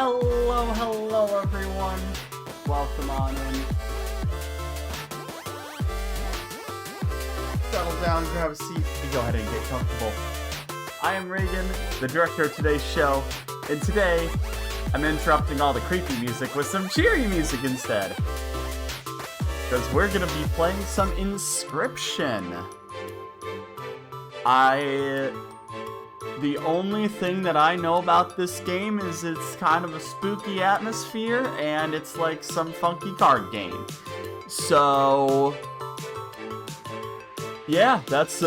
Hello everyone. Welcome on in. Settle down, grab a seat, and go ahead and get comfortable. I am Reagan, the director of today's show, and today I'm interrupting all the creepy music with some cheery music instead. Because we're gonna be playing some Inscryption. The only thing that I know about this game is it's kind of a spooky atmosphere, and it's like some funky card game. So, yeah, that's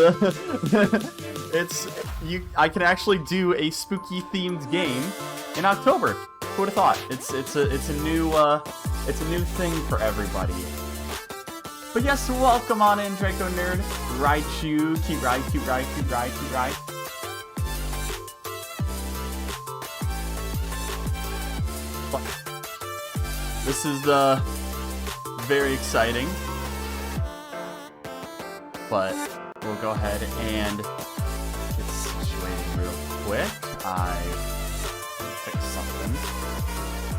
I can actually do a spooky themed game in October. Who would have thought? It's a new thing for everybody. But yes, welcome on in, Draco Nerd. Raichu, keep right. This is very exciting, but we'll go ahead and get situated real quick. I fix something.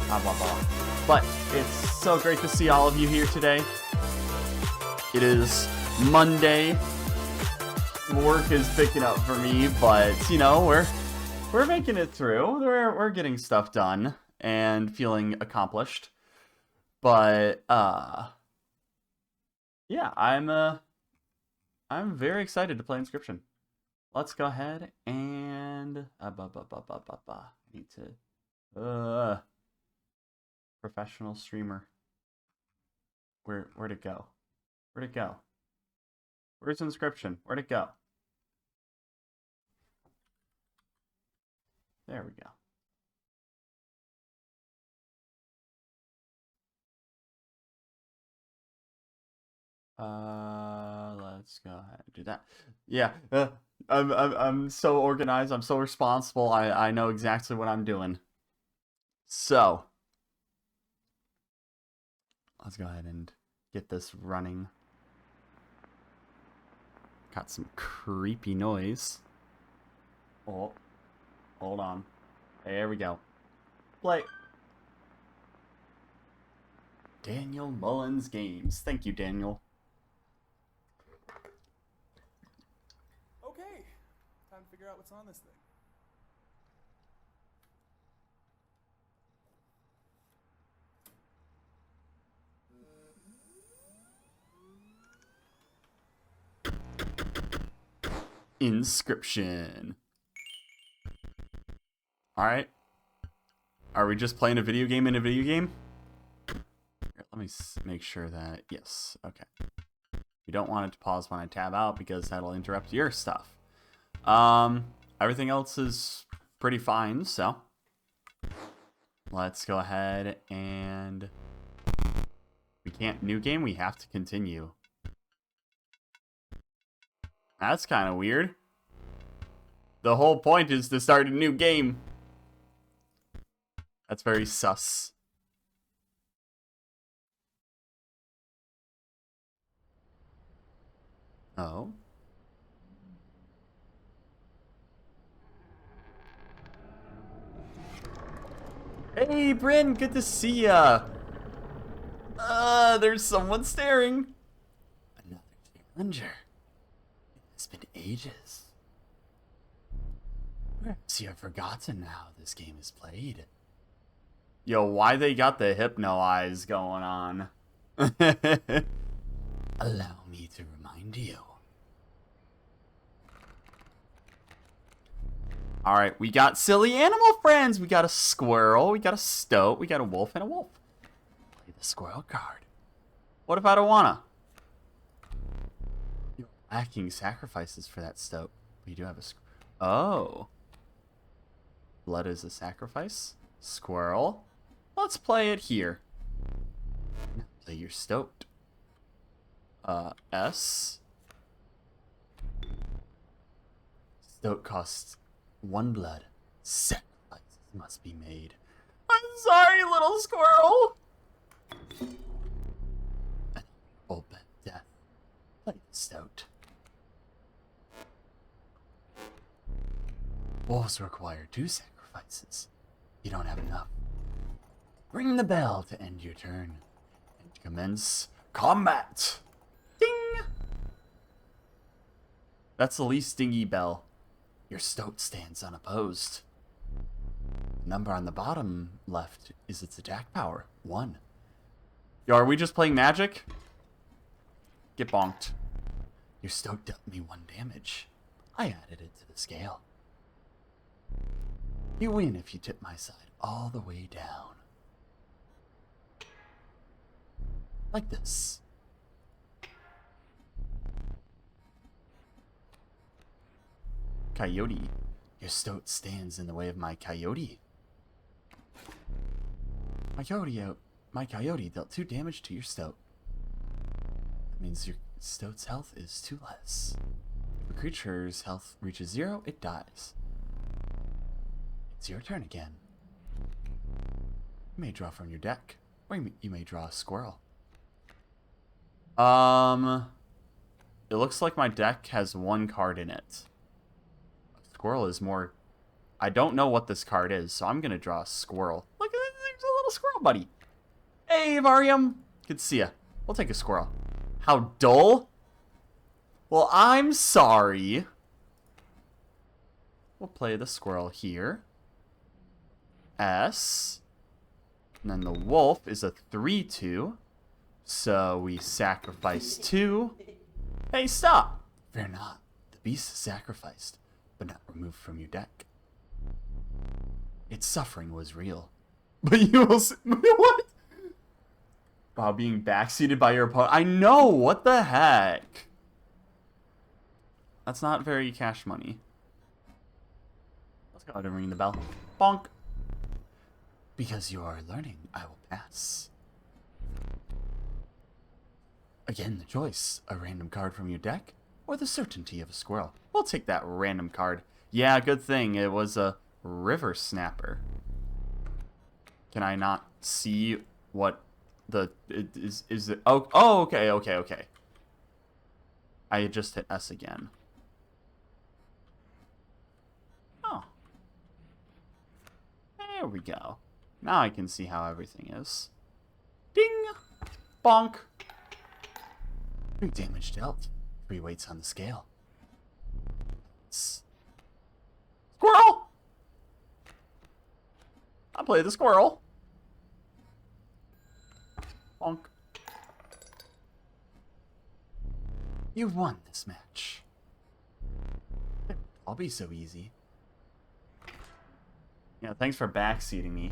Blah, blah, blah. But it's so great to see all of you here today. It is Monday. Work is picking up for me, but you know we're making it through. We're getting stuff done and feeling accomplished. But yeah, I'm very excited to play Inscryption. Let's go ahead and I need to professional streamer. Where'd it go? Where'd it go? Where's Inscryption? Where'd it go? There we go. Let's go ahead and do that. Yeah, I'm so organized. I'm so responsible. I know exactly what I'm doing. So, let's go ahead and get this running. Got some creepy noise. Oh, hold on. There we go. Play. Daniel Mullins Games. Thank you, Daniel. Okay, time to figure out what's on this thing. Inscryption. Alright. Are we just playing a video game in a video game? Here, let me make sure that... Yes. Okay. You don't want it to pause when I tab out because that'll interrupt your stuff. Everything else is pretty fine, so... Let's go ahead and... We can't... New game? We have to continue. That's kind of weird. The whole point is to start a new game. That's very sus. Oh. Hey, Bryn, good to see ya. There's someone staring. Another challenger. It's been ages. Perhaps you have forgotten how this game is played. Yo, why they got the hypno eyes going on? Allow me to remind you. Alright, we got silly animal friends. We got a squirrel, we got a stoat, we got a wolf, and a wolf. Play the squirrel card. What if I don't wanna? You're lacking sacrifices for that stoat. We do have a Oh. Blood is a sacrifice. Squirrel. Let's play it here. Now play your stoat. S. Stoat costs 1 blood. Sacrifices must be made. I'm sorry, little squirrel. An honorable death. Play the stoat. Wolves require 2 sacrifices. You don't have enough. Ring the bell to end your turn and commence combat. Ding! That's the least dingy bell. Your stoat stands unopposed. The number on the bottom left is its attack power, 1. Yo, are we just playing Magic? Get bonked. Your stoat dealt me 1 damage. I added it to the scale. You win if you tip my side all the way down. Like this. Coyote. Your stoat stands in the way of my coyote. My coyote dealt 2 damage to your stoat. That means your stoat's health is 2 less. If a creature's health reaches 0, it dies. It's your turn again. You may draw from your deck, or you may draw a squirrel. It looks like my deck has 1 card in it. A squirrel is more... I don't know what this card is, so I'm gonna draw a squirrel. Look, there's a little squirrel buddy. Hey, Varium. Good to see ya. We'll take a squirrel. How dull? Well, I'm sorry. We'll play the squirrel here. S. And then the wolf is a 3/2. So we sacrifice 2. Hey, stop! Fear not. The beast is sacrificed, but not removed from your deck. Its suffering was real. But you will see... What? Wow, being backseated by your opponent. I know! What the heck? That's not very cash money. Let's go ahead and ring the bell. Bonk! Because you are learning, I will pass. Again, the choice. A random card from your deck, or the certainty of a squirrel. We'll take that random card. Yeah, good thing. It was a river snapper. Can I not see what the... Is it... Oh, okay. I just hit S again. Oh. There we go. Now I can see how everything is. Ding! Bonk! 3 damage dealt. 3 weights on the scale. Squirrel! I'll play the squirrel. Bonk. You won this match. I'll be so easy. Yeah, thanks for backseating me.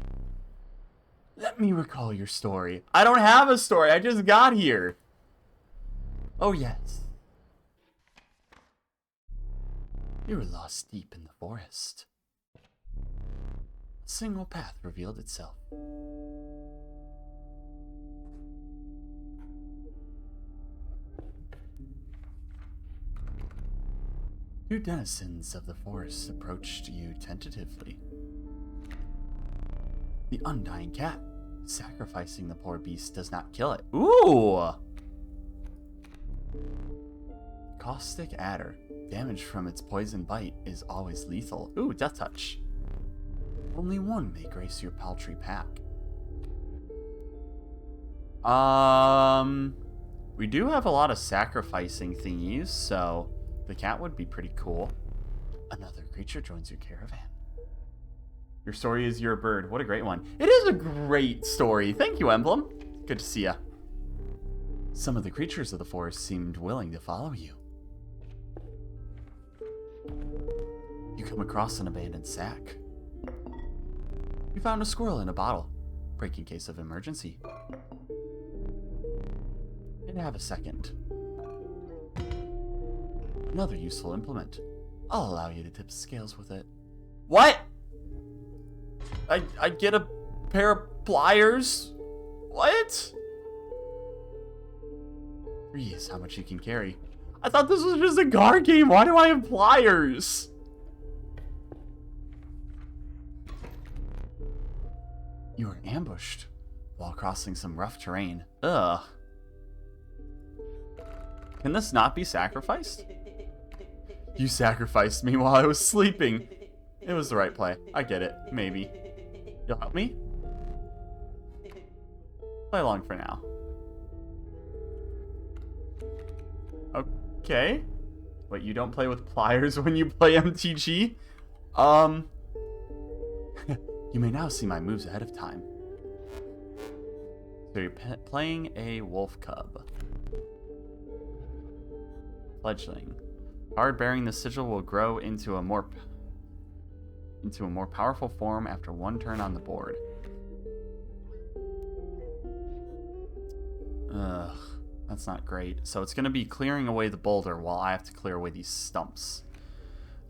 Let me recall your story. I don't have a story. I just got here. Oh, yes. You were lost deep in the forest. A single path revealed itself. Two denizens of the forest approached you tentatively. The undying cat. Sacrificing the poor beast does not kill it. Ooh! Caustic adder. Damage from its poison bite is always lethal. Ooh, death touch. Only one may grace your paltry pack. We do have a lot of sacrificing thingies, so the cat would be pretty cool. Another creature joins your caravan. Your story is your bird. What a great one. It is a great story. Thank you, Emblem. Good to see ya. Some of the creatures of the forest seemed willing to follow you. You come across an abandoned sack. You found a squirrel in a bottle. Break in case of emergency. And have a second. Another useful implement. I'll allow you to tip scales with it. What? I get a pair of pliers? What? 3 is how much you can carry. I thought this was just a card game. Why do I have pliers? You were ambushed while crossing some rough terrain. Ugh. Can this not be sacrificed? You sacrificed me while I was sleeping. It was the right play. I get it. Maybe. You'll help me? Play along for now. Okay. Wait, you don't play with pliers when you play MTG? You may now see my moves ahead of time. So you're playing a wolf cub. Fledgling. Card bearing the sigil will grow into a more powerful form after one turn on the board. Ugh, that's not great. So it's going to be clearing away the boulder while I have to clear away these stumps.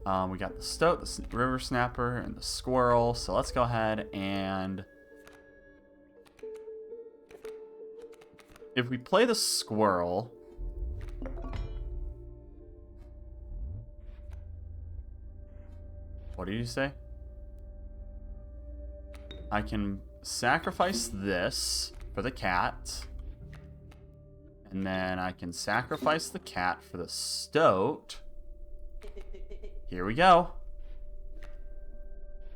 We got the stoat, the river snapper, and the squirrel. So let's go ahead and... if we play the squirrel... what did you say? I can sacrifice this for the cat. And then I can sacrifice the cat for the stoat. Here we go.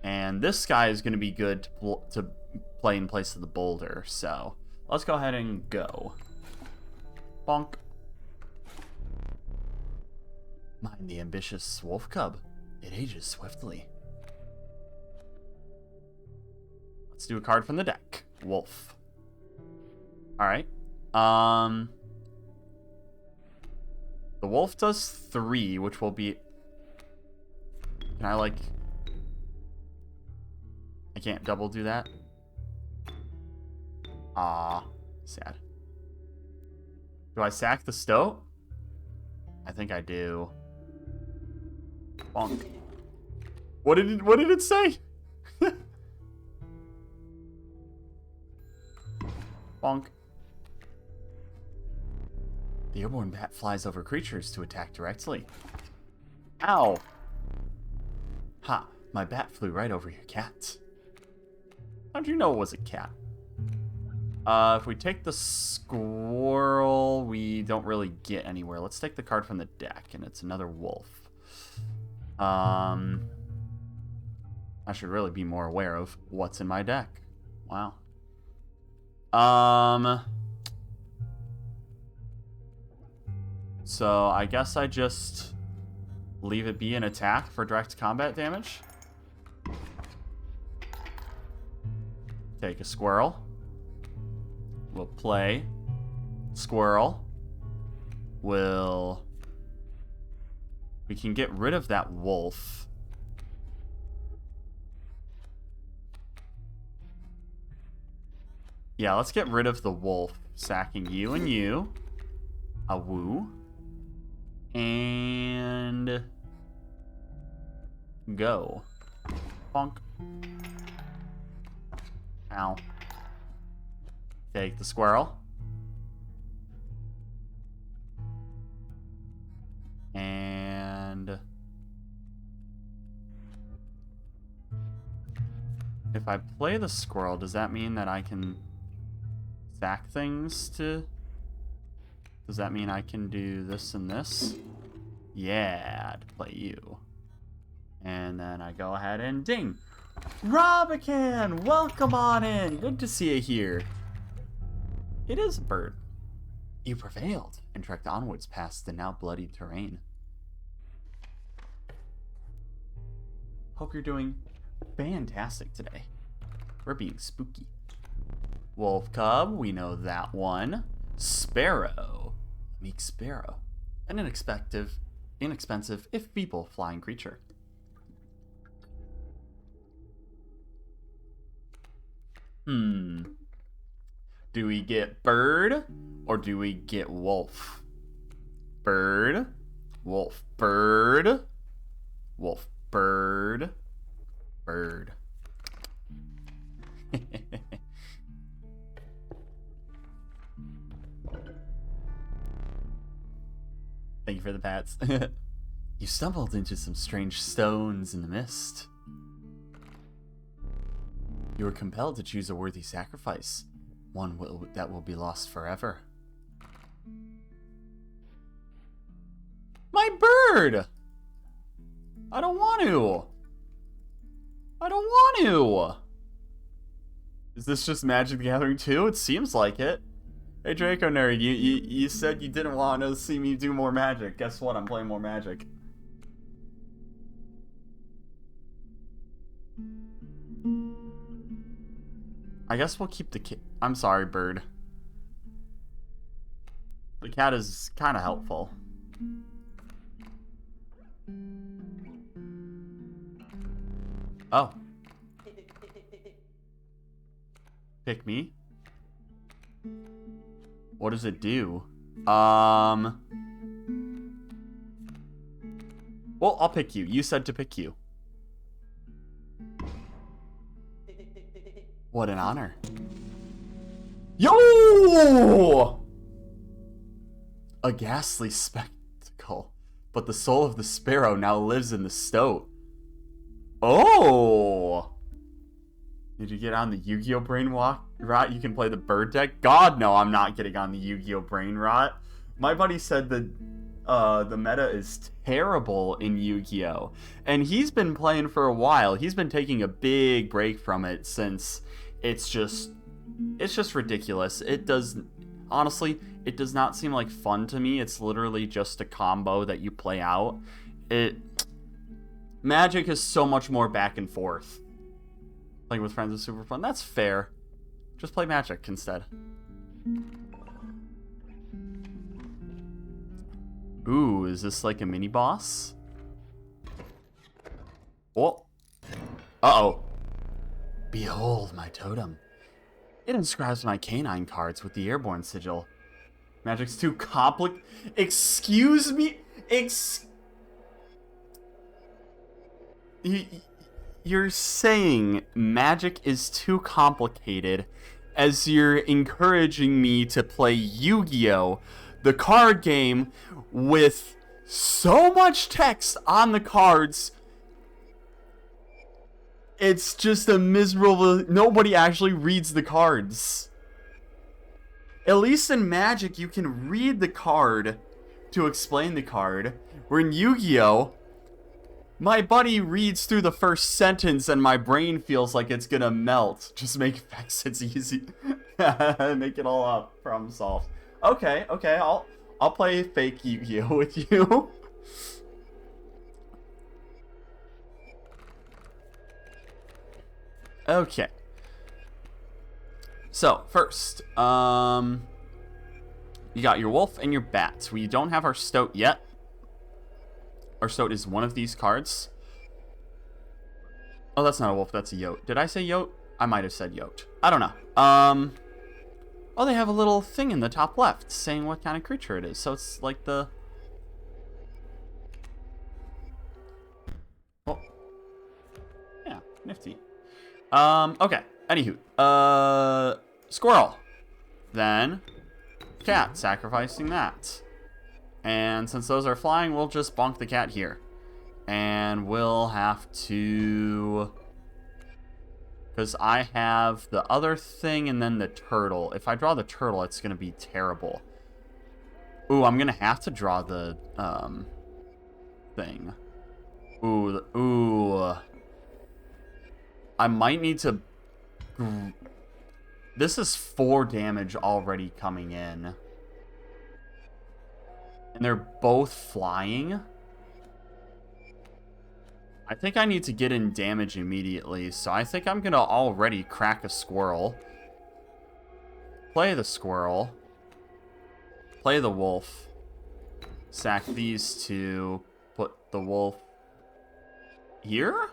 And this guy is going to be good to play in place of the boulder. So let's go ahead and go. Bonk. Mind the ambitious wolf cub. It ages swiftly. Let's do a card from the deck. Wolf. Alright. The wolf does 3, which will be... can I, like... I can't double do that? Ah, sad. Do I sack the stoat? I think I do. Bonk. What did it say? Bonk. The airborne bat flies over creatures to attack directly. Ow! Ha! My bat flew right over your cat. How'd you know it was a cat? If we take the squirrel, we don't really get anywhere. Let's take the card from the deck, and it's another wolf. I should really be more aware of what's in my deck. Wow. So I guess I just leave it be an attack for direct combat damage. Take a squirrel. We'll play squirrel. We can get rid of that wolf. Yeah, let's get rid of the wolf. Sacking you and you. A woo. And... go. Bonk. Ow. Take the squirrel. And... if I play the squirrel, does that mean that I can sack things to... does that mean I can do this and this? Yeah, to play you. And then I go ahead and ding. Robican, welcome on in. Good to see you here. It is a bird. You prevailed and trekked onwards past the now bloody terrain. Hope you're doing fantastic today. We're being spooky. Wolf cub, we know that one. Sparrow, meek sparrow, an inexpensive, if feeble flying creature. Do we get bird or do we get wolf? Bird, wolf, bird, wolf, bird, bird. Thank you for the pats. You stumbled into some strange stones in the mist. You were compelled to choose a worthy sacrifice, one that will be lost forever. My bird! I don't want to! I don't want to! Is this just Magic the Gathering 2? It seems like it. Hey Draco Nerd, you said you didn't want to see me do more Magic. Guess what? I'm playing more Magic. I guess we'll keep the cat. I'm sorry, bird. The cat is kind of helpful. Oh. Pick me? What does it do? Well, I'll pick you. You said to pick you. What an honor. Yo! A ghastly spectacle. But the soul of the sparrow now lives in the stoat. Oh! Did you get on the Yu-Gi-Oh! Brain Rot? You can play the bird deck? God, no, I'm not getting on the Yu-Gi-Oh! Brain Rot. My buddy said that the meta is terrible in Yu-Gi-Oh! And he's been playing for a while. He's been taking a big break from it since it's just ridiculous. Honestly, it does not seem like fun to me. It's literally just a combo that you play out. Magic is so much more back and forth. Playing with friends is super fun. That's fair. Just play Magic instead. Ooh, is this like a mini boss? Oh. Uh-oh. Behold my totem. It inscribes my canine cards with the airborne sigil. Magic's too complicated. Excuse me? You're saying Magic is too complicated as you're encouraging me to play Yu-Gi-Oh! The card game with so much text on the cards. It's just a miserable... Nobody actually reads the cards. At least in Magic, you can read the card to explain the card. Where in Yu-Gi-Oh! My buddy reads through the first sentence and my brain feels like it's gonna melt. Just make it's easy. Make it all up. Problem solved. Okay, I'll play fake Yu-Gi-Oh! With you. Okay. So, first, you got your wolf and your bat. We don't have our stoat yet. Our stoat is one of these cards. Oh, that's not a wolf, that's a yote. Did I say yote? I might have said yote. I don't know. Oh, they have a little thing in the top left saying what kind of creature it is. So it's like the... Oh. Yeah, nifty. Okay. Anywho. Squirrel. Then cat, sacrificing that. And since those are flying, we'll just bonk the cat here. And we'll have to... Because I have the other thing and then the turtle. If I draw the turtle, it's going to be terrible. Ooh, I'm going to have to draw the thing. Ooh. I might need to... This is 4 damage already coming in. And they're both flying. I think I need to get in damage immediately, so I think I'm gonna already crack a squirrel. Play the squirrel. Play the wolf. Sack these two. Put the wolf here?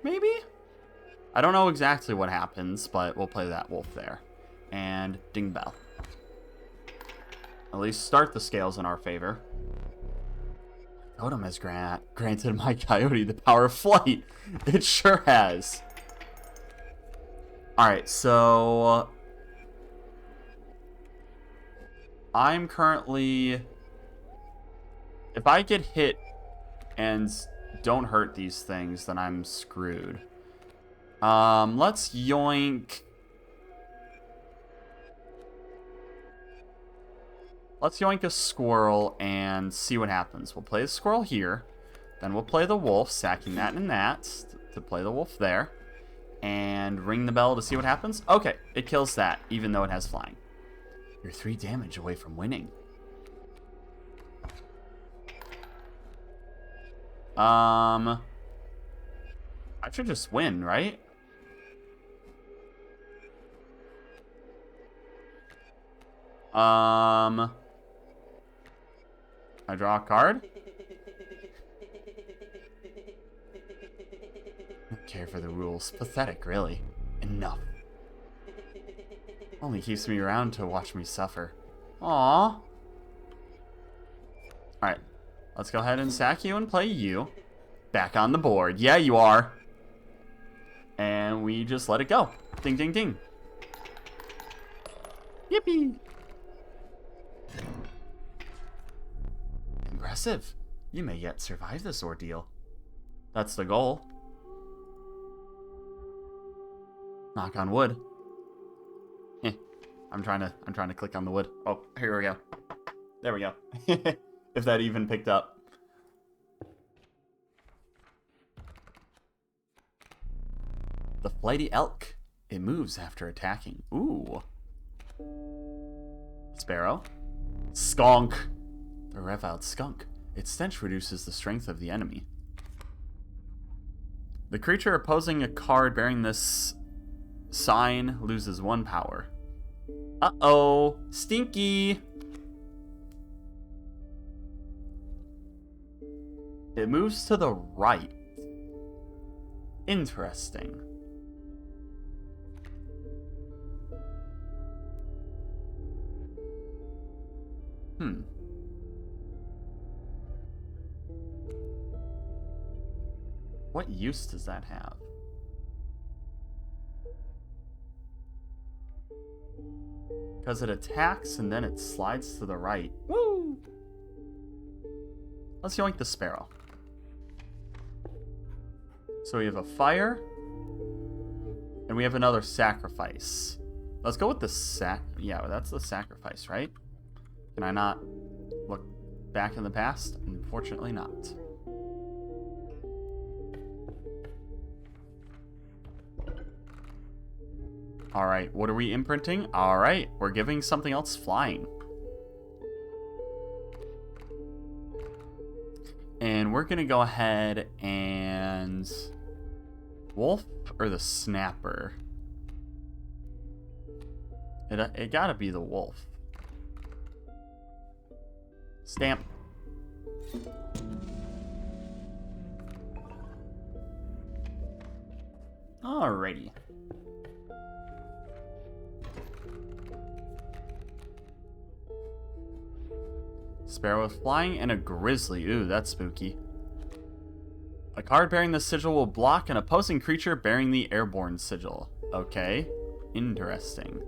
Maybe? I don't know exactly what happens, but we'll play that wolf there. And ding bell. At least start the scales in our favor. Totem has granted my coyote the power of flight. It sure has. Alright, so... I'm currently... If I get hit and don't hurt these things, then I'm screwed. Let's yoink... Let's yoink a squirrel and see what happens. We'll play the squirrel here. Then we'll play the wolf, sacking that and that to play the wolf there. and ring the bell to see what happens. Okay, it kills that, even though it has flying. You're 3 damage away from winning. I should just win, right? I draw a card. Don't care for the rules. Pathetic, really. Enough. Only keeps me around to watch me suffer. Aww. Alright. Let's go ahead and sack you and play you. Back on the board. Yeah, you are. And we just let it go. Ding, ding, ding. Yippee. Impressive. You may yet survive this ordeal. That's the goal. Knock on wood. I'm trying to click on the wood. Oh, here we go. There we go. If that even picked up. The flighty elk. It moves after attacking. Ooh. Sparrow. Skunk. The reviled skunk. Its stench reduces the strength of the enemy. The creature opposing a card bearing this sign loses 1 power. Uh-oh. Stinky. It moves to the right. Interesting. What use does that have? Because it attacks and then it slides to the right. Woo! Let's yoink the sparrow. So we have a fire. And we have another sacrifice. Let's go with the yeah, that's the sacrifice, right? Can I not look back in the past? Unfortunately not. Alright, what are we imprinting? Alright, we're giving something else flying. And we're gonna go ahead and... Wolf or the snapper? It gotta be the wolf. Stamp. Alrighty. Sparrow with flying and a grizzly. Ooh, that's spooky. A card bearing the sigil will block an opposing creature bearing the airborne sigil. Okay. Interesting.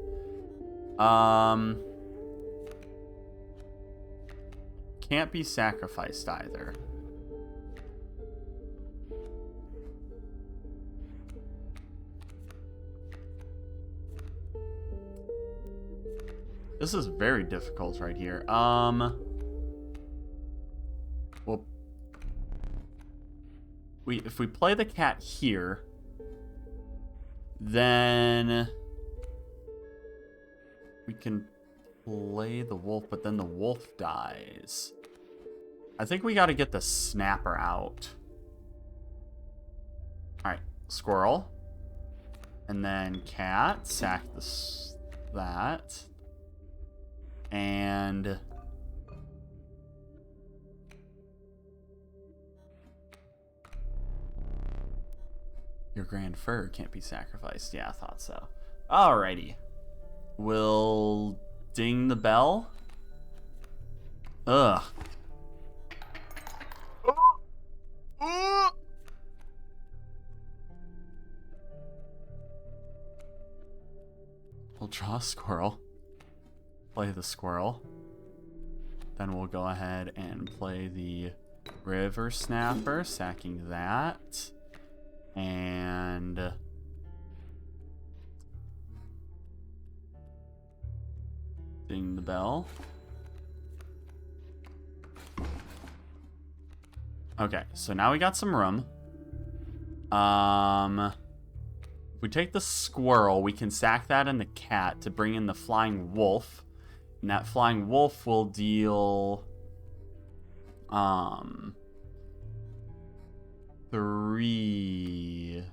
Can't be sacrificed either. This is very difficult right here. Well, if we play the cat here, then we can play the wolf, but then the wolf dies. I think we got to get the snapper out. Alright, squirrel. And then cat, sack that. And... your grand fur can't be sacrificed. Yeah, I thought so. Alrighty. We'll ding the bell. Ugh. We'll draw a squirrel. Play the squirrel. Then we'll go ahead and play the river snapper, sacking that. And ding the bell. Okay, so now we got some room. If we take the squirrel, we can sack that and the cat to bring in the flying wolf. And that flying wolf will deal... 3...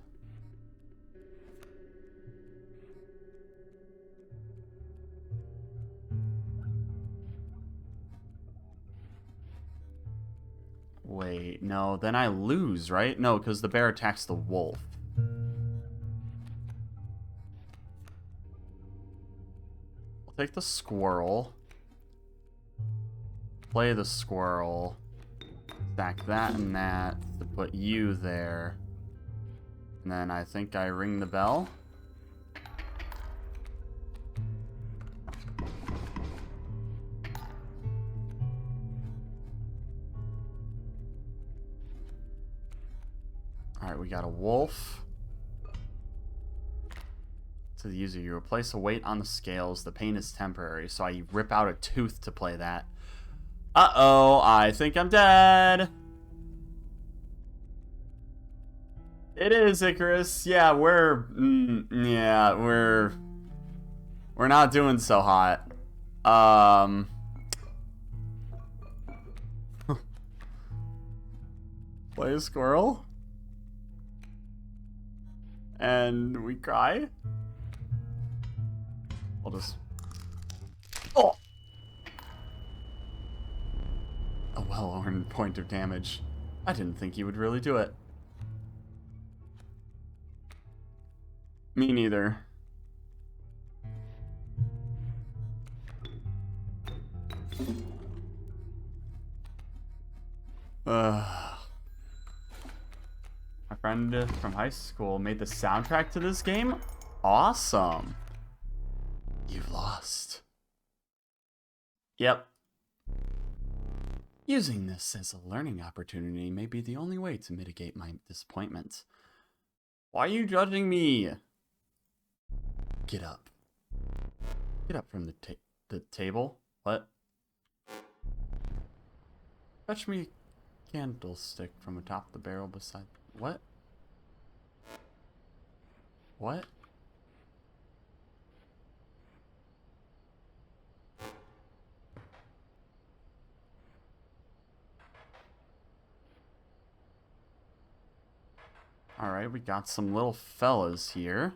Wait, no, then I lose, right? No, because the bear attacks the wolf. I'll take the squirrel. Play the squirrel. Stack that and that to put you there. And then I think I ring the bell. Alright, we got a wolf. To the user, you replace a weight on the scales. The pain is temporary, so I rip out a tooth to play that. Uh-oh, I think I'm dead. It is, Icarus. Yeah, we're not doing so hot. Play a squirrel? And we cry? I'll just... Oh! A well-earned point of damage. I didn't think he would really do it. Me neither. My friend from high school made the soundtrack to this game. Awesome. You've lost. Yep. Using this as a learning opportunity may be the only way to mitigate my disappointment. Why are you judging me? Get up. Get up from the table. What? Fetch me a candlestick from atop the barrel beside... What? What? Alright, we got some little fellas here.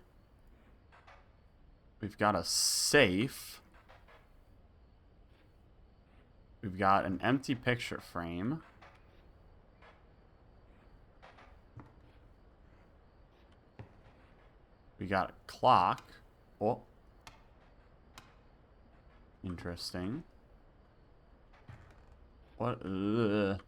We've got a safe. We've got an empty picture frame. We got a clock. Oh. Interesting. What? Ugh.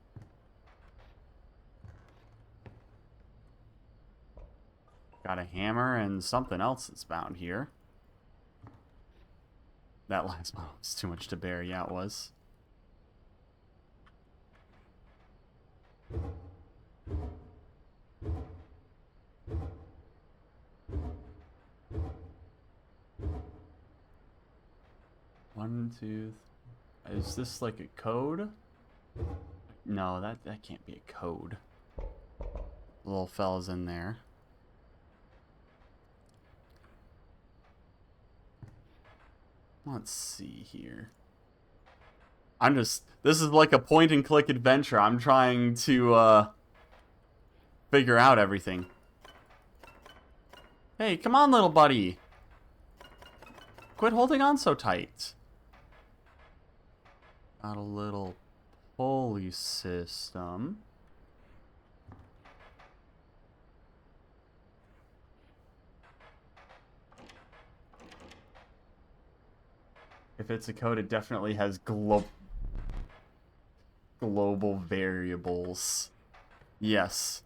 Got a hammer and something else that's bound here. That last one was too much to bear. Yeah, it was. One, two. Is this like a code? No, that can't be a code. Little fella's in there. Let's see here. This is like a point and click adventure. I'm trying to figure out everything. Hey, come on, little buddy. Quit holding on so tight. Got a little pulley system. If it's a code, it definitely has global variables. Yes.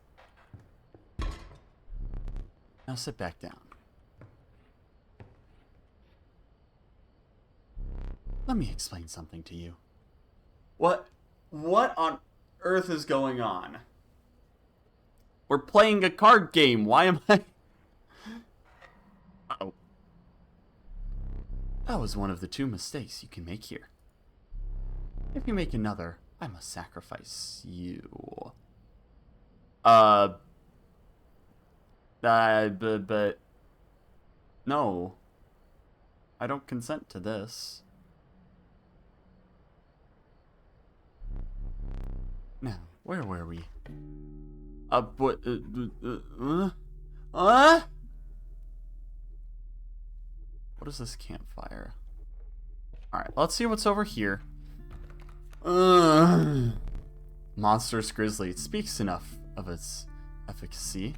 Now sit back down. Let me explain something to you. What on earth is going on? We're playing a card game. Why am I... Uh-oh. That was one of the 2 mistakes you can make here. If you make another, I must sacrifice you. But No. I don't consent to this. Now, where were we? What? What is this campfire? Alright, let's see what's over here. Monstrous grizzly. It speaks enough of its efficacy.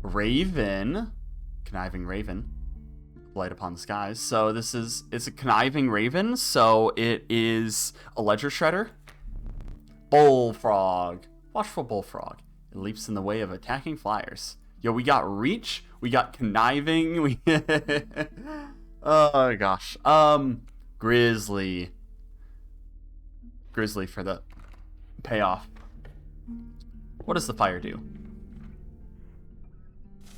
Raven. Conniving raven. Light upon the skies. So it's a conniving raven, so it is a ledger shredder. Bullfrog. Watchful bullfrog. It leaps in the way of attacking flyers. Yo, we got reach, we got conniving, oh gosh. Grizzly. Grizzly for the payoff. What does the fire do?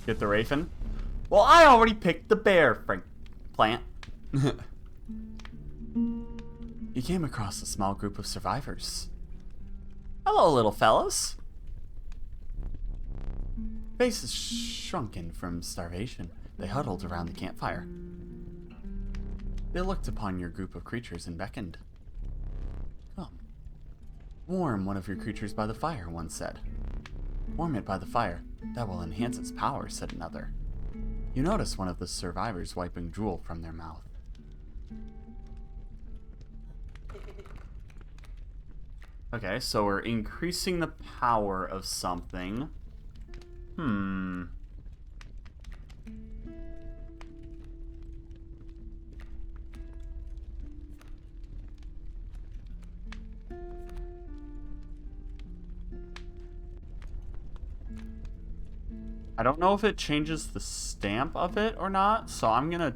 Get the raven? Well, I already picked the bear, plant. You came across a small group of survivors. Hello, little fellas. Faces shrunken from starvation, they huddled around the campfire. They looked upon your group of creatures and beckoned. Come. Warm one of your creatures by the fire, one said. Warm it by the fire. That will enhance its power, said another. You notice one of the survivors wiping drool from their mouth. Okay, so we're increasing the power of something. I don't know if it changes the stamp of it or not, so I'm gonna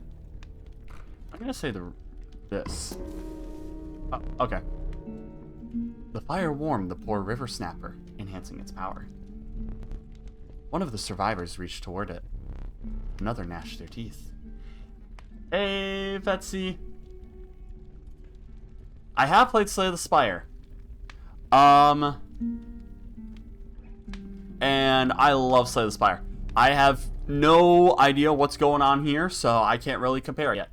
say this. Oh, okay. The fire warmed the poor river snapper, enhancing its power. One of the survivors reached toward it. Another gnashed their teeth. Hey, Betsy. I have played Slay the Spire. And I love Slay the Spire. I have no idea what's going on here, so I can't really compare yet.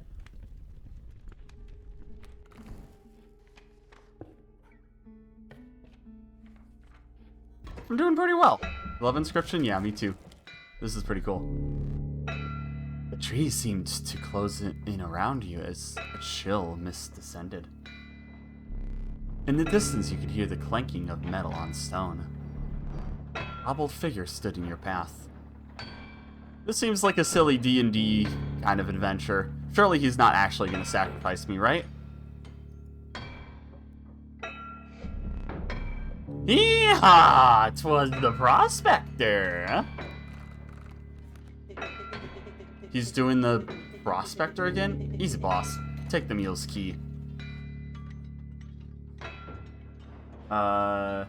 I'm doing pretty well. Love Inscryption? Yeah, me too. This is pretty cool. The tree seemed to close in around you as a chill mist descended. In the distance, you could hear the clanking of metal on stone. A hobbled figure stood in your path. This seems like a silly D&D kind of adventure. Surely he's not actually going to sacrifice me, right? Yeehaw! 'Twas the prospector! He's doing the prospector again? Easy, boss. Take the mule's key. So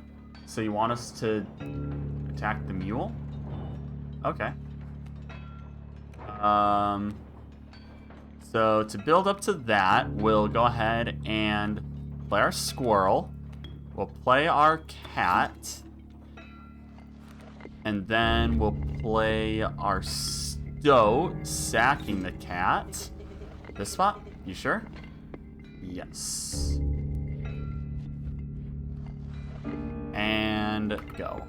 you want us to attack the mule? Okay. So to build up to that, we'll go ahead and play our squirrel. We'll play our cat. And then we'll play our stoat, sacking the cat. This spot? You sure? Yes. And go.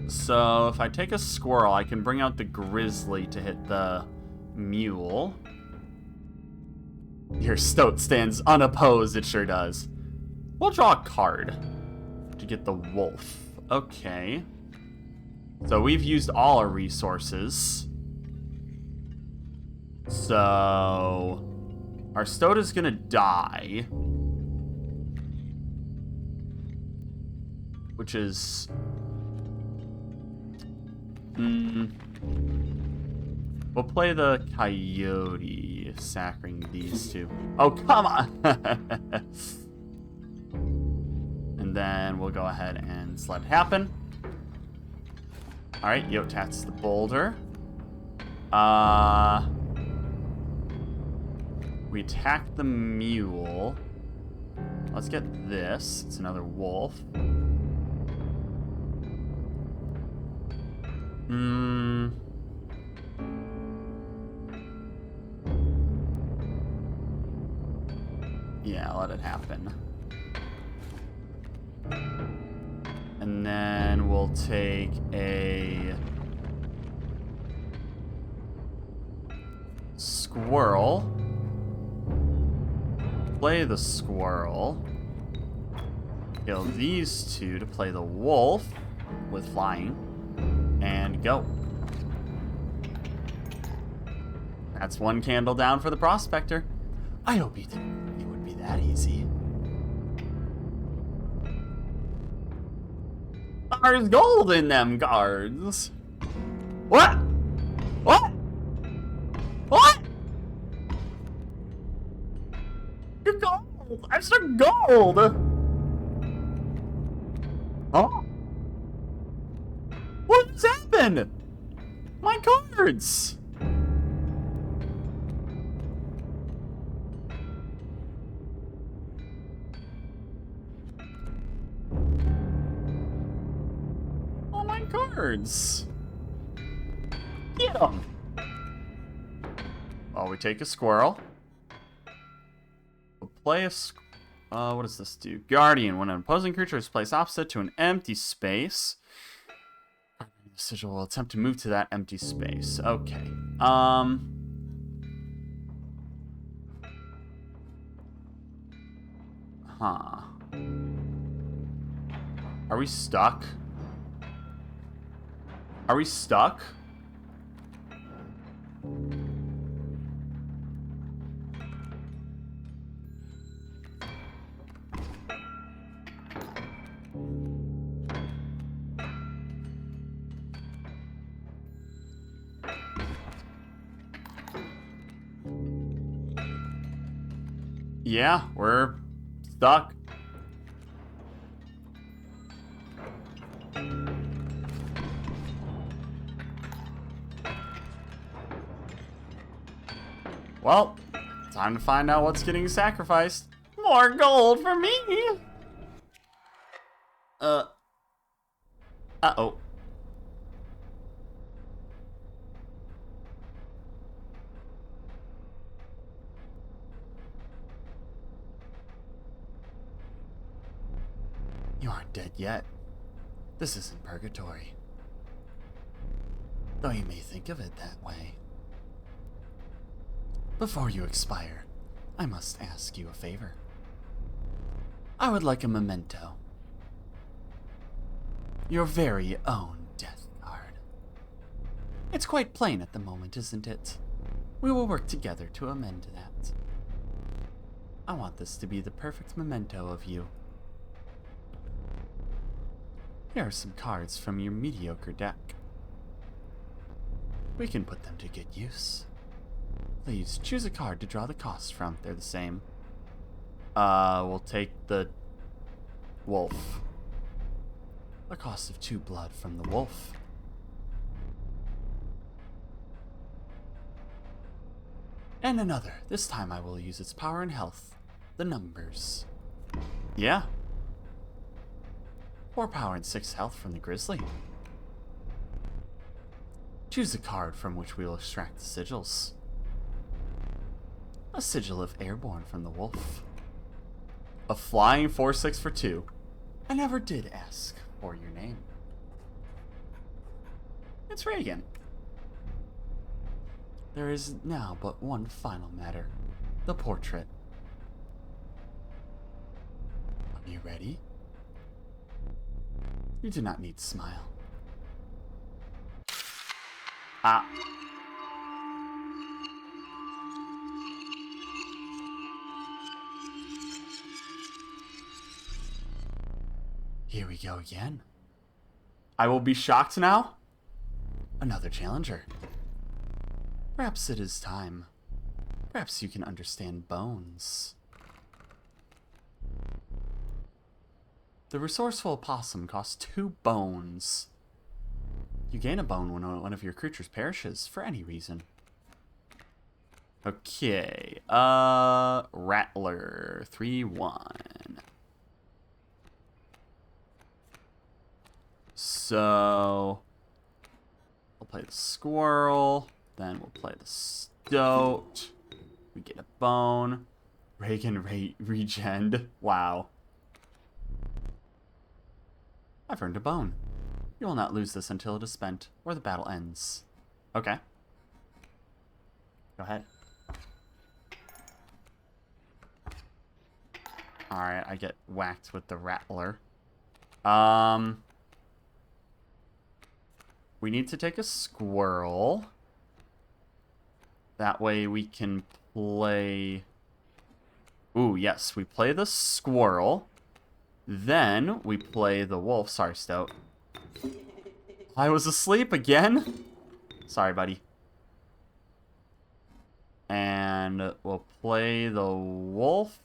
So if I take a squirrel, I can bring out the grizzly to hit the mule. Your stoat stands unopposed, it sure does. We'll draw a card to get the wolf. Okay. So we've used all our resources. So our stoat is gonna die. Which is... We'll play the coyote, saccring these two. Oh, come on! And then we'll go ahead and just let it happen. Alright, Yotat's the boulder. We attack the mule. Let's get this. It's another wolf. Yeah, let it happen. And then we'll take a squirrel. Play the squirrel. Kill these two to play the wolf with flying. And go. That's one candle down for the prospector. I hope you didn't think it would be that easy. There's gold in them cards. What? What? What? Good gold. Extra gold. Oh. What just happened? My cards. All my cards. Get them. Oh, we take a squirrel. We'll play a what does this do? Guardian. When an opposing creature is placed opposite to an empty space, the sigil will attempt to move to that empty space. Okay. Huh. Are we stuck? Are we stuck? Yeah, we're stuck. Well, time to find out what's getting sacrificed. More gold for me! Uh-oh. You aren't dead yet. This isn't purgatory. Though you may think of it that way. Before you expire, I must ask you a favor. I would like a memento. Your very own death card. It's quite plain at the moment, isn't it? We will work together to amend that. I want this to be the perfect memento of you. Here are some cards from your mediocre deck. We can put them to good use. Please choose a card to draw the cost from. They're the same. We'll take the wolf. The cost of 2 blood from the wolf. And another. This time I will use its power and health. The numbers. Yeah. 4 power and 6 health from the grizzly. Choose a card from which we will extract the sigils. A sigil of airborne from the wolf. A flying 4/6 for 2. I never did ask for your name. It's Reagan. There is now but one final matter. The portrait. Are you ready? You do not need to smile. Ah. Here we go again. I will be shocked now. Another challenger. Perhaps it is time. Perhaps you can understand bones. The resourceful opossum costs 2 bones. You gain a bone when one of your creatures perishes for any reason. Okay. Rattler 3-1. So we'll play the squirrel. Then we'll play the stoat. We get a bone. Reagan regen. Wow. I've earned a bone. You will not lose this until it is spent, or the battle ends. Okay. Go ahead. Alright, I get whacked with the rattler. We need to take a squirrel. That way we can play... Ooh, yes, we play the squirrel. Then we play the wolf. Sorry, Stoat. I was asleep again? Sorry, buddy. And we'll play the wolf.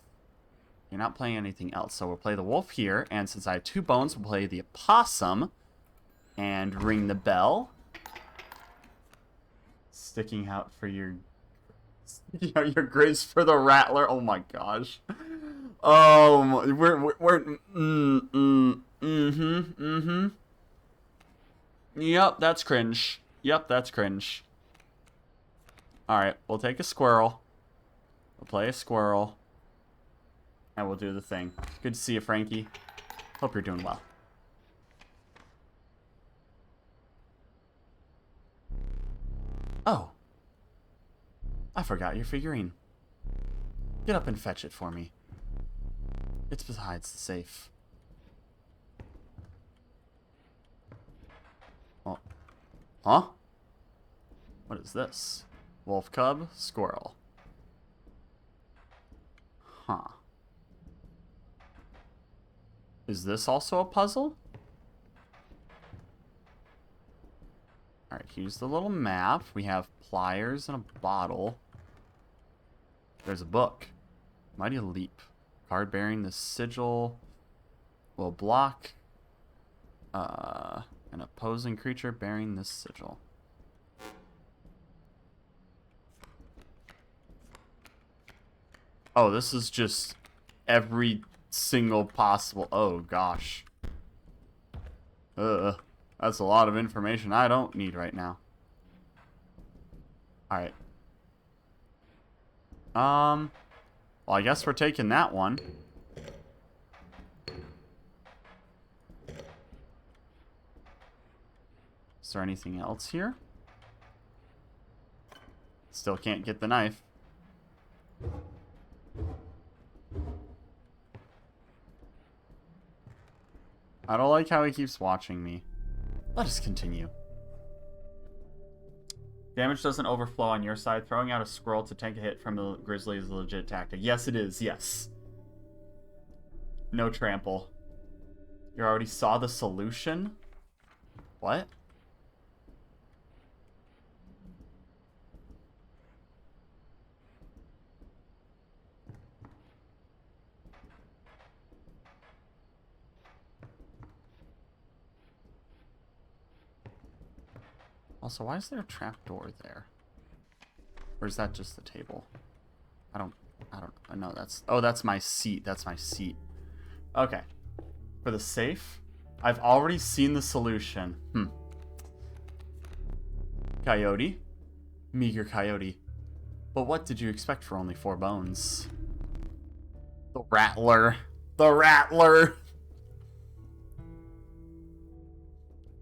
You're not playing anything else, so we'll play the wolf here. And since I have 2 bones, we'll play the opossum. And ring the bell. Sticking out for your... your grace for the rattler. Oh my gosh. Yep, that's cringe. Yep, that's cringe. Alright, we'll take a squirrel. We'll play a squirrel. And we'll do the thing. Good to see you, Frankie. Hope you're doing well. Oh. I forgot your figurine. Get up and fetch it for me. It's beside the safe. Oh. Huh? What is this? Wolf cub, squirrel. Huh. Is this also a puzzle? Alright, here's the little map. We have pliers and a bottle. There's a book. Mighty Leap. Card bearing the sigil will block an opposing creature bearing this sigil. Oh, this is just every single possible... Oh, gosh. That's a lot of information I don't need right now. Alright. Well, I guess we're taking that one. Is there anything else here? Still can't get the knife. I don't like how he keeps watching me. Let us continue. Damage doesn't overflow on your side. Throwing out a squirrel to tank a hit from a grizzly is a legit tactic. Yes, it is. Yes. No trample. You already saw the solution? What? Also, why is there a trapdoor there? Or is that just the table? I don't know. That's my seat. That's my seat. Okay. For the safe, I've already seen the solution. Coyote. Meager coyote. But what did you expect for only 4 bones? The rattler. The rattler!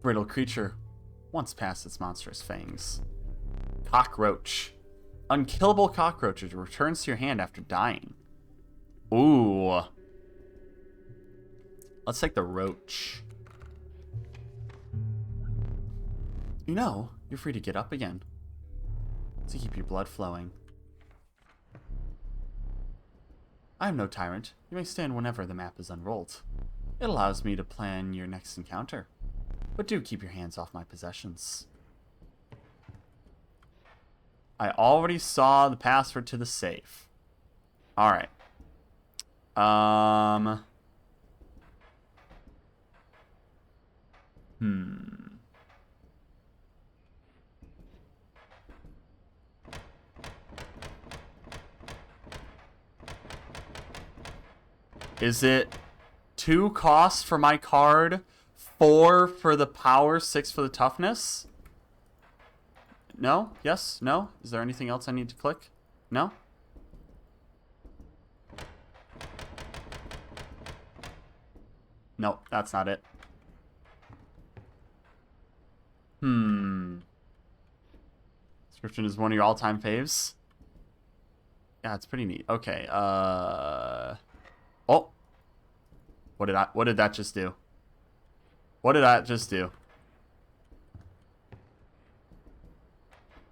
Brittle creature. Once past its monstrous fangs. Cockroach. Unkillable cockroach returns to your hand after dying. Ooh. Let's take the roach. You know, you're free to get up again. To keep your blood flowing. I am no tyrant. You may stand whenever the map is unrolled. It allows me to plan your next encounter. But do keep your hands off my possessions. I already saw the password to the safe. Alright. Is it 2 costs for my card, 4 for the power, 6 for the toughness? No? Yes? No? Is there anything else I need to click? No? Nope, that's not it. Inscryption is one of your all-time faves? Yeah, it's pretty neat. Okay, oh. What did that just do? What did that just do?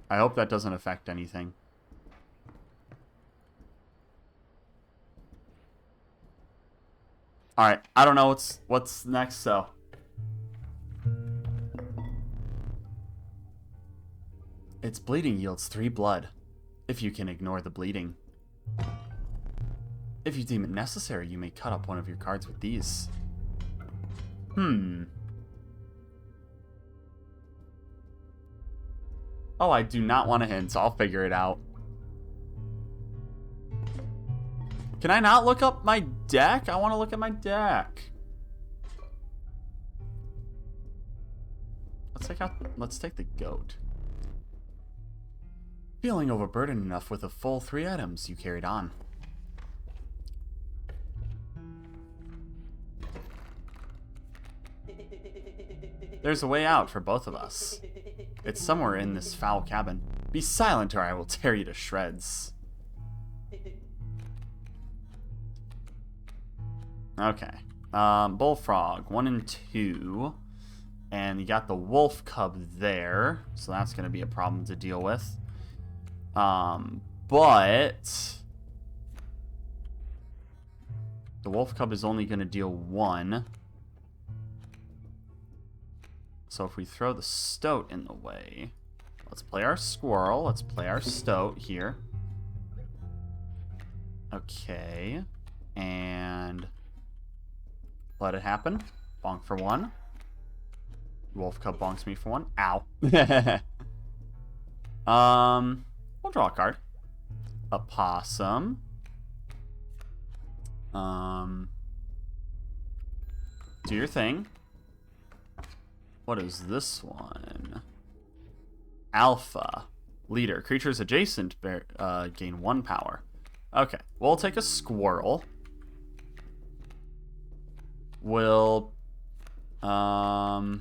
I hope that doesn't affect anything. Alright, I don't know what's next, so. Its bleeding yields 3 blood, if you can ignore the bleeding. If you deem it necessary, you may cut up one of your cards with these. Oh, I do not want a hint, so I'll figure it out. Can I not look up my deck? I want to look at my deck. Let's take the goat. Feeling overburdened enough with the full 3 items, you carried on. There's a way out for both of us. It's somewhere in this foul cabin. Be silent or I will tear you to shreds. Okay. Bullfrog, 1 and 2. And you got the wolf cub there. So that's going to be a problem to deal with. But the wolf cub is only going to deal 1. So if we throw the stoat in the way, let's play our squirrel. Let's play our stoat here. Okay. And let it happen. Bonk for 1. Wolf cub bonks me for 1. Ow. We'll draw a card. A possum. Do your thing. What is this one? Alpha. Leader. Creatures adjacent gain 1 power. Okay. We'll take a squirrel. We'll... play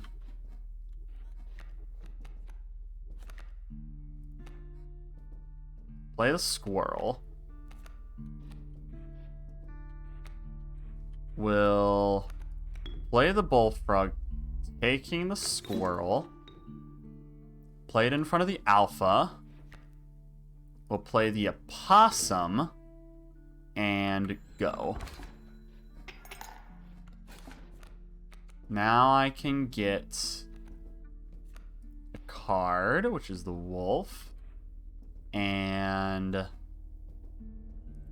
the squirrel. We'll play the bullfrog, taking the squirrel. Play it in front of the alpha. We'll play the opossum. And go. Now I can get a card, which is the wolf. And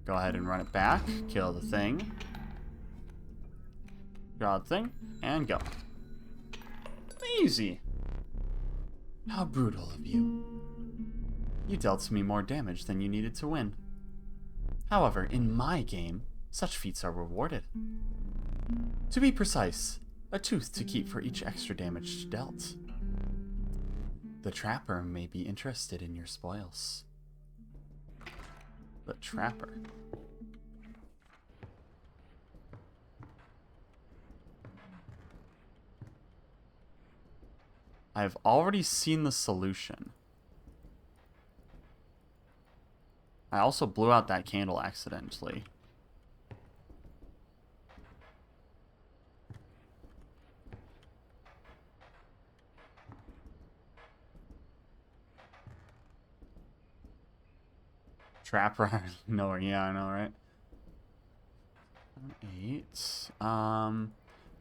go ahead and run it back. Kill the thing. Draw the thing. And go. Easy. How brutal of you. You dealt me more damage than you needed to win. However, in my game, such feats are rewarded. To be precise, a tooth to keep for each extra damage dealt. The trapper may be interested in your spoils. The trapper. I've already seen the solution. I also blew out that candle accidentally. Trapper, no, yeah, I know, right? 8.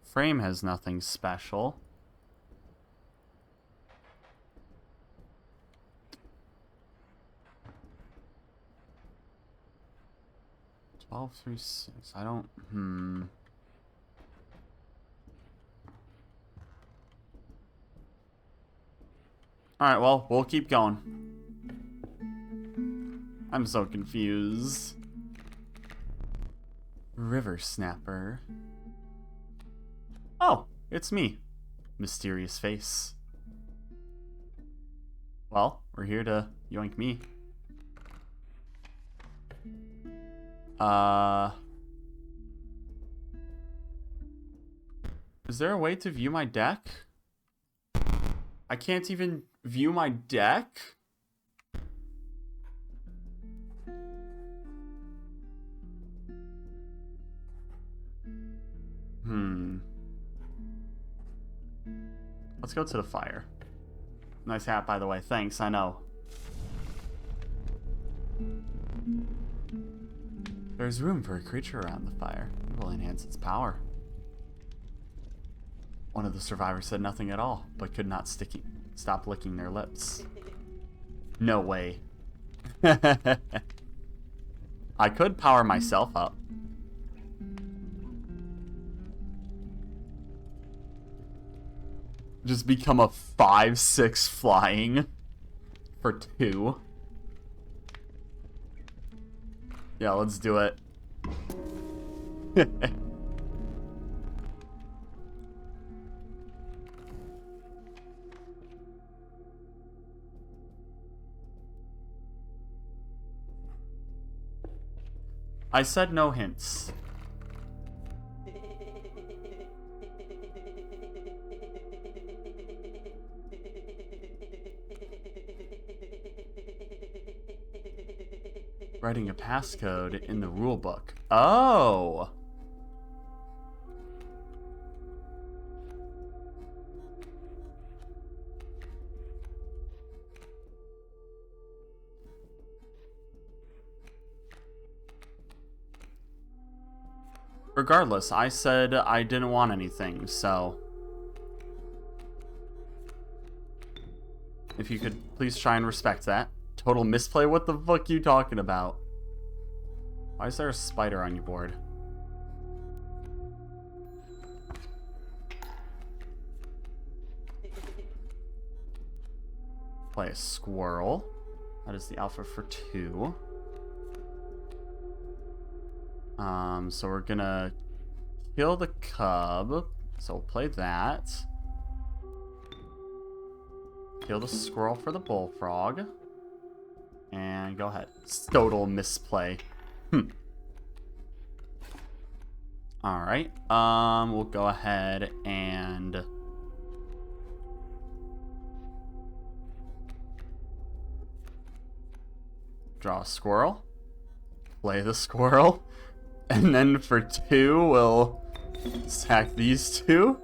Frame has nothing special. Twelve through 6. I don't. All right. Well, we'll keep going. I'm so confused. River Snapper. Oh, it's me. Mysterious face. Well, we're here to yoink me. Is there a way to view my deck? I can't even view my deck? Let's go to the fire. Nice hat, by the way. Thanks, I know. There's room for a creature around the fire. It will enhance its power. One of the survivors said nothing at all, but could not stop licking their lips. No way. I could power myself up. Just become a 5/6 flying for 2. Yeah, let's do it. I said no hints. Writing a passcode in the rulebook. Oh! Regardless, I said I didn't want anything, so... If you could please try and respect that. Total misplay? What the fuck are you talking about? Why is there a spider on your board? Play a squirrel. That is the alpha for 2. So we're gonna kill the cub. So we'll play that. Kill the squirrel for the bullfrog. And go ahead. Total misplay. Alright. We'll go ahead and... draw a squirrel. Play the squirrel. And then for 2, we'll sack these 2.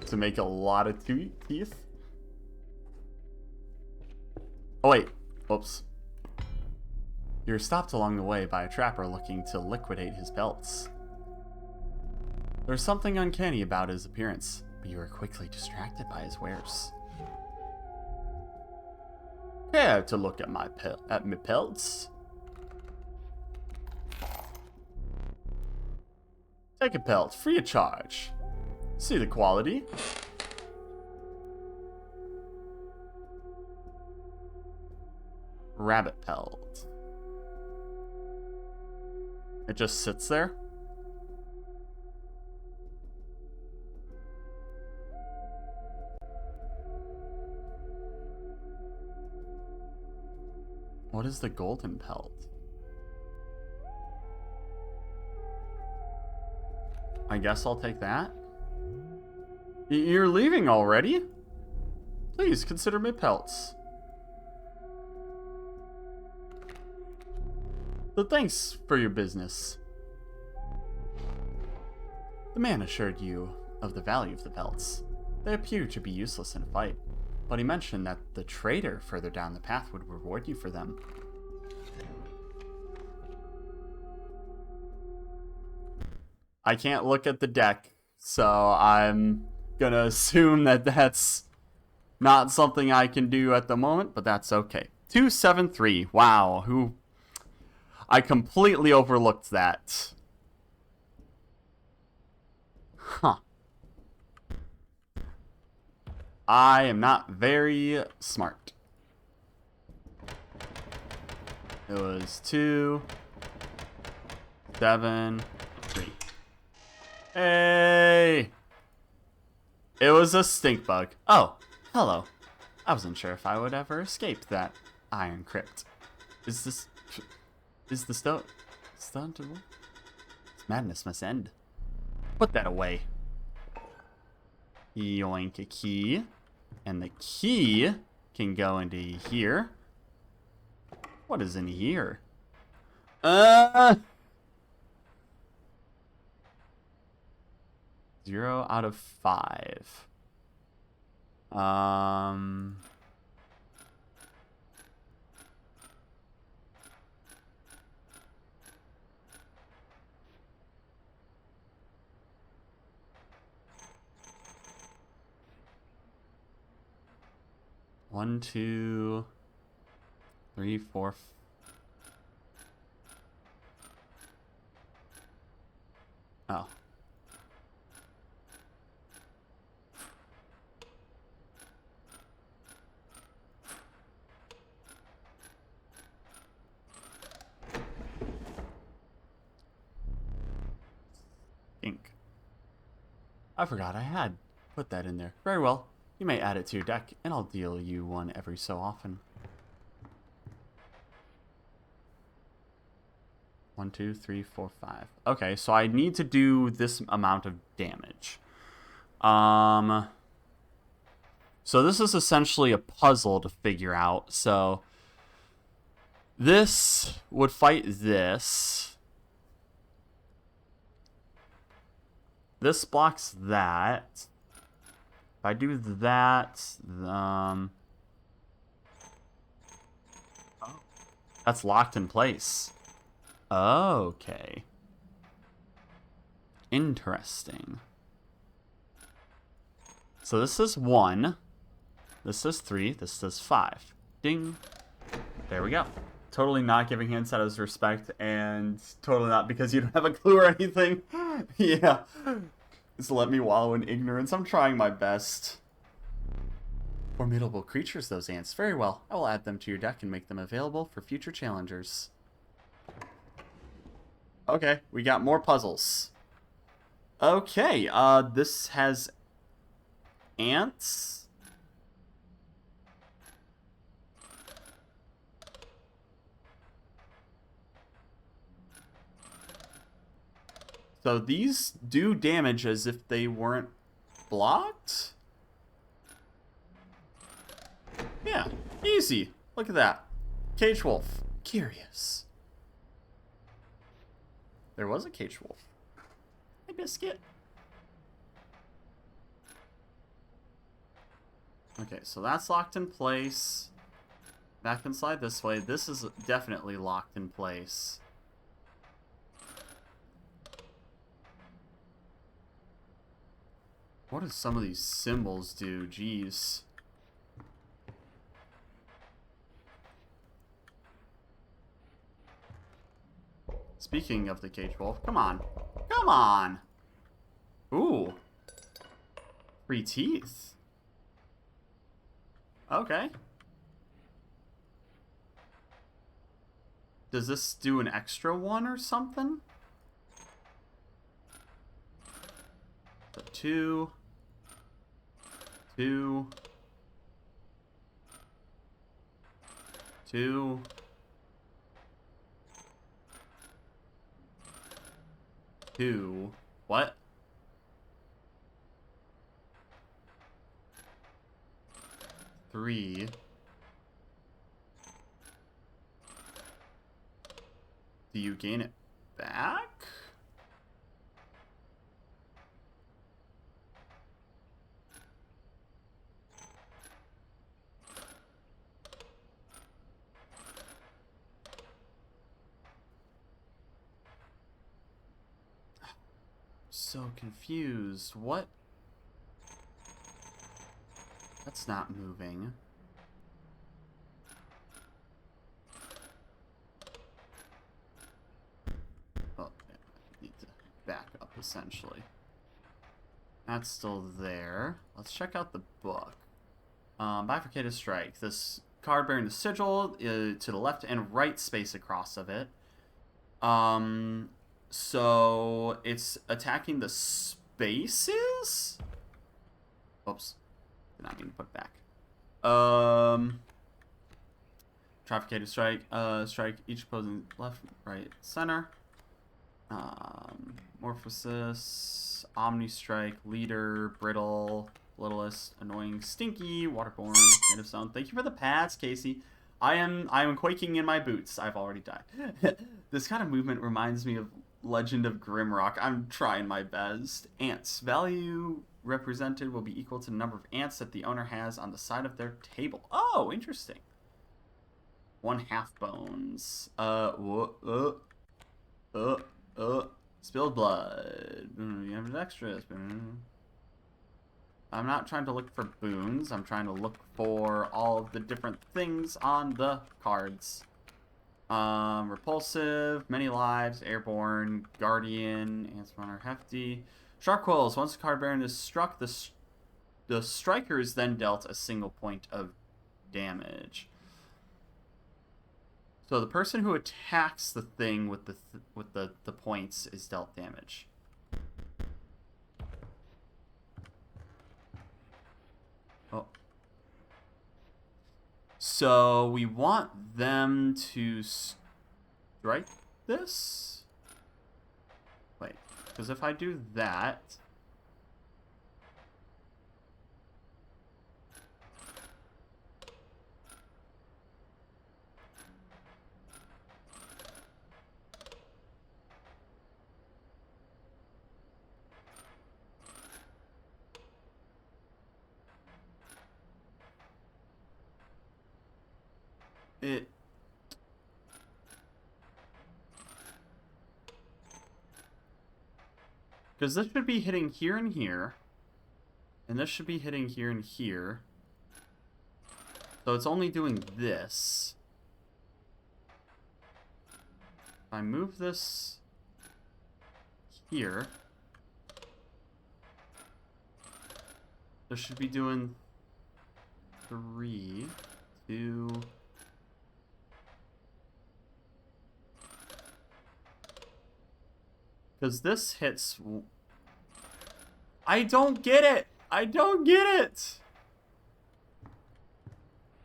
To make a lot of teeth. Oh wait, whoops. You're stopped along the way by a trapper looking to liquidate his pelts. There's something uncanny about his appearance, but you are quickly distracted by his wares. Care to look at my pelts? Take a pelt, free of charge. See the quality. Rabbit pelt. It just sits there. What is the golden pelt? I guess I'll take that. You're leaving already? Please consider me pelts. So thanks for your business. The man assured you of the value of the pelts. They appear to be useless in a fight, but he mentioned that the trader further down the path would reward you for them. I can't look at the deck, so I'm gonna assume that that's not something I can do at the moment, but that's okay. 273. Wow, who... I completely overlooked that. Huh. I am not very smart. It was 2, 7, 3. Hey! It was a stink bug. Oh, hello. I wasn't sure if I would ever escape that iron crypt. Is the stone stuntable? This madness must end. Put that away. Yoink a key. And the key can go into here. What is in here? 0 out of 5. 1, 2, 3, 4. Oh. Ink. I forgot I had put that in there. Very well. You may add it to your deck, and I'll deal you one every so often. 1, 2, 3, 4, 5. Okay, so I need to do this amount of damage. So this is essentially a puzzle to figure out. So this would fight this. This blocks that. If I do that, that's locked in place. Okay. Interesting. So this is 1. This is 3. This is 5. Ding. There we go. Totally not giving hints out of respect, and totally not because you don't have a clue or anything. Yeah. Just let me wallow in ignorance. I'm trying my best. Formidable creatures, those ants. Very well. I will add them to your deck and make them available for future challengers. Okay, we got more puzzles. Okay, this has ants. So these do damage as if they weren't blocked? Yeah, easy. Look at that. Cage wolf. Curious. There was a cage wolf. Hey, biscuit. Okay, so that's locked in place. Back inside this way. This is definitely locked in place. What do some of these symbols do? Jeez. Speaking of the cage wolf, come on. Come on! Ooh. 3 teeth. Okay. Does this do an extra one or something? So 2. 2. 2. 2. What? Three. Do you gain it back? So confused. What? That's not moving. Oh, yeah, I need to back up essentially. That's still there. Let's check out the book. Bifurcated strike. This card bearing the sigil to the left and right space across of it. So it's attacking the spaces? Oops. Did not mean to put back. Trafficated strike. Strike each opposing left, right, center. Morphosis, Omni Strike, Leader, Brittle, Littlest, Annoying, Stinky, Waterborne, Native Stone. Thank you for the pads, Casey. I am quaking in my boots. I've already died. This kind of movement reminds me of Legend of Grimrock. I'm trying my best. Ants. Value represented will be equal to the number of ants that the owner has on the side of their table. Oh, interesting. 1/2 bones. Spilled blood. You have an extra. I'm not trying to look for boons. I'm trying to look for all of the different things on the cards. Repulsive, many lives, airborne, guardian, ants runner, hefty. Shark quills. Once the card bearing is struck, the striker is then dealt a single point of damage. So the person who attacks the thing with the points is dealt damage. Oh. So we want them to strike this? Wait, because if I do that... Because this should be hitting here and here. And this should be hitting here and here. So it's only doing this. If I move this here, this should be doing 3, 2... Because this hits... I don't get it! I don't get it!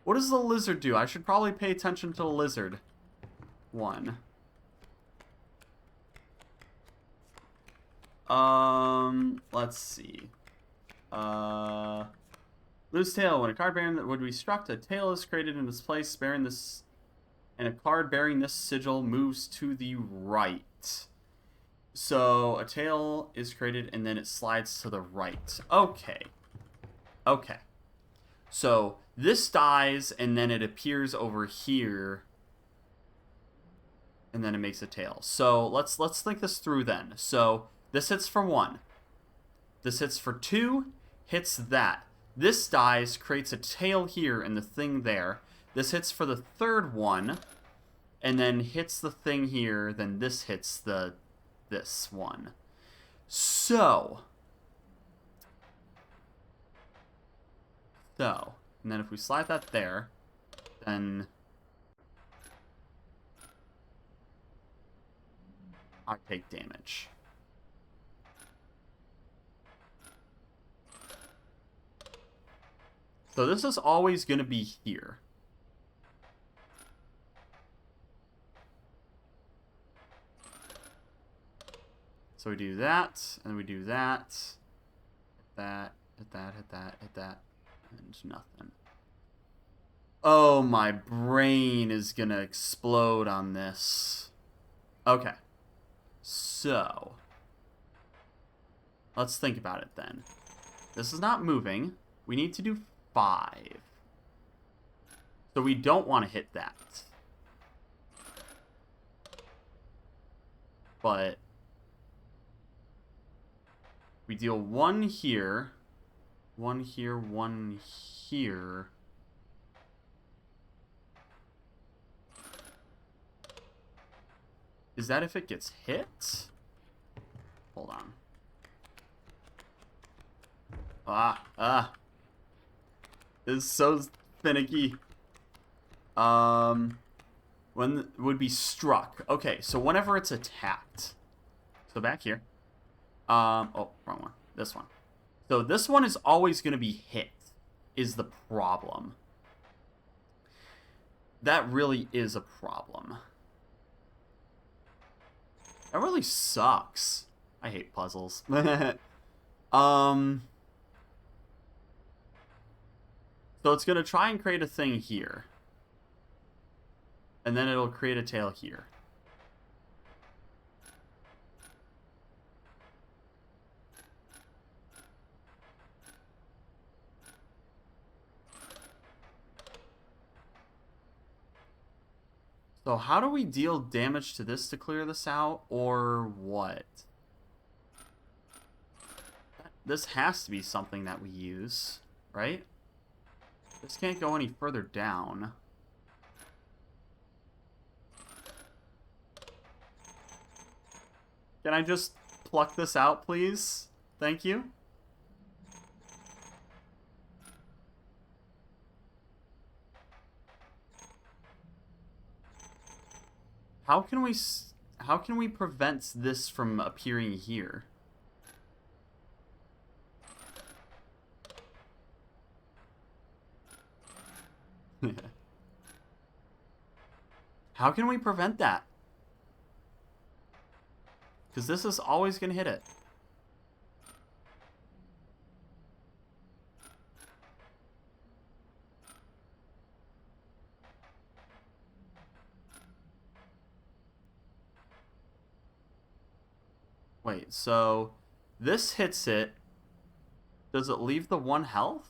What does the lizard do? I should probably pay attention to the lizard. 1. Let's see. Loose tail. When a card bearing that would be struck, a tail is created in this place, bearing this... And a card bearing this sigil moves to the right. So, a tail is created, and then it slides to the right. Okay. Okay. So, this dies, and then it appears over here. And then it makes a tail. So, let's think this through then. So, this hits for 1. This hits for 2. Hits that. This dies, creates a tail here, and the thing there. This hits for the 3rd one. And then hits the thing here. Then this hits this one. So, and then if we slide that there, then I take damage. So this is always going to be here. So we do that, and we do that. Hit that, hit that, hit that, hit that, and nothing. Oh, my brain is gonna explode on this. Okay. So, let's think about it then. This is not moving. We need to do 5. So we don't want to hit that. But we deal 1 here, 1 here, 1 here. Is that if it gets hit? Hold on. This is so finicky. When would be struck. Okay, so whenever it's attacked. So back here. Oh, wrong one. This one. So this one is always going to be hit, is the problem. That really is a problem. That really sucks. I hate puzzles. So it's going to try and create a thing here. And then it'll create a tail here. So how do we deal damage to this to clear this out, or what? This has to be something that we use, right? This can't go any further down. Can I just pluck this out, please? Thank you. How can we prevent this from appearing here? How can we prevent that? Because this is always going to hit it. Wait, so this hits it. Does it leave the 1 health?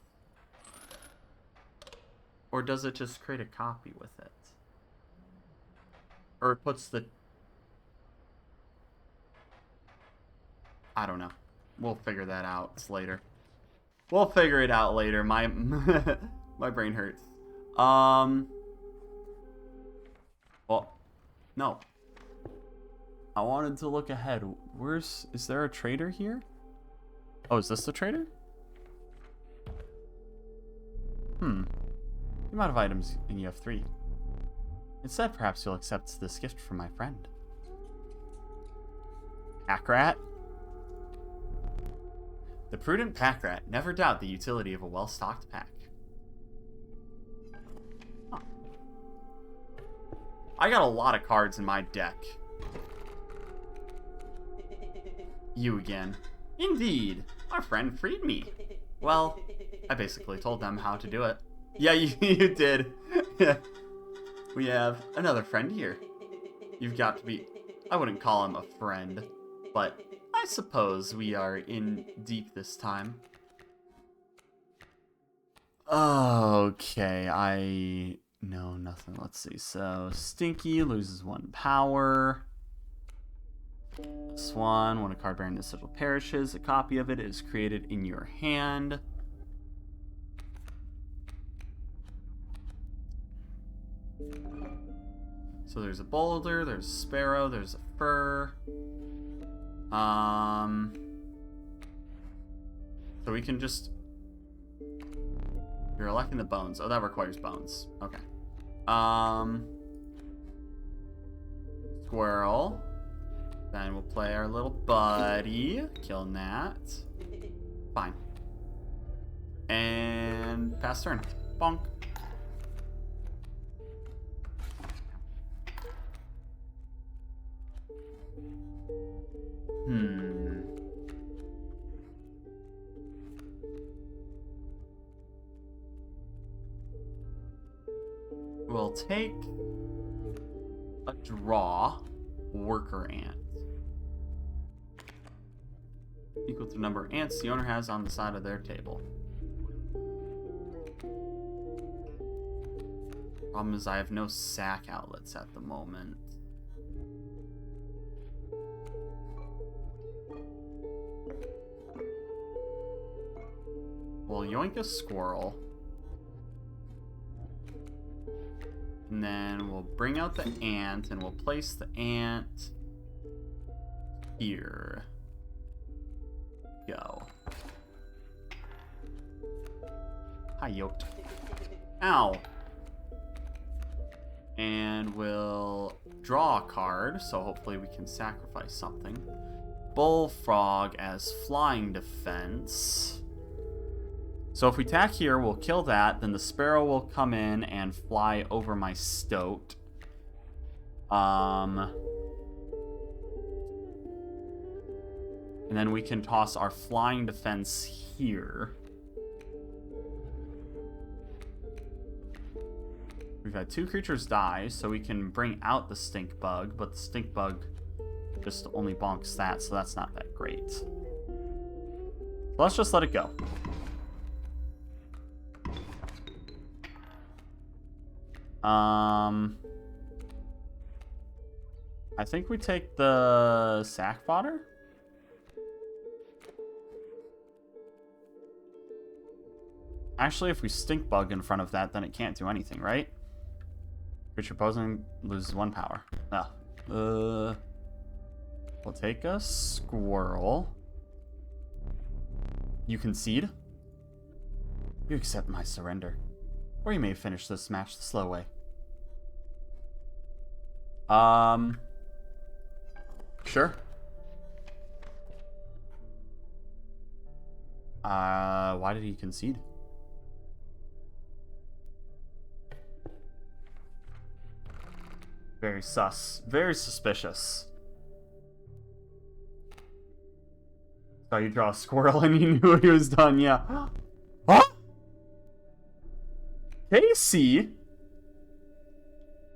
Or does it just create a copy with it? Or it puts the... I don't know. We'll figure that out later. We'll figure it out later. My my brain hurts. Well, no. I wanted to look ahead. Is there a trader here? Oh, is this the trader? The amount of items, and you have 3. Instead, perhaps you'll accept this gift from my friend. Pack rat? The prudent pack rat never doubt the utility of a well-stocked pack. Huh. I got a lot of cards in my deck. You again. Indeed. Our friend freed me. Well, I basically told them how to do it. Yeah, you did. Yeah. We have another friend here. You've got to be... I wouldn't call him a friend, but I suppose we are in deep this time. Okay, I know nothing. Let's see. So, Stinky loses 1 power. This one, when a card bearing this sigil perishes, a copy of it is created in your hand. So there's a boulder, there's a sparrow, there's a fur. So we can just... You're electing the bones. Oh, that requires bones. Okay. Squirrel. Then we'll play our little buddy. Kill Nat. Fine. And pass turn. Bonk. We'll take a draw worker ant. Equal to the number of ants the owner has on the side of their table. Problem is I have no sack outlets at the moment. We'll yoink a squirrel. And then we'll bring out the ant and we'll place the ant here. Go. Hi, yo. Ow. And we'll draw a card, so hopefully we can sacrifice something. Bullfrog as flying defense. So if we attack here, we'll kill that. Then the sparrow will come in and fly over my stoat. And then we can toss our flying defense here. We've had 2 creatures die, so we can bring out the stink bug, but the stink bug just only bonks that, so that's not that great. So let's just let it go. I think we take the sack fodder. Actually, if we stink bug in front of that, then it can't do anything, right? Creature opposing loses 1 power. We'll take a squirrel. You concede? You accept my surrender. Or you may finish this match the slow way. Sure. Why did he concede? Very sus. Very suspicious. So you draw a squirrel and you knew he was done, yeah. Huh? Casey?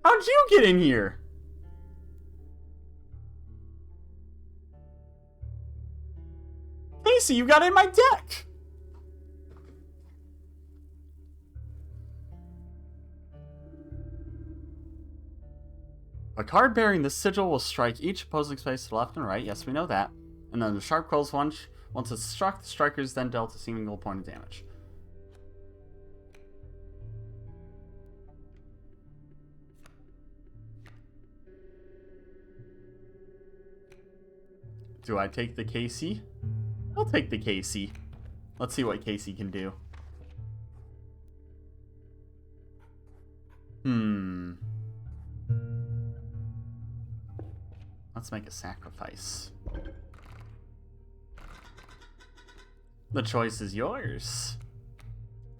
How'd you get in here? Casey, you got in my deck! A card bearing the sigil will strike each opposing space to the left and right. Yes, we know that. And then the sharp quills once it's struck, the striker is then dealt a single point of damage. Do I take the Casey? I'll take the Casey. Let's see what Casey can do. Let's make a sacrifice. The choice is yours.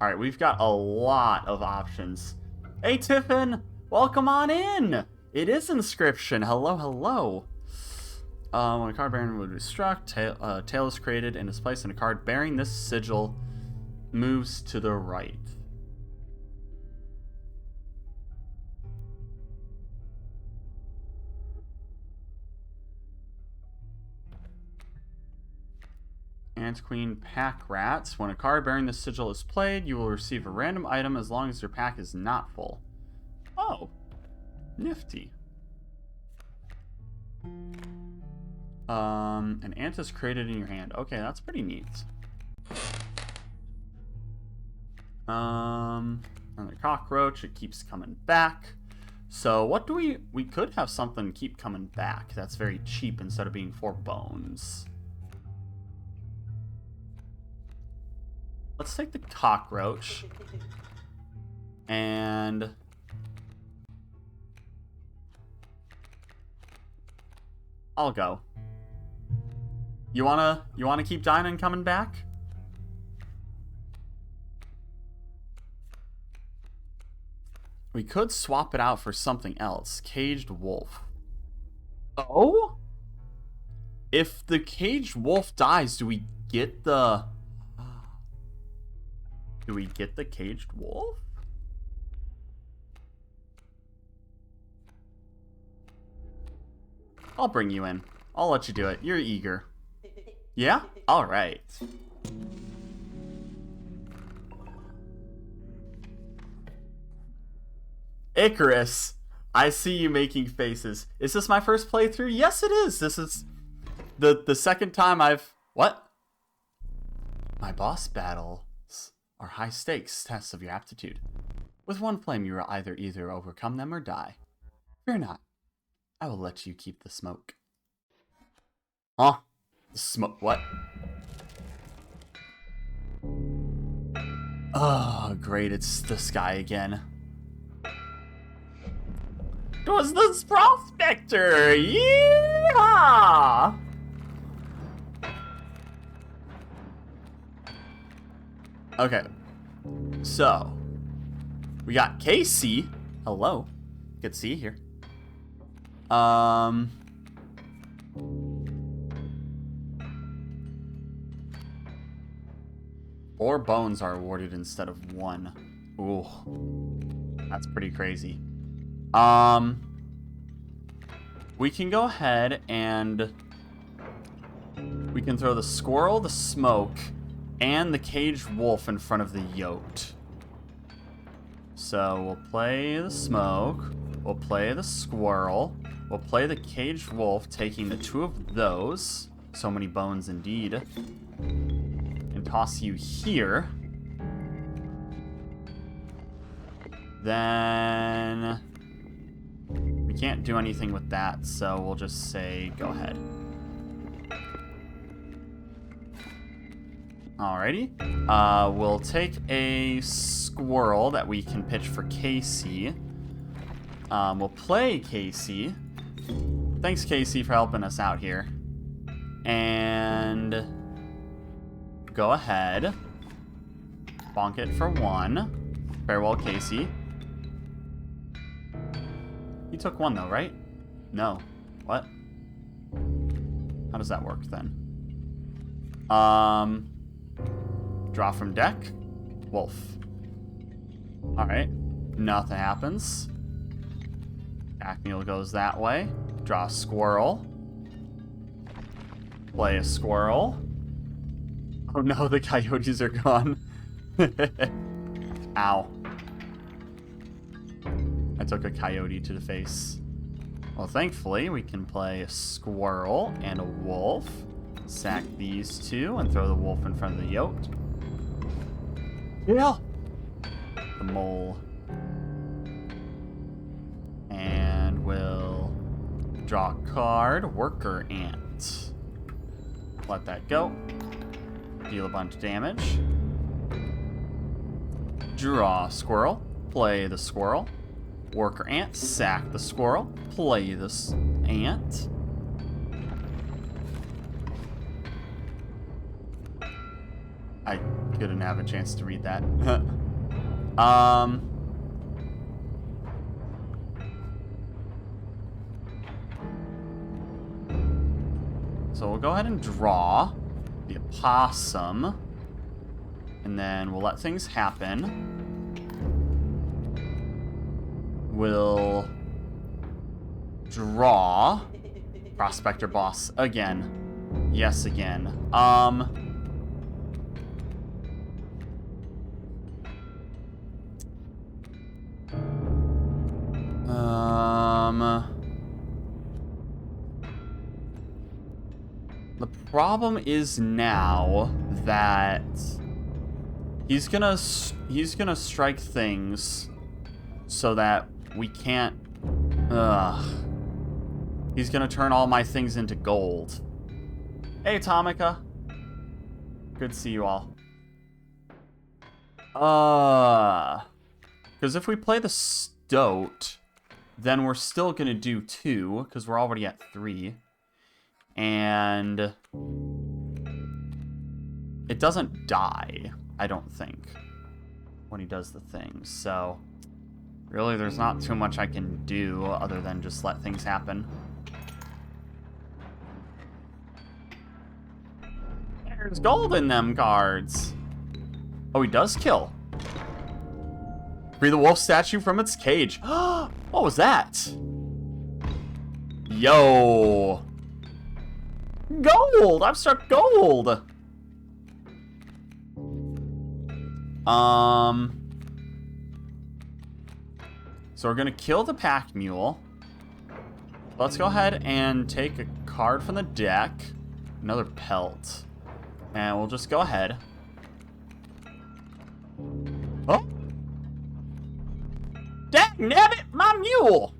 Alright, we've got a lot of options. Hey, Tiffin! Welcome on in! It is Inscryption. Hello, hello. When a card bearing would be struck, tail is created and is placed in a card bearing this sigil moves to the right. Ant Queen Pack Rats. When a card bearing this sigil is played, you will receive a random item as long as your pack is not full. Oh, nifty. An ant is created in your hand. Okay, that's pretty neat. Another cockroach. It keeps coming back. So what do we could have something keep coming back. That's very cheap instead of being 4 bones. Let's take the cockroach. And I'll go. You wanna keep dying and coming back? We could swap it out for something else. Caged wolf. Oh? If the caged wolf dies, do we get the caged wolf? I'll bring you in. I'll let you do it. You're eager. Yeah? Alright. Icarus, I see you making faces. Is this my first playthrough? Yes, it is. This is the second time I've... What? My boss battles are high stakes tests of your aptitude. With one flame, you will either overcome them or die. Fear not. I will let you keep the smoke. Huh? The smoke? What? Oh, great. It's this guy again. was the Prospector! Yeehaw! Okay. So, we got Casey. Hello. Good to see you here. Four bones are awarded instead of one. Ooh. That's pretty crazy. We can go ahead and we can throw the squirrel, the smoke, and the caged wolf in front of the yote. So we'll play the smoke, we'll play the squirrel, we'll play the caged wolf, taking the two of those. So many bones indeed. And toss you here. Then we can't do anything with that, so we'll just say go ahead. Alrighty. We'll take a squirrel that we can pitch for Casey. We'll play Casey. Thanks, Casey, for helping us out here. And go ahead. Bonk it for one. Farewell, Casey. You took one, though, right? No. What? How does that work, then? Draw from deck. Wolf. Alright. Nothing happens. Acmeal goes that way. Draw a squirrel. Play a squirrel. Oh no, the coyotes are gone. Ow. I took a coyote to the face. Well, thankfully, we can play a squirrel and a wolf. Sack these two and throw the wolf in front of the yote. Yeah. The mole. And we'll draw a card. Worker ant. Let that go. Deal a bunch of damage. Draw a squirrel. Play the squirrel. Worker ant. Sack the squirrel. Play this ant. I couldn't have a chance to read that. So we'll go ahead and draw the opossum. And then we'll let things happen. We'll draw Prospector Boss again. Yes, again. The problem is now that he's gonna strike things so that we can't. He's gonna turn all my things into gold. Hey, Tomica. Good to see you all. Because if we play the stoat, then we're still gonna do 2, because we're already at 3. And it doesn't die, I don't think, when he does the thing. So really, there's not too much I can do other than just let things happen. There's gold in them cards. Oh, he does kill. Free the wolf statue from its cage. What was that? Yo. Gold! I've struck gold! So we're gonna kill the pack mule. Let's go ahead and take a card from the deck. Another pelt. And we'll just go ahead. Oh! Dagnabbit, my mule!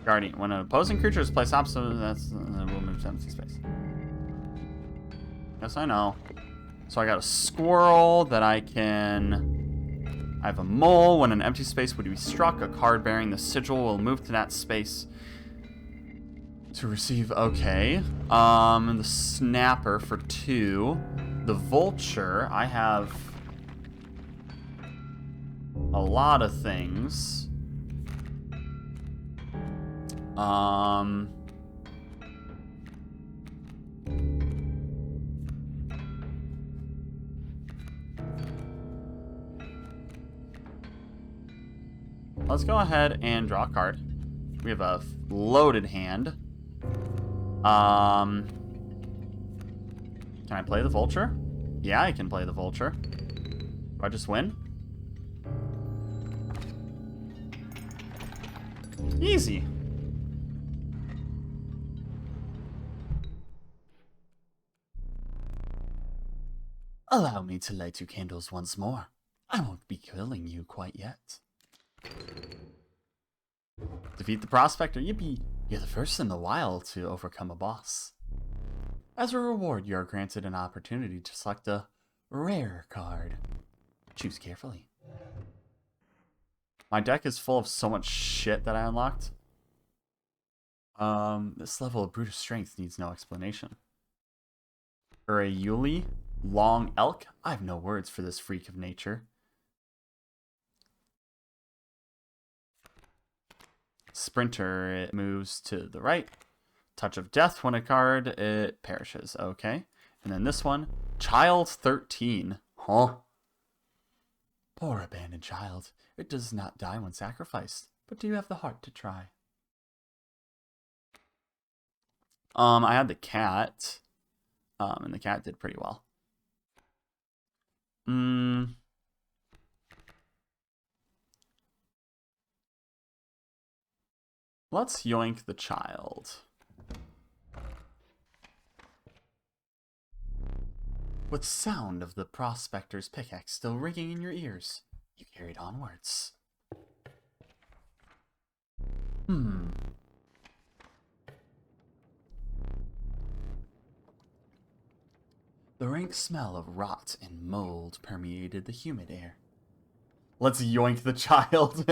Guardian. When an opposing creature is placed opposite, that's will move to empty space. Yes, I know. So I got a squirrel that I can I have a mole. When an empty space would be struck, a card bearing the sigil will move to that space to receive. Okay. The snapper for 2. The vulture. I have a lot of things. Let's go ahead and draw a card. We have a loaded hand. Can I play the vulture? Yeah, I can play the vulture. Do I just win? Easy. Allow me to light 2 candles once more. I won't be killing you quite yet. Defeat the prospector. Yippee! You're the first in the wild to overcome a boss. As a reward, you are granted an opportunity to select a rare card. Choose carefully. My deck is full of so much shit that I unlocked. This level of brutish strength needs no explanation. For a Yuli, long elk? I have no words for this freak of nature. Sprinter, it moves to the right. Touch of death, when a card, it perishes. Okay. And then this one, Child 13. Huh? Poor abandoned child. It does not die when sacrificed. But do you have the heart to try? I had the cat. And the cat did pretty well. Let's yoink the child. With sound of the prospector's pickaxe still ringing in your ears, you carried onwards. The rank smell of rot and mold permeated the humid air. Let's yoink the child.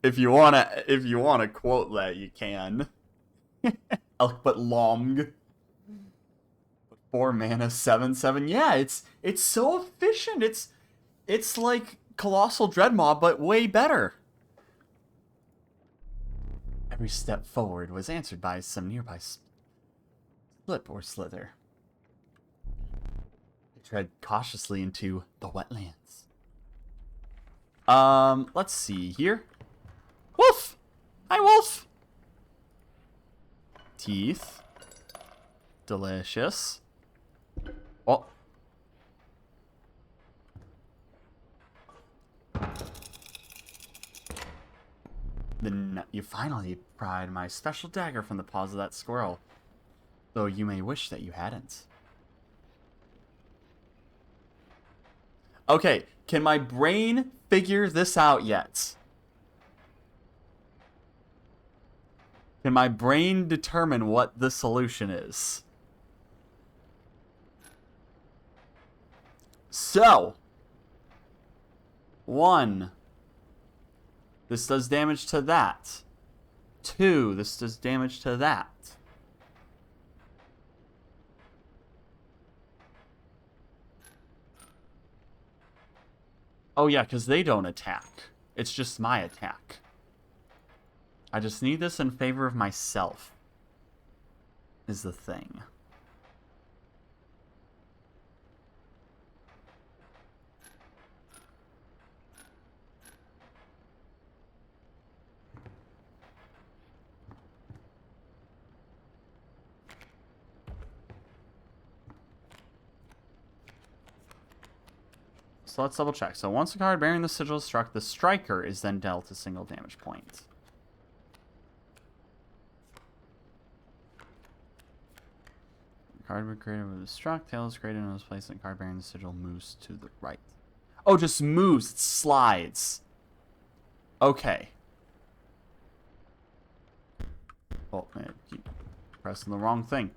If you wanna quote that, you can. Elk but long. 4 mana, 7/7. Yeah, it's so efficient. It's like Colossal Dreadmaw, but way better. Every step forward was answered by some nearby slip or slither. I tread cautiously into the wetlands. Let's see here. Wolf! Hi, wolf! Teeth. Delicious. Oh. Then you finally pried my special dagger from the paws of that squirrel. Though you may wish that you hadn't. Okay, can my brain figure this out yet? Can my brain determine what the solution is? So, 1, this does damage to that. 2, this does damage to that. Oh yeah, because they don't attack. It's just my attack. I just need this in favor of myself, is the thing. So let's double check. So once a card bearing the sigil is struck, the striker is then dealt a single damage point. Card created with the struck, tail is created in this place, and card bearing the sigil moves to the right. Oh, just moves. It slides. Okay. Oh, man, keep pressing the wrong thing.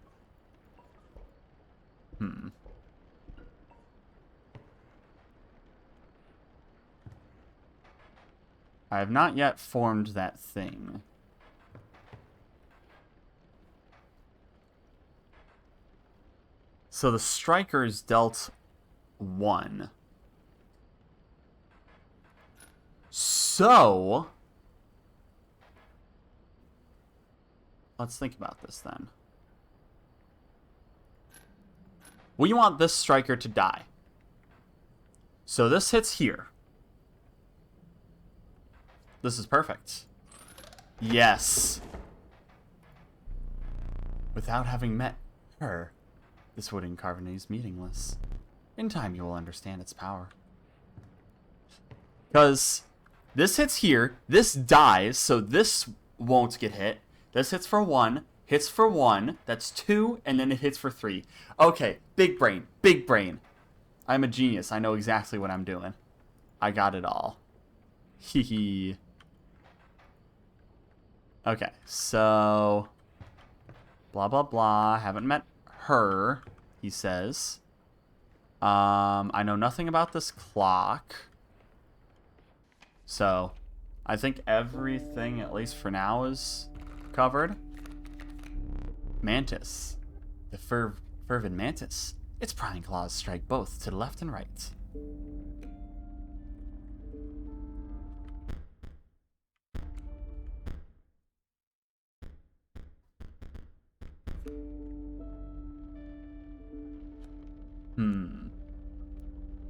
I have not yet formed that thing. So the strikers dealt 1. So let's think about this then. We want this striker to die. So this hits here. This is perfect. Yes. Without having met her, this wood incarnate is meaningless. In time you will understand its power. Because this hits here, this dies, so this won't get hit. This hits for 1, hits for 1, that's 2, and then it hits for 3. Okay, big brain, big brain. I'm a genius, I know exactly what I'm doing. I got it all. Hee hee. Okay, so... blah, blah, blah. Haven't met her, he says. I know nothing about this clock. So, I think everything, at least for now, is covered. Mantis. The fervid mantis. Its prying claws strike both to the left and right.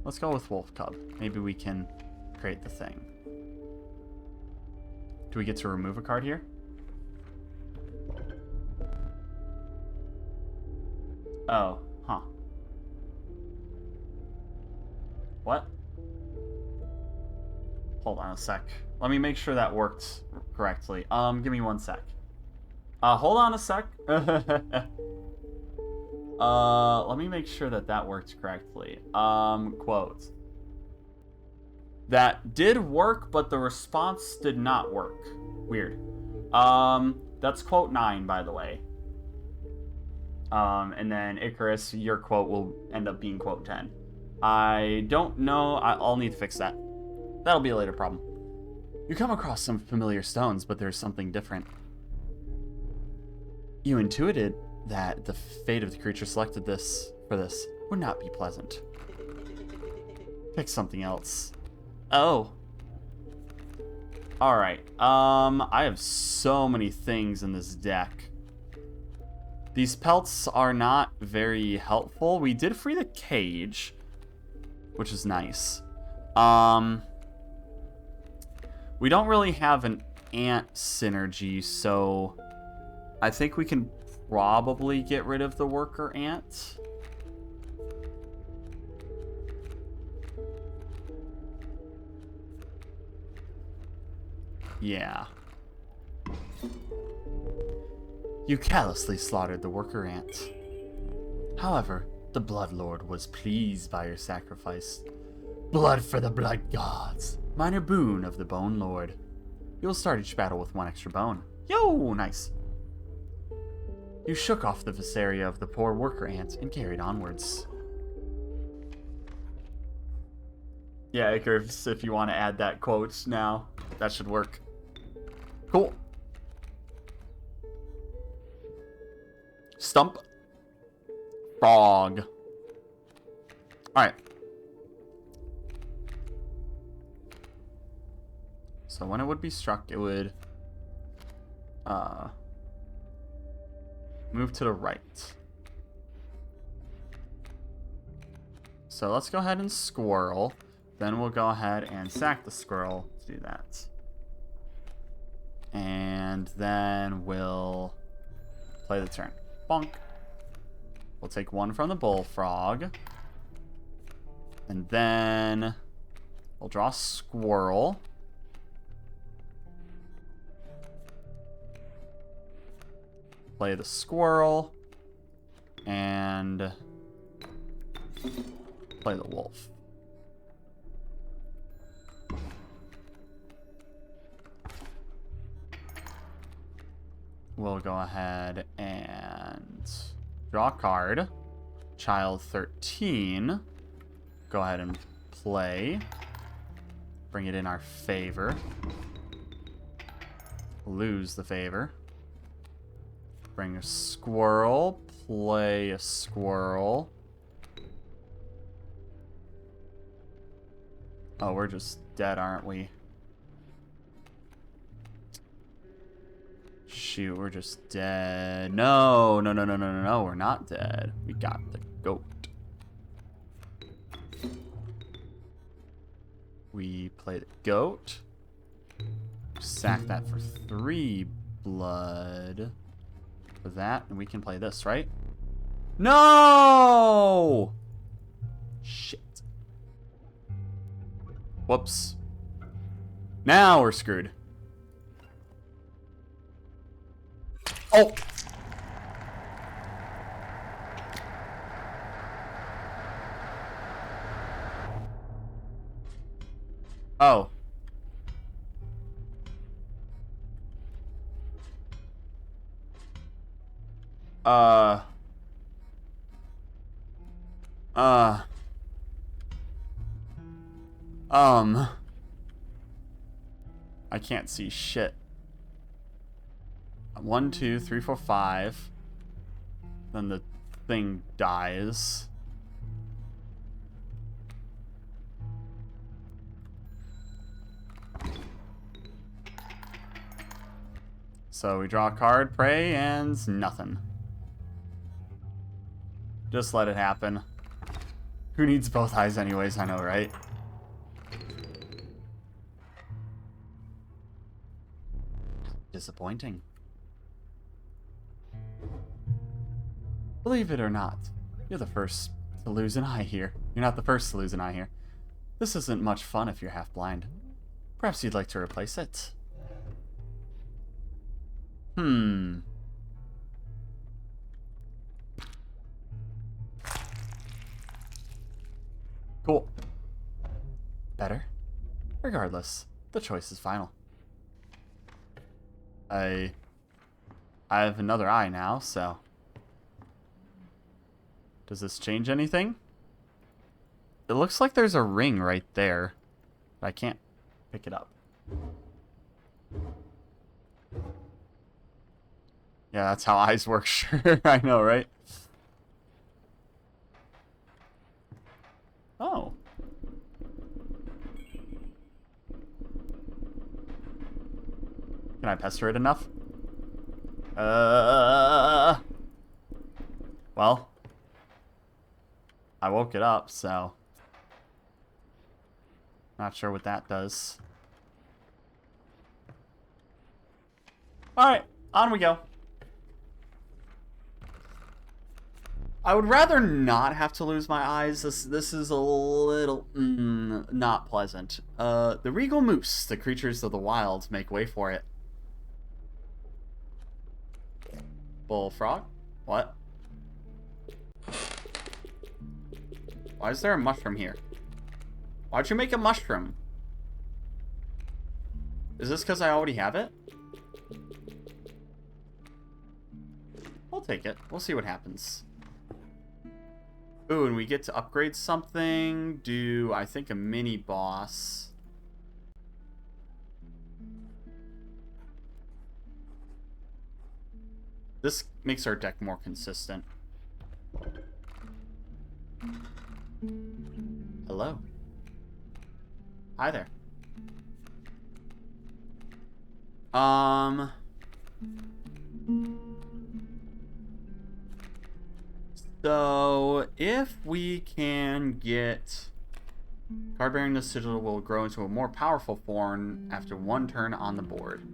Let's go with Wolf Cub. Maybe we can create the thing. Do we get to remove a card here? Oh, huh. What? Hold on a sec. Let me make sure that worked correctly. Give me 1 sec. Hold on a sec. Let me make sure that that worked correctly. Quote. That did work, but the response did not work. Weird. That's quote 9, by the way. And then Icarus, your quote will end up being quote 10. I don't know. I'll need to fix that. That'll be a later problem. You come across some familiar stones, but there's something different. You intuited that the fate of the creature selected for this would not be pleasant. Pick something else. Oh. Alright. I have so many things in this deck. These pelts are not very helpful. We did free the cage, which is nice. We don't really have an ant synergy, so I think we can probably get rid of the worker ant. Yeah. You callously slaughtered the worker ant. However, the Blood Lord was pleased by your sacrifice. Blood for the blood gods. Minor boon of the Bone Lord. You'll start each battle with 1 extra bone. Yo, nice. You shook off the viscera of the poor worker ant and carried onwards. Yeah, Icarus, if you want to add that quote now, that should work. Cool. Stump. Frog. Alright. So when it would be struck, it would move to the right. So let's go ahead and squirrel. Then we'll go ahead and sack the squirrel to do that. And then we'll play the turn. Bonk. We'll take 1 from the bullfrog. And then we'll draw squirrel. Play the squirrel. And play the wolf. We'll go ahead and draw a card. Child 13. Go ahead and play. Bring it in our favor. lose the favor. Bring a squirrel. Play a squirrel. Oh, we're just dead, aren't we? Shoot, we're just dead. No, no, no, no, no, no, no, we're not dead. We got the goat. We play the goat. Sack that for 3 blood. For that, and we can play this, right? No! Shit. Whoops. Now we're screwed. Oh! Oh. I can't see shit. 1, 2, 3, 4, 5. Then the thing dies. So we draw a card, pray, and nothing. Just let it happen. Who needs both eyes anyways, I know, right? Disappointing. Believe it or not, you're the first to lose an eye here. You're not the first to lose an eye here. This isn't much fun if you're half blind. Perhaps you'd like to replace it. Cool. Better? Regardless, the choice is final. I have another eye now, so... Does this change anything? It looks like there's a ring right there. But I can't pick it up. Yeah, that's how eyes work, sure. I know, right? Oh. Can I pester it enough? Well. I woke it up, so. Not sure what that does. Alright, on we go. I would rather not have to lose my eyes. This is a little not pleasant. The regal moose, the creatures of the wild, make way for it. Bullfrog? What? Why is there a mushroom here? Why'd you make a mushroom? Is this because I already have it? I'll take it. We'll see what happens. Ooh, and we get to upgrade something. Do, I think, a mini boss. This makes our deck more consistent. Hello. Hi there. So, if we can get... Card-bearing this sigil will grow into a more powerful form after 1 turn on the board.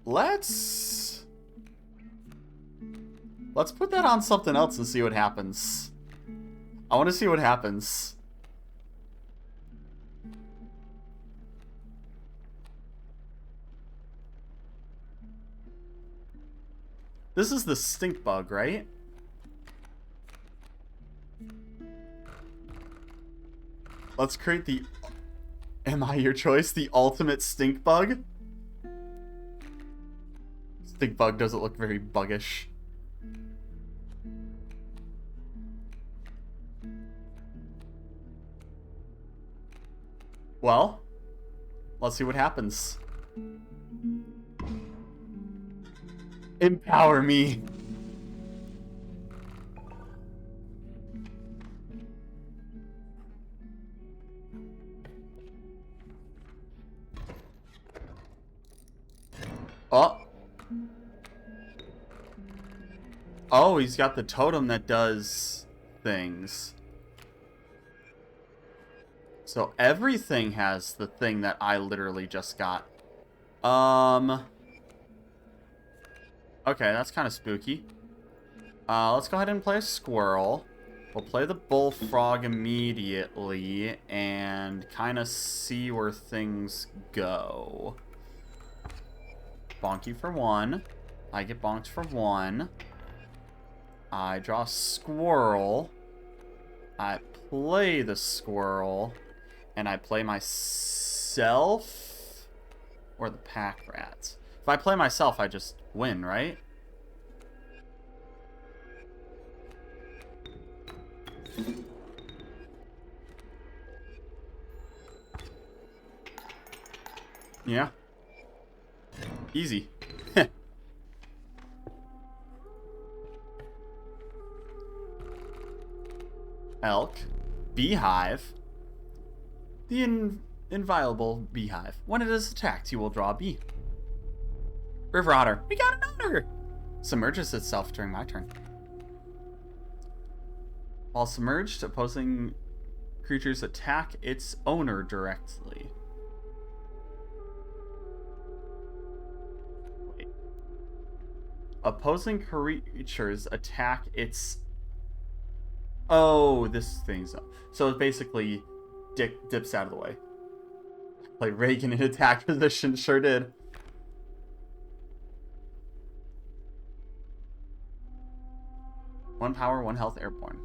Let's put that on something else and see what happens. I want to see what happens. This is the stink bug, right? Let's create the... Am I your choice? The ultimate stink bug? Stink bug doesn't look very buggish. Well, let's see what happens. Empower me. Oh. Oh, he's got the totem that does things. So everything has the thing that I literally just got. Okay, that's kind of spooky. Let's go ahead and play a squirrel. We'll play the bullfrog immediately and kind of see where things go. Bonk you for 1. I get bonked for 1. I draw a squirrel. I play the squirrel. And I play myself or the pack rat. If I play myself, I just win, right? Yeah. Easy. Elk. Beehive. The inviolable beehive. When it is attacked, you will draw a bee. River otter. We got an otter! Submerges itself during my turn. While submerged, opposing creatures attack its owner directly. Wait. Opposing creatures attack its... Oh, this thing's up. So it basically dips out of the way. Like Reagan in attack position, sure did. One power, 1 health, airborne.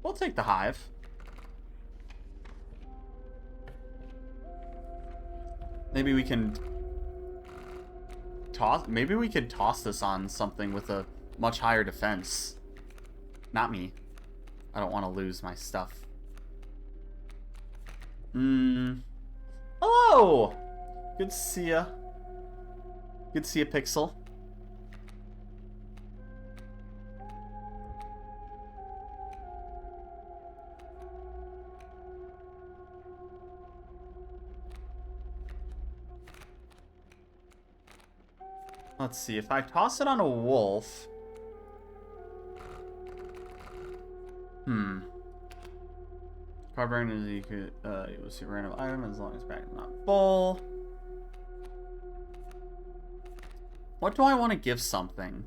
We'll take the hive. Maybe we can toss. Maybe we could toss this on something with a much higher defense. Not me. I don't want to lose my stuff. Hello! Good to see ya. Good to see ya, Pixel. Let's see, if I toss it on a wolf... Card burn is you could you will see a random item as long as back is not full. What do I want to give something?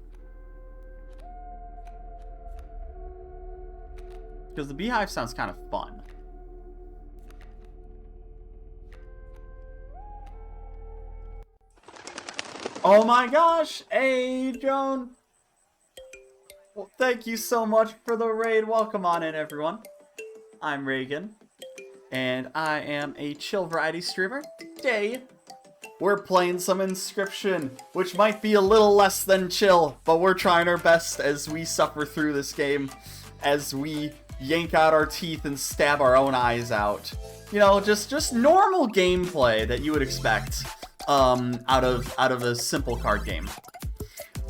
Because the beehive sounds kind of fun. Oh my gosh! Hey, Joan! Well, thank you so much for the raid. Welcome on in, everyone. I'm Reagan, and I am a chill variety streamer. Today, we're playing some Inscryption, which might be a little less than chill, but we're trying our best as we suffer through this game, as we yank out our teeth and stab our own eyes out. You know, just normal gameplay that you would expect out of a simple card game.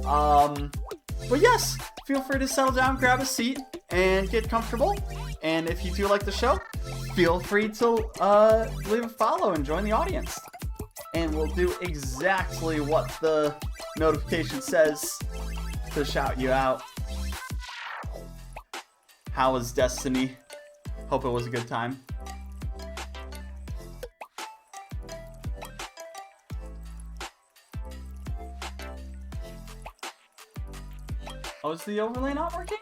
But yes, feel free to settle down, grab a seat, and get comfortable. And if you do like the show, feel free to leave a follow and join the audience. And we'll do exactly what the notification says to shout you out. How was Destiny? Hope it was a good time. Oh, is the overlay not working?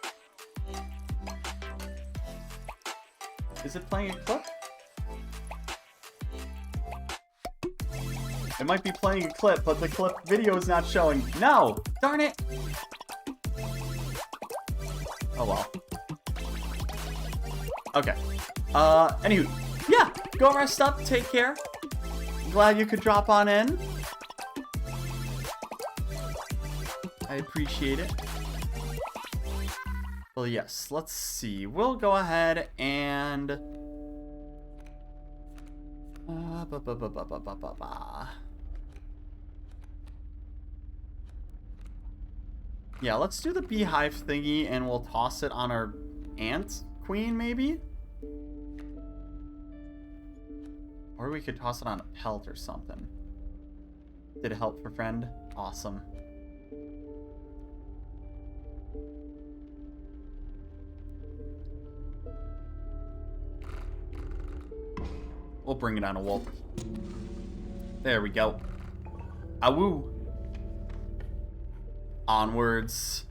Is it playing a clip? It might be playing a clip, but the clip video is not showing. No! Darn it! Oh well. Okay. Anywho. Yeah! Go rest up, take care. Glad you could drop on in. I appreciate it. Well, yes, let's see. We'll go ahead and... Yeah, let's do the beehive thingy, and we'll toss it on our ant queen, maybe? Or we could toss it on a pelt or something. Did it help for friend? Awesome. We'll bring it on a wolf. There we go. Awoo. Onwards.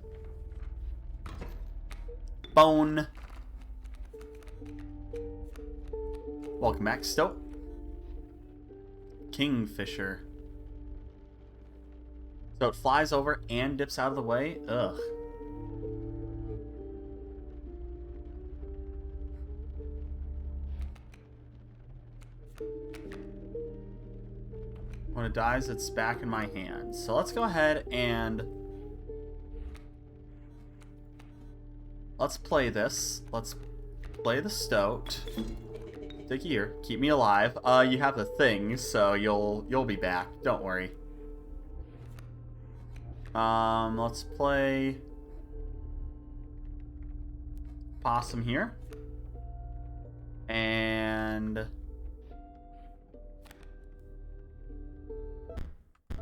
Bone. Welcome back, Stoat. Kingfisher. So it flies over and dips out of the way? Ugh. When it dies, it's back in my hands. So let's go ahead and... let's play this. Let's play the Stoat. Take here. Keep me alive. You have the thing, so you'll be back. Don't worry. Let's play Possum here. And...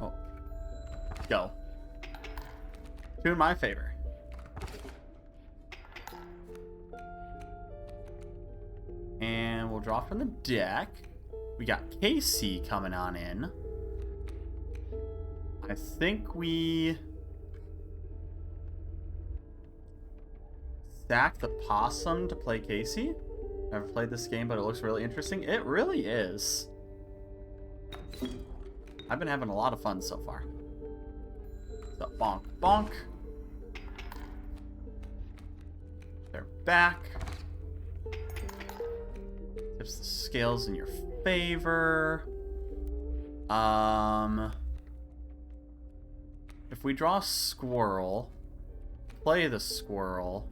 oh. Go. Two in my favor. And we'll draw from the deck. We got Casey coming on in. I think we stack the Possum to play Casey. Never played this game, but it looks really interesting. It really is. I've been having a lot of fun so far. So bonk, bonk. They're back. Tips the scales in your favor. If we draw a squirrel, play the squirrel,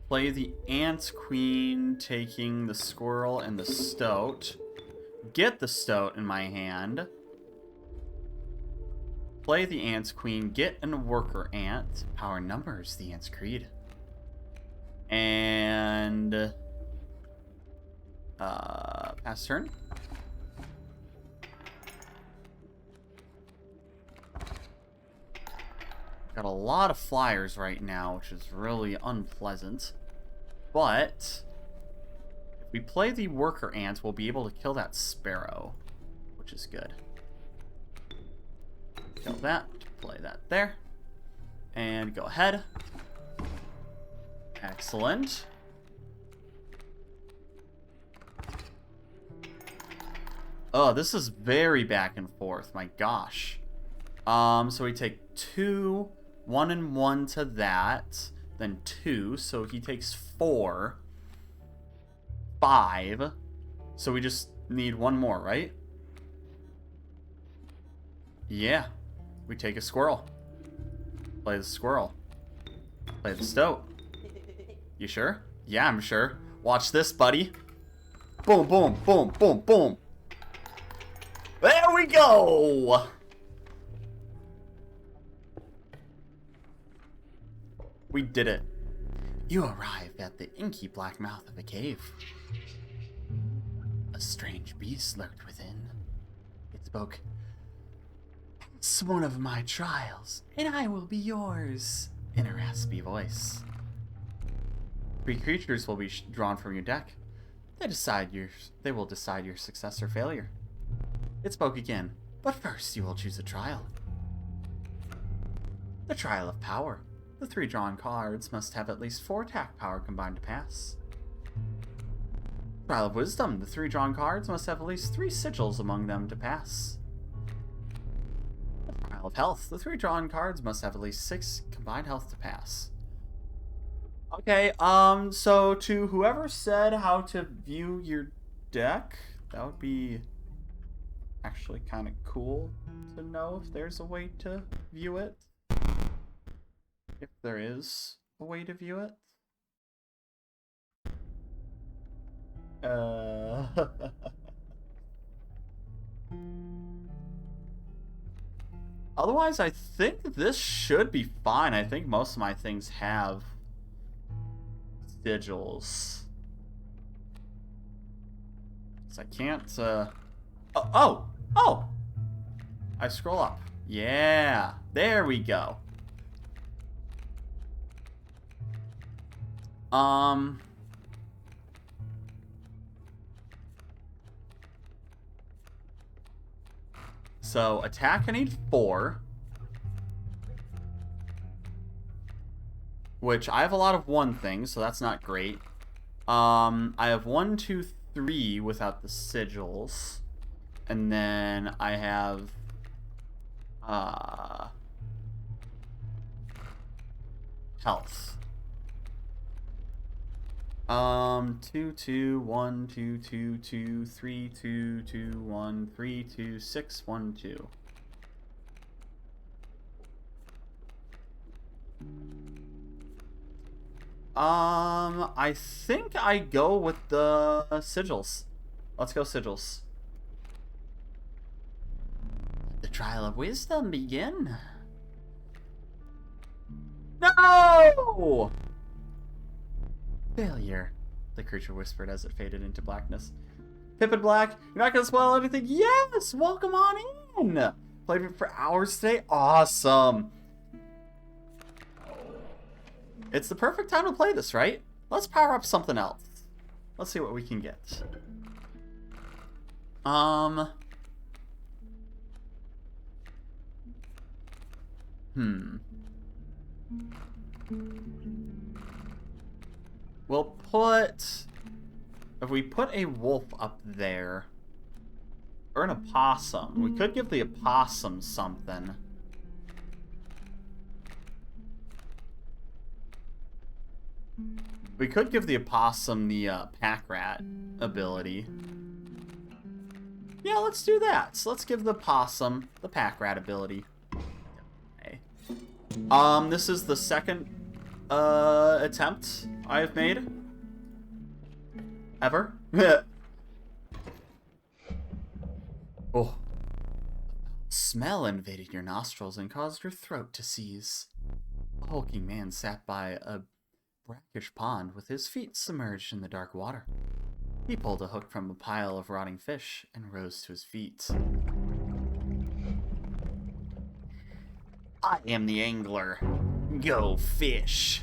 play the ant queen, taking the squirrel and the stoat, get the stoat in my hand, play the ant queen, get a worker ant, power numbers, the ant's creed, and pass turn. Got a lot of flyers right now, which is really unpleasant. But if we play the worker ant, we'll be able to kill that sparrow, which is good. Kill that, play that there, and go ahead. Excellent. Oh, this is very back and forth. My gosh. So we take 2, 1 and 1 to that, then 2, so he takes 4, 5. So we just need 1 more, right? Yeah. We take a squirrel. Play the squirrel. Play the stoat. You sure? Yeah, I'm sure. Watch this, buddy. Boom, boom, boom, boom, boom. There we go! We did it. You arrived at the inky black mouth of a cave. A strange beast lurked within. It spoke, "It's one of my trials, and I will be yours," in a raspy voice. 3 creatures will be drawn from your deck. They will decide your success or failure. It spoke again, but first you will choose a trial. The trial of power. The 3 drawn cards must have at least 4 attack power combined to pass. Trial of wisdom. The 3 drawn cards must have at least 3 sigils among them to pass. The trial of health. The 3 drawn cards must have at least 6 combined health to pass. Okay, so to whoever said how to view your deck, that would be actually kind of cool to know if there's a way to view it. If there is. a way to view it. Otherwise, I think this should be fine. I think most of my things have sigils. So I can't, Oh! I scroll up. Yeah, there we go. So attack, I need 4. Which, I have a lot of 1 things, so that's not great. I have 1, 2, 3 without the sigils. And then I have... health. 2, 2, 1, 2, 2, 2, 3, 2, 2, 1, 3, 2, 6, 1, 2. I think I go with the sigils. Let's go sigils. The trial of wisdom begin. No! Failure, the creature whispered as it faded into blackness. Pippin Black, you're not gonna spoil anything? Yes! Welcome on in! Played it for hours today? Awesome! It's the perfect time to play this, right? Let's power up something else. Let's see what we can get. We'll put... If we put a wolf up there... Or an opossum. We could give the opossum something. We could give the opossum the pack rat ability. Yeah, let's do that. So let's give the possum the pack rat ability. Okay. This is the second attempt I've made. Ever. Oh. Smell invaded your nostrils and caused your throat to seize. A hulking man sat by a brackish pond with his feet submerged in the dark water. He pulled a hook from a pile of rotting fish and rose to his feet. I am the angler. Go fish.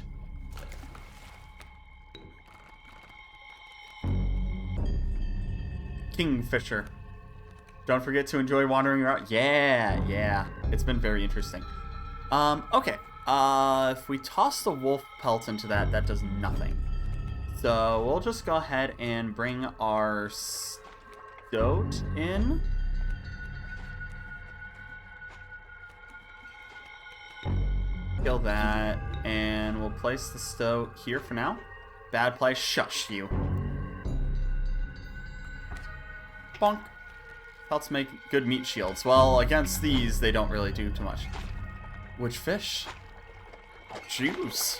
Kingfisher. Don't forget to enjoy wandering around. Yeah. It's been very interesting. Okay. If we toss the wolf pelt into that, that does nothing. So we'll just go ahead and bring our stoat in. Kill that, and we'll place the stoat here for now. Bad play, shush you. Bonk. Pelts make good meat shields. Well, against these, they don't really do too much. Which fish? Juice.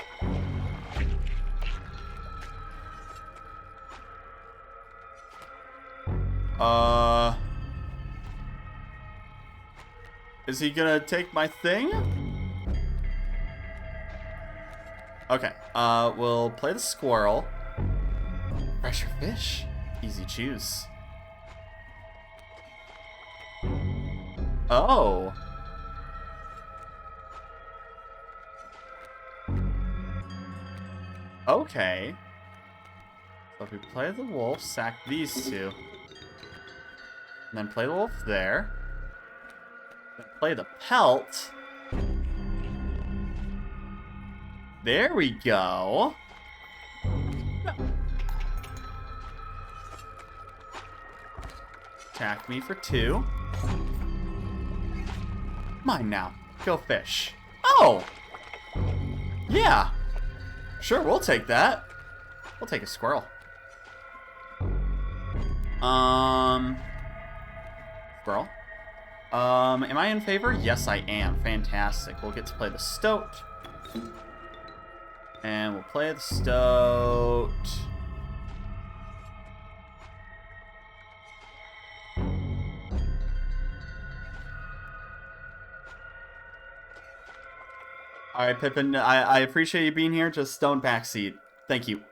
Is he gonna take my thing? Okay, we'll play the squirrel. Fresher fish. Easy choose. Oh. Okay. So if we play the wolf, sack these two. And then play the wolf there. Then play the pelt. There we go. Attack me for 2. Mine now. Go fish. Oh! Yeah. Sure, we'll take that. We'll take a squirrel. Squirrel. Am I in favor? Yes, I am. Fantastic. We'll get to play the stoat. And we'll play the Stoat. Alright, Pippin, I appreciate you being here. Just don't backseat. Thank you.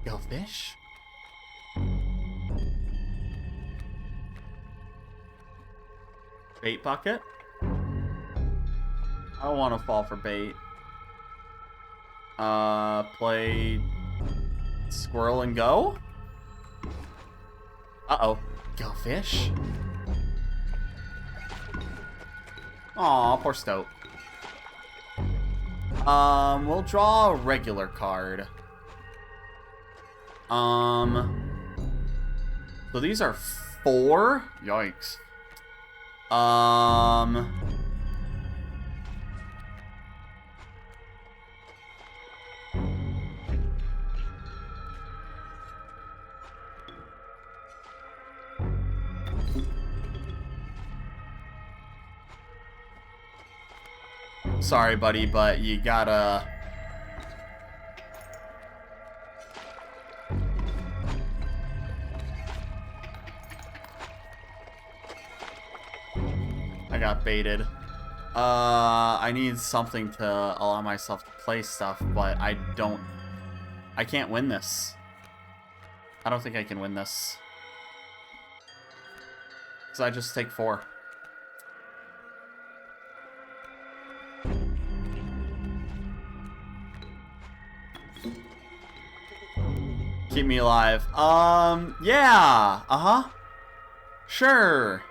Go fish. Bait bucket. I don't want to fall for bait. Play squirrel and go. Uh-oh. Go fish. Aw, poor Stoat. We'll draw a regular card. So these are 4? Yikes. Sorry, buddy, but you gotta... I got baited. I need something to allow myself to play stuff, but I can't win this. I don't think I can win this. Because I just take 4. Keep me alive. Yeah. Uh-huh. Sure.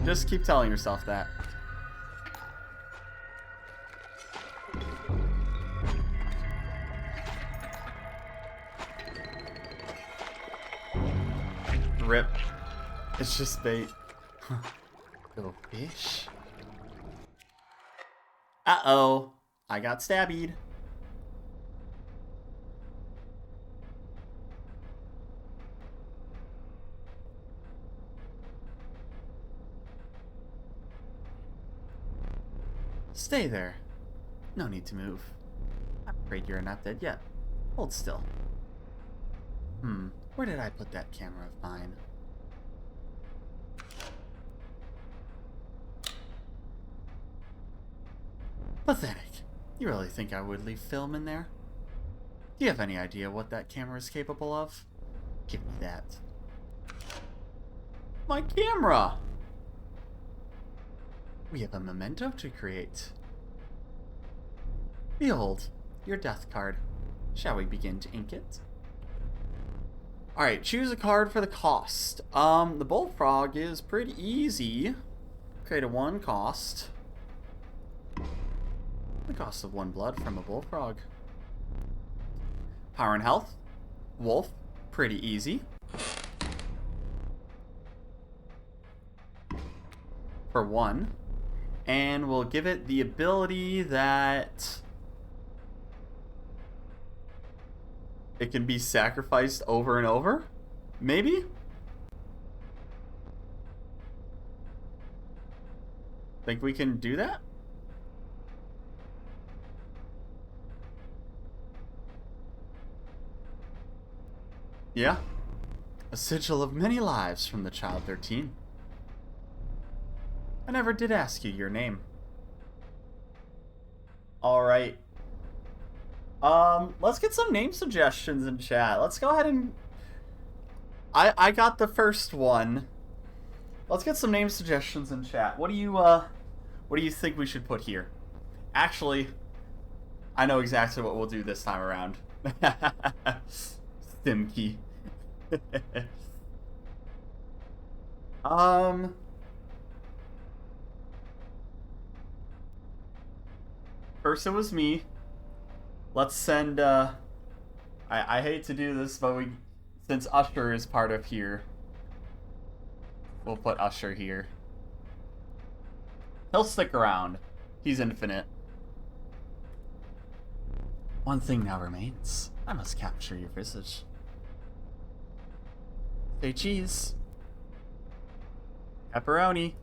Just keep telling yourself that. Rip. It's just bait. Little fish. Uh-oh. I got stabbied. Stay there. No need to move. I'm afraid you're not dead yet. Hold still. Where did I put that camera of mine? Pathetic. You really think I would leave film in there? Do you have any idea what that camera is capable of? Give me that. My camera! We have a memento to create. Behold, your death card. Shall we begin to ink it? Alright, choose a card for the cost. The bullfrog is pretty easy. Create a 1 cost. The cost of 1 blood from a bullfrog. Power and health. Wolf. Pretty easy. For 1. And we'll give it the ability that it can be sacrificed over and over? Maybe? Think we can do that? Yeah. A sigil of many lives from the child 13. I never did ask you your name. Alright. Let's get some name suggestions in chat. Let's go ahead and... I got the first one. Let's get some name suggestions in chat. What do you think we should put here? Actually, I know exactly what we'll do this time around. Stimkey. First it was me. Let's send, I hate to do this, but since Usher is part of here, we'll put Usher here. He'll stick around. He's infinite. One thing now remains. I must capture your visage. Say cheese. Pepperoni.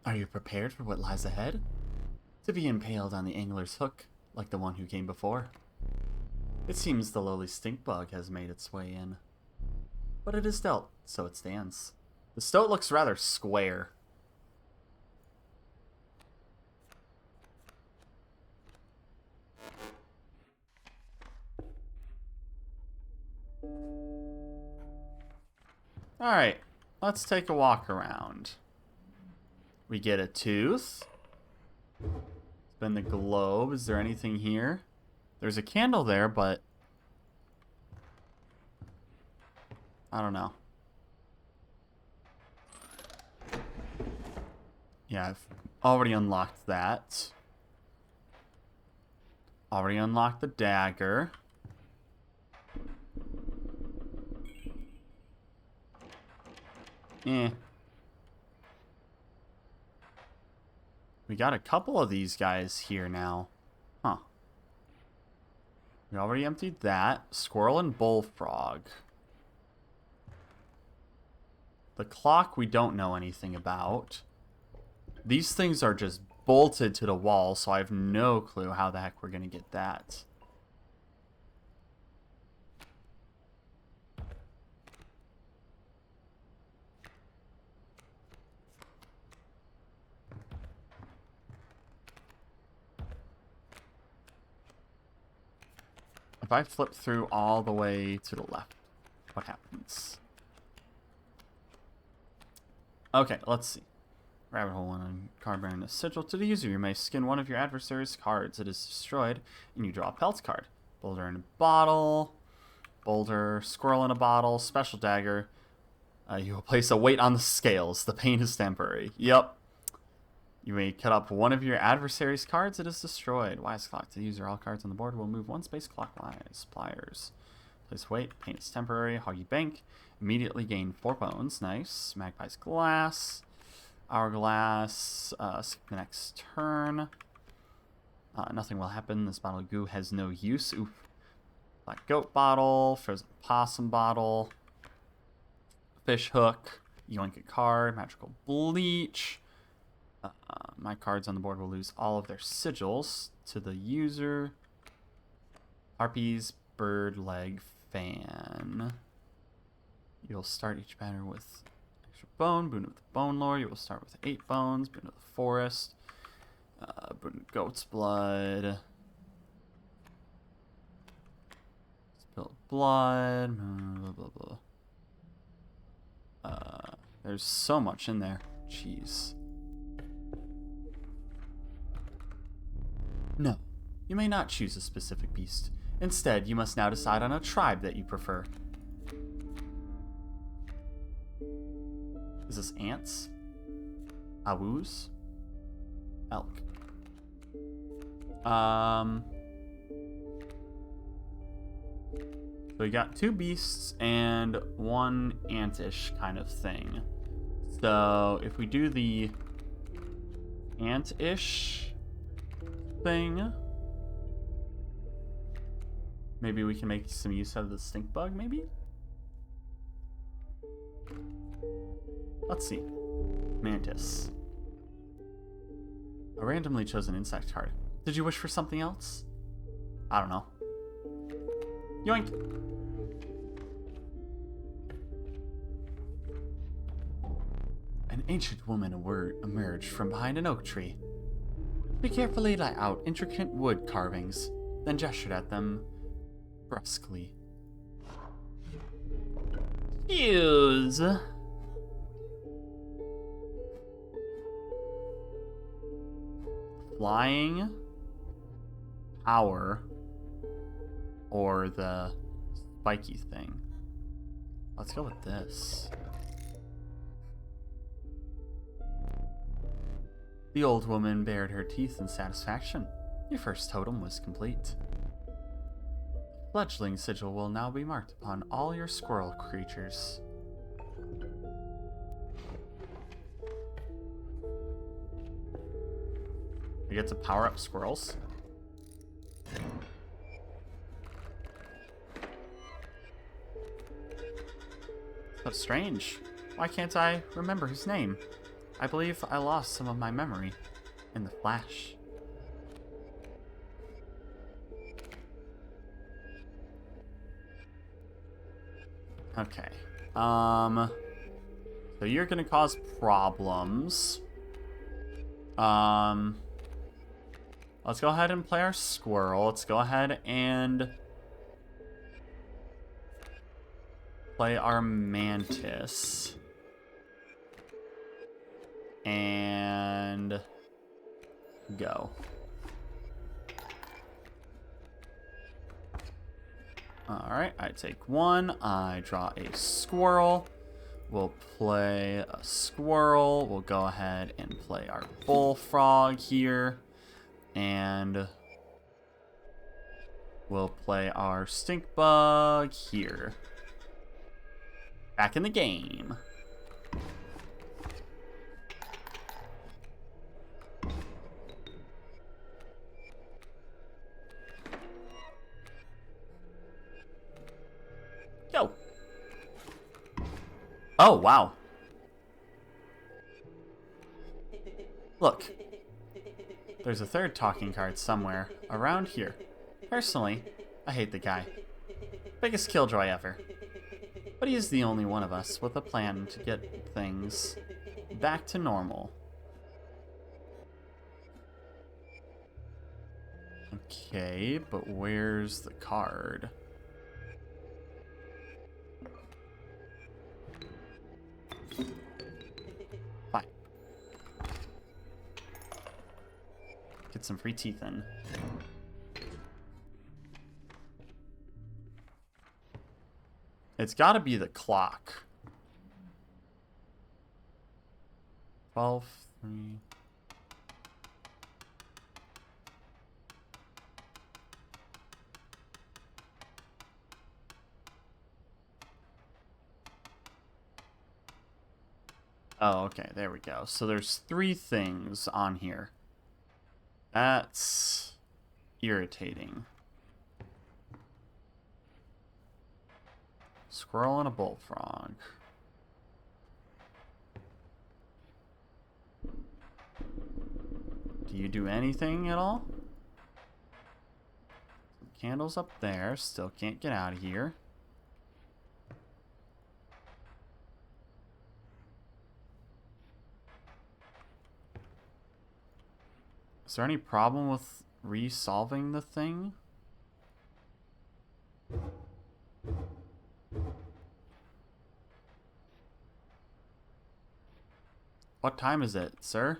Are you prepared for what lies ahead? To be impaled on the angler's hook, like the one who came before. It seems the lowly stink bug has made its way in. But it is dealt, so it stands. The stoat looks rather square. Alright, let's take a walk around. We get a tooth. Spin the globe. Is there anything here? There's a candle there, but I don't know. Yeah, I've already unlocked that. Already unlocked the dagger. We got a couple of these guys here now. Huh. We already emptied that. Squirrel and bullfrog. The clock we don't know anything about. These things are just bolted to the wall, so I have no clue how the heck we're going to get that. If I flip through all the way to the left, what happens? Okay, let's see. Rabbit hole and card bearing the sigil to the user. You may skin one of your adversary's cards. It is destroyed, and you draw a pelt card. Boulder in a bottle. Boulder, squirrel in a bottle. Special dagger. You will place a weight on the scales. The pain is temporary. Yep. You may cut up one of your adversary's cards. It is destroyed. Wise clock to the user. All cards on the board will move one space clockwise. Pliers. Place weight. Pain is temporary. Hoggy bank. Immediately gain 4 bones. Nice. Magpie's glass. Hourglass. Skip the next turn. Nothing will happen. This bottle of goo has no use. Oof. Black goat bottle. Frozen possum bottle. Fish hook. Yoink a card. Magical bleach. My cards on the board will lose all of their sigils to the user. Harpy's bird leg fan. You'll start each banner with extra bone. Boon of the Bone Lord. You will start with 8 bones. Boon of the Forest. Boon of Goat's Blood. Spilled blood. Blah, blah, blah. There's so much in there. Jeez. No, you may not choose a specific beast. Instead, you must now decide on a tribe that you prefer. Is this ants? Awus? Elk. So we got 2 beasts and 1 antish kind of thing. So if we do the ant-ish thing, maybe we can make some use out of the stink bug, maybe? Let's see. Mantis. A randomly chosen insect card. Did you wish for something else? I don't know. Yoink! An ancient woman emerged from behind an oak tree. She carefully laid out intricate wood carvings, then gestured at them brusquely. Fuse! Flying, power, or the spiky thing. Let's go with this. The old woman bared her teeth in satisfaction. Your first totem was complete. The fledgling sigil will now be marked upon all your squirrel creatures. I get to power up squirrels. But strange. Why can't I remember his name? I believe I lost some of my memory in the flash. Okay. So you're gonna cause problems. Let's go ahead and play our squirrel. Let's go ahead and play our mantis. And go. Alright, I take one. I draw a squirrel. We'll play a squirrel. We'll go ahead and play our bullfrog here. And we'll play our stink bug here. Back in the game. Go. Oh, wow. Look. There's a third talking card somewhere around here. Personally, I hate the guy. Biggest killjoy ever. But he is the only one of us with a plan to get things back to normal. Okay, but where's the card? Fine. Get some free teeth in. It's gotta be the clock. 12, 3. Oh, okay, there we go. So there's 3 things on here. That's irritating. Squirrel and a bullfrog. Do you do anything at all? Candles up there. Still can't get out of here. Is there any problem with resolving the thing? What time is it, sir?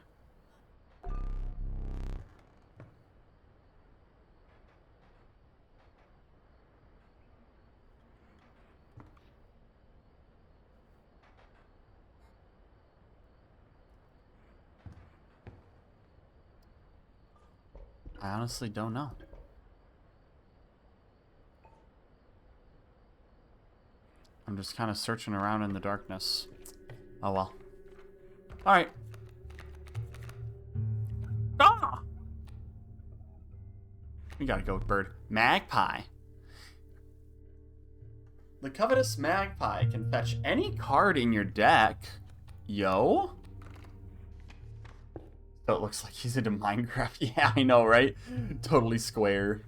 I honestly don't know. I'm just kind of searching around in the darkness. Oh well. Alright. Ah! We gotta go with bird. Magpie. The covetous magpie can fetch any card in your deck. Yo. So it looks like he's into Minecraft. Yeah, I know, right? Totally square.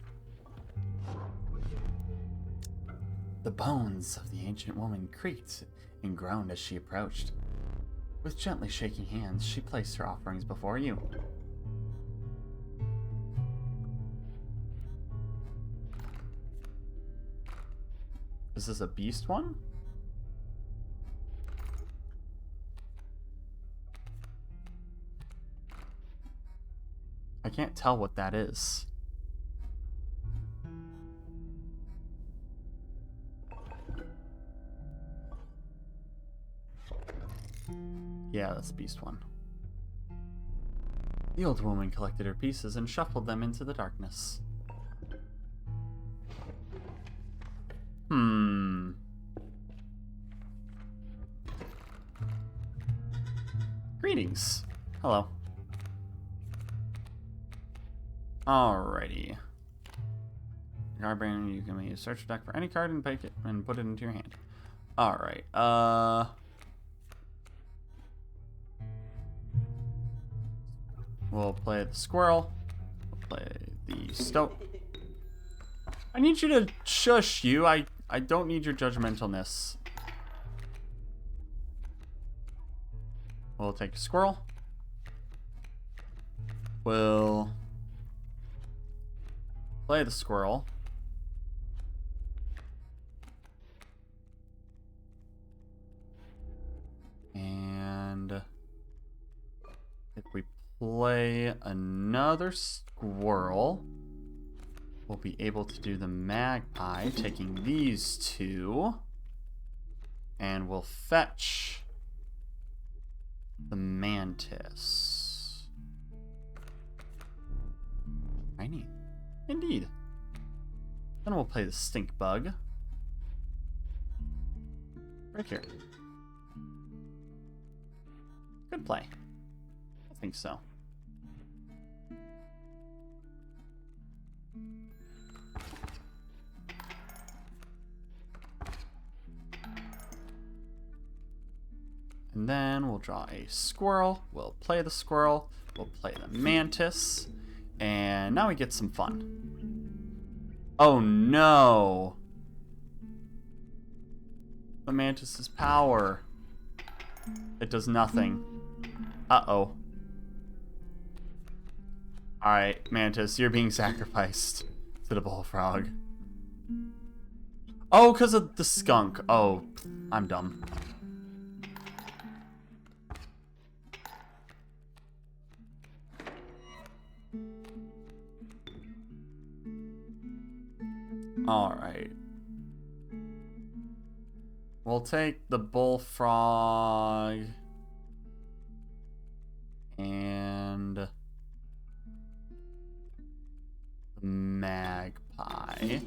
The bones of the ancient woman creaked and groaned as she approached. With gently shaking hands, she placed her offerings before you. Is this a beast one? I can't tell what that is. Yeah, that's the beast one. The old woman collected her pieces and shuffled them into the darkness. Greetings. Hello. Alrighty. Card brain, you can use search deck for any card and pick it and put it into your hand. Alright, we'll play the squirrel. We'll play the stoat. I need you to shush you. I don't need your judgmentalness. We'll take a squirrel. We'll play the squirrel. And if we play another squirrel, we'll be able to do the magpie, taking these two. And we'll fetch the mantis. Tiny. Indeed. Then we'll play the stink bug. Right here. Good play. I think so. And then we'll draw a squirrel. We'll play the squirrel. We'll play the mantis. And now we get some fun. Oh no! The mantis's power. It does nothing. Uh-oh. Alright, mantis, you're being sacrificed to the bullfrog. Oh, because of the skunk. Oh, I'm dumb. Alright. We'll take the bullfrog and the magpie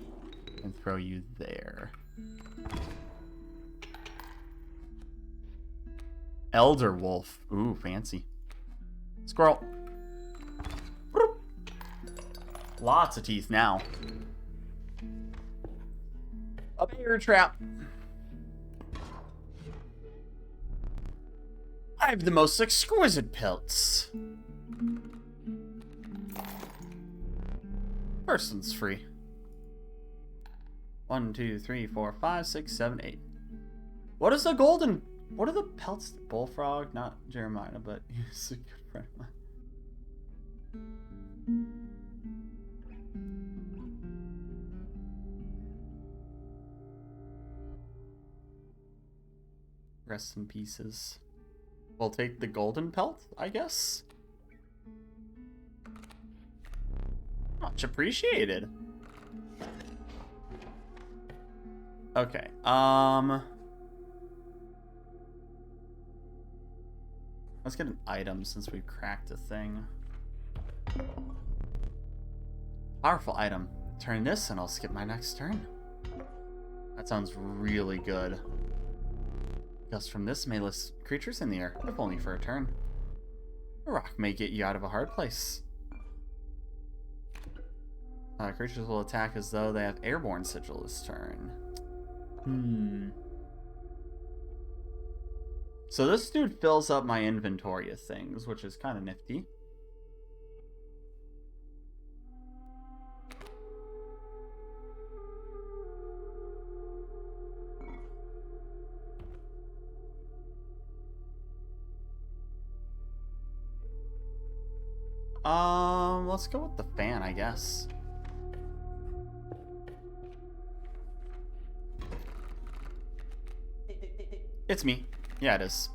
and throw you there. Elder wolf. Ooh, fancy. Squirrel. Lots of teeth now. A bear trap. I have the most exquisite pelts. First one's free. 1, 2, 3, 4, 5, 6, 7, 8. What is the golden? What are the pelts? Bullfrog, not Jeremiah, but he's a good friend of mine. Rest in pieces. We'll take the golden pelt, I guess. Much appreciated. Okay, let's get an item since we've cracked a thing. Powerful item. Turn this and I'll skip my next turn. That sounds really good. Gust from this may list creatures in the air, if only for a turn. A rock may get you out of a hard place. Creatures will attack as though they have airborne sigil this turn. So this dude fills up my inventory of things, which is kind of nifty. Let's go with the fan, I guess. It's me. Yeah, it is.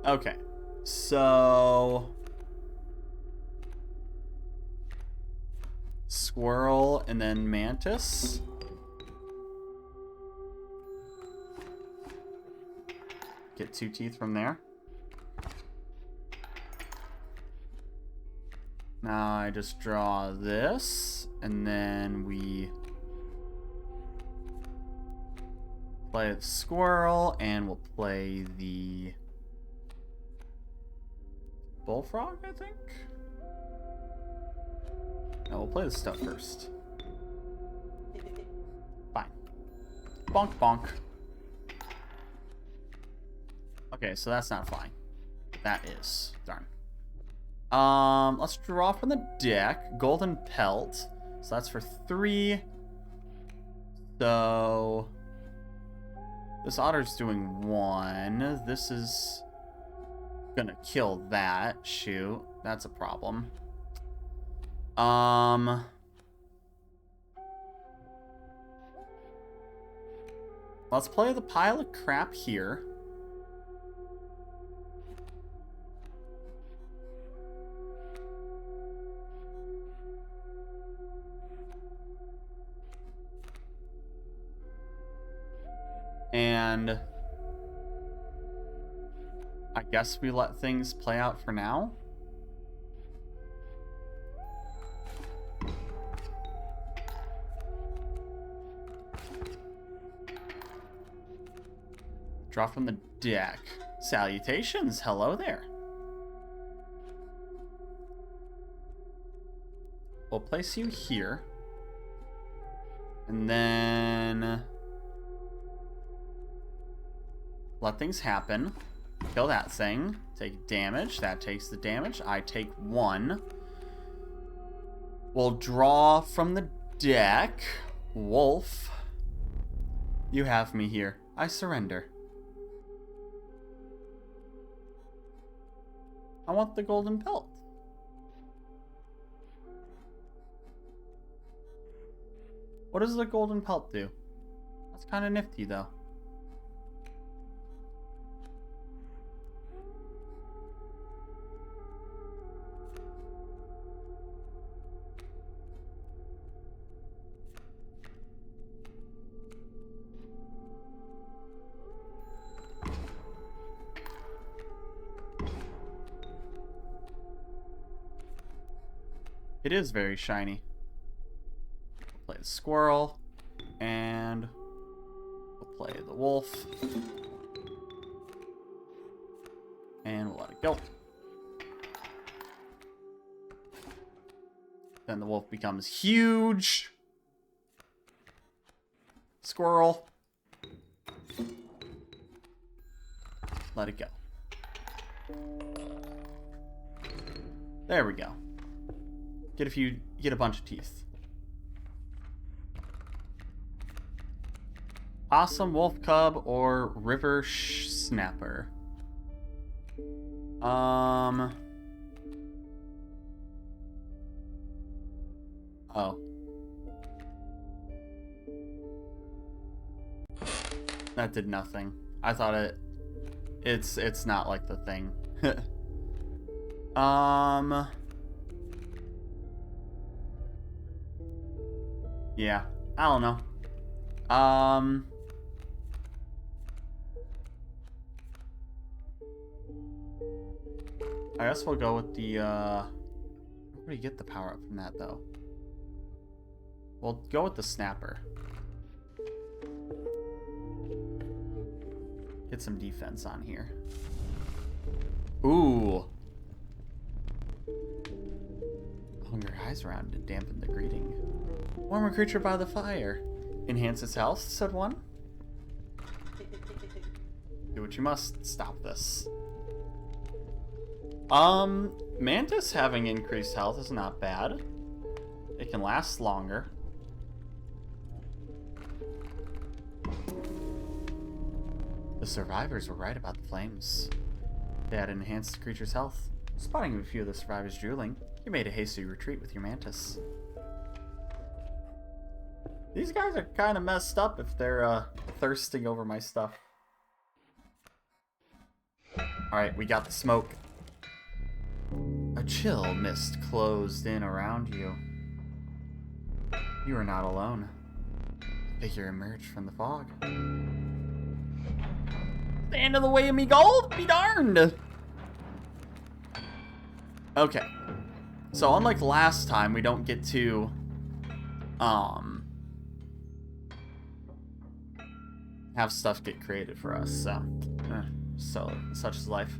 Okay. So... Squirrel and then mantis. Get 2 teeth from there. Now I just draw this, and then we Play the squirrel, and we'll play the bullfrog, I think? No, we'll play the stuff first. Fine. Bonk, bonk. Okay, so that's not flying. That is. Darn. Let's draw from the deck. Golden pelt. So that's for 3. So this otter's doing 1. This is gonna kill that. Shoot. That's a problem. Let's play the pile of crap here. And I guess we let things play out for now. Draw from the deck. Salutations, hello there. We'll place you here. And then let things happen. Kill that thing. Take damage. That takes the damage. I take 1. We'll draw from the deck. Wolf. You have me here. I surrender. I want the golden pelt. What does the golden pelt do? That's kind of nifty, though. It is very shiny. We'll play the squirrel, and we'll play the wolf, and we'll let it go. Then the wolf becomes huge. Squirrel. Let it go. There we go. Get a bunch of teeth. Possum, wolf cub, or river snapper. Oh. That did nothing. I thought it's not like the thing. Yeah, I don't know. I guess we'll go with the, where do you get the power up from that, though? We'll go with the snapper. Get some defense on here. Ooh. Hunger highs around to dampen the greeting. Warmer creature by the fire. Enhance its health, said one. Do what you must. Stop this. Mantis having increased health is not bad. It can last longer. The survivors were right about the flames. They had enhanced the creature's health. Spotting a few of the survivors drooling, you made a hasty retreat with your mantis. These guys are kind of messed up if they're thirsting over my stuff. Alright, we got the smoke. A chill mist closed in around you. You are not alone. A figure emerged from the fog. Stand in the way of me gold? Be darned! Okay. So unlike last time, we don't get to have stuff get created for us, so such is life.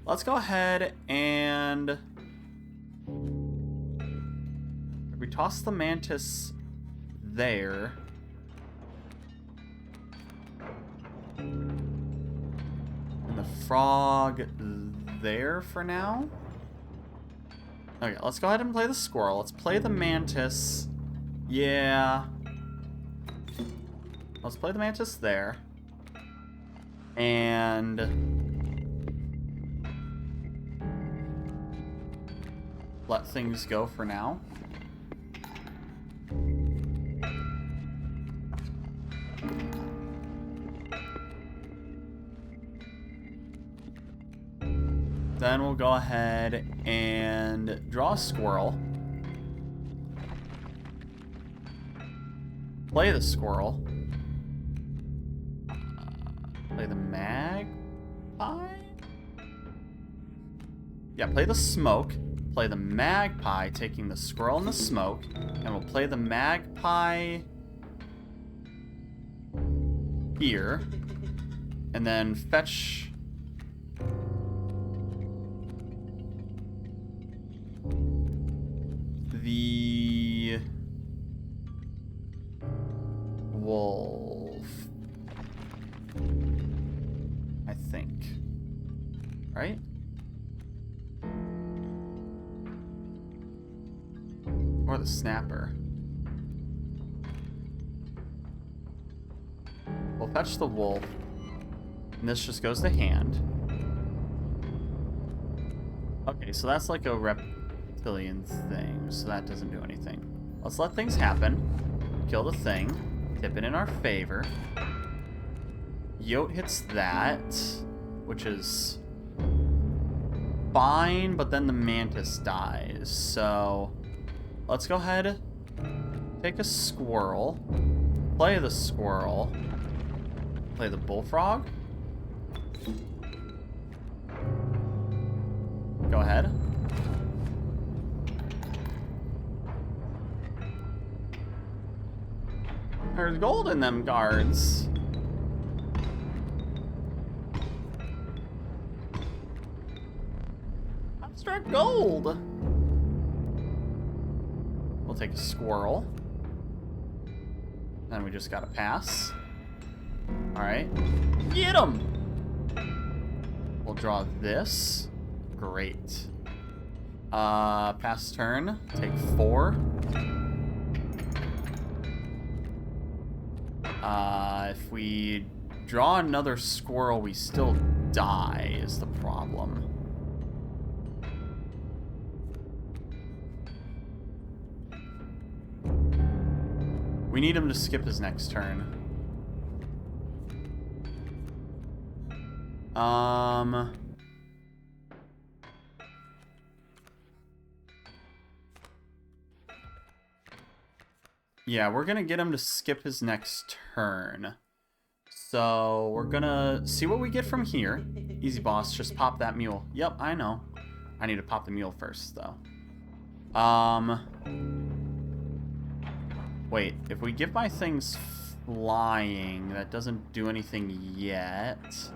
Let's go ahead and we toss the mantis there. And the frog there for now. Okay, let's go ahead and play the squirrel. Let's play the mantis. Yeah. Let's play the mantis there. And let things go for now. Then we'll go ahead and draw a squirrel. Play the squirrel. Play the magpie? Yeah, play the smoke. Play the magpie, taking the squirrel and the smoke. And we'll play the magpie here. And then fetch the wolf, I think. Right? Or the snapper. We'll fetch the wolf. And this just goes to hand. Okay, so that's like a reptilian thing, so that doesn't do anything. Let's let things happen. Kill the thing. Tip it in our favor. Yote hits that, which is fine, but then the mantis dies. So let's go ahead, take a squirrel, play the squirrel, play the bullfrog. Go ahead. There's gold in them guards. Abstract gold. We'll take a squirrel. Then we just gotta pass. Alright. Get him! We'll draw this. Great. Pass turn. Take 4. If we draw another squirrel, we still die, is the problem. We need him to skip his next turn. Yeah, we're gonna get him to skip his next turn. So we're gonna see what we get from here. Easy boss, just pop that mule. Yep, I know. I need to pop the mule first, though. Wait, if we give my things flying, that doesn't do anything yet.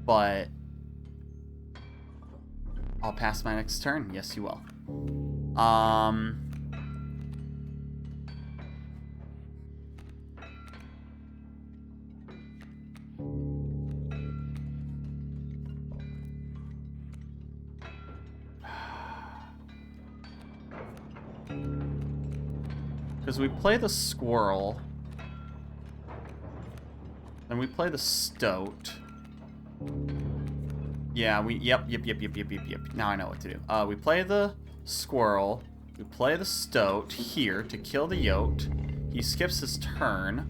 But I'll pass my next turn. Yes, you will. Because we play the squirrel, then we play the stoat. Yeah, yep. Now I know what to do. We play the squirrel, we play the stoat here to kill the yote. He skips his turn.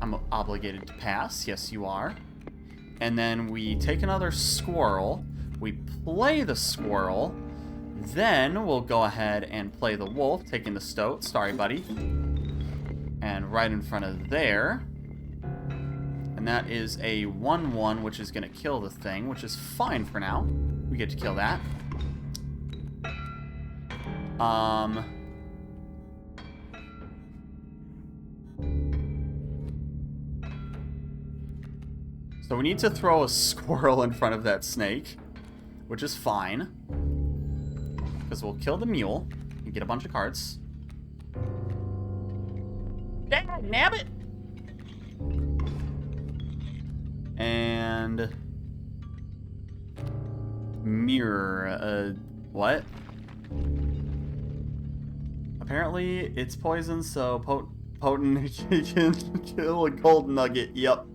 I'm obligated to pass. Yes, you are. And then we take another squirrel. We play the squirrel. Then we'll go ahead and play the wolf, taking the stoat. Sorry, buddy. And right in front of there. And that is a 1/1, which is going to kill the thing, which is fine for now. We get to kill that. So we need to throw a squirrel in front of that snake, which is fine. Because we'll kill the mule and get a bunch of cards. Dad, nab it! And... mirror, what? Apparently it's poison, so potent can kill a gold nugget, yep.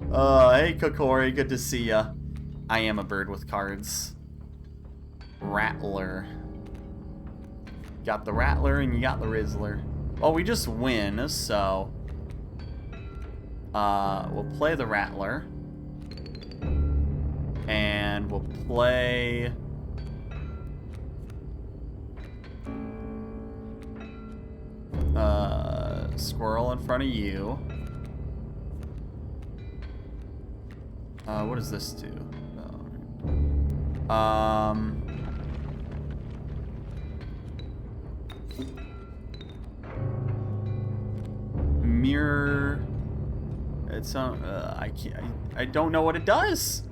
Hey Kokori, good to see ya. I am a bird with cards. Rattler. Got the Rattler and you got the Rizzler. Well, we just win, so... we'll play the Rattler. And we'll play... squirrel in front of you. What does this do? Mirror. It's I can't. I don't know what it does.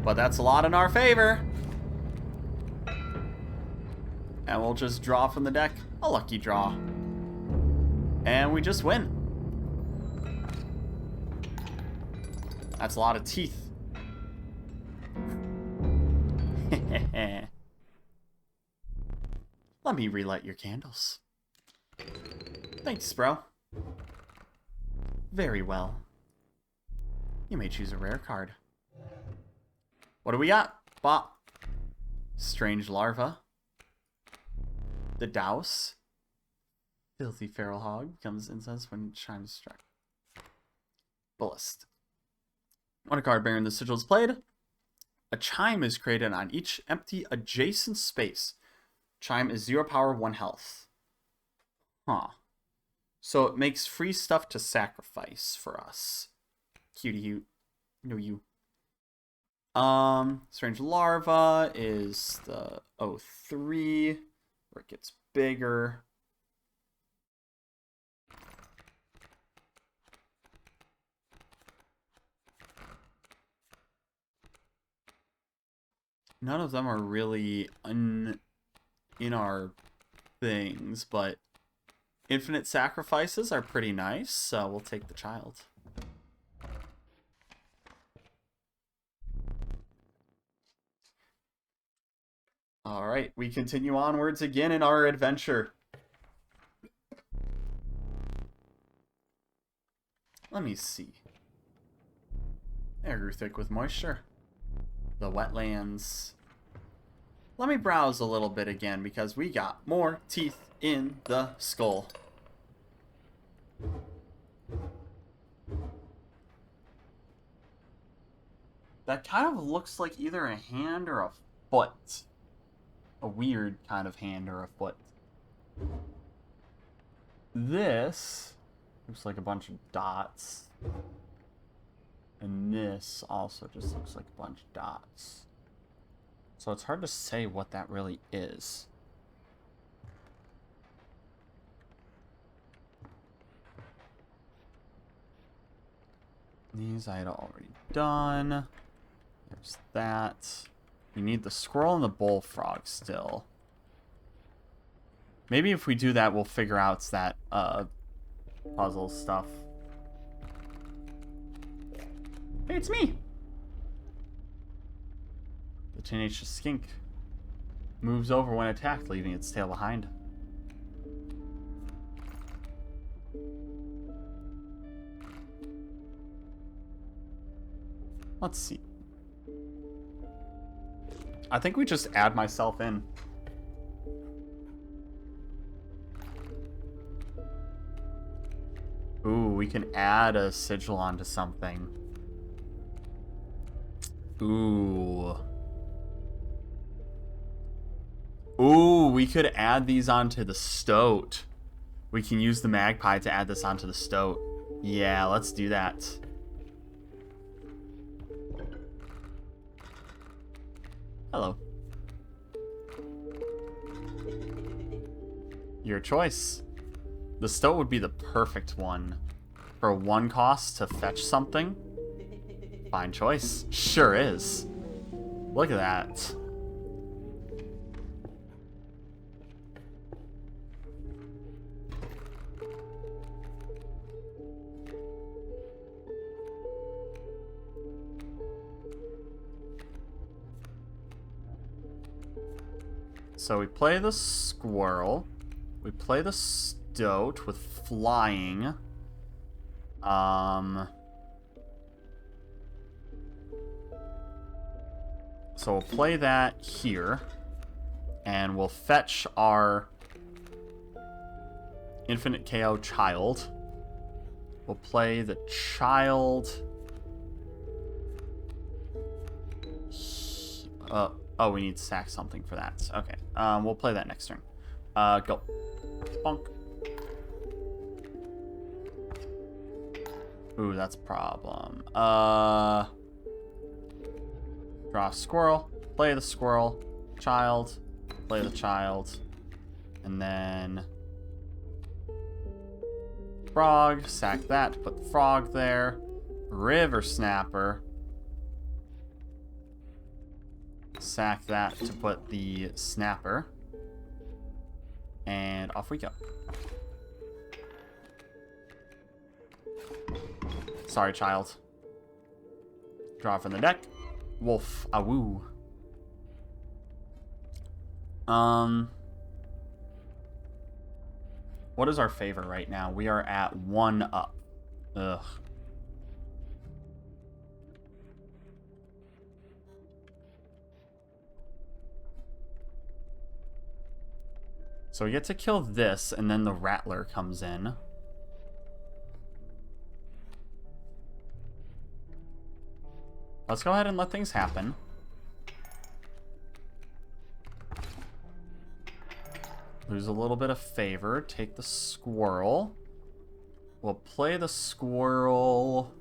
But that's a lot in our favor. And we'll just draw from the deck. A lucky draw. And we just win. That's a lot of teeth. Let me relight your candles. Thanks, bro. Very well. You may choose a rare card. What do we got? Bop. Strange Larva. The Douse. Filthy Feral Hog. Becomes incense when Chime is struck. Ballist. When a card bearing the sigil is played, a chime is created on each empty adjacent space. Chime is 0 power, 1 health. Huh. So it makes free stuff to sacrifice for us. Cutie you. No you. Strange Larva is the 03, where it gets bigger. None of them are really in our things, but infinite sacrifices are pretty nice, so we'll take the child. Alright, we continue onwards again in our adventure. Let me see. Air grew thick with moisture. The wetlands. Let me browse a little bit again because we got more teeth in the skull. That kind of looks like either a hand or a foot. A weird kind of hand or a foot. This looks like a bunch of dots. And this also just looks like a bunch of dots. So it's hard to say what that really is. These I had already done. There's that. You need the squirrel and the bullfrog still. Maybe if we do that, we'll figure out that puzzle stuff. Hey, it's me! The tenacious skink moves over when attacked, leaving its tail behind. Let's see. I think we just add myself in. Ooh, we can add a sigil onto something. Ooh. Ooh, we could add these onto the stoat. We can use the magpie to add this onto the stoat. Yeah, let's do that. Hello. Your choice. The stoat would be the perfect one. For 1 cost to fetch something? Fine choice. Sure is. Look at that. So we play the squirrel. We play the stoat with flying. So we'll play that here. And we'll fetch our infinite KO child. We'll play the child. Oh, we need to sack something for that. Okay. We'll play that next turn. Go. Bonk. Ooh, that's a problem. Draw a squirrel. Play the squirrel. Child. Play the child. And then frog. Sack that to put the frog there. River snapper. Sack that to put the snapper. And off we go. Sorry, child. Draw from the deck. Wolf. Awoo. What is our favor right now? We are at 1 up. Ugh. So we get to kill this, and then the Rattler comes in. Let's go ahead and let things happen. Lose a little bit of favor. Take the squirrel. We'll play the squirrel.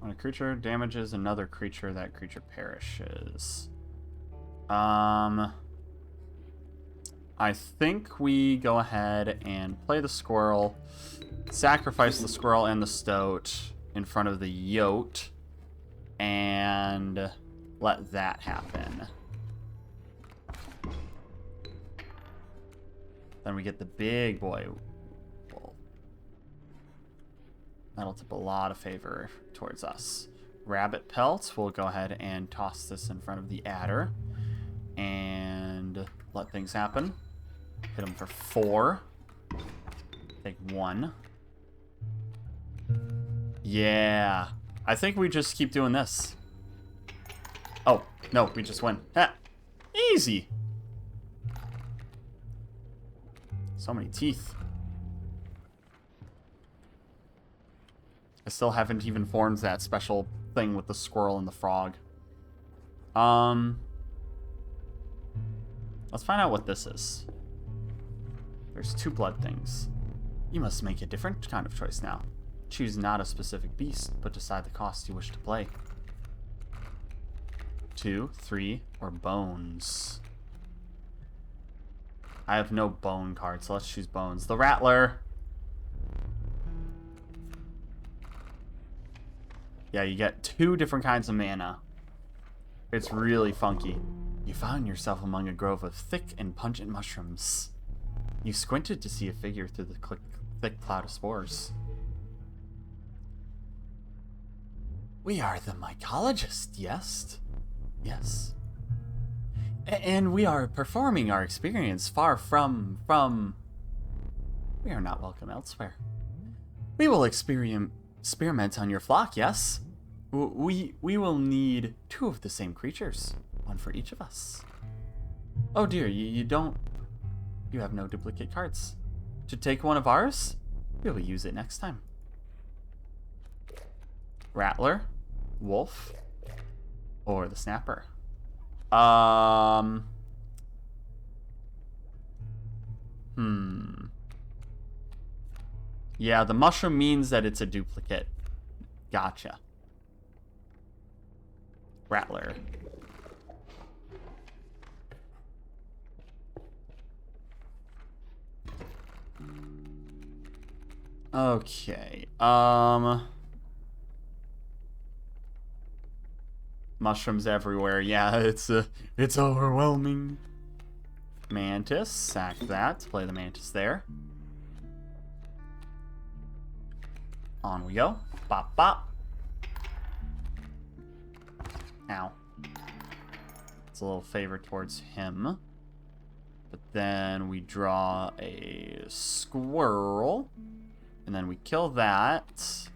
When a creature damages another creature, that creature perishes. I think we go ahead and play the squirrel, sacrifice the squirrel and the stoat in front of the yote, and let that happen. Then we get the big boy. That'll tip a lot of favor towards us. Rabbit pelt. We'll go ahead and toss this in front of the adder. And let things happen. Hit him for 4. Take 1. Yeah. I think we just keep doing this. Oh, no, we just win. Ha! Easy. So many teeth. I still haven't even formed that special thing with the squirrel and the frog. Let's find out what this is. There's 2 blood things. You must make a different kind of choice now. Choose not a specific beast, but decide the cost you wish to play. 2, 3, or bones. I have no bone card, so let's choose bones. The Rattler. Yeah, you get 2 different kinds of mana. It's really funky. You found yourself among a grove of thick and pungent mushrooms. You squinted to see a figure through the thick cloud of spores. We are the mycologists, yes? Yes. And we are performing our experience far from... We are not welcome elsewhere. We will experiment on your flock, yes? We will need 2 of the same creatures. 1 for each of us. Oh dear, you don't... You have no duplicate cards. To take 1 of ours? We will use it next time. Rattler, Wolf, or the Snapper. Yeah, the mushroom means that it's a duplicate. Gotcha. Rattler. Okay. Mushrooms everywhere. Yeah, it's overwhelming. Mantis, sack that. Play the mantis there. On we go. Bop, bop. Ow. It's a little favor towards him. But then we draw a squirrel. And then we kill that.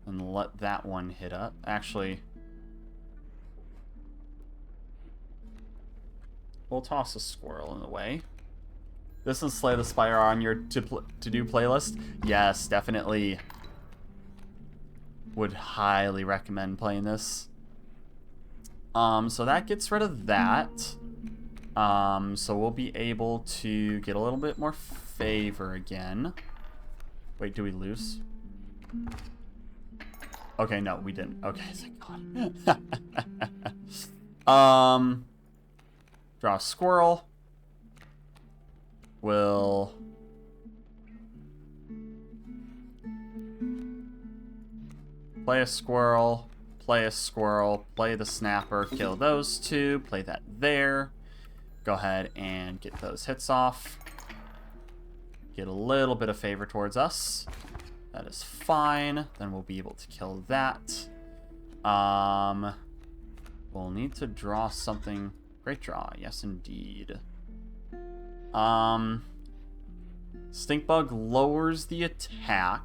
And let that one hit up. Actually, we'll toss a squirrel in the way. This is Slay the Spire on your to-do playlist? Yes, definitely. Would highly recommend playing this. So that gets rid of that. So we'll be able to get a little bit more favor again. Wait, do we lose? Okay, no, we didn't. Okay, thank God. Draw a squirrel. We'll play a squirrel, play a squirrel, play the snapper, kill those two, play that there. Go ahead and get those hits off. Get a little bit of favor towards us. That is fine. Then we'll be able to kill that. We'll need to draw something. Great draw. Yes, indeed. Stink bug lowers the attack.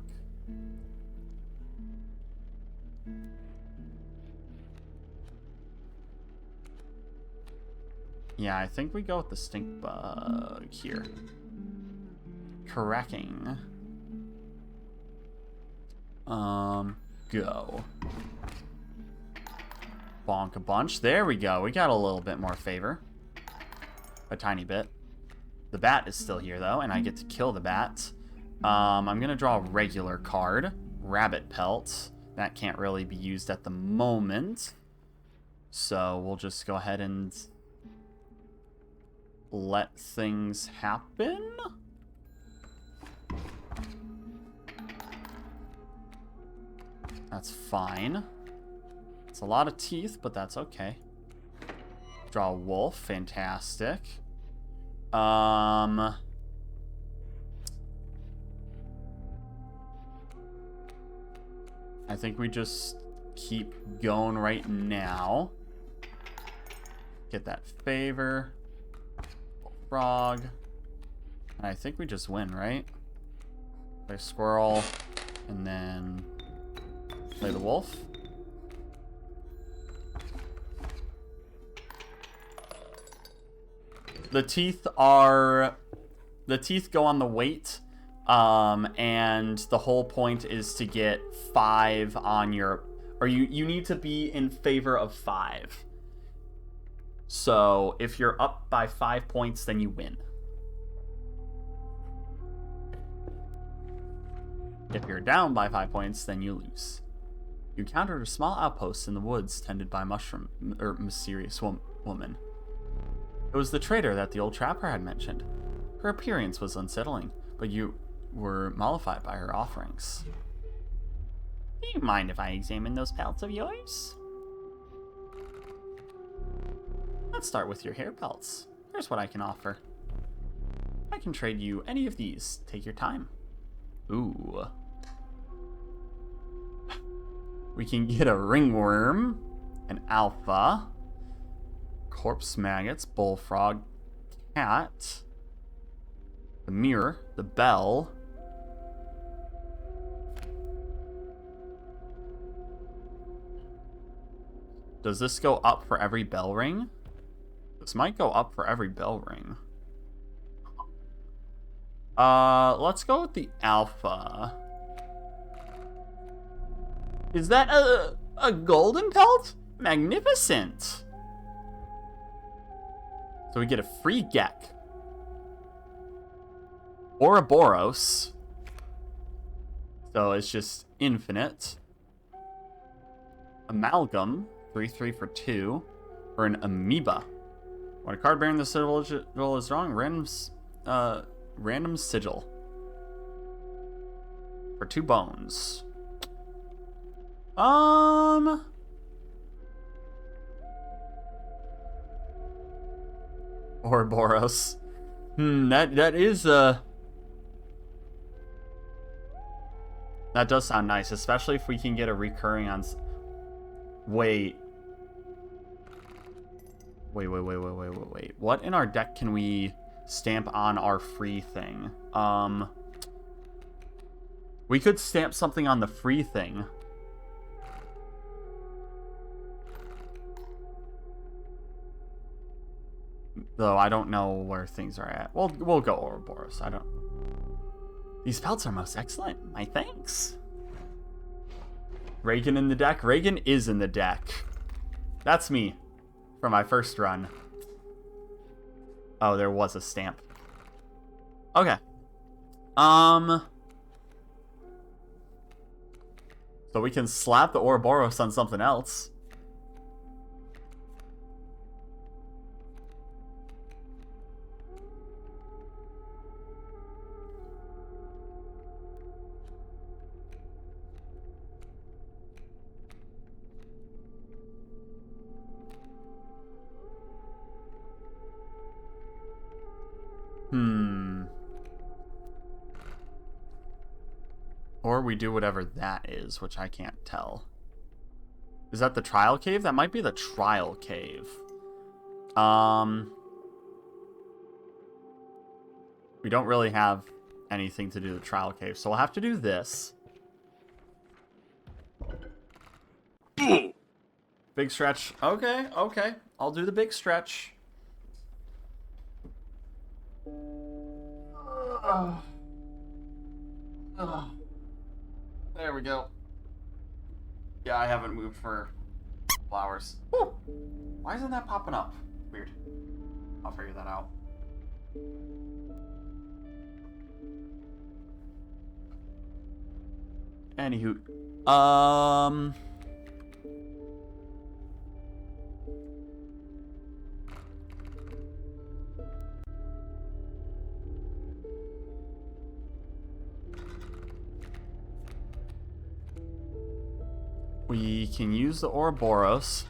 Yeah, I think we go with the stink bug here. Cracking. Go. Bonk a bunch. There we go. We got a little bit more favor. A tiny bit. The bat is still here, though, and I get to kill the bat. I'm going to draw a regular card. Rabbit pelt. That can't really be used at the moment. So we'll just go ahead and let things happen. That's fine. It's a lot of teeth, but that's okay. Draw a wolf. Fantastic. I think we just keep going right now. Get that favor. Frog. And I think we just win, right? Play squirrel. And then play the wolf. The teeth go on the weight, and the whole point is to get 5 on your, or you need to be in favor of 5. So if you're up by 5 points, then you win. If you're down by 5 points, then you lose. You encountered a small outpost in the woods tended by mysterious woman. It was the trader that the old trapper had mentioned. Her appearance was unsettling, but you were mollified by her offerings. Do you mind if I examine those pelts of yours? Let's start with your hair pelts. Here's what I can offer. I can trade you any of these. Take your time. Ooh. We can get a ringworm, an alpha, corpse maggots, bullfrog, cat, the mirror, the bell. Does this go up for every bell ring? This might go up for every bell ring. Let's go with the alpha. Is that a golden pelt? Magnificent. So we get a free Gek. Ouroboros. So it's just infinite. Amalgam. 3/3 for 2. Or an amoeba. When a card bearing the sigil is drawn, random sigil. For 2 bones. Ouroboros. That is that does sound nice, especially if we can get a recurring on. Wait. What in our deck can we stamp on our free thing? We could stamp something on the free thing. Though I don't know where things are at. We'll go Ouroboros. I don't. These pelts are most excellent. My thanks. Reagan in the deck. Reagan is in the deck. That's me for my first run. Oh, there was a stamp. Okay. So we can slap the Ouroboros on something else. Or we do whatever that is, which I can't tell. Is that the trial cave? That might be the trial cave. We don't really have anything to do the trial cave, so we'll have to do this. Big stretch. Okay. I'll do the big stretch. There we go. Yeah, I haven't moved for flowers. Woo! Why isn't that popping up? Weird. I'll figure that out. Anywho, we can use the Ouroboros,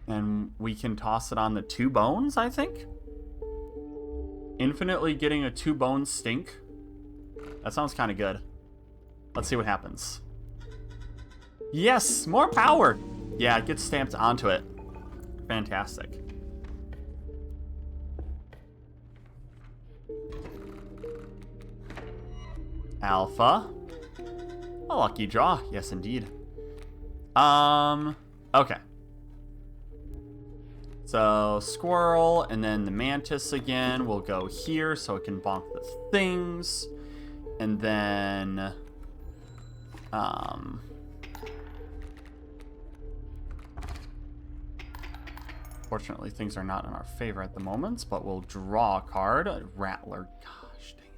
and we can toss it on the 2 bones, I think? Infinitely getting a 2-bone stink. That sounds kind of good. Let's see what happens. Yes, more power! Yeah, it gets stamped onto it. Fantastic. Alpha. A lucky draw. Yes, indeed. Okay. So, squirrel, and then the mantis again will go here so it can bonk the things. And then, fortunately, things are not in our favor at the moment, but we'll draw a card. A Rattler. Gosh dang it.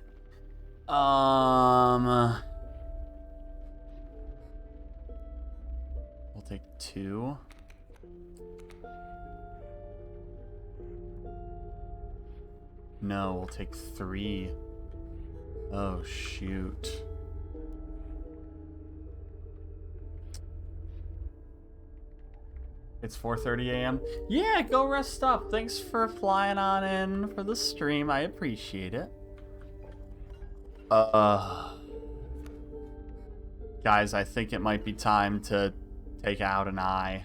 We'll take 2. No, we'll take 3. Oh, shoot. It's 4:30 a.m. Yeah, go rest up. Thanks for flying on in for the stream. I appreciate it. Guys, I think it might be time to take out an eye.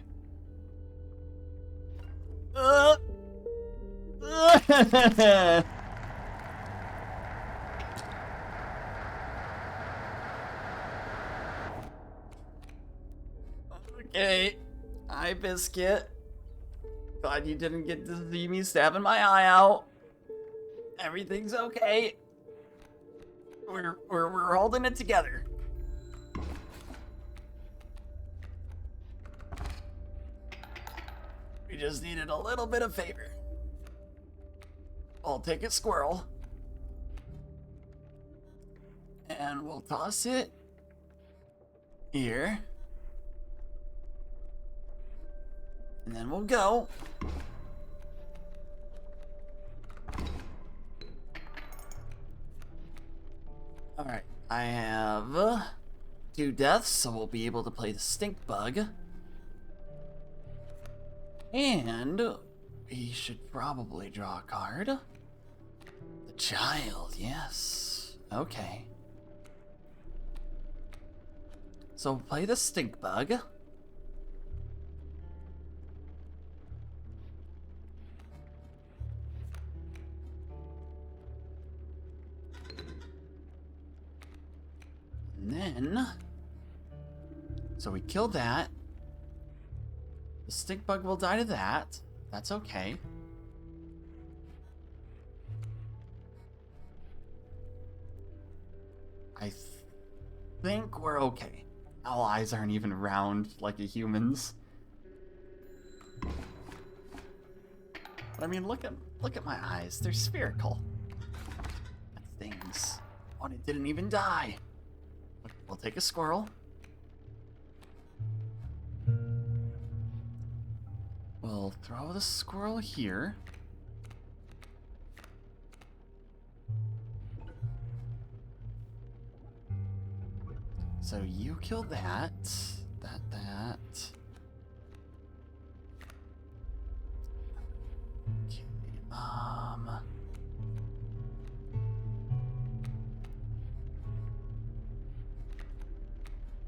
Okay. Hi, Biscuit. Glad you didn't get to see me stabbing my eye out. Everything's okay. We're holding it together. We just needed a little bit of favor. I'll take a squirrel. And we'll toss it here. And then we'll go. Alright, I have 2 deaths, so we'll be able to play the stink bug. And we should probably draw a card. The child, yes. Okay. So we'll play the stink bug. And then, so we killed that. The stink bug will die to that. That's okay. I think we're okay. Our eyes aren't even round like a human's. But I mean, look at my eyes. They're spherical. That stings. Oh, and it didn't even die. We'll take a squirrel. We'll throw the squirrel here. So you killed that. That. Okay,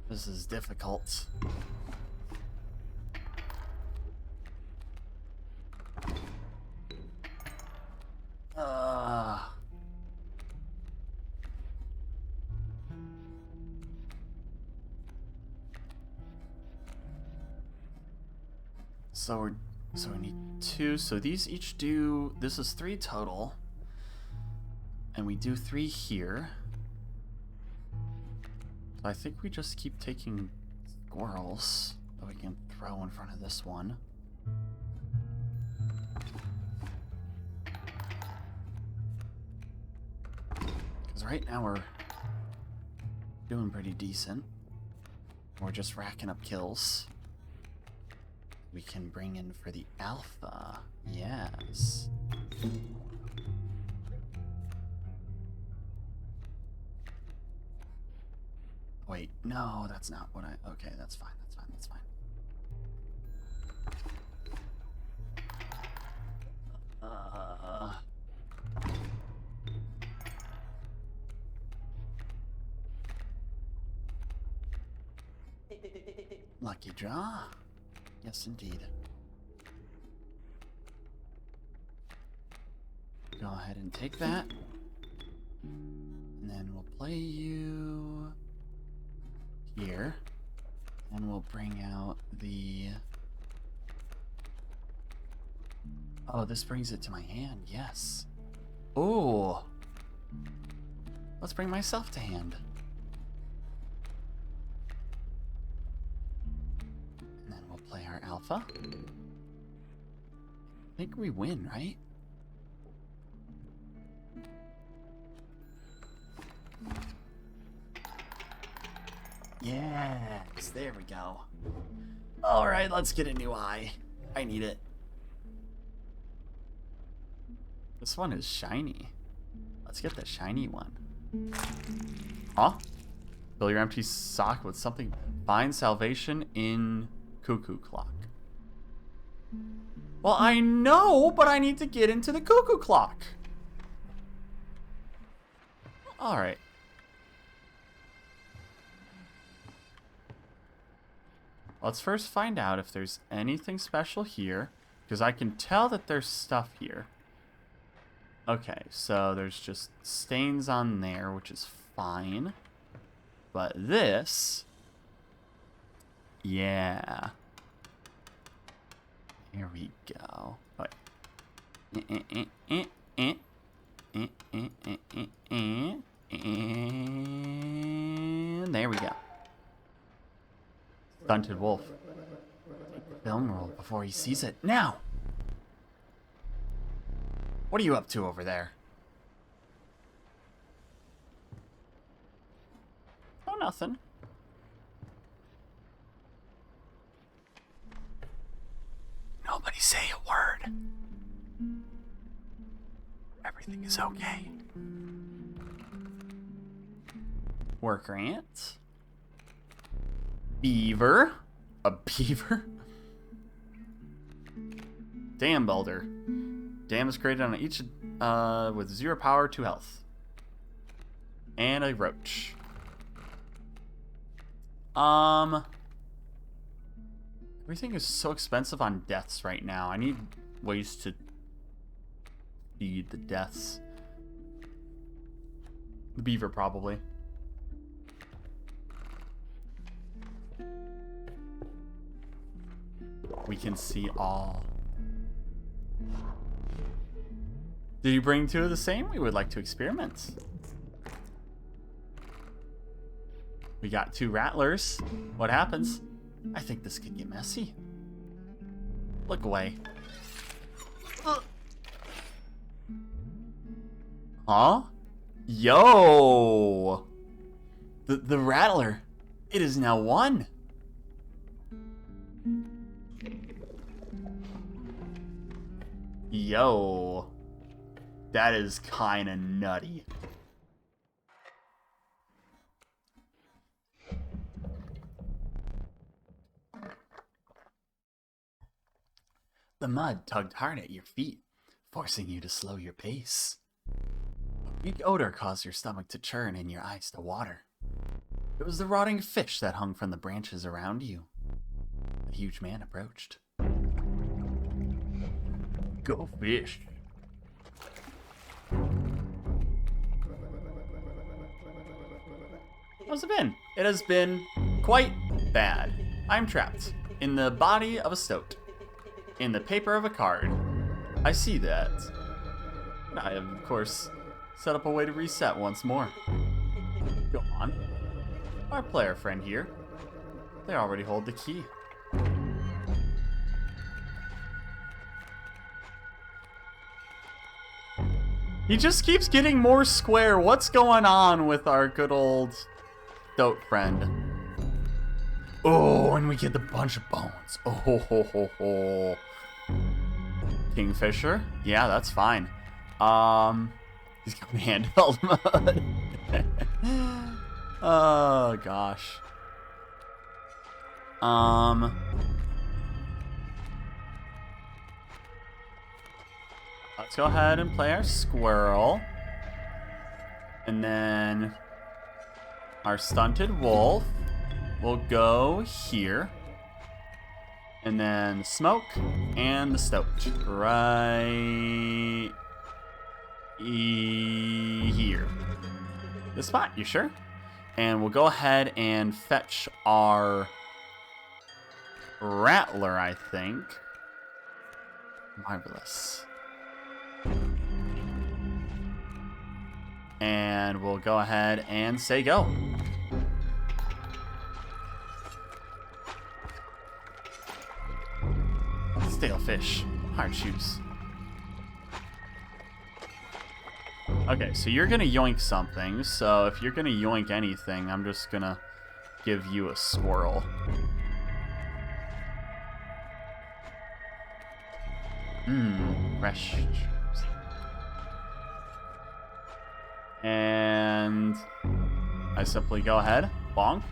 this is difficult. So we need 2. So these each do. This is 3 total, and we do 3 here. So I think we just keep taking squirrels that we can throw in front of this one. Because right now we're doing pretty decent. We're just racking up kills. We can bring in for the alpha. Yes. Wait, no, that's not what I... Okay, that's fine, that's fine, that's fine. Lucky draw? Yes, indeed. Go ahead and take that. And then we'll play you here. And we'll bring out the... Oh, this brings it to my hand, yes. Oh! Let's bring myself to hand. And then we'll play our alpha. I think we win, right? Yes, there we go. Alright, let's get a new eye. I need it. This one is shiny. Let's get the shiny one. Huh? Fill your empty sock with something. Find salvation in Cuckoo Clock. Well, I know, but I need to get into the Cuckoo Clock. Alright. Let's first find out if there's anything special here, because I can tell that there's stuff here. Okay, so there's just stains on there, which is fine. But this... Yeah. Here we go. Wait. And there we go. Stunted wolf. Take the film roll before he sees it. Now! What are you up to over there? Oh, nothing. say a word, everything is okay. Worker ant. Beaver. A beaver? Dam builder. Dam is created on each with 0 power, 2 health. And a roach. Everything is so expensive on deaths right now. I need ways to feed the deaths. The beaver, probably. We can see all. Did you bring 2 of the same? We would like to experiment. We got 2 rattlers. What happens? I think this could get messy. Look away. Huh? Yo! The rattler. It is now 1. Yo. That is kinda nutty. The mud tugged hard at your feet, forcing you to slow your pace. A weak odor caused your stomach to churn and your eyes to water. It was the rotting fish that hung from the branches around you. A huge man approached. Go fish. How's it been? It has been quite bad. I'm trapped in the body of a stoat. In the paper of a card. I see that. I have, of course, set up a way to reset once more. Go on. Our player friend here. They already hold the key. He just keeps getting more square. What's going on with our good old stoat friend? Oh, and we get the bunch of bones. Oh, ho, ho, ho, ho. Kingfisher? Yeah, that's fine. He's got handheld mode. Oh, gosh. Let's go ahead and play our squirrel. And then our stunted wolf will go here. And then smoke and the stoat right here. The spot, you sure? And we'll go ahead and fetch our rattler, I think. Marvelous. And we'll go ahead and say go. Stale fish. Hard shoes. Okay, so you're gonna yoink something. So if you're gonna yoink anything, I'm just gonna give you a squirrel. Fresh. And I simply go ahead, bonk.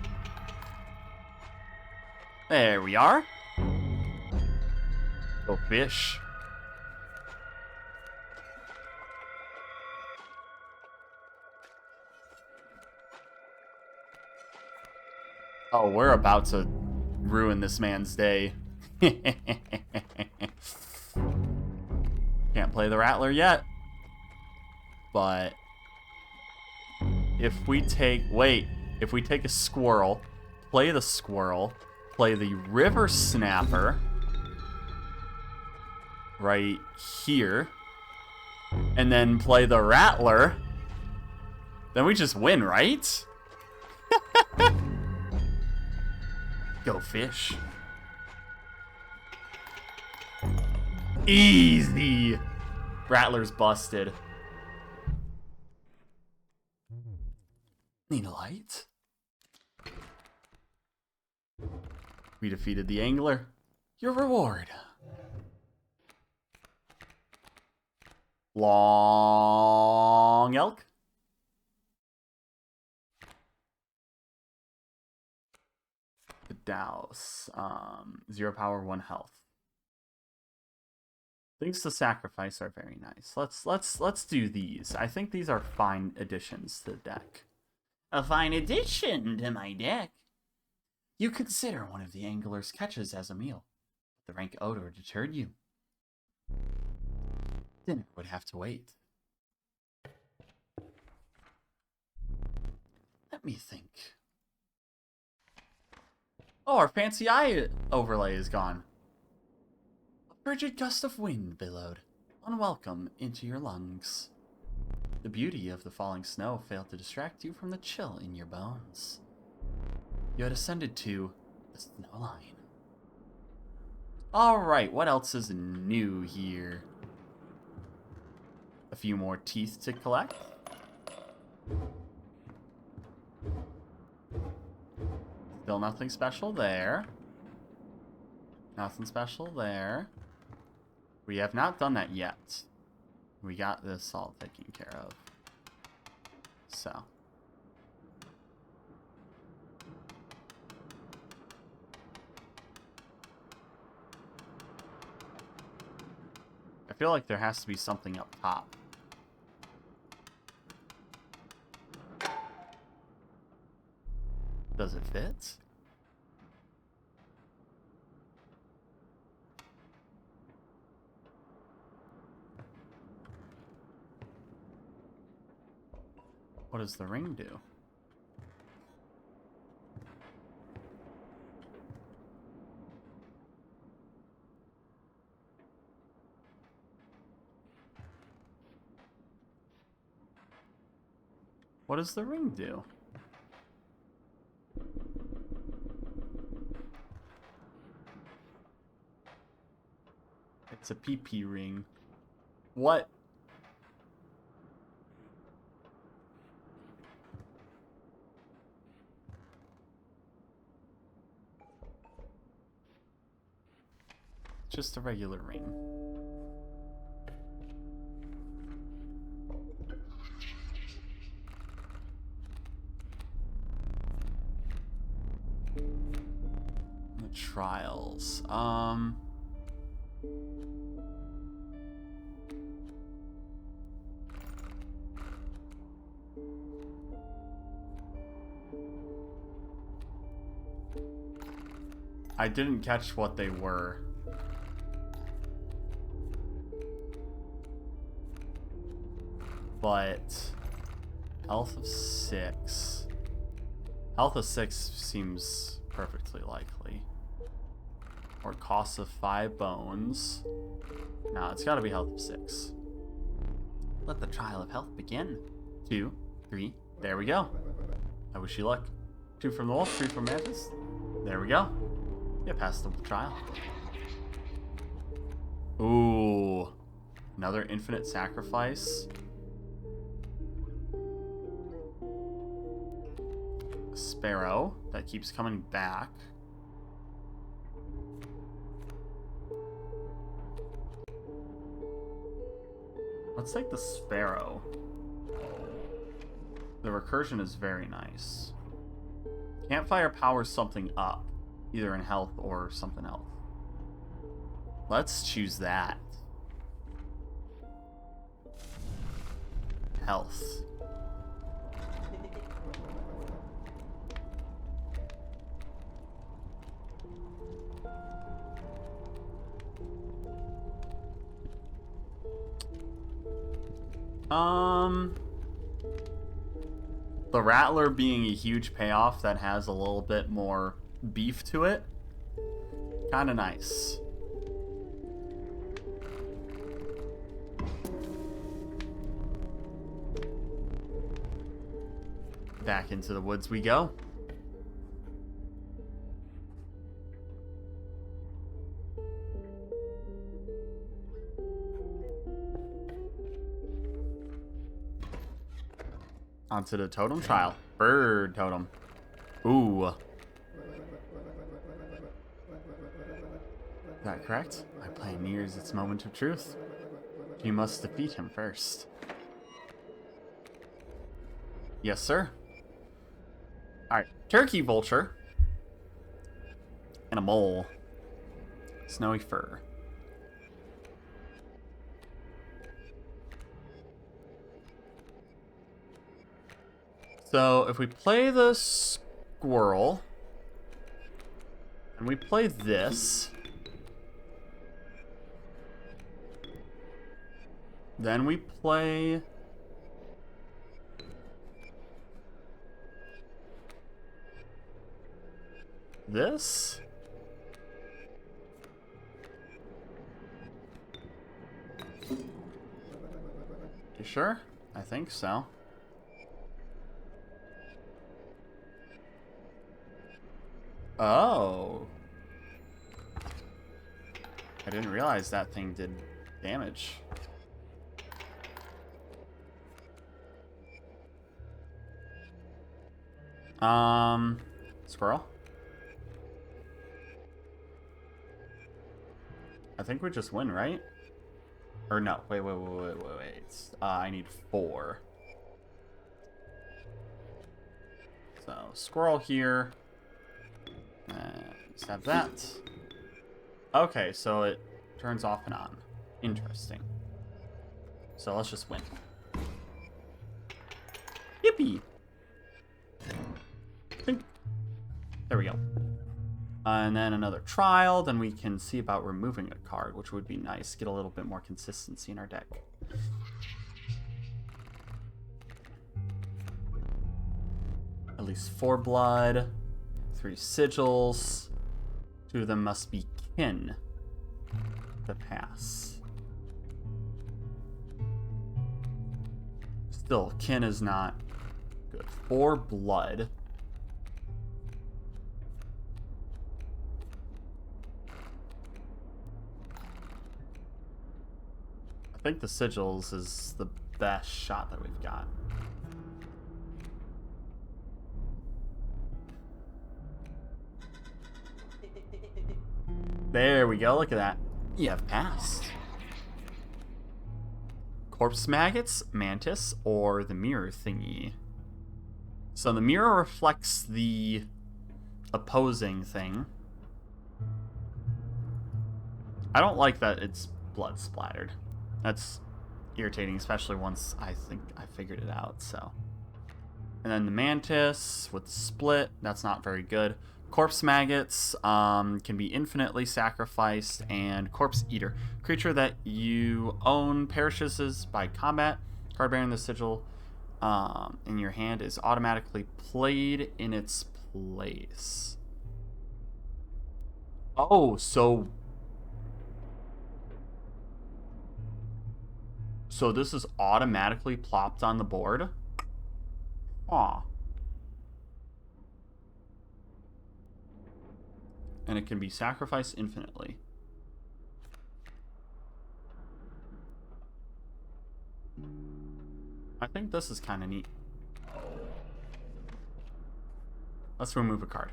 There we are. Go fish. Oh, we're about to ruin this man's day. Can't play the rattler yet. But if we take a squirrel, play the squirrel, play the river snapper right here, and then play the rattler, then we just win, right? Go fish. Easy. Rattler's busted. Need a light? We defeated the angler. Your reward. Long elk. The Douse. 0 power, 1 health. Things to sacrifice are very nice. Let's do these. I think these are fine additions to the deck. A fine addition to my deck. You consider one of the angler's catches as a meal. The rank odor deterred you. Dinner would have to wait. Let me think. Oh, our fancy eye overlay is gone. A frigid gust of wind billowed, unwelcome, into your lungs. The beauty of the falling snow failed to distract you from the chill in your bones. You had ascended to the snow line. Alright, what else is new here? A few more teeth to collect. Still nothing special there. Nothing special there. We have not done that yet. We got this all taken care of. So. I feel like there has to be something up top. Does it fit? What does the ring do? What does the ring do? It's a PP ring. What? Just a regular ring. The trials. I didn't catch what they were. But health of 6. Health of 6 seems perfectly likely. Or cost of 5 bones. No, it's gotta be health of 6. Let the trial of health begin. 2, 3, there we go. I wish you luck. 2 from the wolf, 3 from Mantis. There we go. Yeah, passed the trial. Ooh. Another infinite sacrifice. Sparrow that keeps coming back. Let's take the Sparrow. The recursion is very nice. Campfire powers something up, either in health or something else. Let's choose that. Health. The Rattler being a huge payoff that has a little bit more beef to it. Kinda nice. Back into the woods we go. Onto the totem trial. Bird totem. Ooh. Is that correct? My pioneers its moment of truth. You must defeat him first. Yes, sir. Alright, turkey vulture. And a mole. Snowy fur. So, if we play the squirrel, and we play this, then we play this. You sure? I think so. Oh. I didn't realize that thing did damage. Squirrel? I think we just win, right? Or no, wait. I need 4. So, squirrel here. Let's have that. Okay, so it turns off and on. Interesting. So let's just win. Yippee! There we go. And then another trial. Then we can see about removing a card, which would be nice. Get a little bit more consistency in our deck. At least 4 blood. 3 sigils. 2 of them must be kin to pass. Still, kin is not good. 4 blood. I think the sigils is the best shot that we've got. There we go, look at that. You have passed. Corpse maggots, mantis, or the mirror thingy. So the mirror reflects the opposing thing. I don't like that it's blood splattered. That's irritating, especially once I think I figured it out, so. And then the mantis with the split, that's not very good. Corpse maggots can be infinitely sacrificed, and corpse eater, creature that you own perishes by combat. Card bearing the sigil in your hand is automatically played in its place. Oh, so this is automatically plopped on the board? Aw. And it can be sacrificed infinitely. I think this is kind of neat. Let's remove a card.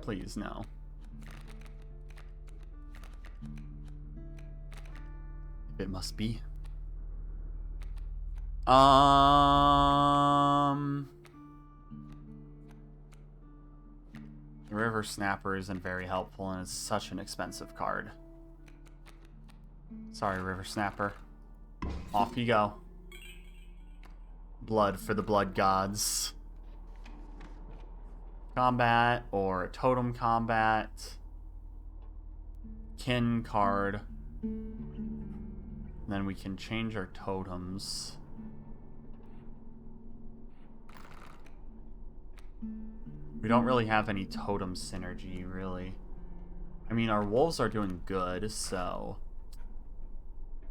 Please, no. It must be. River Snapper isn't very helpful, and it's such an expensive card. Sorry, River Snapper. Off you go. Blood for the blood gods. Combat or totem combat. Kin card. And then we can change our totems. We don't really have any totem synergy, really. I mean, our wolves are doing good, so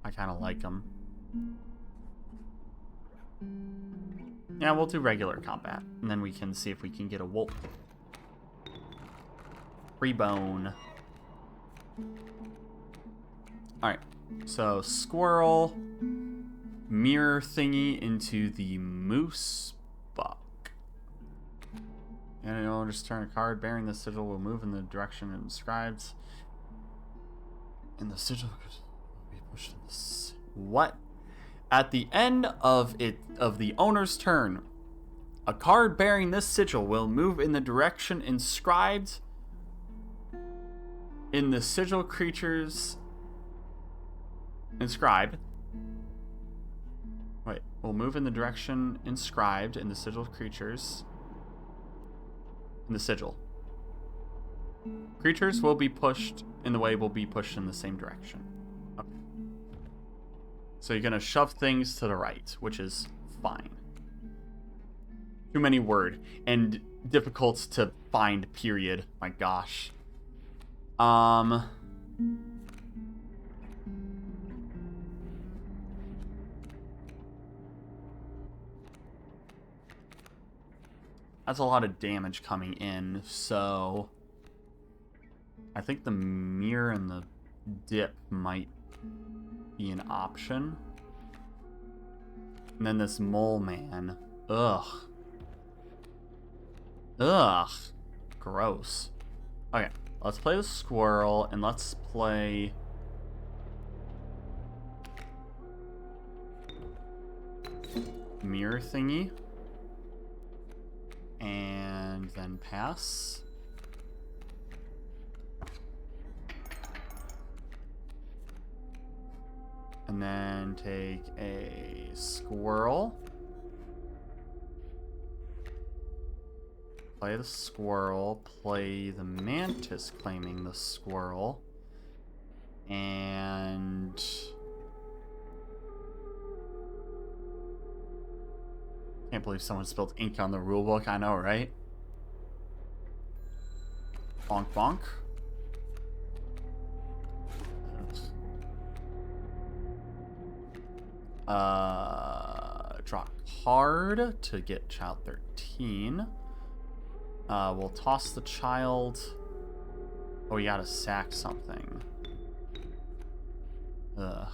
I kind of like them. Yeah, we'll do regular combat, and then we can see if we can get a wolf. Free bone. Alright, so squirrel, mirror thingy into the moose buck. And it'll just turn a card bearing the sigil will move in the direction it describes. And the sigil could be pushed in this. What? At the end of the owner's turn, a card bearing this sigil will move in the direction inscribed in the sigil creature's inscribed. Wait, will move in the direction inscribed in the sigil creatures. In the sigil. Creatures will be pushed in the way will be pushed in the same direction. Okay. So you're gonna shove things to the right, which is fine. Too many word and difficult to find, period. My gosh. That's a lot of damage coming in, so I think the mirror and the dip might be an option. And then this mole man. Ugh. Ugh. Gross. Okay, let's play the squirrel and let's play mirror thingy. And then pass. And then take a squirrel. Play the squirrel. Play the mantis claiming the squirrel. And can't believe someone spilled ink on the rulebook. I know, right? Bonk bonk. Draw card to get child 13. We'll toss the child. Oh, we gotta sack something. Ugh.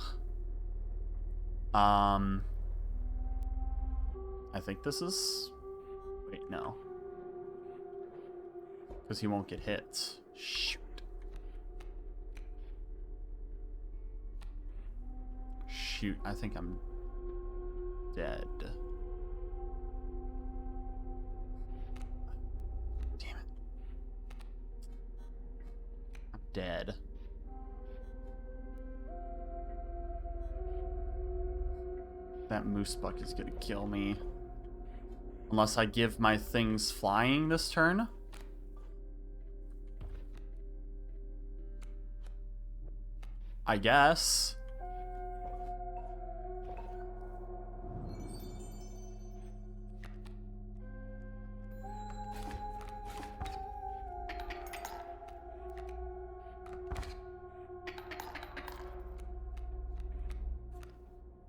I think this is... Wait, no. Because he won't get hit. Shoot. Shoot, I think I'm dead. Damn it. I'm dead. That moose buck is gonna kill me. Unless I give my things flying this turn. I guess.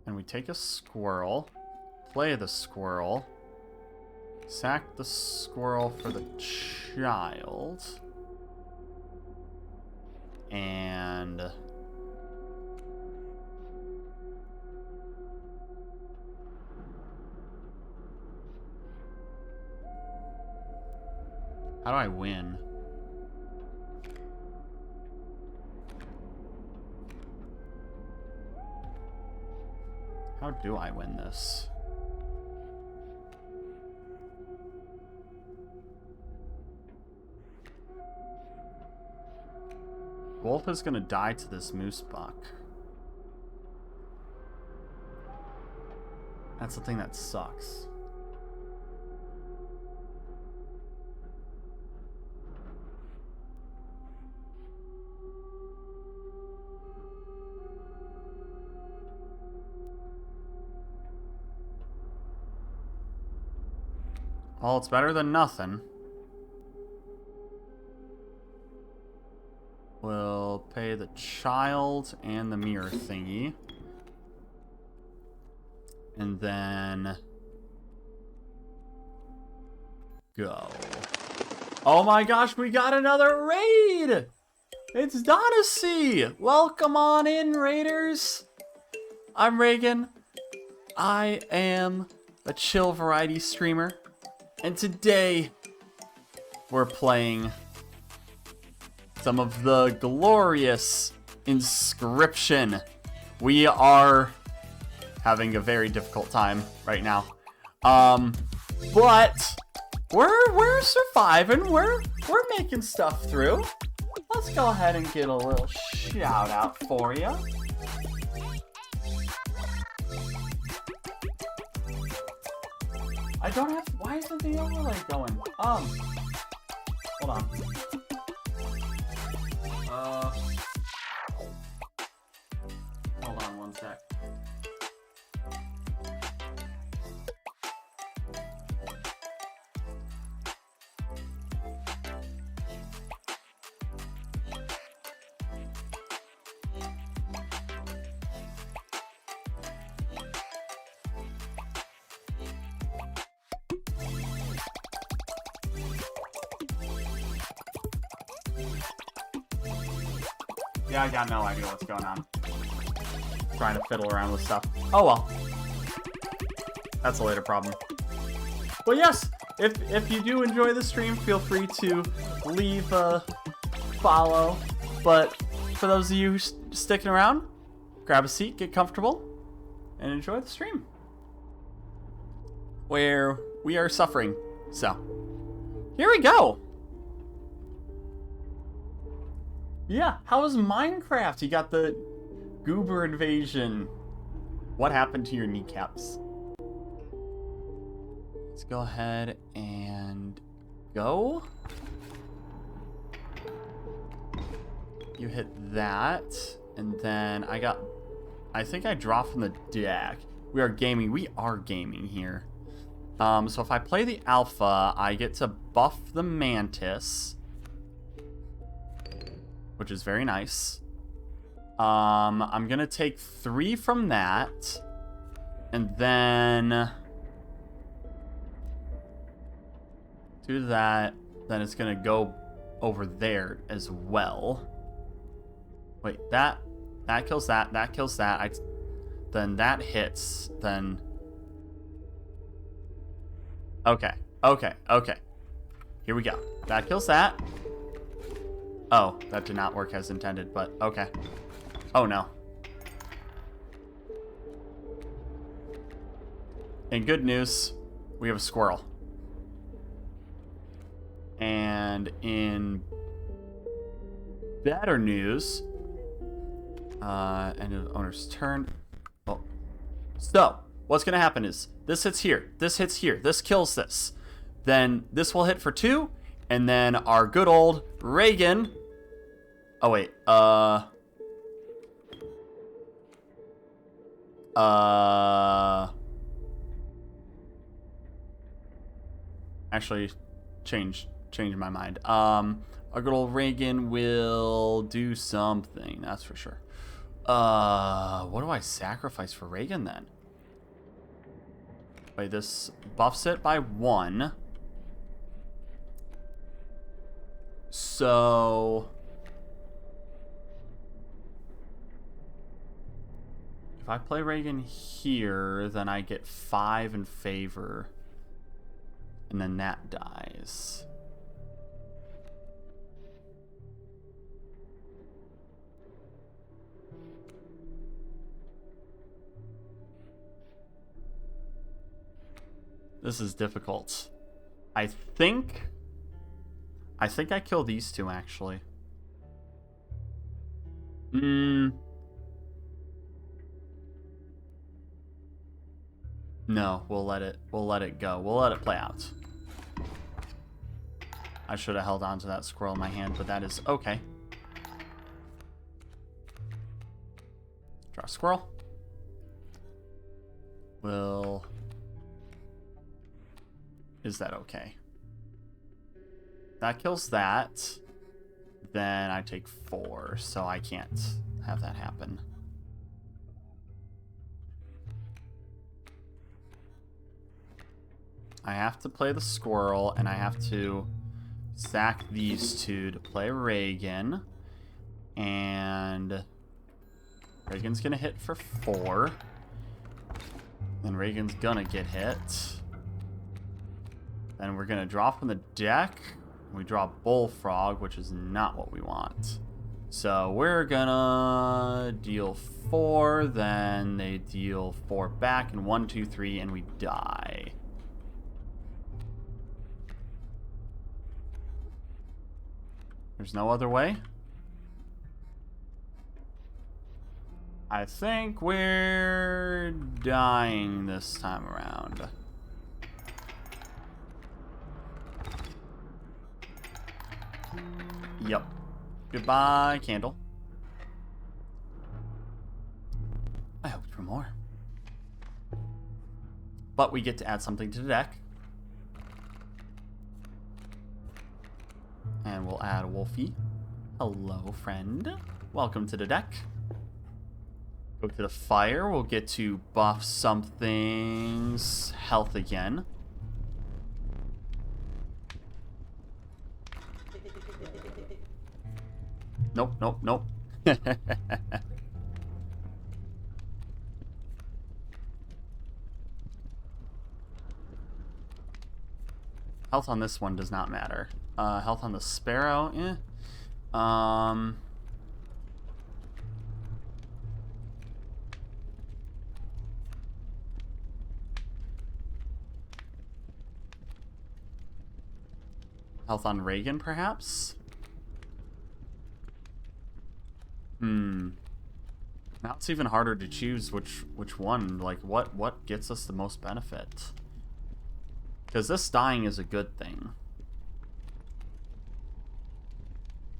And we take a squirrel. Play the squirrel. Sack the squirrel for the child. And how do I win? How do I win this? Wolf is gonna die to this moose buck. That's the thing that sucks. Well, it's better than nothing. We'll pay the child and the mirror thingy. And then go. Oh my gosh, we got another raid! It's Donacy! Welcome on in, raiders! I'm Reagan. I am a chill variety streamer. And today, we're playing some of the glorious Inscryption. We are having a very difficult time right now. But we're surviving. We're making stuff through. Let's go ahead and get a little shout out for you. I don't have. Why isn't the overlay going? Hold on. Hold on one sec. Yeah, I got no idea what's going on. Trying to fiddle around with stuff. Oh well. That's a later problem. But yes, if you do enjoy the stream, feel free to leave a follow. But for those of you who sticking around, grab a seat, get comfortable, and enjoy the stream. Where we are suffering. So, here we go. Yeah, how was Minecraft? You got the goober invasion. What happened to your kneecaps? Let's go ahead and go. You hit that, and then I think I dropped from the deck. We are gaming. We are gaming here. So if I play the alpha, I get to buff the mantis, which is very nice. I'm gonna take 3 from that, and then do that. Then it's gonna go over there as well. Wait, that kills that. That kills that. Then that hits. Then okay. Here we go. That kills that. Oh, that did not work as intended, but okay. Oh no. In good news, we have a squirrel. And in better news, end of owner's turn. Oh. So, what's going to happen is this hits here, this hits here, this kills this. Then this will hit for 2, and then our good old Reagan. Oh wait, actually change my mind. Our good old Reagan will do something, that's for sure. What do I sacrifice for Reagan then? Wait, this buffs it by 1. So if I play Reagan here, then I get 5 in favor. And then that dies. This is difficult. I think I kill these 2 actually. No, we'll let it go. We'll let it play out. I should have held on to that squirrel in my hand, but that is okay. Draw a squirrel. Is that okay? That kills that. Then I take 4, so I can't have that happen. I have to play the squirrel, and I have to sack these 2 to play Reagan. And Reagan's gonna hit for 4. Then Reagan's gonna get hit. Then we're gonna draw from the deck. We draw Bullfrog, which is not what we want. So we're gonna deal 4, then they deal 4 back, and 1, 2, 3, and we die. There's no other way? I think we're dying this time around. Yep. Goodbye, candle. I hoped for more. But we get to add something to the deck. And we'll add a Wolfie. Hello, friend. Welcome to the deck. Go to the fire. We'll get to buff something's health again. Nope, nope, nope. Health on this one does not matter. Health on the sparrow, eh. Health on Reagan, perhaps? Now it's even harder to choose which one. Like, what gets us the most benefit? Because this dying is a good thing.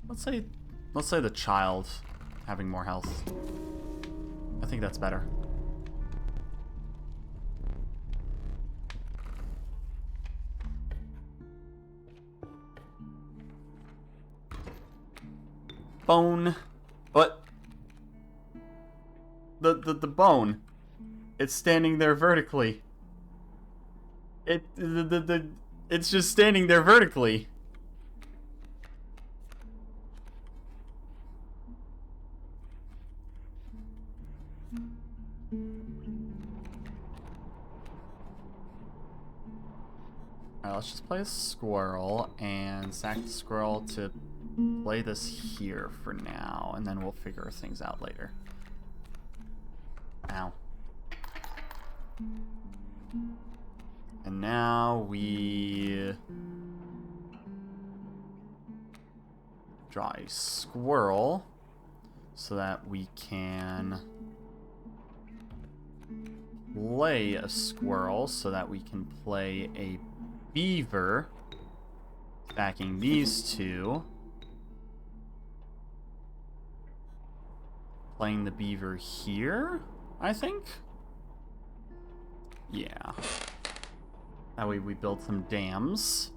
Let's say the child having more health. I think that's better. Bone. What? The bone. It's standing there vertically. It's just standing there vertically. Alright, let's just play a squirrel and sack the squirrel to play this here for now, and then we'll figure things out later. Ow. And now we draw a squirrel so that we can play a squirrel so that we can play a beaver, stacking these two. Playing the beaver here, I think? Yeah. That way we build some dams.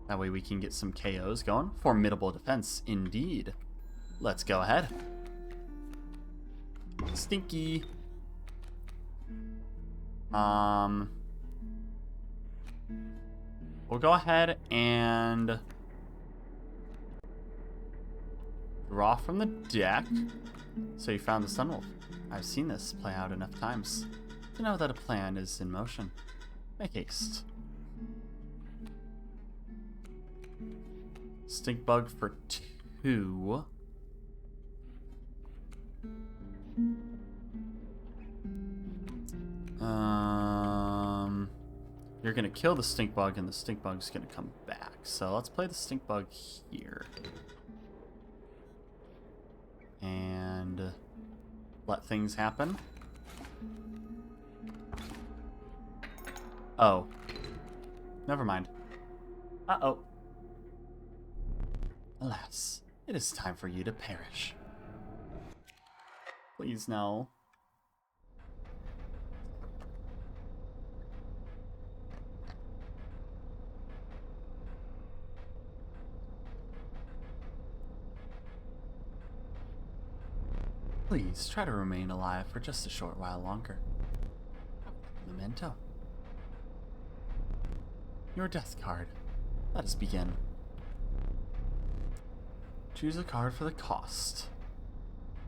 That way we can get some KOs going. Formidable defense, indeed. Let's go ahead. Stinky. We'll go ahead and draw from the deck. So you found the Sunwolf. I've seen this play out enough times to know that a plan is in motion. Make haste. Stink bug for 2. You're gonna kill the stink bug, and the stink bug's gonna come back. So let's play the stink bug here. And let things happen. Oh. Never mind. Uh-oh. Alas, it is time for you to perish. Please, no. Please, try to remain alive for just a short while longer. Memento. Your death card. Let us begin. Choose a card for the cost.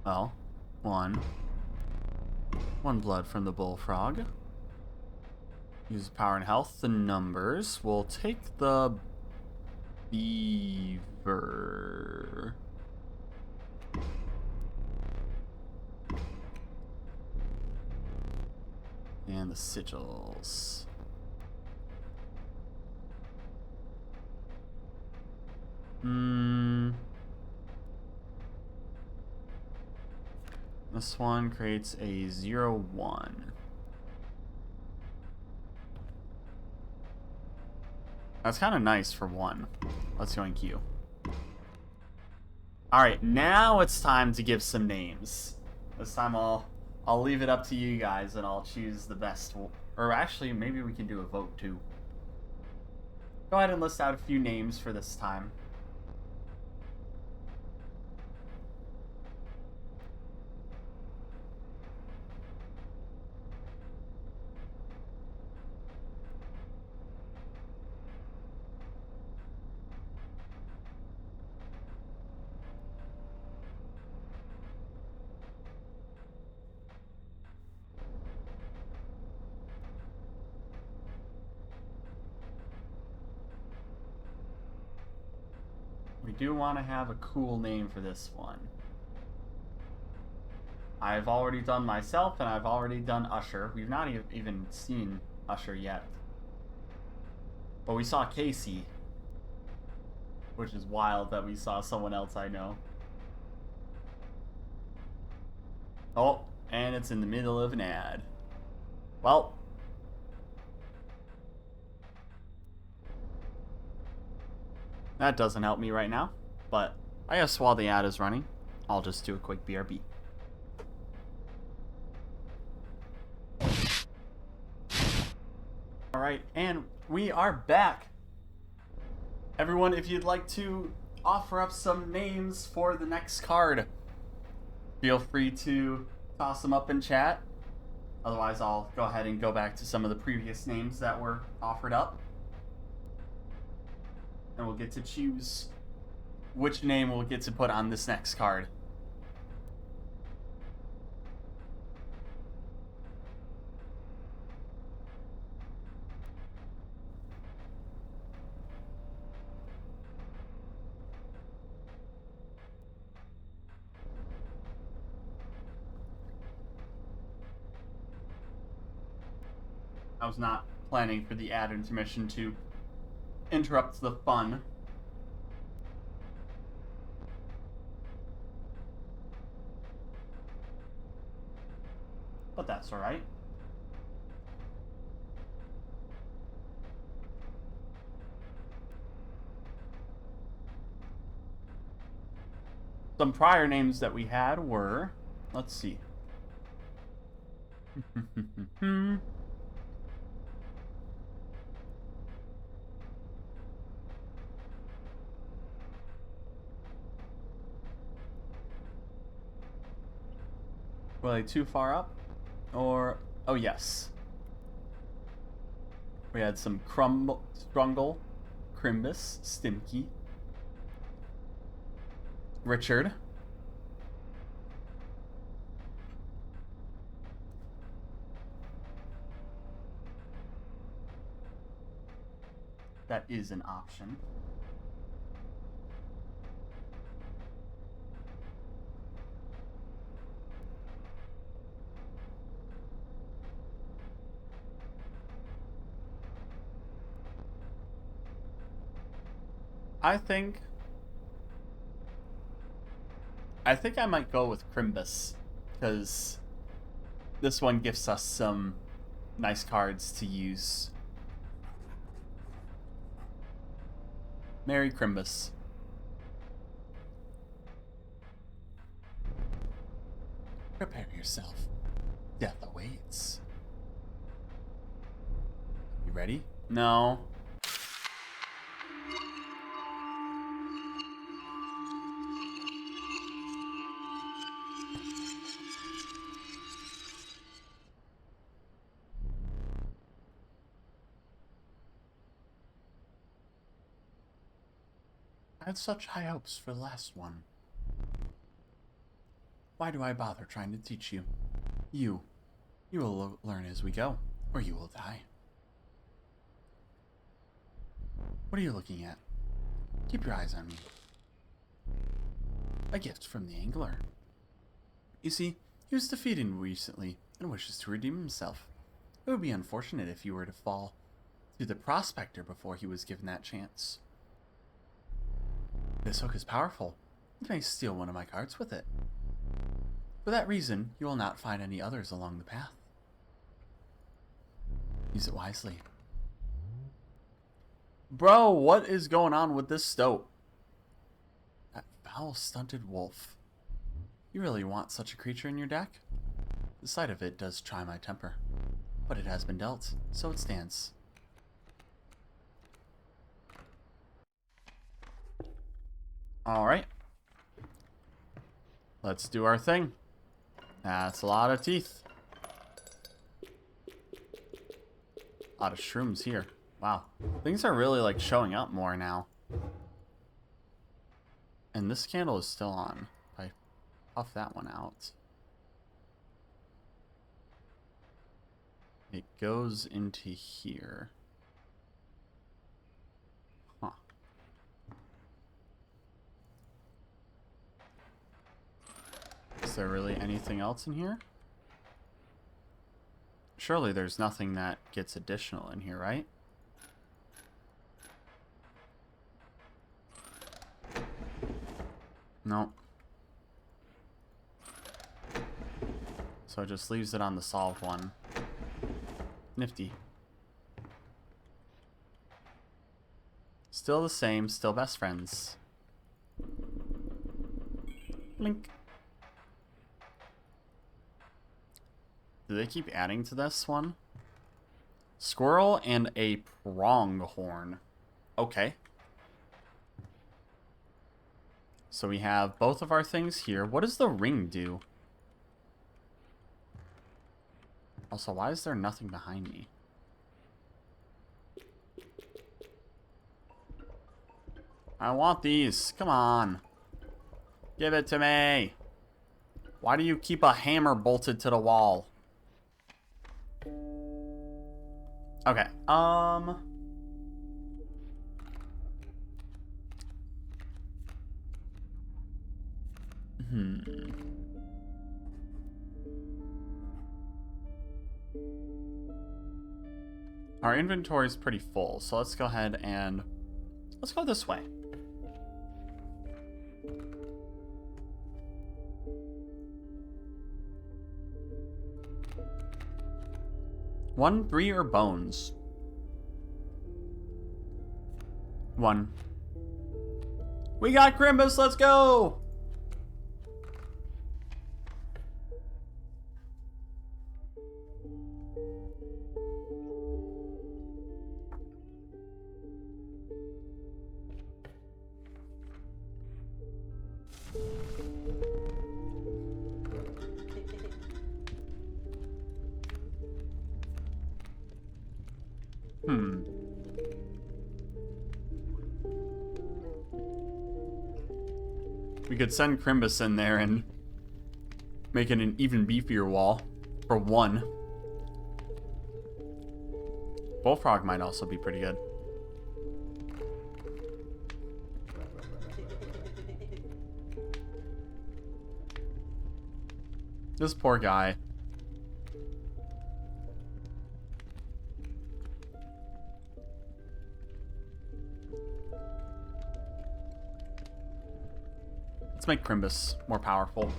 Well, 1. 1 blood from the bullfrog. Use power and health. The numbers. We'll take the beaver. And the sigils. This one creates a 0-1. That's kind of nice for one. Let's go in queue. Alright, now it's time to give some names. This time I'll leave it up to you guys and I'll choose the best. Or actually, maybe we can do a vote too. Go ahead and list out a few names for this time. We do want to have a cool name for this one. I've already done myself, and I've already done Usher. We've not even seen Usher yet. But we saw Casey. Which is wild that we saw someone else I know. Oh, and it's in the middle of an ad. Well. That doesn't help me right now, but I guess while the ad is running, I'll just do a quick BRB. Alright, and we are back. Everyone, if you'd like to offer up some names for the next card, feel free to toss them up in chat. Otherwise, I'll go ahead and go back to some of the previous names that were offered up. And we'll get to choose which name we'll get to put on this next card. I was not planning for the ad intermission to interrupt the fun. But that's alright. Some prior names that we had were, let's see. Were they too far up? Or, oh yes. We had some Strungle, Crimbus, Stimky, Richard, that is an option. I think I might go with Crimbus, because this one gives us some nice cards to use. Merry Crimbus. Prepare yourself. Death awaits. You ready? No. I had such high hopes for the last one. Why do I bother trying to teach you? You will learn as we go, or you will die. What are you looking at? Keep your eyes on me. A gift from the Angler. You see, he was defeated recently and wishes to redeem himself. It would be unfortunate if you were to fall to the prospector before he was given that chance. This hook is powerful. You may steal one of my cards with it. For that reason, you will not find any others along the path. Use it wisely. Bro, what is going on with this stoat? That foul, stunted wolf. You really want such a creature in your deck? The sight of it does try my temper. But it has been dealt, so it stands. Alright. Let's do our thing. That's a lot of teeth. A lot of shrooms here. Wow. Things are really like showing up more now. And this candle is still on. If I puff that one out, it goes into here. Huh. Is there really anything else in here? Surely there's nothing that gets additional in here, right? No. So it just leaves it on the solved one. Nifty. Still the same, still best friends. Blink. Do they keep adding to this one? Squirrel and a pronghorn. Okay. So we have both of our things here. What does the ring do? Also, why is there nothing behind me? I want these. Come on. Give it to me. Why do you keep a hammer bolted to the wall? Okay. Our inventory is pretty full, so let's go ahead and let's go this way. One, 3, or bones? 1. We got Crimbus, let's go! We could send Crimbus in there and make it an even beefier wall for 1. Bullfrog might also be pretty good. This poor guy. Let's make Crimbus more powerful.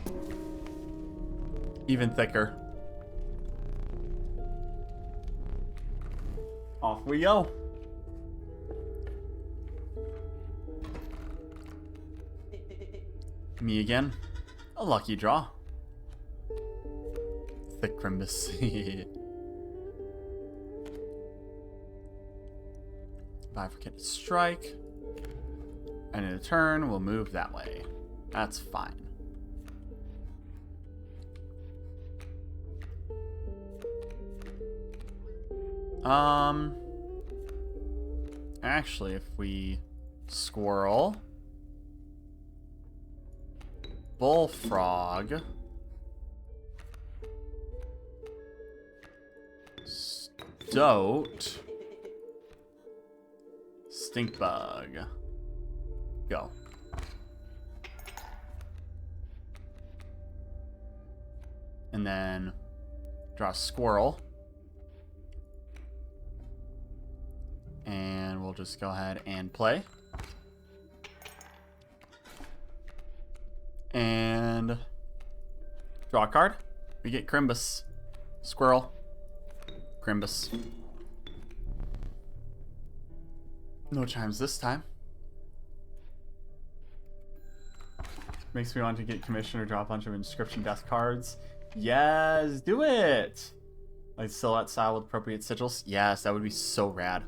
Even thicker. Off we go. Me again. A lucky draw. Thick Crimbus. If I forget to strike. And in a turn, we'll move that way. That's fine. Actually, if we squirrel, bullfrog, stoat, stink bug, go. And then draw a squirrel. And we'll just go ahead and play. And draw a card. We get Crimbus. Squirrel. Crimbus. No chimes this time. Makes me want to get commission or draw a bunch of Inscryption death cards. Yes, do it! Like silhouette style with appropriate sigils. Yes, that would be so rad.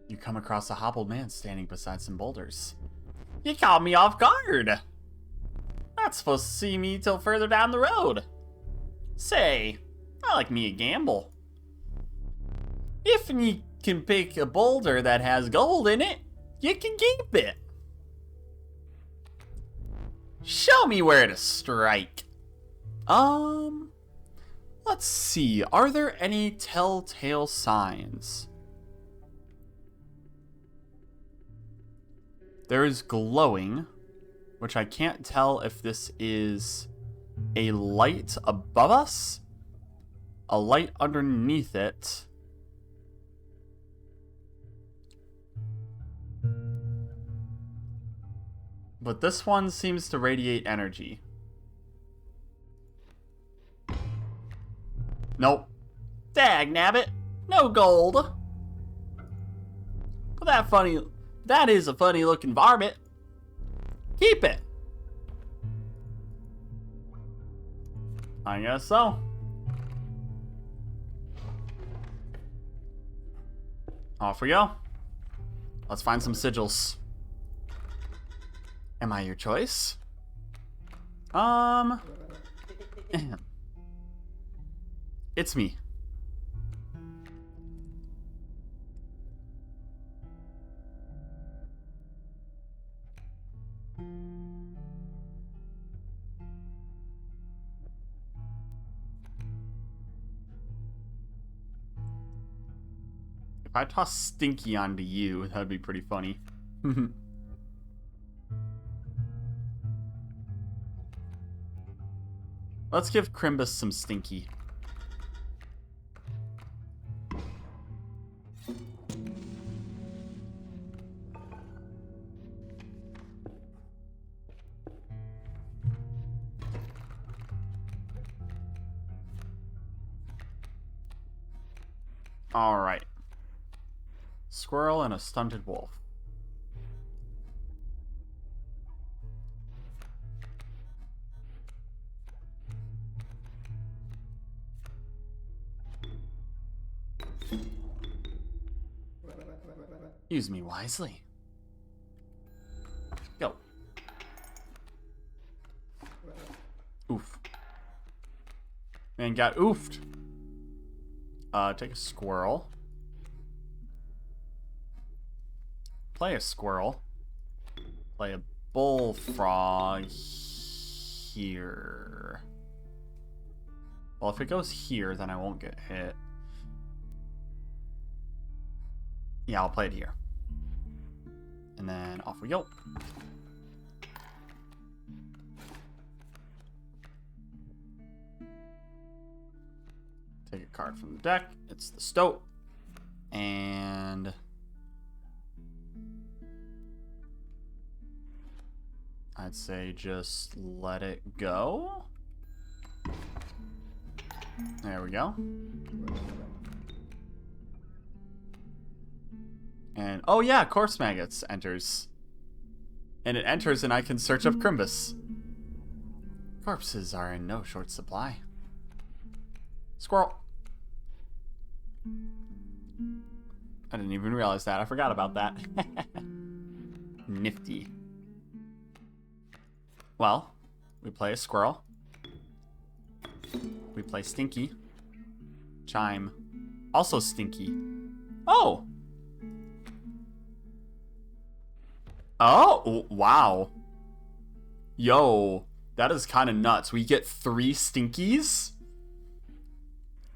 You come across a hobbled man standing beside some boulders. You caught me off guard! Not supposed to see me till further down the road. Say, I like me a gamble. If you can pick a boulder that has gold in it, you can keep it. Show me where to strike. Let's see. Are there any telltale signs? There is glowing, which I can't tell if this is a light above us, a light underneath it. But this one seems to radiate energy. Nope. Dagnabbit. No gold. But that is a funny looking varmint. Keep it. I guess so. Off we go. Let's find some sigils. Am I your choice? It's me. If I toss Stinky onto you, that'd be pretty funny. Let's give Crimbus some Stinky. Alright. Squirrel and a stunted wolf. Use me wisely. Go. Oof. Man got oofed. Take a squirrel. Play a squirrel. Play a bullfrog here. Well, if it goes here, then I won't get hit. Yeah, I'll play it here. And then off we go. Take a card from the deck. It's the Stoat. And I'd say just let it go. There we go. And, oh yeah, Corpse Maggots enters. And it enters and I can search up Crimbus. Corpses are in no short supply. Squirrel. I didn't even realize that. I forgot about that. Nifty. Well, we play a squirrel. We play Stinky. Chime. Also Stinky. Oh! Oh, wow. Yo, that is kind of nuts. We get 3 Stinkies?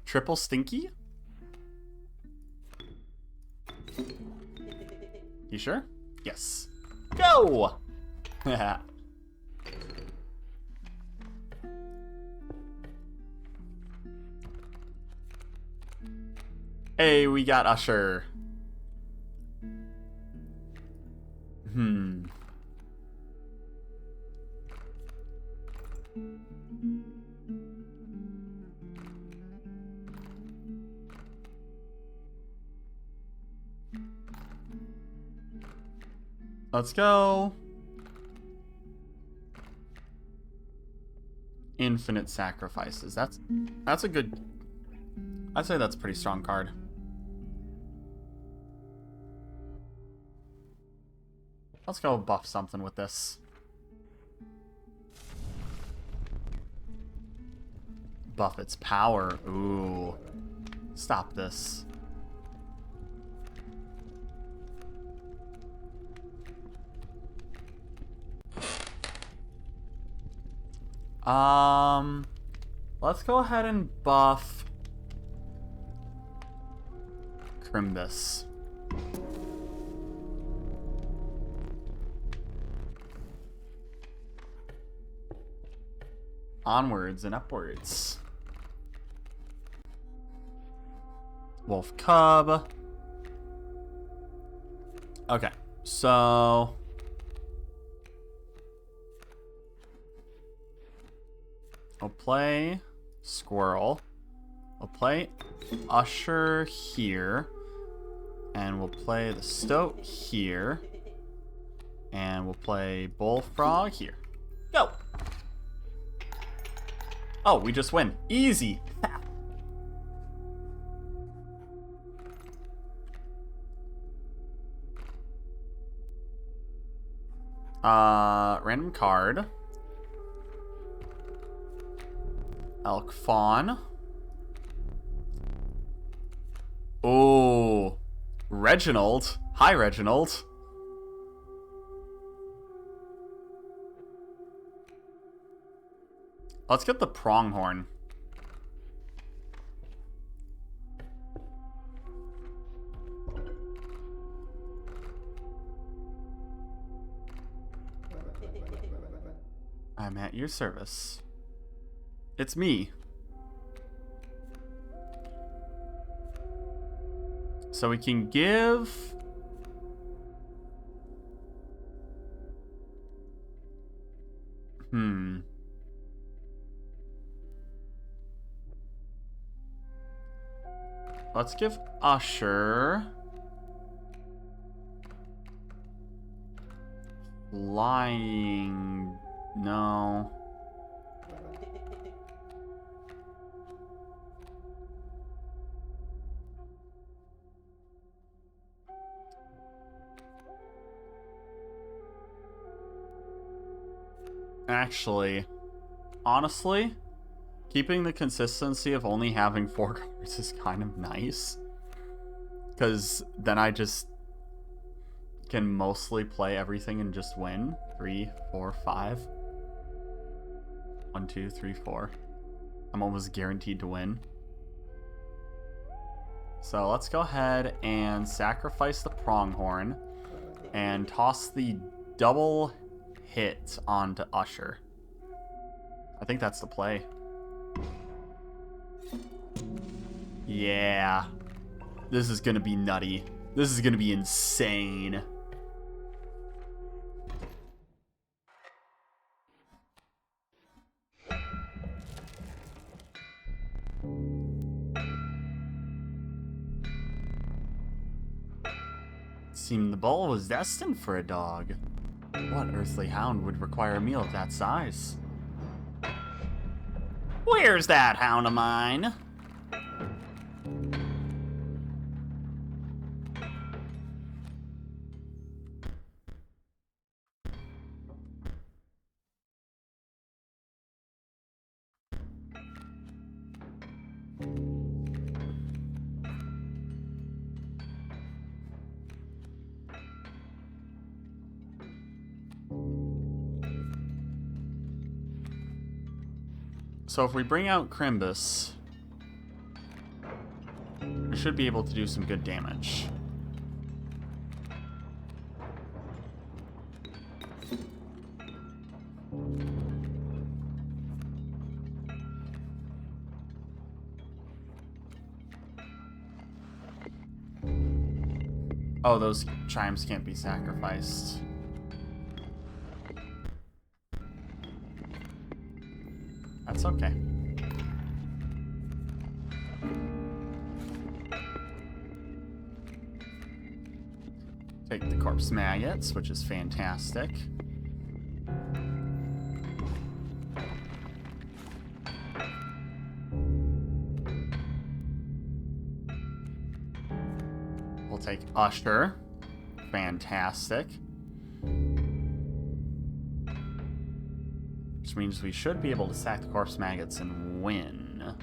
Triple Stinky? You sure? Yes. Go! Hey, we got Usher. Let's go. Infinite sacrifices. That's a good... I'd say that's a pretty strong card. Let's go buff something with this. Buff its power. Ooh. Stop this. Let's go ahead and buff Crimbus. Onwards and upwards. Wolf Cub. Okay, so... We'll play Squirrel. We'll play Usher here. And we'll play the Stoat here. And we'll play Bullfrog here. Go! Oh, we just win. Easy. Random card. Elk Fawn. Oh, Reginald. Hi, Reginald. Let's get the Pronghorn. I'm at your service. It's me. So we can give... Let's give Usher... Flying... No... Actually, honestly, keeping the consistency of only having 4 cards is kind of nice. Because then I just can mostly play everything and just win. 3, 4, 5. 1, 2, 3, 4. I'm almost guaranteed to win. So let's go ahead and sacrifice the Pronghorn and toss the double hit onto Usher. I think that's the play. Yeah. This is gonna be nutty. This is gonna be insane. Seemed the bull was destined for a dog. What earthly hound would require a meal of that size? Where's that hound of mine? So if we bring out Crimbus, we should be able to do some good damage. Oh, those chimes can't be sacrificed. That's okay. Take the corpse maggots, which is fantastic. We'll take Usher. Fantastic. Which means we should be able to sack the corpse maggots and win.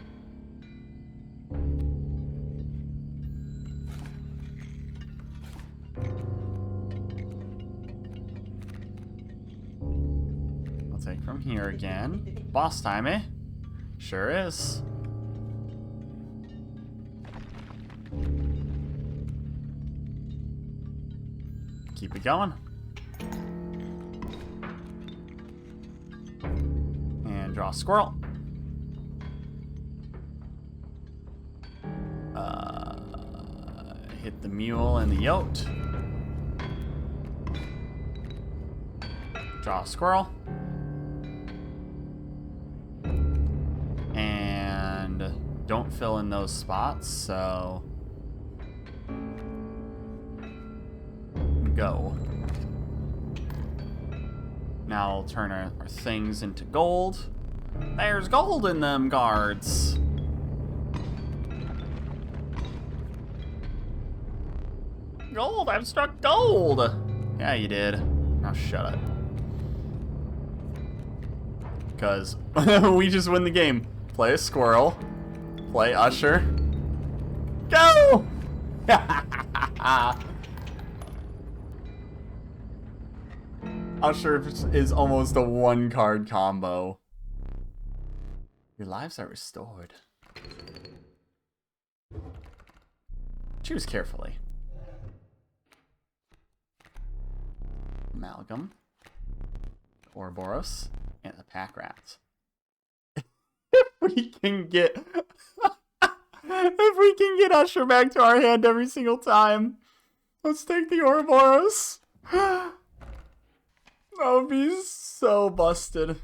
I'll take from here again. Boss time, eh? Sure is. Keep it going. And draw a squirrel. Hit the mule and the yote. Draw a squirrel. And don't fill in those spots, so go. Now I'll turn our things into gold. There's gold in them guards. Gold, I've struck gold. Yeah, you did. Now shut up. Because we just win the game. Play a squirrel. Play Usher. Go! Usher is almost a one-card combo. Your lives are restored. Choose carefully. Amalgam. Ouroboros. And the pack rat. If we can get... if we can get Usher back to our hand every single time. Let's take the Ouroboros. That would be so busted.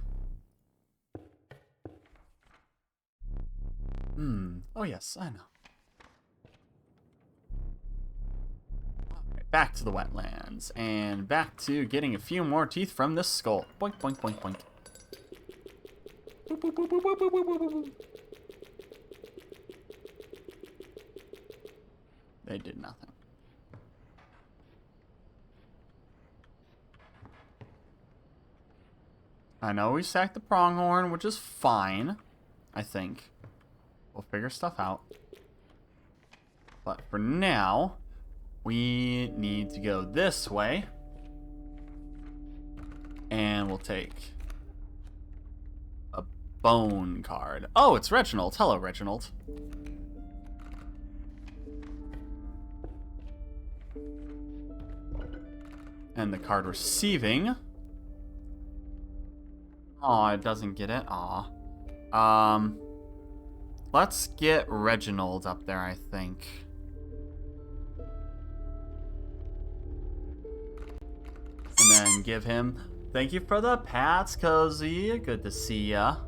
Oh yes, I know. Alright, back to the wetlands. And back to getting a few more teeth from this skull. Boink, boink, boink, boink. Boop, boop, boop, boop, boop, boop, boop, boop, boop. They did nothing. I know we sacked the pronghorn, which is fine, I think. We'll figure stuff out. But for now, we need to go this way. And we'll take a bone card. Oh, it's Reginald. Hello, Reginald. And the card receiving... Oh, it doesn't get it. Aw. Let's get Reginald up there, I think. And then give him... Thank you for the pats, Cozy. Good to see ya.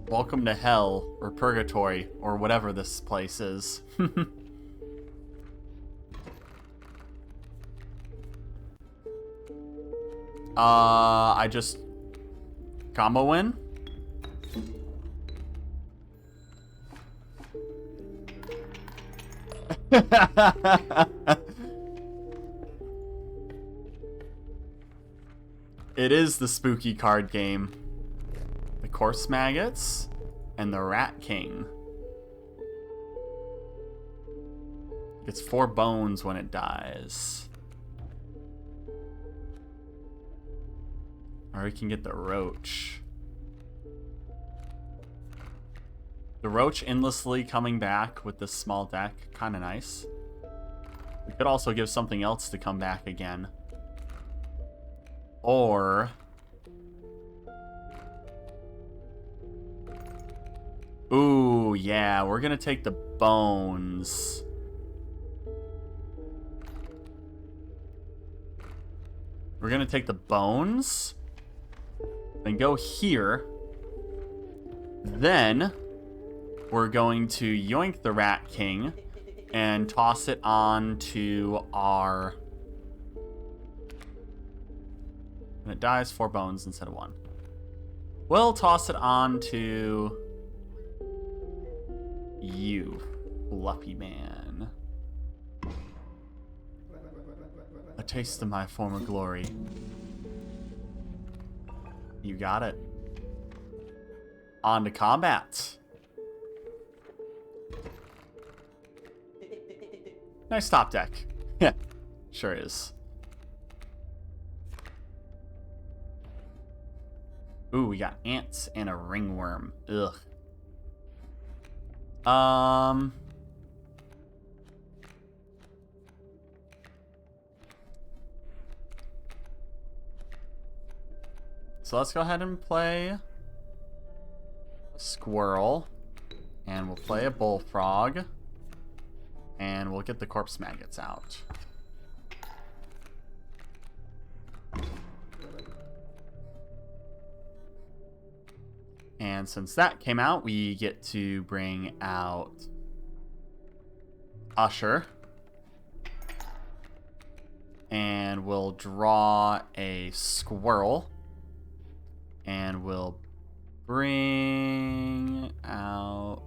Welcome to hell, or purgatory, or whatever this place is. I just combo win. It is the spooky card game. The Corpse Maggots and the Rat King. It's 4 bones when it dies. Or we can get the Roach. The Roach endlessly coming back with this small deck. Kind of nice. We could also give something else to come back again. Or... Ooh, yeah, we're gonna take the bones. We're gonna take the bones. Then go here. Then we're going to yoink the Rat King and toss it onto our... When it dies, 4 bones instead of 1. We'll toss it onto you, Fluffy Man. A taste of my former glory. You got it. On to combat. Nice top deck. Yeah, sure is. Ooh, we got ants and a ringworm. Ugh. So let's go ahead and play a squirrel. And we'll play a bullfrog. And we'll get the corpse maggots out. And since that came out, we get to bring out Usher. And we'll draw a squirrel. And we'll bring out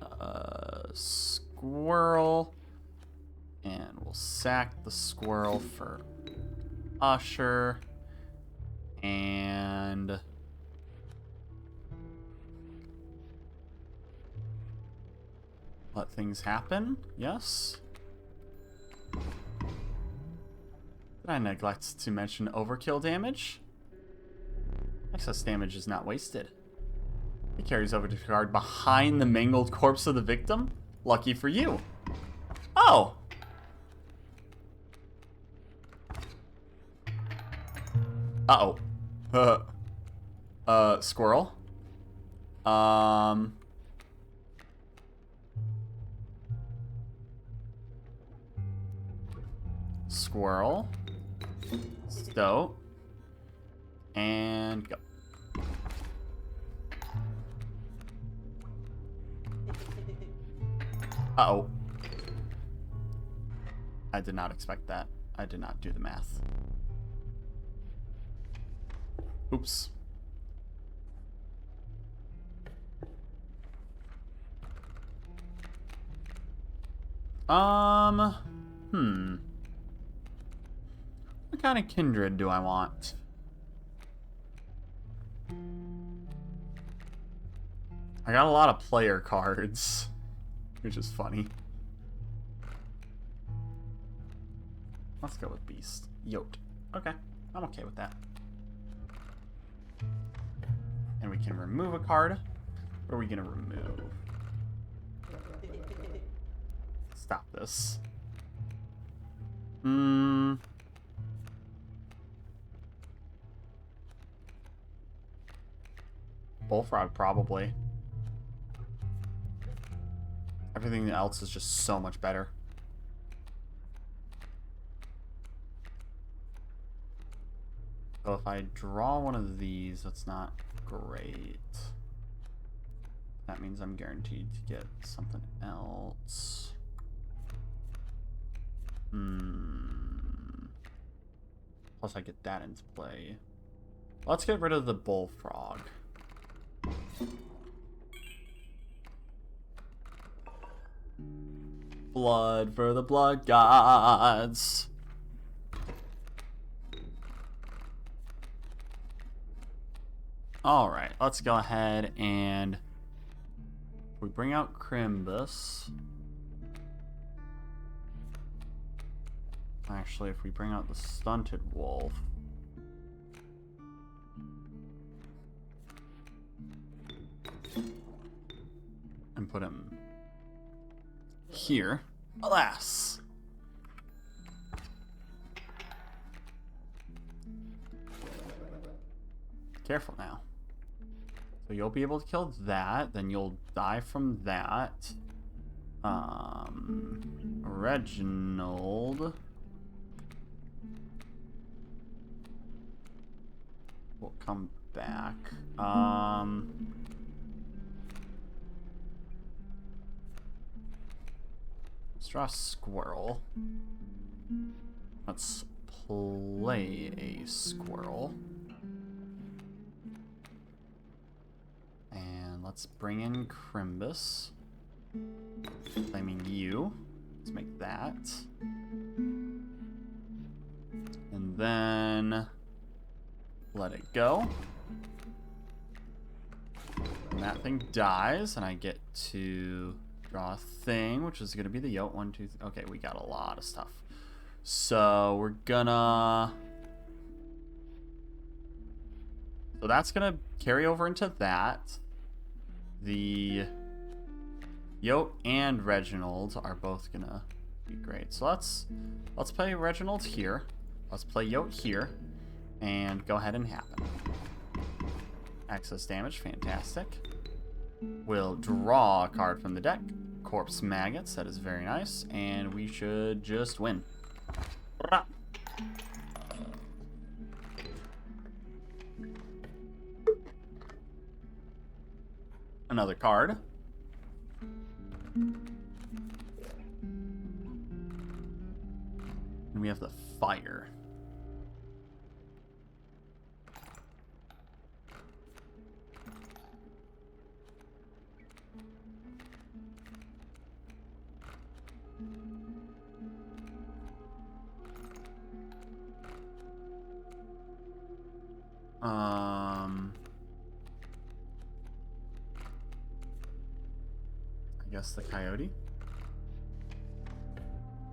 a squirrel. And we'll sack the squirrel for Usher. And... let things happen. Yes. Did I neglect to mention overkill damage? Excess damage is not wasted. It carries over to the card behind the mangled corpse of the victim. Lucky for you. Oh! Uh-oh. Squirrel. Squirrel. Stoat. And go. Uh-oh. I did not expect that. I did not do the math. Oops. What kind of kindred do I want? I got a lot of player cards, which is funny. Let's go with Beast. Yoked. Okay, I'm okay with that. And we can remove a card. What are we gonna remove? Stop this. Bullfrog, probably. Everything else is just so much better. So if I draw one of these, that's not great. That means I'm guaranteed to get something else. Plus I get that into play. Let's get rid of the bullfrog. Blood for the blood gods. Alright, let's go ahead and we bring out Crimbus. Actually, if we bring out the stunted wolf. And put him here. Alas. Careful now. So you'll be able to kill that, then you'll die from that. Reginald will come back. Let's draw a squirrel. Let's play a squirrel. And let's bring in Crimbus. Claiming you. Let's make that. And then let it go. And that thing dies, and I get to draw a thing, which is going to be the yoke. 1, 2, 3. Okay, we got a lot of stuff. So we're gonna... So that's going to carry over into that. The Yote and Reginald are both going to be great. So let's play Reginald here. Let's play Yote here. And go ahead and happen. Excess damage, fantastic. We'll draw a card from the deck. Corpse Maggots, that is very nice. And we should just win. Another card. And we have the fire. I guess the coyote.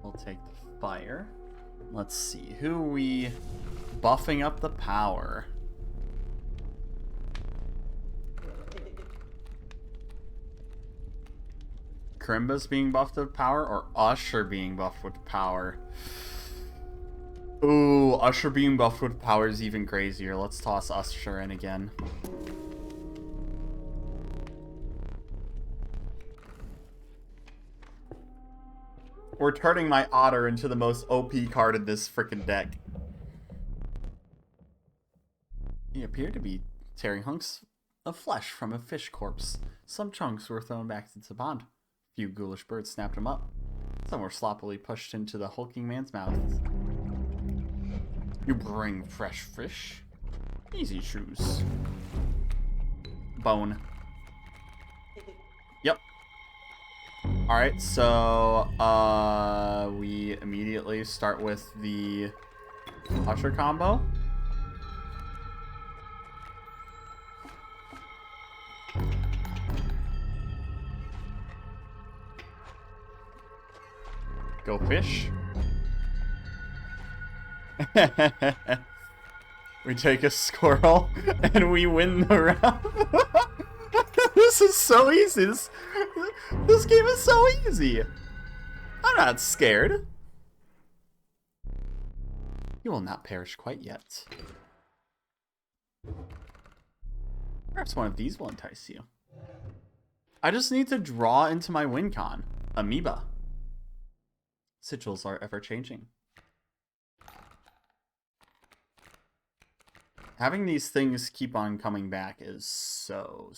We'll take the fire. Let's see, who are we buffing up the power? Crimbus being buffed with power, or Usher being buffed with power? Ooh, Usher being buffed with power is even crazier. Let's toss Usher in again. We're turning my Otter into the most OP card in this freaking deck. He appeared to be tearing hunks of flesh from a fish corpse. Some chunks were thrown back into the pond. A few ghoulish birds snapped him up. Some were sloppily pushed into the hulking man's mouth. You bring fresh fish? Easy shoes. Bone. Yep. Alright, so we immediately start with the Usher combo. Go fish. We take a squirrel and we win the round. This is so easy. This game is so easy. I'm not scared. You will not perish quite yet. Perhaps one of these will entice you. I just need to draw into my win con. Amoeba. Sigils are ever changing. Having these things keep on coming back is so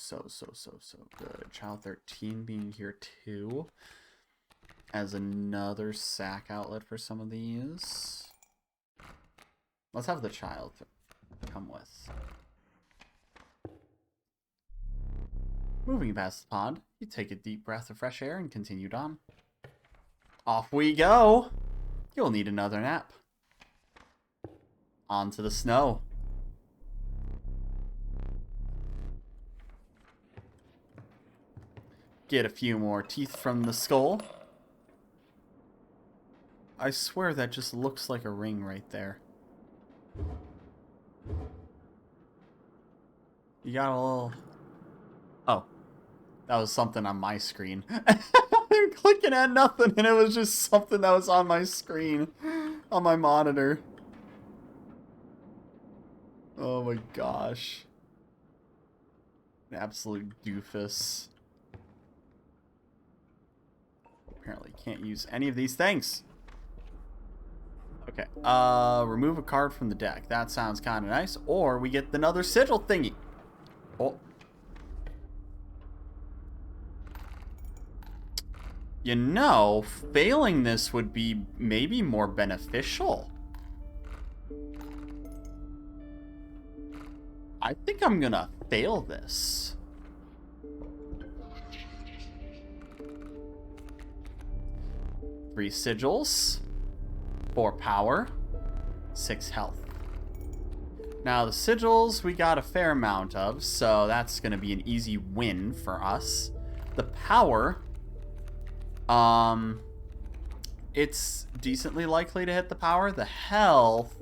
good. Child 13 being here too as another sack outlet for some of these. Let's have the child come with. Moving past the pond, you take a deep breath of fresh air and continued on. Off we go! You'll need another nap. Onto the snow. Get a few more teeth from the skull. I swear that just looks like a ring right there. You got a little... Oh. That was something on my screen. I'm clicking at nothing and it was just something that was on my screen. On my monitor. Oh my gosh. Absolute doofus. Apparently can't use any of these things. Okay. Remove a card from the deck. That sounds kind of nice. Or we get another sigil thingy. Oh. You know, failing this would be maybe more beneficial. I think I'm gonna fail this. Three sigils, 4 power, 6 health. Now the sigils we got a fair amount of, so that's gonna be an easy win for us. The power, it's decently likely to hit the power. The health,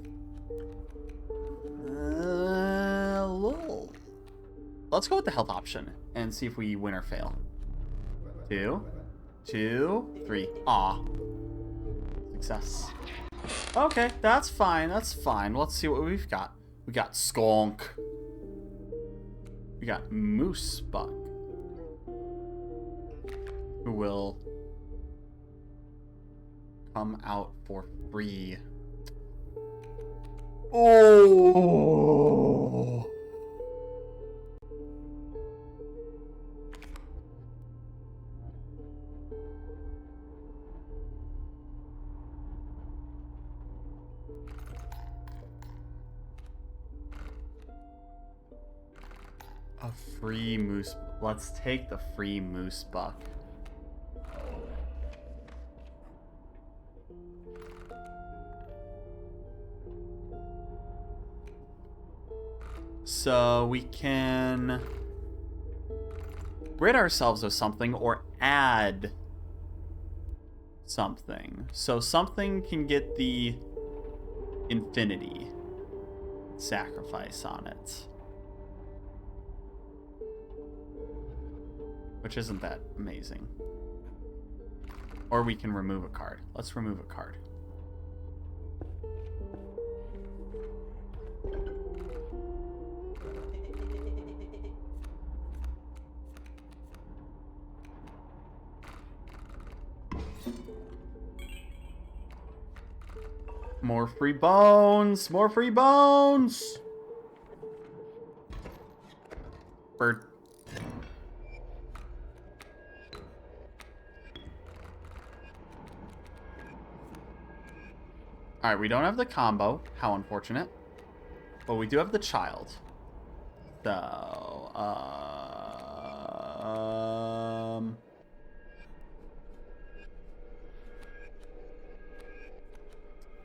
let's go with the health option and see if we win or fail. 2, 2, 3. Aw. Success. Okay, that's fine. That's fine. Let's see what we've got. We got Skunk. We got Moose Buck. Who will come out for free. Oh. A free moose. Let's take the free moose buck. So we can rid ourselves of something or add something. So something can get the infinity sacrifice on it. Which isn't that amazing. Or we can remove a card. Let's remove a card. More free bones! More free bones! Bird. Alright, we don't have the combo. How unfortunate. But we do have the child. So,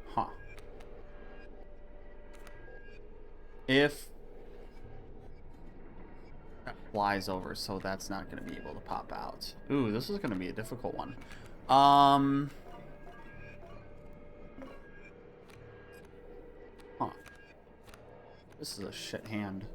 huh. If that flies over, so that's not going to be able to pop out. Ooh, this is going to be a difficult one. Huh. This is a shit hand.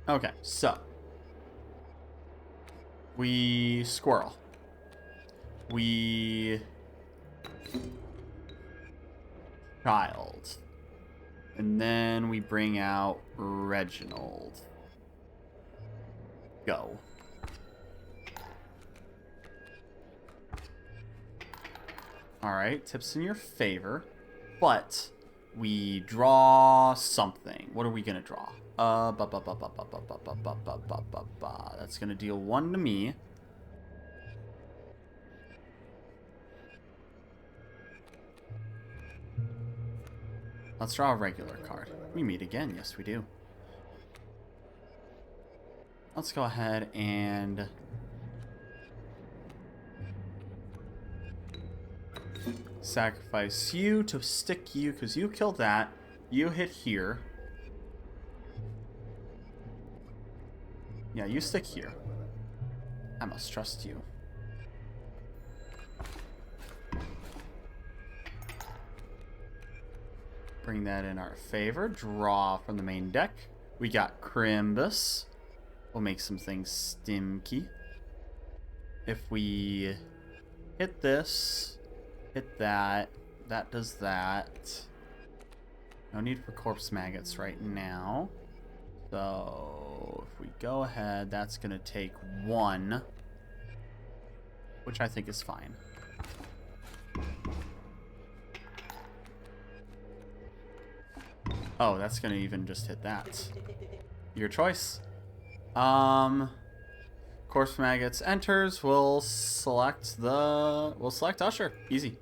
Okay, so we squirrel. We child. And then we bring out Reginald. Go. Alright, tips in your favor. But we draw something. What are we gonna draw? That's gonna deal 1 to me. Let's draw a regular card. We meet again. Yes, we do. Let's go ahead and sacrifice you to stick you, because you killed that. You hit here. Yeah, you stick here. I must trust you. Bring that in our favor. Draw from the main deck. We got Crimbus. We'll make some things stinky. if we hit this, hit that, that does that. No need for corpse maggots right now. So if we go ahead, that's going to take 1, which I think is fine. Oh, that's going to even just hit that. Your choice. Corpse maggots enters. We'll select Usher. Easy.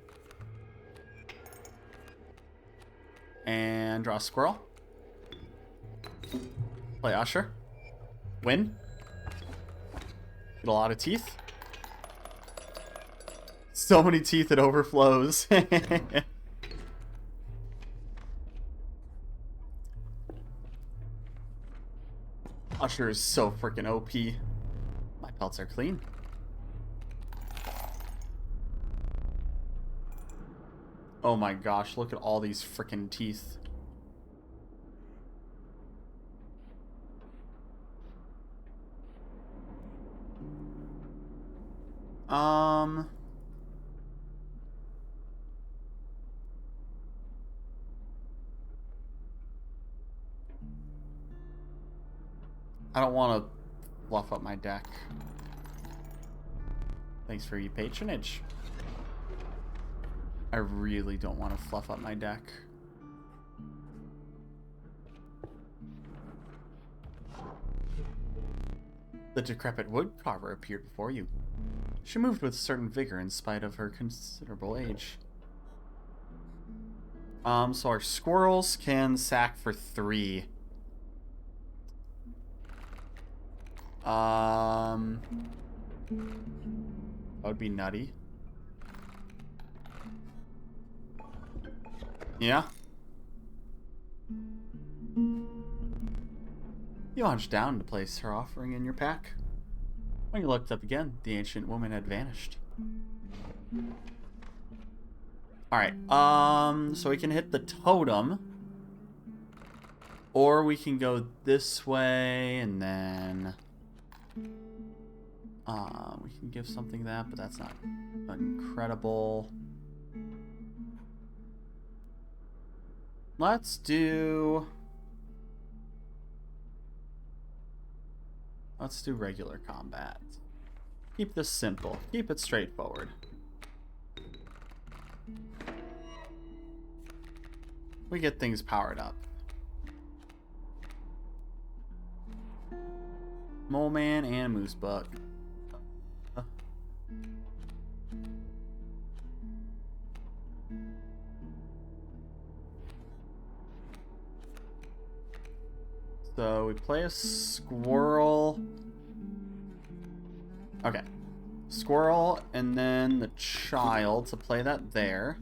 And draw a squirrel. Play Usher. Win. Get a lot of teeth. So many teeth it overflows. Usher is so freaking OP. My pelts are clean. Oh my gosh, look at all these freaking teeth. I don't want to fluff up my deck. Thanks for your patronage. I really don't want to fluff up my deck. The decrepit woodcarver appeared before you. She moved with certain vigor in spite of her considerable age. So our squirrels can sack for 3. That would be nutty. Yeah. You hunched down to place her offering in your pack. When you looked up again, the ancient woman had vanished. Alright, so we can hit the totem. Or we can go this way and then... we can give something that, but that's not incredible. Let's do regular combat. Keep this simple. Keep it straightforward. We get things powered up. Mole Man and Moose Buck. So we play a squirrel. Okay. Squirrel and then the child to play that there.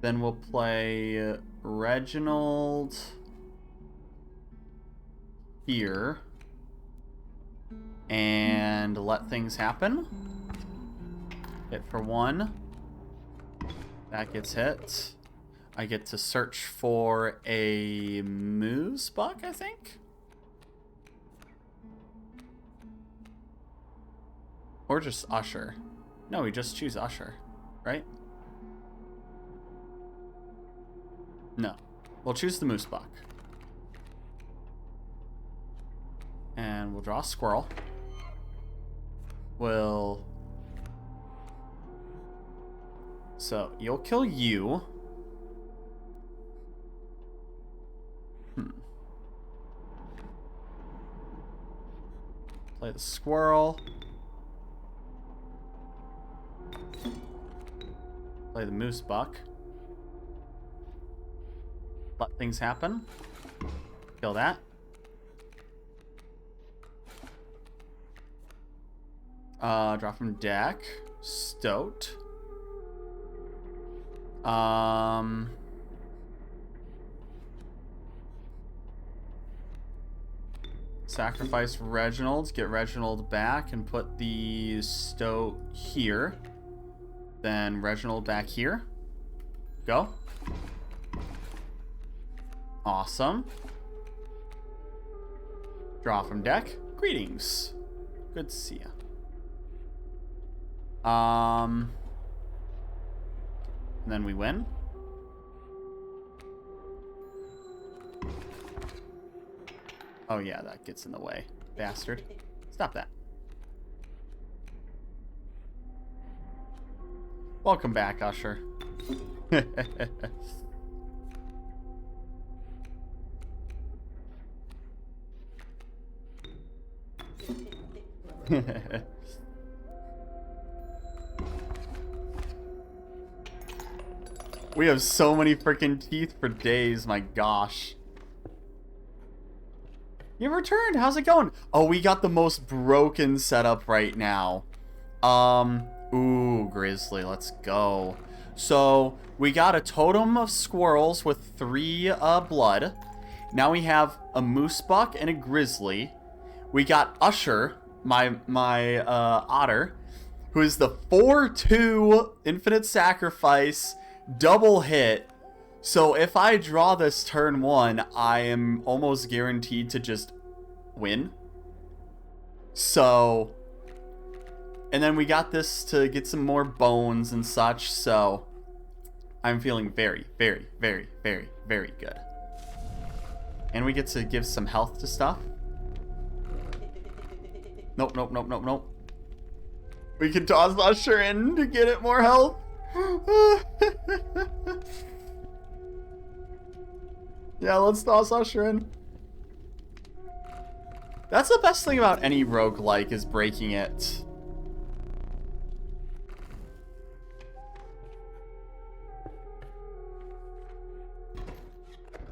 Then we'll play Reginald here. And let things happen. Hit for 1. That gets hit. I get to search for a moose buck, I think? Or just Usher. No, we just choose Usher, right? No. We'll choose the moose buck. And we'll draw a squirrel. So, you'll kill you. Play the squirrel. Play the moose buck. Let things happen. Kill that. Draw from deck. Stoat. Sacrifice Reginald. Get Reginald back and put the Stoat here. Then Reginald back here. Go. Awesome. Draw from deck. Greetings. Good to see ya. And then we win. Oh yeah, that gets in the way. Bastard. Stop that. Welcome back, Usher. We have so many freaking teeth for days, my gosh. You returned. How's it going? Oh, we got the most broken setup right now. Ooh, Grizzly, let's go. So, we got a totem of squirrels with 3 blood. Now we have a moose buck and a grizzly. We got Usher, my otter, who is the 4/2 infinite sacrifice double hit. So if I draw this turn 1, I am almost guaranteed to just win. So, and then we got this to get some more bones and such, so I'm feeling very, very, very, very, very good. And we get to give some health to stuff. Nope, nope, nope, nope, nope. We can toss Usher in to get it more health. Yeah, let's toss Usher in. That's the best thing about any roguelike, is breaking it.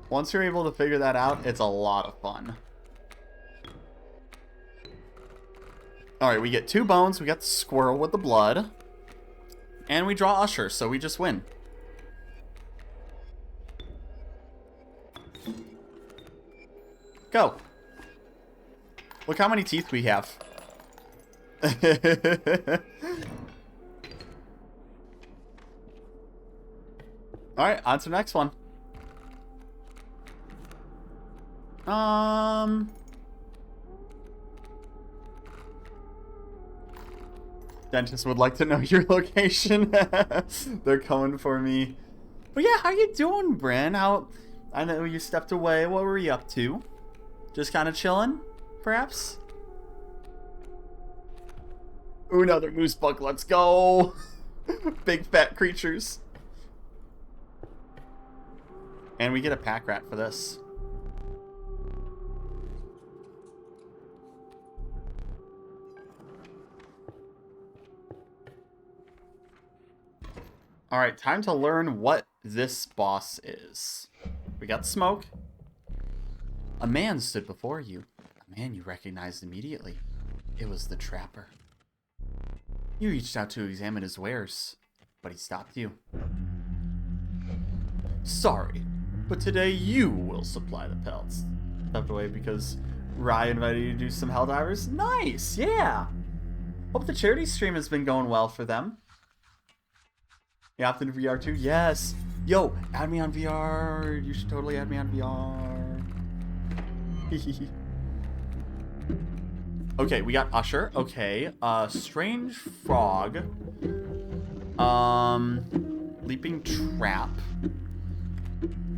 Once you're able to figure that out, it's a lot of fun. Alright, we get 2 bones, we got the squirrel with the blood, and we draw Usher, so we just win. Go. Look how many teeth we have. Alright, on to the next one. Dentist would like to know your location. They're coming for me. But yeah, how you doing, Bryn? I know you stepped away. What were you up to? Just kind of chilling, perhaps? Ooh, another moose buck. Let's go. Big fat creatures. And we get a pack rat for this. Alright, time to learn what this boss is. We got smoke. A man stood before you. A man you recognized immediately. It was the trapper. You reached out to examine his wares, but he stopped you. Sorry, but today you will supply the pelts. Stepped away because Rye invited you to do some Helldivers. Nice, yeah! Hope the charity stream has been going well for them. You opted into VR too? Yes. Yo, add me on VR. You should totally add me on VR. Okay, we got Usher. Okay. Strange frog. Leaping trap.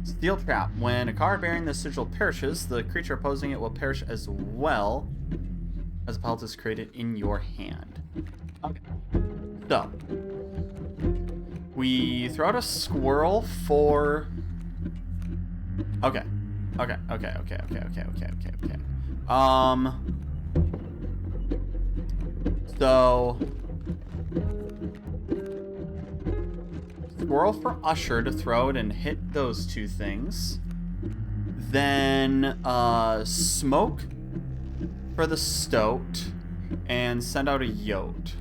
Steel trap. When a card bearing the sigil perishes, the creature opposing it will perish as well as a pellet is created in your hand. Okay. So. We throw out a squirrel for... Okay. Okay. So... Squirrel for Usher to throw it and hit those 2 things. Then, smoke for the stoat and send out a yote.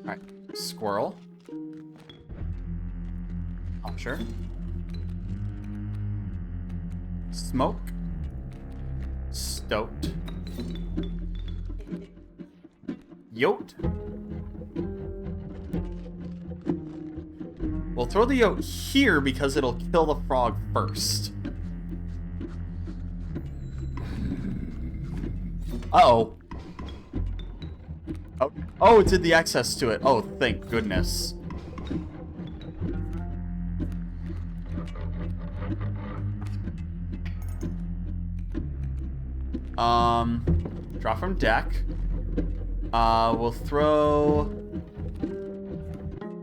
Alright. Squirrel. Usher. Smoke. Stoat. Yote. We'll throw the yote here because it'll kill the frog first. Uh-oh. Oh, it did the access to it. Oh, thank goodness. Draw from deck. We'll throw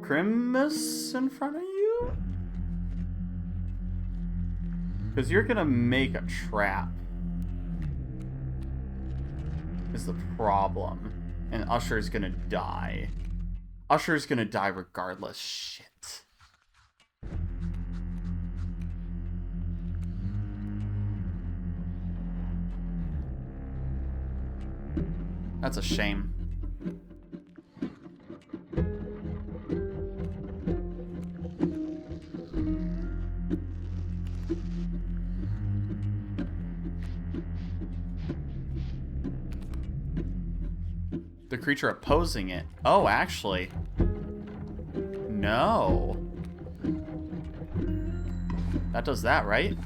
Grimace in front of you? Because you're gonna make a trap. Is the problem. And Usher's gonna die. Usher's gonna die regardless. Shit. That's a shame. The creature opposing it. Oh, actually. No. That does that, right?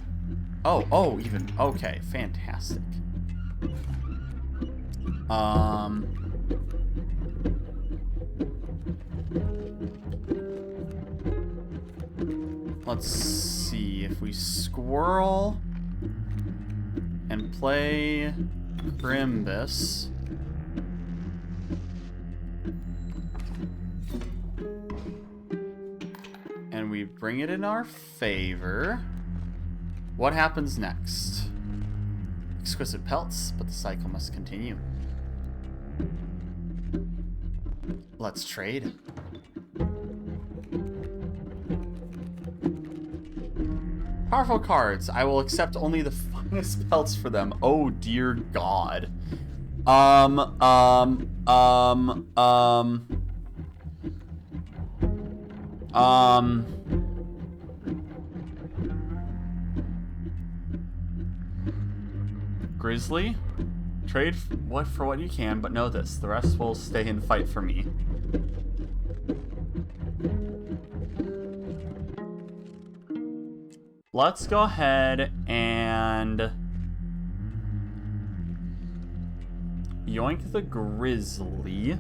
Oh, even. Okay, fantastic. Let's see if we squirrel and play Grimbus. And we bring it in our favor. What happens next? Exquisite pelts, but the cycle must continue. Let's trade. Powerful cards. I will accept only the finest pelts for them. Oh dear God. Grizzly, trade for what you can, but know this: the rest will stay and fight for me. Let's go ahead and yoink the Grizzly.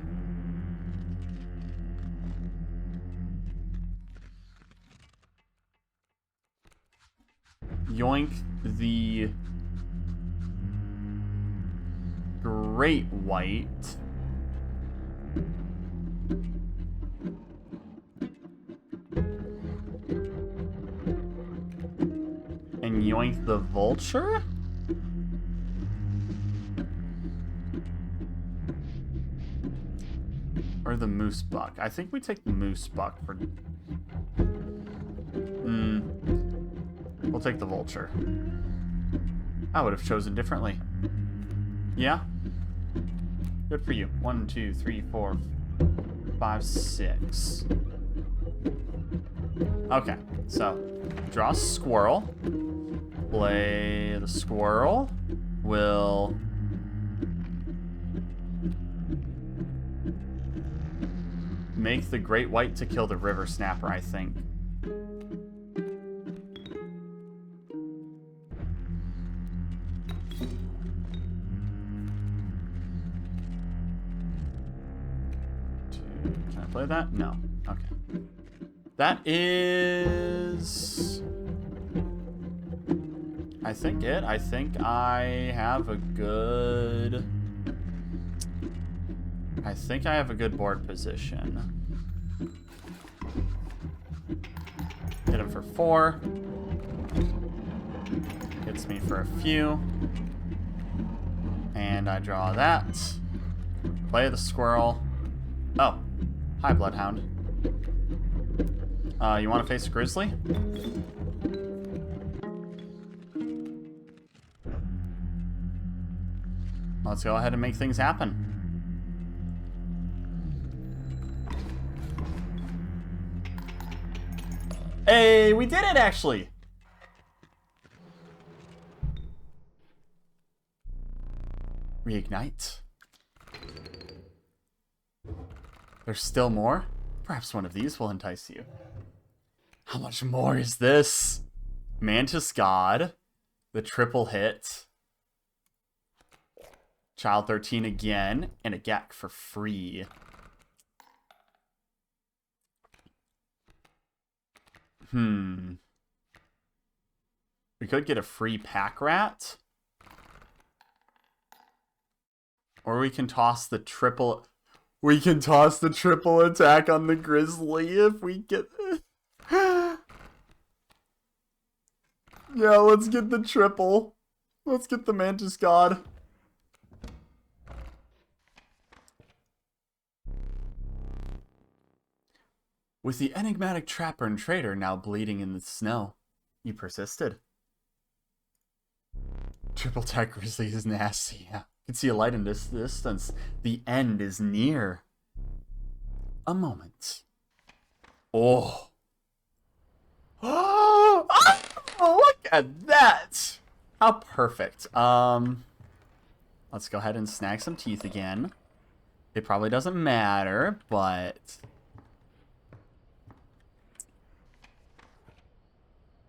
Yoink the Great White. And yoink the Vulture? Or the Moose Buck? I think we take the Moose Buck for... We'll take the Vulture. I would have chosen differently. Yeah? Good for you. 1, 2, 3, 4, 5, 6. Okay, so draw a squirrel. Play the squirrel. Will make the Great White to kill the River Snapper, I think. Can I play that? No. Okay. That is... I think it. I think I have a good... I think I have a good board position. Hit him for 4. Hits me for a few. And I draw that. Play the squirrel. Oh. Hi, Bloodhound. You want to face a Grizzly? Let's go ahead and make things happen. Hey, we did it, actually! Reignite. There's still more? Perhaps one of these will entice you. How much more is this? Mantis God. The triple hit. Child 13 again, and a Gek for free. We could get a free pack rat. Or we can toss the triple... We can toss the triple attack on the Grizzly if we get... Yeah, let's get the triple. Let's get the Mantis God. With the enigmatic trapper and trader now bleeding in the snow, you persisted. Triple attack Grizzly is nasty, yeah. You can see a light in this distance. The end is near. A moment. Oh. Oh, look at that. How perfect. Let's go ahead and snag some teeth again. It probably doesn't matter, but...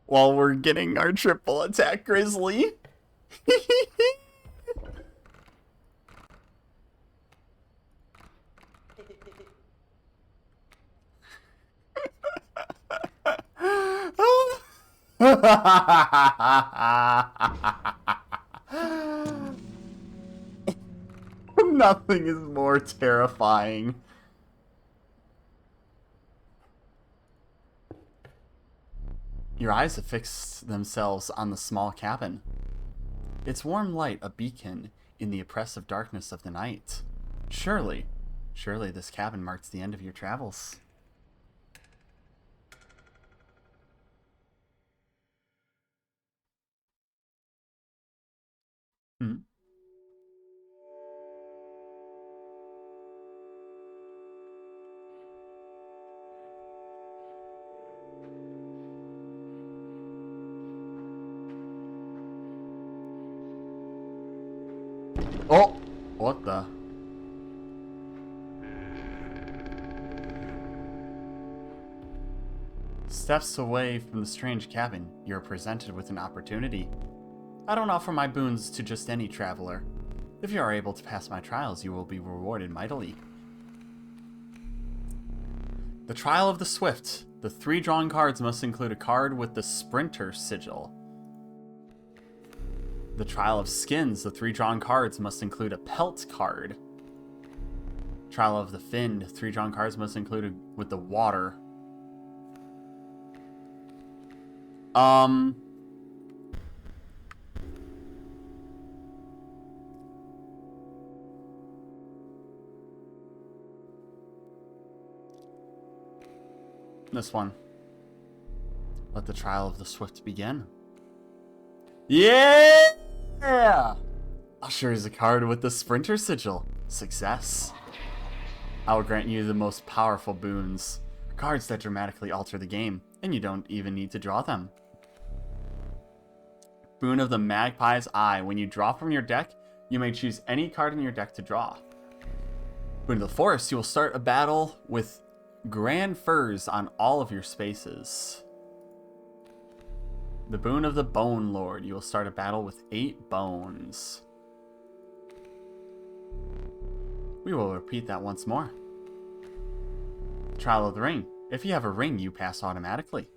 while we're getting our triple attack Grizzly. Nothing is more terrifying. Your eyes have fixed themselves on the small cabin. Its warm light a beacon in the oppressive darkness of the night. Surely this cabin marks the end of your travels. Oh! What the? Steps away from the strange cabin, you're presented with an opportunity. I don't offer my boons to just any traveler. If you are able to pass my trials, you will be rewarded mightily. The Trial of the Swift. The 3 drawn cards must include a card with the Sprinter sigil. The Trial of Skins. The 3 drawn cards must include a Pelt card. Trial of the Finned. 3 drawn cards must include with the Water. This one. Let the Trial of the Swift begin. Yeah! Usher is a card with the Sprinter sigil. Success. I will grant you the most powerful boons. Cards that dramatically alter the game, and you don't even need to draw them. Boon of the Magpie's Eye. When you draw from your deck, you may choose any card in your deck to draw. Boon of the Forest. You will start a battle with Grand Furs on all of your spaces. The Boon of the Bone Lord. You will start a battle with 8 bones. We will repeat that once more. Trial of the Ring. If you have a ring, you pass automatically.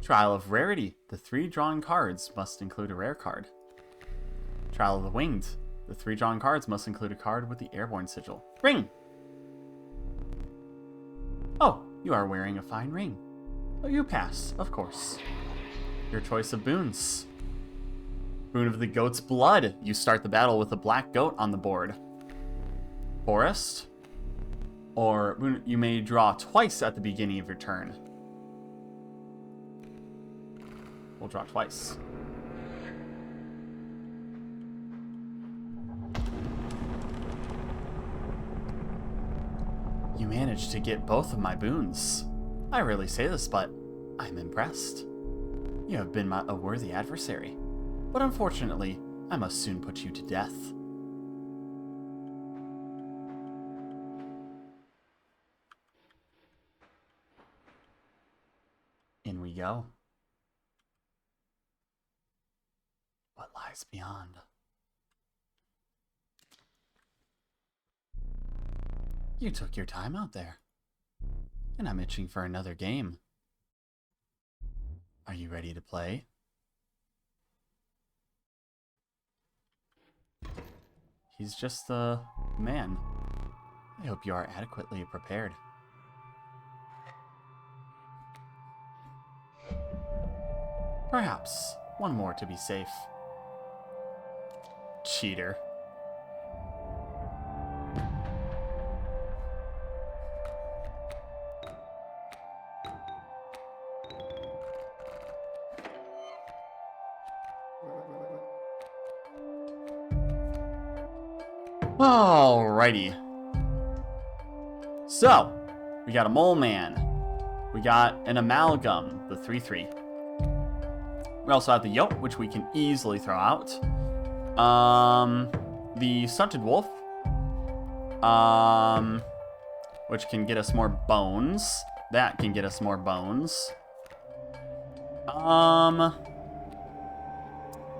Trial of Rarity. The 3 drawn cards must include a rare card. Trial of the Winged. The 3 drawn cards must include a card with the Airborne sigil. Ring! Oh, you are wearing a fine ring. Oh, you pass, of course. Your choice of boons. Boon of the Goat's Blood. You start the battle with a black goat on the board. Forest. Or you may draw twice at the beginning of your turn. We'll draw twice. You managed to get both of my boons. I rarely say this, but I'm impressed. You have been a worthy adversary, but unfortunately, I must soon put you to death. In we go. What lies beyond? You took your time out there. And I'm itching for another game. Are you ready to play? He's just the man. I hope you are adequately prepared. Perhaps one more to be safe. Cheater. Alrighty. So, we got a mole man. We got an amalgam, the 3/3. We also have the yoke, which we can easily throw out. The stunted wolf, which can get us more bones. That can get us more bones.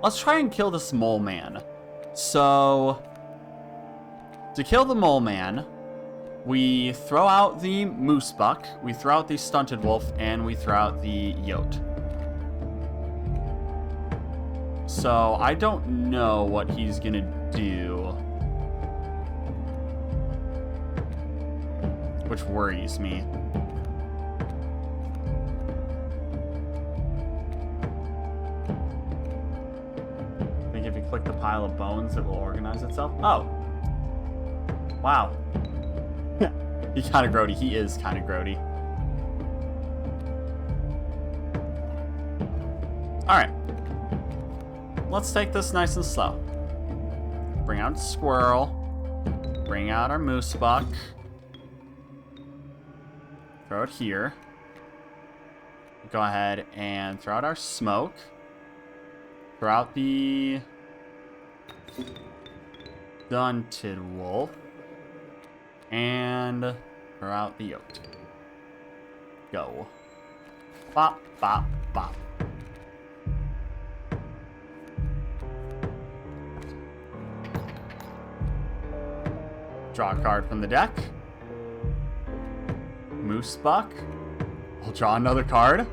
Let's try and kill this mole man. So, to kill the mole man, we throw out the moose buck, we throw out the stunted wolf, and we throw out the yote. So, I don't know what he's gonna do. Which worries me. I think if you click the pile of bones, it will organize itself. Oh! Wow. He's kind of grody. He is kind of grody. Alright. Let's take this nice and slow. Bring out squirrel. Bring out our moose buck. Throw it here. Go ahead and throw out our smoke. Throw out the stunted wolf. And throw out the yoke. Go. Bop, bop, bop. Draw a card from the deck. Moose buck. We'll draw another card.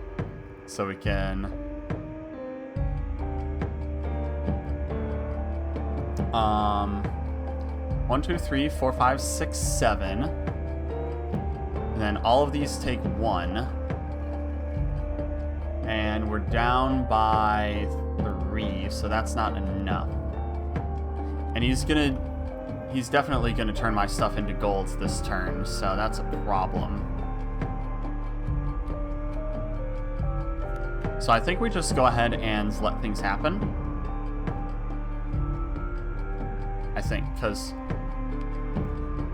So we can... 1, 2, 3, 4, 5, 6, 7. And then all of these take 1. And we're down by 3, so that's not enough. And he's definitely gonna turn my stuff into golds this turn, so that's a problem. So I think we just go ahead and let things happen. I think, because...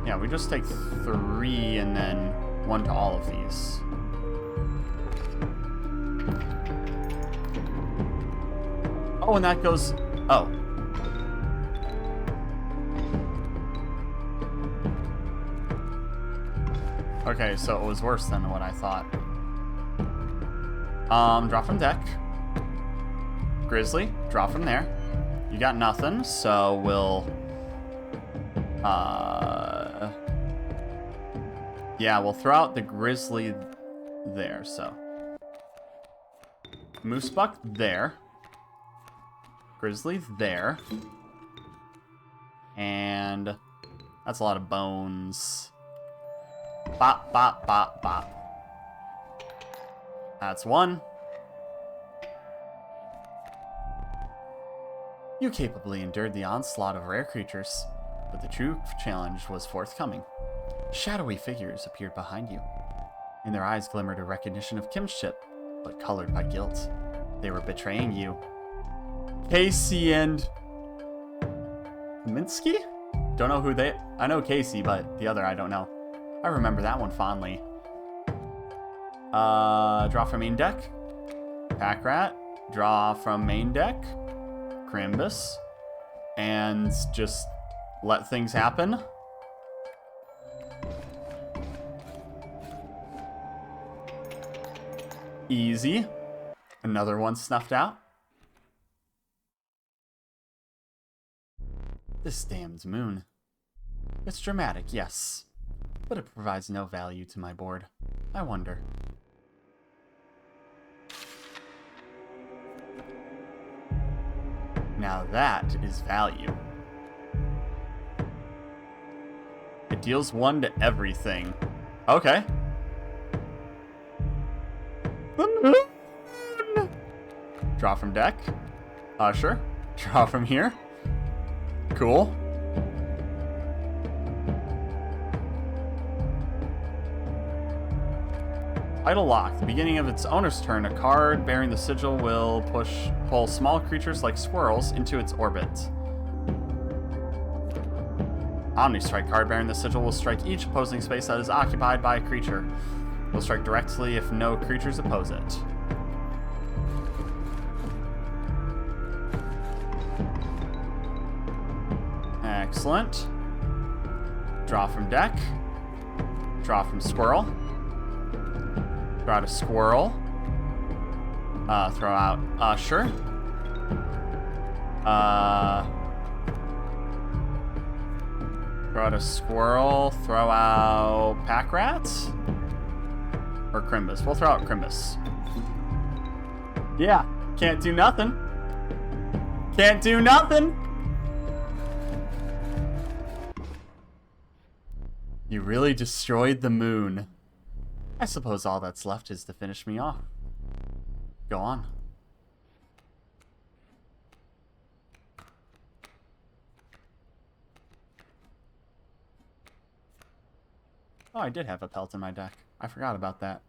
yeah, we just take 3 and then 1 to all of these. Oh, and that goes... oh. Okay, so it was worse than what I thought. Draw from deck. Grizzly, draw from there. You got nothing, so we'll... yeah, we'll throw out the grizzly there, so. Moose buck there. Grizzly there. And that's a lot of bones. Bop, bop, bop, bop. That's 1. You capably endured the onslaught of rare creatures, but the true challenge was forthcoming. Shadowy figures appeared behind you. In their eyes glimmered a recognition of kinship, but colored by guilt. They were betraying you. Casey and... Minsky? Don't know who they... I know Casey, but the other I don't know. I remember that one fondly. Draw from main deck. Pack Rat. Draw from main deck. Crimbus. And just let things happen. Easy. Another one snuffed out. This damned moon. It's dramatic, yes. but it provides no value to my board. I wonder. Now that is value. It deals 1 to everything. Okay. The moon! Draw from deck. Sure. Draw from here. Cool. Idle Lock. The beginning of its owner's turn, a card bearing the sigil will pull small creatures like squirrels into its orbit. Omni-Strike. Card bearing the sigil will strike each opposing space that is occupied by a creature. It will strike directly if no creatures oppose it. Excellent. Draw from deck. Draw from squirrel. Draw out a squirrel. Throw out Usher. Throw out a squirrel. Throw out pack rats. Or Crimbus. We'll throw out Crimbus. Yeah. Can't do nothing. Can't do nothing. You really destroyed the moon. I suppose all that's left is to finish me off. Go on. Oh, I did have a pelt in my deck. I forgot about that.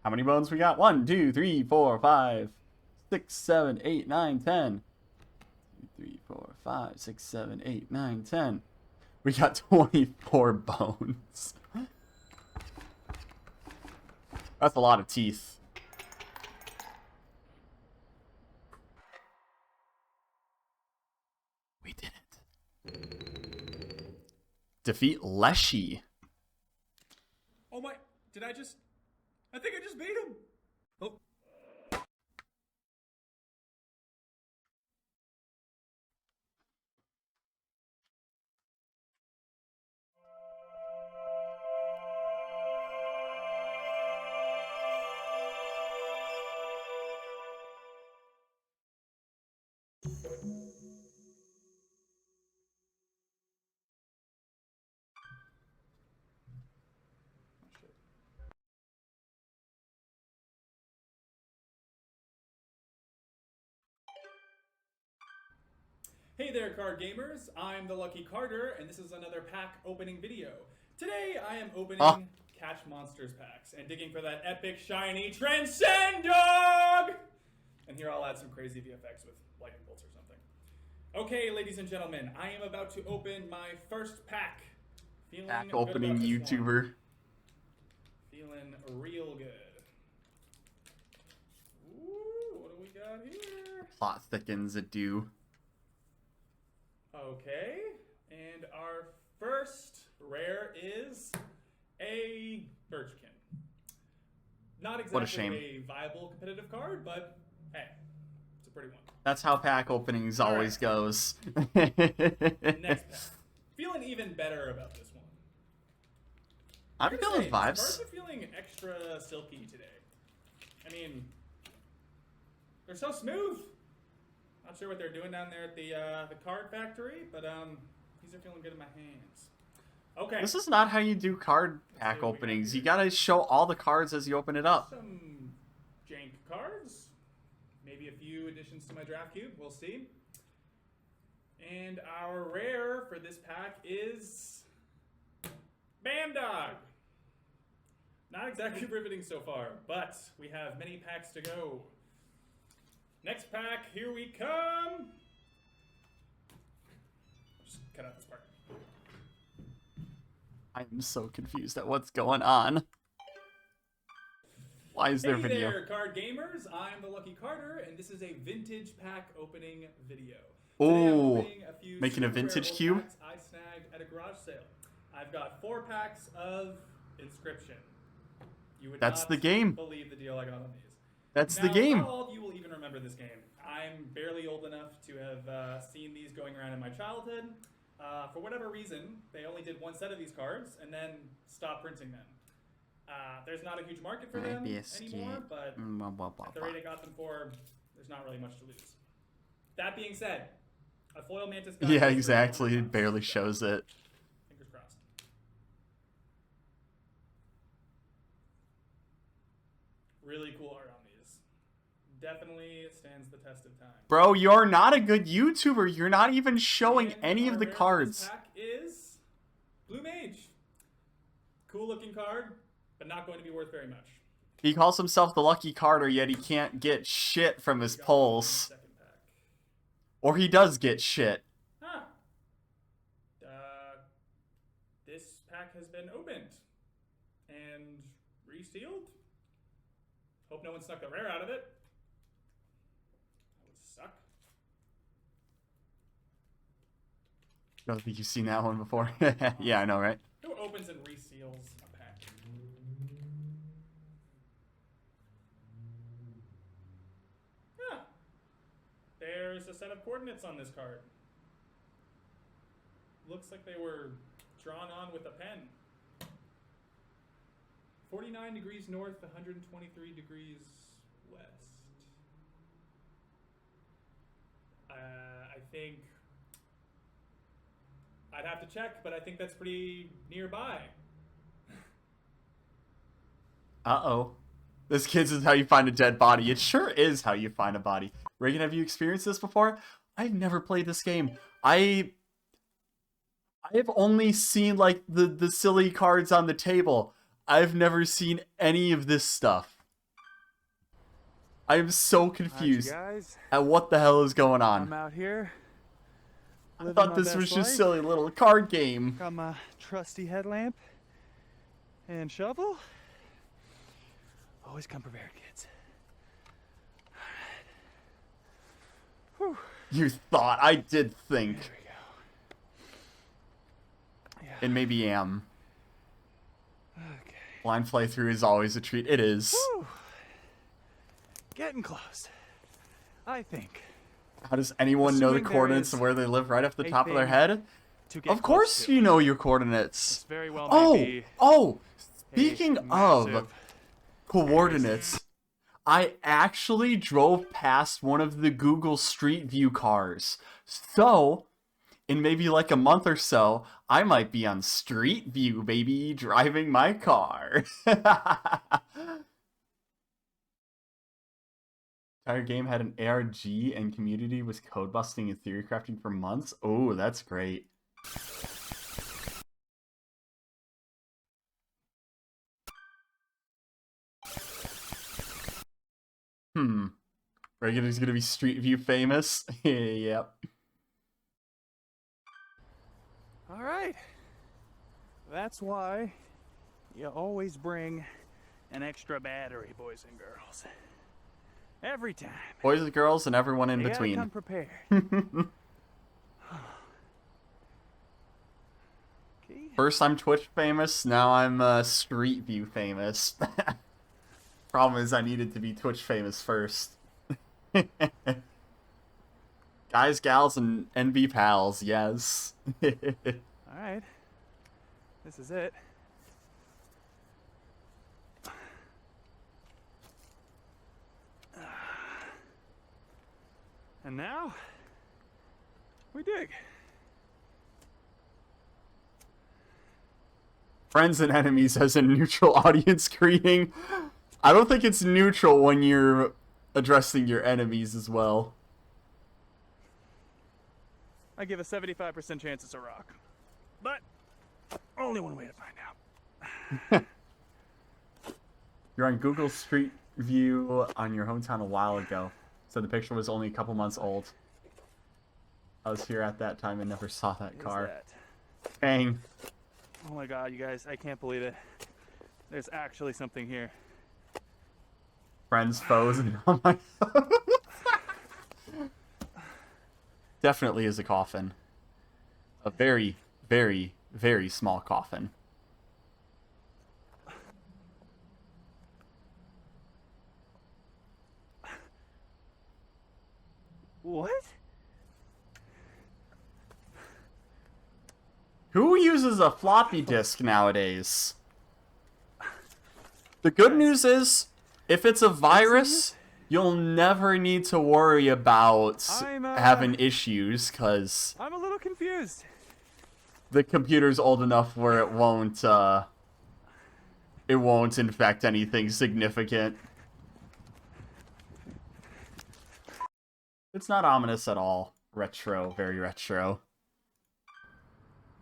How many bones we got? 1, 2, 3, 4, 5, 6, 7, 8, 9, 10. 2, 3, 4, 5, 6, 7, 8, 9, 10. We got 24 bones. That's a lot of teeth. We did it. Defeat Leshy. Oh my, I think I just beat him. Oh. Hey there, card gamers. I'm the Lucky Carter, and this is another pack opening video. Today, I am opening Catch Monsters packs and digging for that epic, shiny Transcend Dog! And here I'll add some crazy VFX with lightning bolts or something. Okay, ladies and gentlemen, I am about to open my first pack. Pack opening YouTuber. Feeling real good. Ooh, what do we got here? Plot thickens a do. Okay, and our first rare is a Birchkin. Not exactly What a shame. a viable competitive card, but hey, it's a pretty one. That's how pack openings always goes. Next pack. Feeling even better about this one. I'm feeling vibes. Cards are feeling extra silky today. I mean, they're so smooth. Not sure what they're doing down there at the card factory, but these are feeling good in my hands. Okay. This is not how you do card pack openings. You gotta show all the cards as you open it up. Some jank cards. Maybe a few additions to my draft cube. We'll see. And our rare for this pack is Bandog. Not exactly riveting so far, but we have many packs to go. Next pack, here we come. Just cut out this part. I'm so confused at what's going on. Why is there Hey video? there, card gamers. I'm the Lucky Carter, and this is a vintage pack opening video. Oh, Today I'm opening a few making a super rare vintage old cube? packs I snagged at a garage sale. I've got 4 packs of Inscryption. You would That's not the game. believe the deal I got on these. That's Now, the game. Not all of you will even remember this game. I'm barely old enough to have seen these going around in my childhood. For whatever reason, they only did one set of these cards and then stopped printing them. There's not a huge market for them anymore, but at the rate I got them for, there's not really much to lose. That being said, a foil Mantis guy... Yeah, exactly. It barely shows it. Fingers crossed. Really cool art on these. Definitely stands the test of time. Bro, you're not a good YouTuber. You're not even showing And any of the our rare cards. Pack is Blue Mage. Cool looking card, but not going to be worth very much. He calls himself the Lucky Carter, yet he can't get shit from his polls. Second pack. Or he does get shit. Huh. This pack has been opened and resealed. Hope no one snuck the rare out of it. That would suck. I don't think you've seen that one before. Yeah, I know, right? Who opens and reseals a pack? Huh. There's a set of coordinates on this card. Looks like they were drawn on with a pen. 49 degrees north, 123 degrees west. I think I'd have to check, but I think that's pretty nearby. Uh-oh. This kid's is how you find a dead body. It sure is how you find a body. Reagan, have you experienced this before? I've never played this game. I've only seen, like, the silly cards on the table. I've never seen any of this stuff. I am so confused at what the hell is going on. I'm out here. I thought this was just a silly little card game. Got my trusty headlamp and shovel. Always come prepared, kids. All right. You thought. I did think. There we go. Yeah. And maybe am. Okay. Blind playthrough is always a treat. It is. Whew. Getting close. I think. How does anyone know the Assuming there coordinates is of where they live right off the a top of their thing head? To get Of course close to. you know your coordinates. This very well Oh! may be Oh! a Speaking of massive coordinates, I actually drove past one of the Google Street View cars. So, in maybe like a month or so, I might be on Street View, baby, driving my car. Entire game had an ARG and community was code busting and theory crafting for months. Oh, that's great. Reagan is gonna be Street View famous. Yep. All right. That's why you always bring an extra battery, boys and girls. Every time. Boys and girls and everyone in You gotta between. come prepared. Okay. First I'm Twitch famous, now I'm Street View famous. Problem is I needed to be Twitch famous first. Guys, gals, and NB pals, yes. All right. This is it. And now we dig. Friends and enemies as a neutral audience greeting. I don't think it's neutral when you're addressing your enemies as well. I give a 75% chance it's a rock. But only one way to find out. You're on Google Street View on your hometown a while ago. So the picture was only a couple months old. I was here at that time and never saw that What is car. that? Dang. Oh my god, you guys, I can't believe it. There's actually something here. Friends, foes, and oh my. Definitely is a coffin. A very, very, very small coffin. What? Who uses a floppy disk nowadays? The good news is, if it's a virus, you'll never need to worry about having issues, because I'm a little confused. the computer's old enough where it won't infect anything significant. It's not ominous at all. Retro, very retro.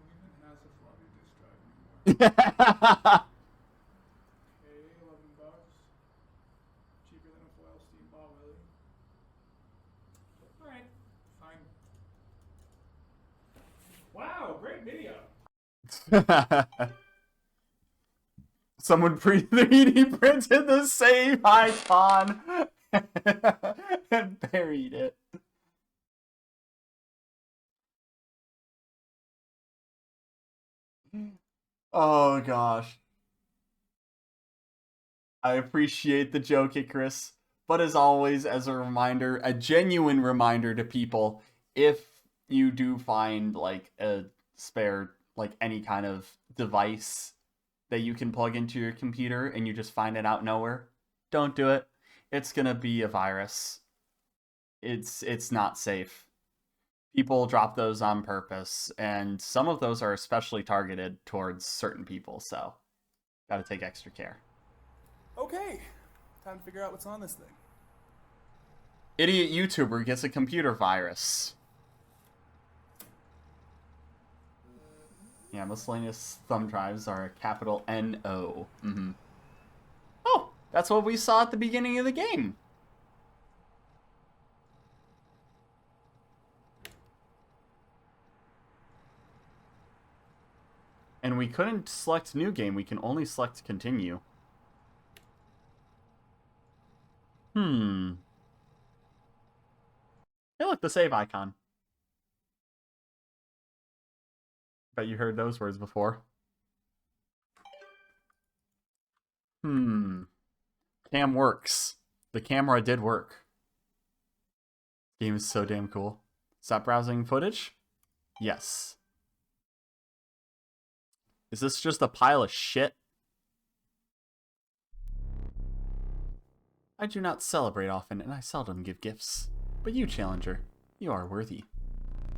Who even has a floppy disk drive anymore? Okay, $11. Cheaper than a foil steam ball, really. Alright, fine. Wow, great video. Someone 3D printed the same icon and buried it. Oh gosh. I appreciate the joke, Icarus. But as always, as a reminder, a genuine reminder to people, if you do find like a spare, like any kind of device that you can plug into your computer and you just find it out nowhere, don't do it. It's gonna be a virus. It's not safe. People drop those on purpose, and some of those are especially targeted towards certain people, so gotta take extra care. Okay, time to figure out what's on this thing. Idiot YouTuber gets a computer virus. Yeah, miscellaneous thumb drives are a capital N-O. Oh, that's what we saw at the beginning of the game. And we couldn't select new game, we can only select continue. Hey, look, the save icon. Bet you heard those words before. Cam works. The camera did work. Game is so damn cool. Stop browsing footage? Yes. Is this just a pile of shit? I do not celebrate often, and I seldom give gifts. But you, Challenger, you are worthy.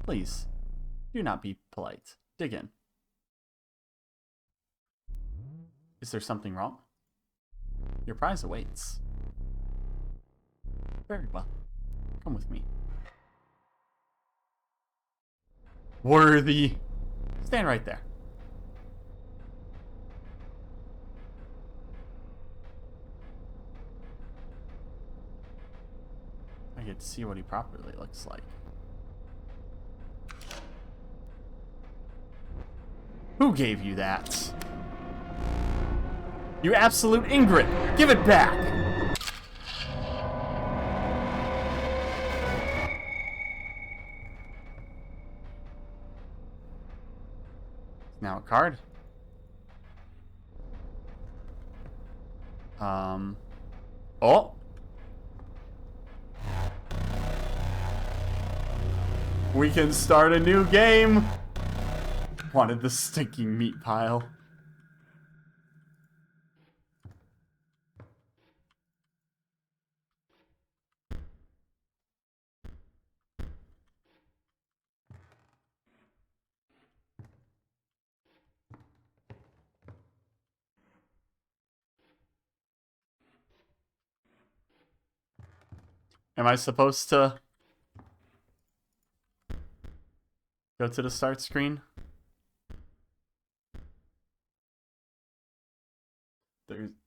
Please, do not be polite. Dig in. Is there something wrong? Your prize awaits. Very well. Come with me. Worthy. Stand right there. I get to see what he properly looks like. Who gave you that? You absolute ingrate! Give it back! Now a card. Oh! We can start a new game! Wanted the stinking meat pile. Am I supposed to go to the start screen?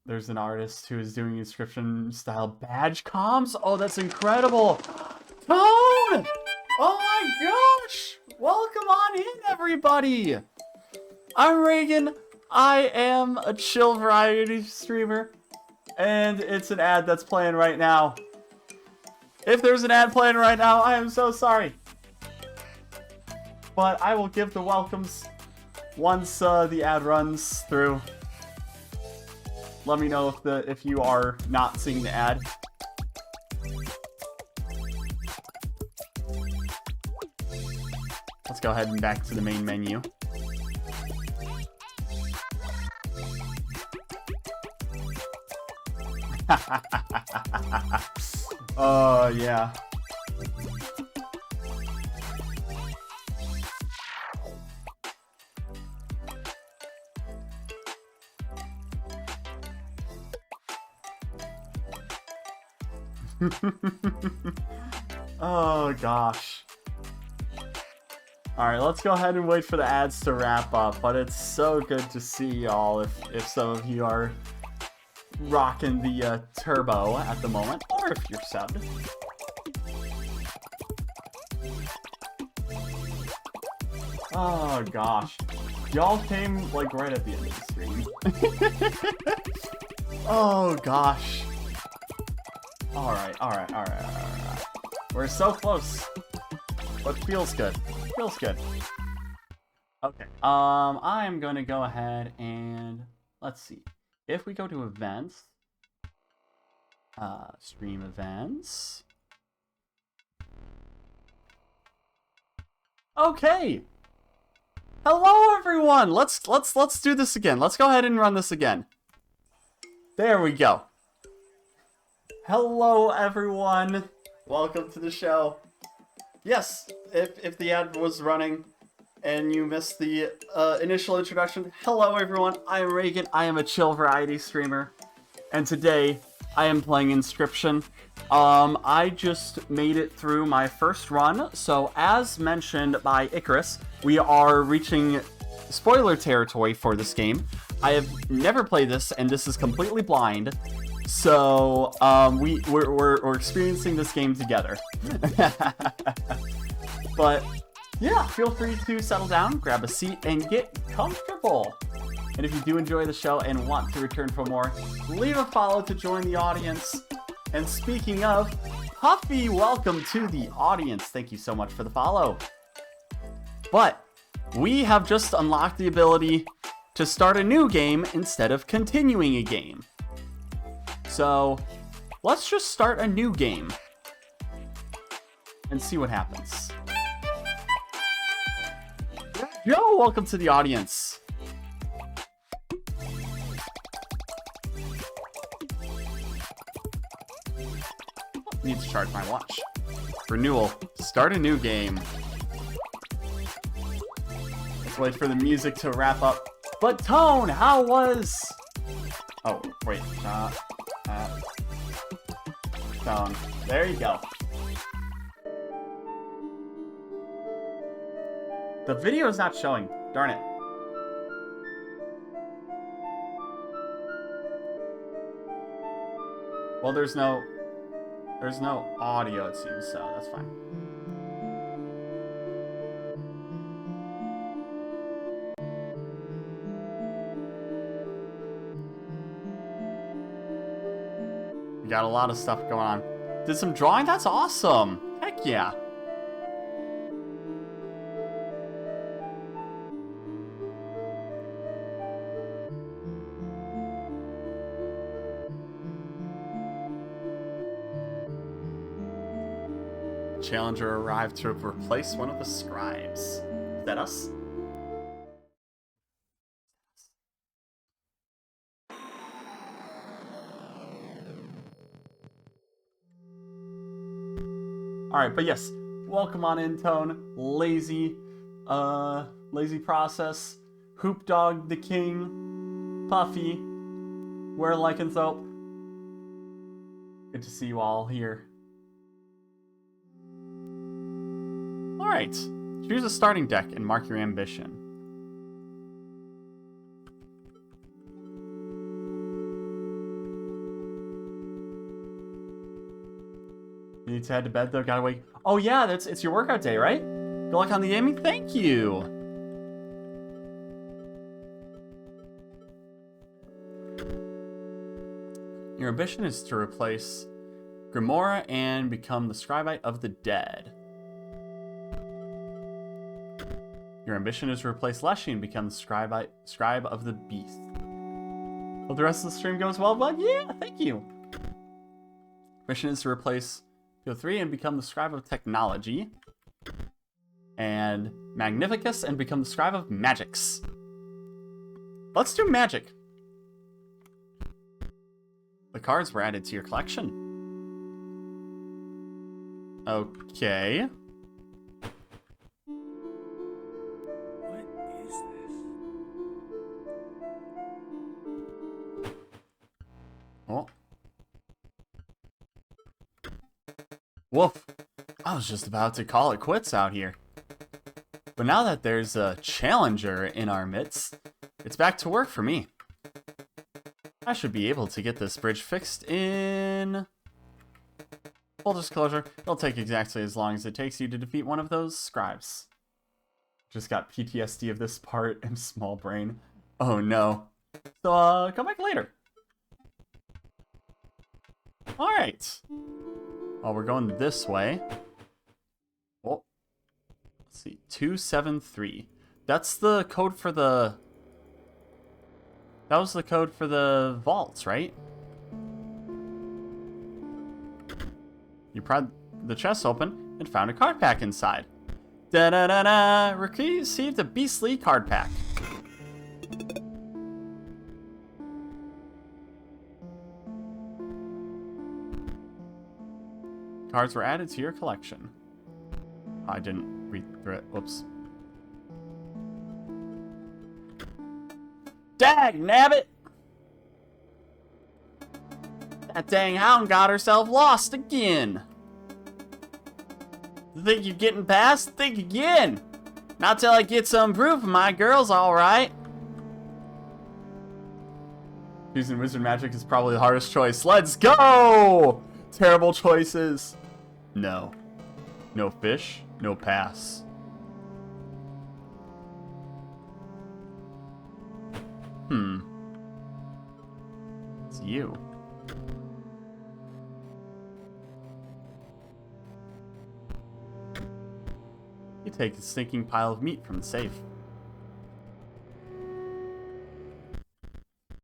There's an artist who is doing Inscryption style badge comms. Oh, that's incredible. Tone! Oh my gosh! Welcome on in, everybody. I'm Reagan. I am a chill variety streamer, and it's an ad that's playing right now. If there's an ad playing right now, I am so sorry. But I will give the welcomes once the ad runs through. Let me know if you are not seeing the ad. Let's go ahead and back to the main menu. Oh, yeah. Oh, gosh. Alright, let's go ahead and wait for the ads to wrap up, but it's so good to see y'all if some of you are rocking the turbo at the moment, or if you're subbed. Oh gosh. Y'all came like right at the end of the stream. Oh gosh. Alright. We're so close. But feels good. Feels good. Okay. I'm gonna go ahead and let's see. If we go to events, stream events. Okay. Hello everyone. Let's do this again. Let's go ahead and run this again. There we go. Hello everyone. Welcome to the show. Yes, if the ad was running and you missed the initial introduction, hello everyone, I am Reagan, I am a chill variety streamer, and today I am playing Inscryption. I just made it through my first run, so as mentioned by Icarus, we are reaching spoiler territory for this game. I have never played this, and this is completely blind, so we're experiencing this game together. But yeah, feel free to settle down, grab a seat, and get comfortable. And if you do enjoy the show and want to return for more, leave a follow to join the audience. And speaking of, Puffy, welcome to the audience. Thank you so much for the follow. But we have just unlocked the ability to start a new game instead of continuing a game. So let's just start a new game and see what happens. Yo, welcome to the audience. Need to charge my watch. Renewal. Start a new game. Let's wait for the music to wrap up. But Tone, how was... Oh, wait. Tone. There you go. The video is not showing. Darn it. Well, there's no audio, it seems, so that's fine. We got a lot of stuff going on. Did some drawing? That's awesome. Heck yeah. Challenger arrived to replace one of the scribes. Is that us? Alright, but yes, welcome on in, Tone. Lazy Process, Hoop Dog the King, Puffy, Where Lycanthrope. Good to see you all here. Alright, choose a starting deck and mark your ambition. You need to head to bed though, gotta wake. Oh yeah, it's your workout day, right? Good luck on the gaming, thank you! Your ambition is to replace Grimora and become the Scribite of the Dead. Your ambition is to replace Leshy and become the Scribe of the Beast. Hope the rest of the stream goes well, bud. Yeah, thank you. Mission is to replace PO3 and become the Scribe of Technology. And Magnificus and become the Scribe of Magics. Let's do Magic. The cards were added to your collection. Okay. What is this? Oh. Woof. I was just about to call it quits out here. But now that there's a challenger in our midst, it's back to work for me. I should be able to get this bridge fixed in... Full disclosure, it'll take exactly as long as it takes you to defeat one of those scribes. Just got PTSD of this part and small brain. Oh no. So, come back later. Alright. Well, we're going this way. Oh. Let's see. 273. That's the code for the... That was the code for the vaults, right? You pried the chest open and found a card pack inside. Da-da-da-da! Received a beastly card pack. Cards were added to your collection. I didn't read through it. Whoops. Dag nabbit! That dang hound got herself lost again. Think you're getting past? Think again. Not till I get some proof my girl's alright. Using wizard magic is probably the hardest choice. Let's go! Terrible choices. No. No fish, no pass. It's you. You take a stinking pile of meat from the safe.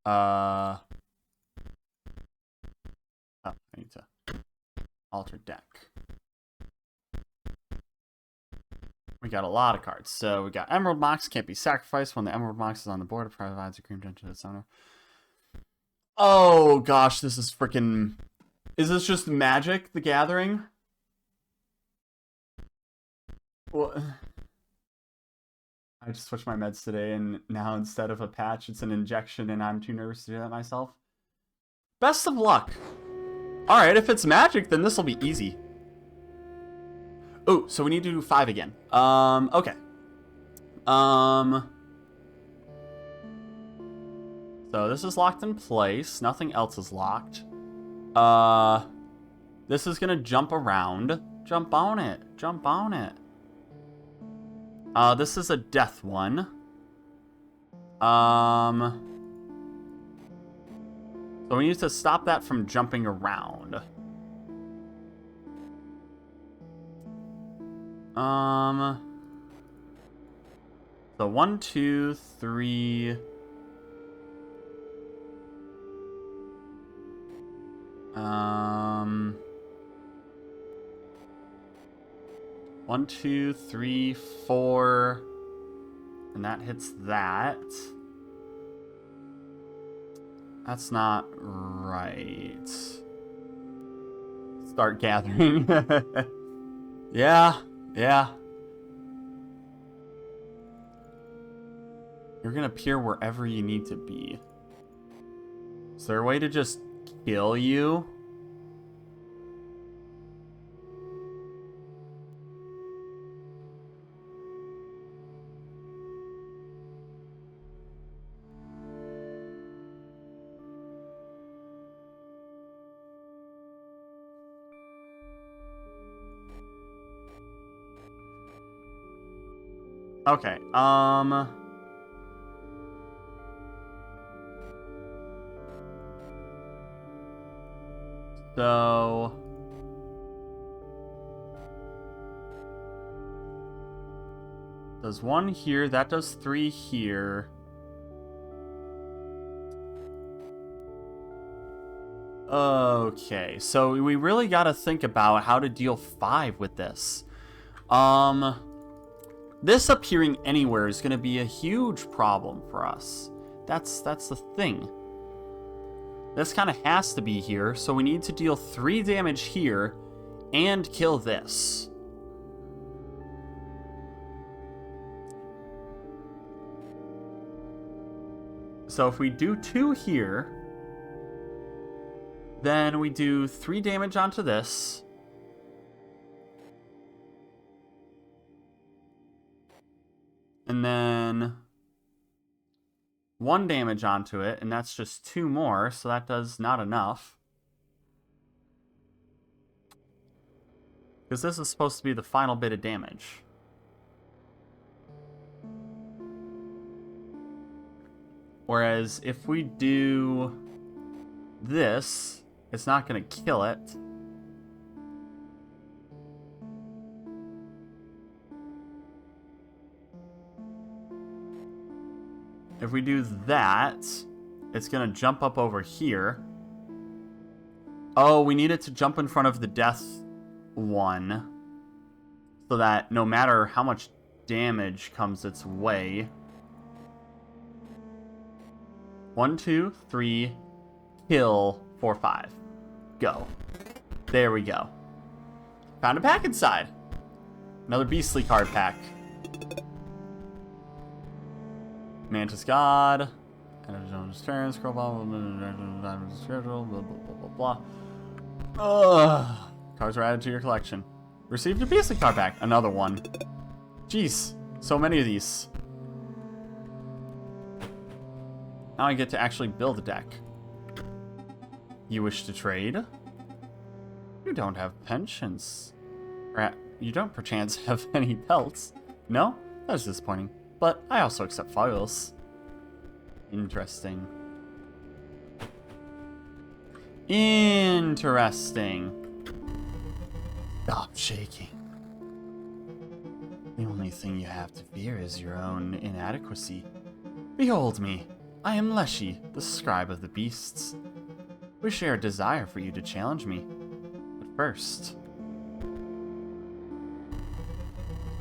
Oh, I need to alter deck. We got a lot of cards. So we got Emerald Mox, can't be sacrificed when the Emerald Mox is on the board. It provides a green gem to its owner. Oh gosh, this is freaking... Is this just Magic the Gathering? Well, I just switched my meds today, and now instead of a patch, it's an injection, and I'm too nervous to do that myself. Best of luck. Alright, if it's Magic, then this will be easy. Oh, so we need to do 5 again. Okay. So this is locked in place. Nothing else is locked. This is gonna jump around. Jump on it. Jump on it. This is a death one. So we need to stop that from jumping around. So 1, 2, 3. 1, 2, 3, 4, and that hits that. That's not right. Start gathering. Yeah. You're gonna appear wherever you need to be. Is there a way to just kill you? Okay, so does 1 here, that does 3 here. Okay, so we really got to think about how to deal 5 with this. This appearing anywhere is going to be a huge problem for us. That's the thing. This kind of has to be here, so we need to deal 3 damage here and kill this. So if we do 2 here, then we do 3 damage onto this. And then 1 damage onto it, and that's just 2 more, so that does not enough. Because this is supposed to be the final bit of damage. Whereas if we do this, it's not going to kill it. If we do that, it's going to jump up over here. Oh, we need it to jump in front of the death one. So that no matter how much damage comes its way. 1, 2, 3, kill, 4, 5. Go. There we go. Found a pack inside. Another beastly card pack. Mantis God. Energy turn, scroll blah, blah, blah, blah. Cards are added to your collection. Received a beastly card pack. Another one. Jeez, so many of these. Now I get to actually build a deck. You wish to trade? You don't have pensions. You don't perchance have any pelts. No? That's disappointing. But I also accept foils. Interesting. Interesting. Stop shaking. The only thing you have to fear is your own inadequacy. Behold me. I am Leshy, the scribe of the beasts. We share a desire for you to challenge me. But first...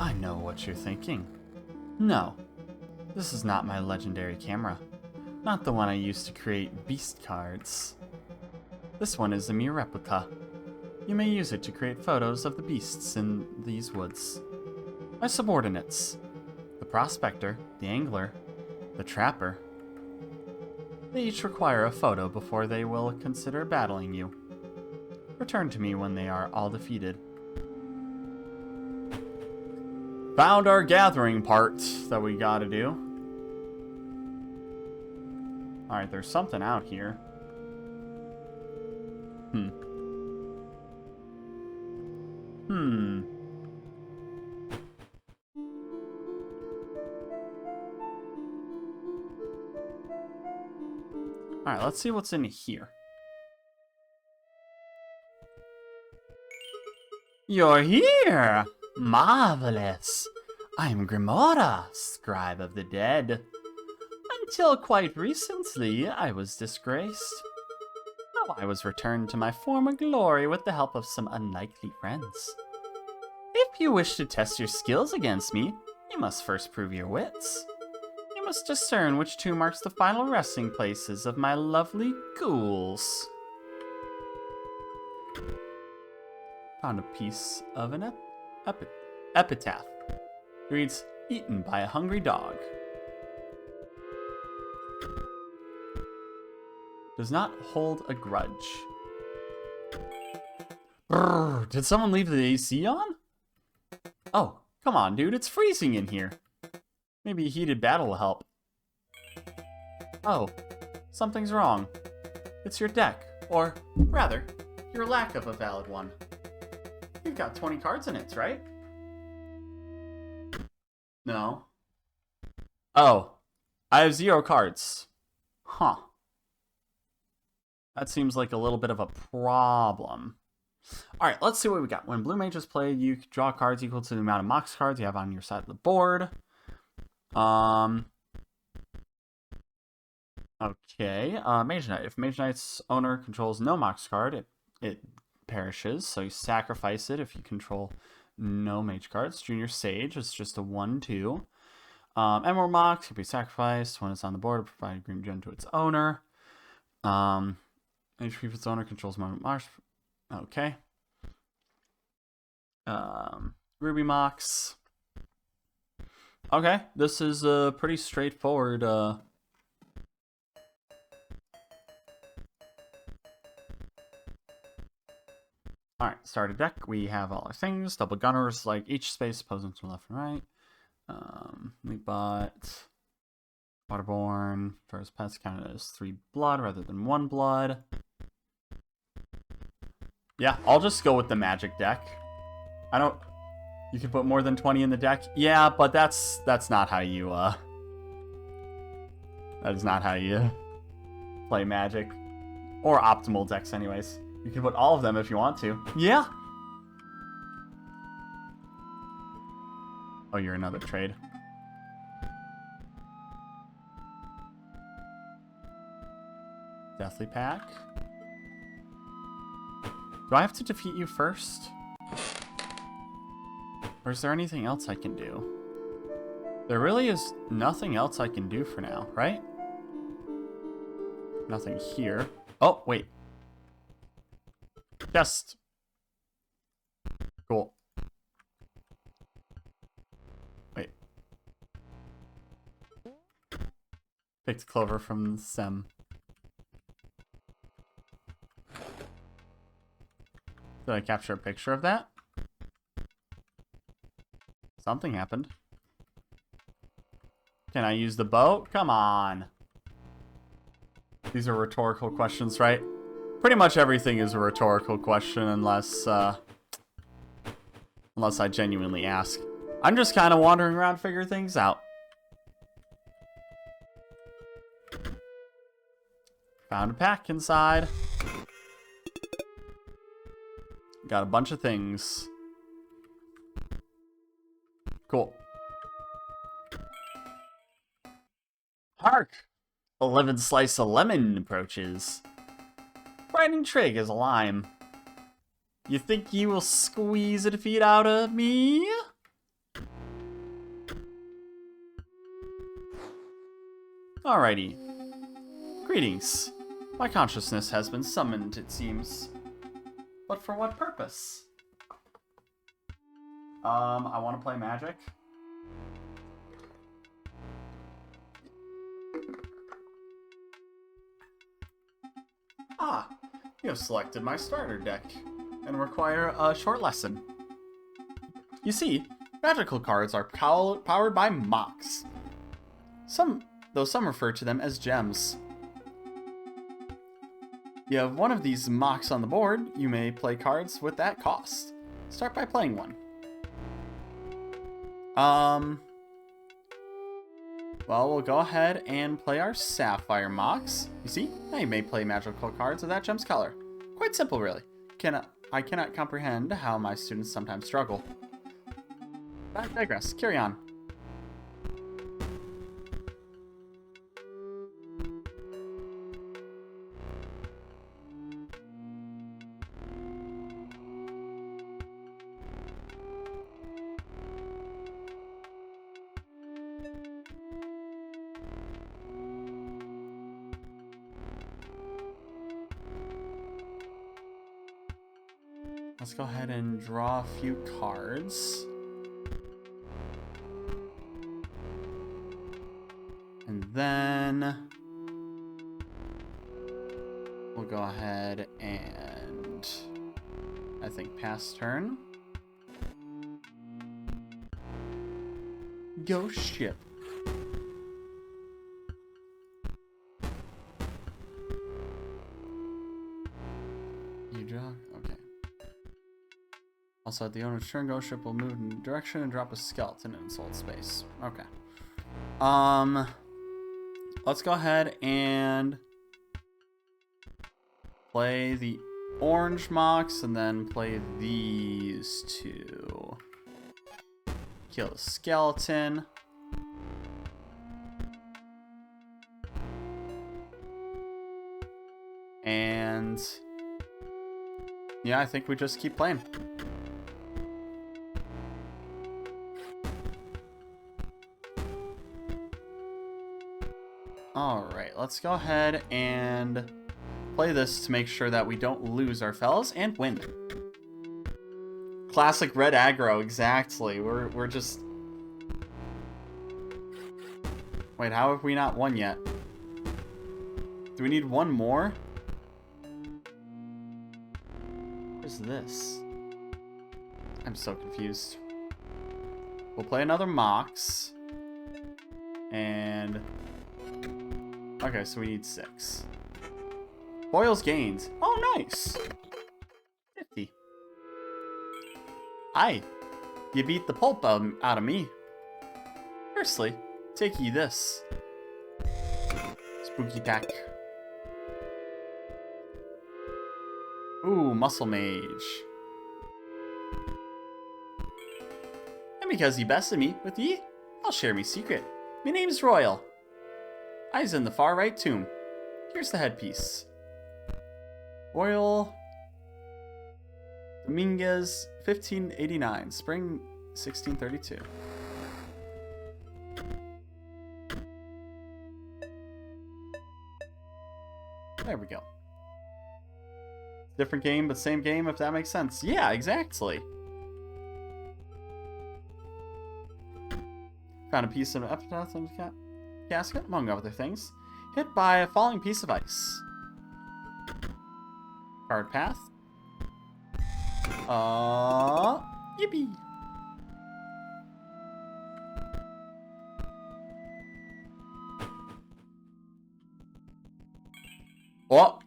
I know what you're thinking. No, this is not my legendary camera. Not the one I used to create beast cards. This one is a mere replica. You may use it to create photos of the beasts in these woods. My subordinates, the prospector, the angler, the trapper. They each require a photo before they will consider battling you. Return to me when they are all defeated. Found our gathering part that we gotta do. Alright, there's something out here. Alright, let's see what's in here. You're here! Marvelous! I am Grimora, scribe of the dead. Until quite recently, I was disgraced. Now I was returned to my former glory with the help of some unlikely friends. If you wish to test your skills against me, you must first prove your wits. You must discern which two marks the final resting places of my lovely ghouls. Found a piece of an epitaph. It reads, eaten by a hungry dog. Does not hold a grudge. Brrr, did someone leave the AC on? Oh, come on, dude, it's freezing in here. Maybe a heated battle will help. Oh, something's wrong. It's your deck, or rather, your lack of a valid one. You've got 20 cards in it, right? No. Oh, I have 0 cards. Huh. That seems like a little bit of a problem. Alright, let's see what we got. When blue mages play, you draw cards equal to the amount of mox cards you have on your side of the board. Okay, Mage Knight. If Mage Knight's owner controls no mox card, it perishes, so you sacrifice it if you control no mage cards. Junior Sage is just a 1/2. Emerald Mox can be sacrificed when it's on the board to provide a green gem to its owner. HP if its owner controls Marsh. Okay. Ruby Mox. Okay, this is pretty straightforward. Alright, start a deck. We have all our things. Double gunners, like each space opposing to left and right. We bought Waterborne. First pets counted as 3 blood rather than 1 blood. Yeah, I'll just go with the magic deck. I don't... You can put more than 20 in the deck? Yeah, but that's not how you, that is not how you play Magic. Or optimal decks, anyways. You can put all of them if you want to. Yeah! Oh, you're another trade. Deathly Pack. Do I have to defeat you first? Or is there anything else I can do? There really is nothing else I can do for now, right? Nothing here. Oh, wait. Chest. Cool. Wait. Picked clover from the stem. Did I capture a picture of that? Something happened. Can I use the boat? Come on. These are rhetorical questions, right? Pretty much everything is a rhetorical question unless I genuinely ask. I'm just kind of wandering around figuring things out. Found a pack inside. Got a bunch of things. Cool. Hark! 11 slice of lemon approaches. Brightening trig is a lime. You think you will squeeze a defeat out of me? Alrighty. Greetings. My consciousness has been summoned, it seems. But for what purpose? I want to play Magic. Ah, you have selected my starter deck and require a short lesson. You see, magical cards are powered by Mox. Though some refer to them as gems. You have one of these Mox on the board, you may play cards with that cost. Start by playing one. Well, we'll go ahead and play our Sapphire Mox. You see, now you may play magical cards of that gem's color. Quite simple, really. I cannot comprehend how my students sometimes struggle. I digress. Carry on. Let's go ahead and draw a few cards. And then we'll go ahead and I think pass turn. Ghost ship. You draw? Okay. Also, at the owner's turn, Ghost Ship will move in a direction and drop a skeleton in its hold space. Okay. Let's go ahead and play the orange Mox and then play these two. Kill the skeleton. And yeah, I think we just keep playing. Alright, let's go ahead and play this to make sure that we don't lose our fellas and win. Classic red aggro, exactly. We're just... Wait, how have we not won yet? Do we need one more? What is this? I'm so confused. We'll play another Mox. And... Okay, so we need 6. Boils gains. Oh, nice. 50. Aye. You beat the pulp out of me. Firstly, take ye this. Spooky pack. Ooh, muscle mage. And because ye bested me with ye, I'll share me secret. Me name's Royal. I's in the far right tomb. Here's the headpiece. Royal Dominguez, 1589, spring 1632. There we go. Different game, but same game, if that makes sense. Yeah, exactly. Found a piece of epitaph in the casket, among other things. Hit by a falling piece of ice. Card path. Yippee! Oh!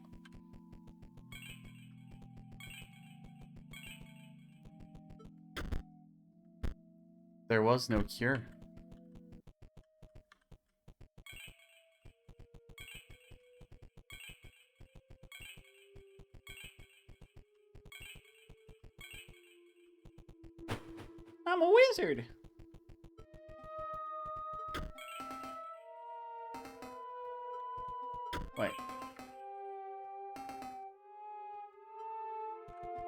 There was no cure. I'm a wizard. Wait.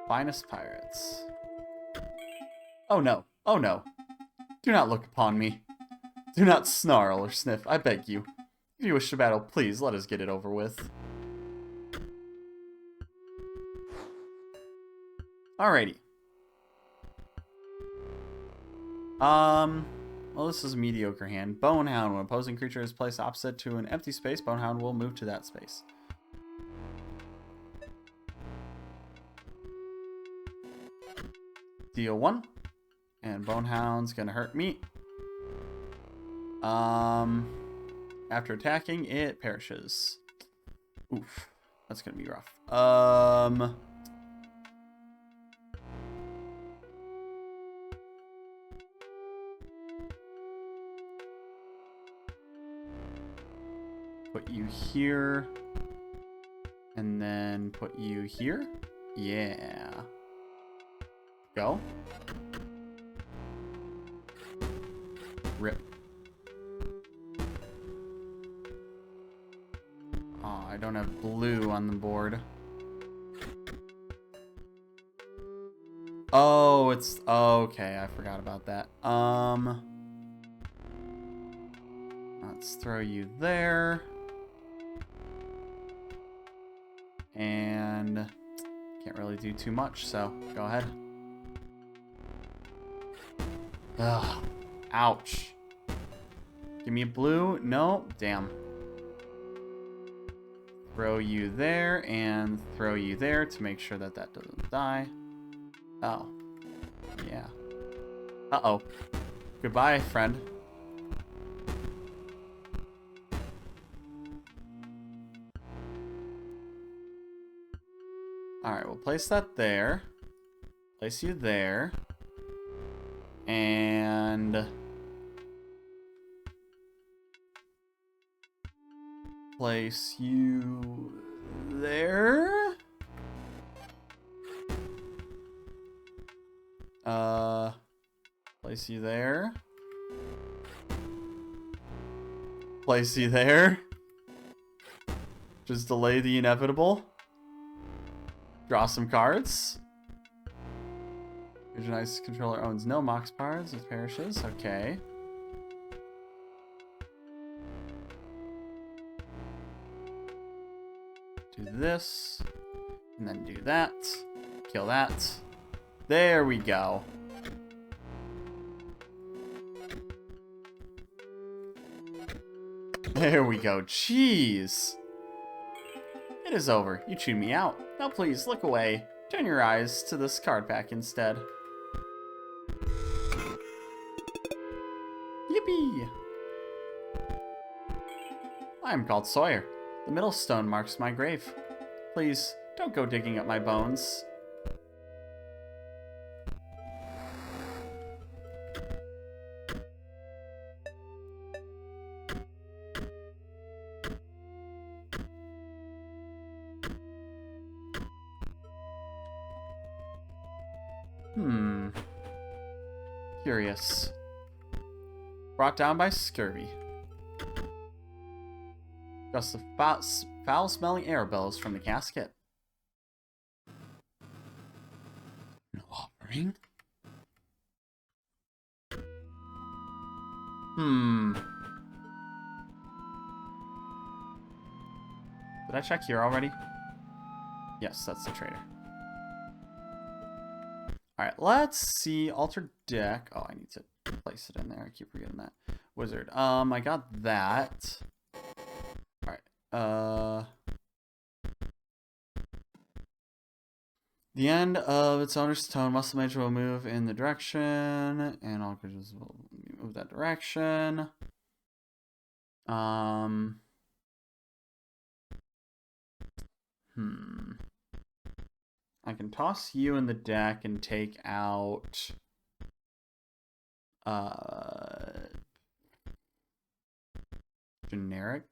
Finest pirates. Oh no. Oh no. Do not look upon me. Do not snarl or sniff, I beg you. If you wish to battle, please let us get it over with. Alrighty. Well, this is a mediocre hand. Bonehound. When opposing creature is placed opposite to an empty space, Bonehound will move to that space. Deal 1. And Bonehound's gonna hurt me. After attacking, it perishes. Oof. That's gonna be rough. Put you here. And then put you here. Yeah. Go. Rip. Oh, I don't have blue on the board. Oh, it's... Okay, I forgot about that. Let's throw you there. And... Can't really do too much, so go ahead. Ugh. Ouch. Give me a blue. No. Damn. Throw you there and throw you there to make sure that that doesn't die. Oh. Yeah. Uh-oh. Goodbye, friend. Alright, we'll place that there. Place you there. And... place you there. Place you there. Place you there. Just delay the inevitable. Draw some cards. Visualize controller owns no Mox cards. It perishes. Okay. Do this. And then do that. Kill that. There we go. There we go. Jeez. It is over. You chewed me out. Now please, look away. Turn your eyes to this card pack instead. Yippee! I am called Sawyer. The middle stone marks my grave. Please, don't go digging up my bones. Curious. Brought down by scurvy. Just the foul-smelling air bellows from the casket. No offering? Did I check here already? Yes, that's the trader. Alright, let's see. Altered deck. Oh, I need to place it in there. I keep forgetting that. Wizard. I got that. Alright. The end of its owner's tone, Muscle Mage will move in the direction, and all creatures will move that direction. I can toss you in the deck and take out generic.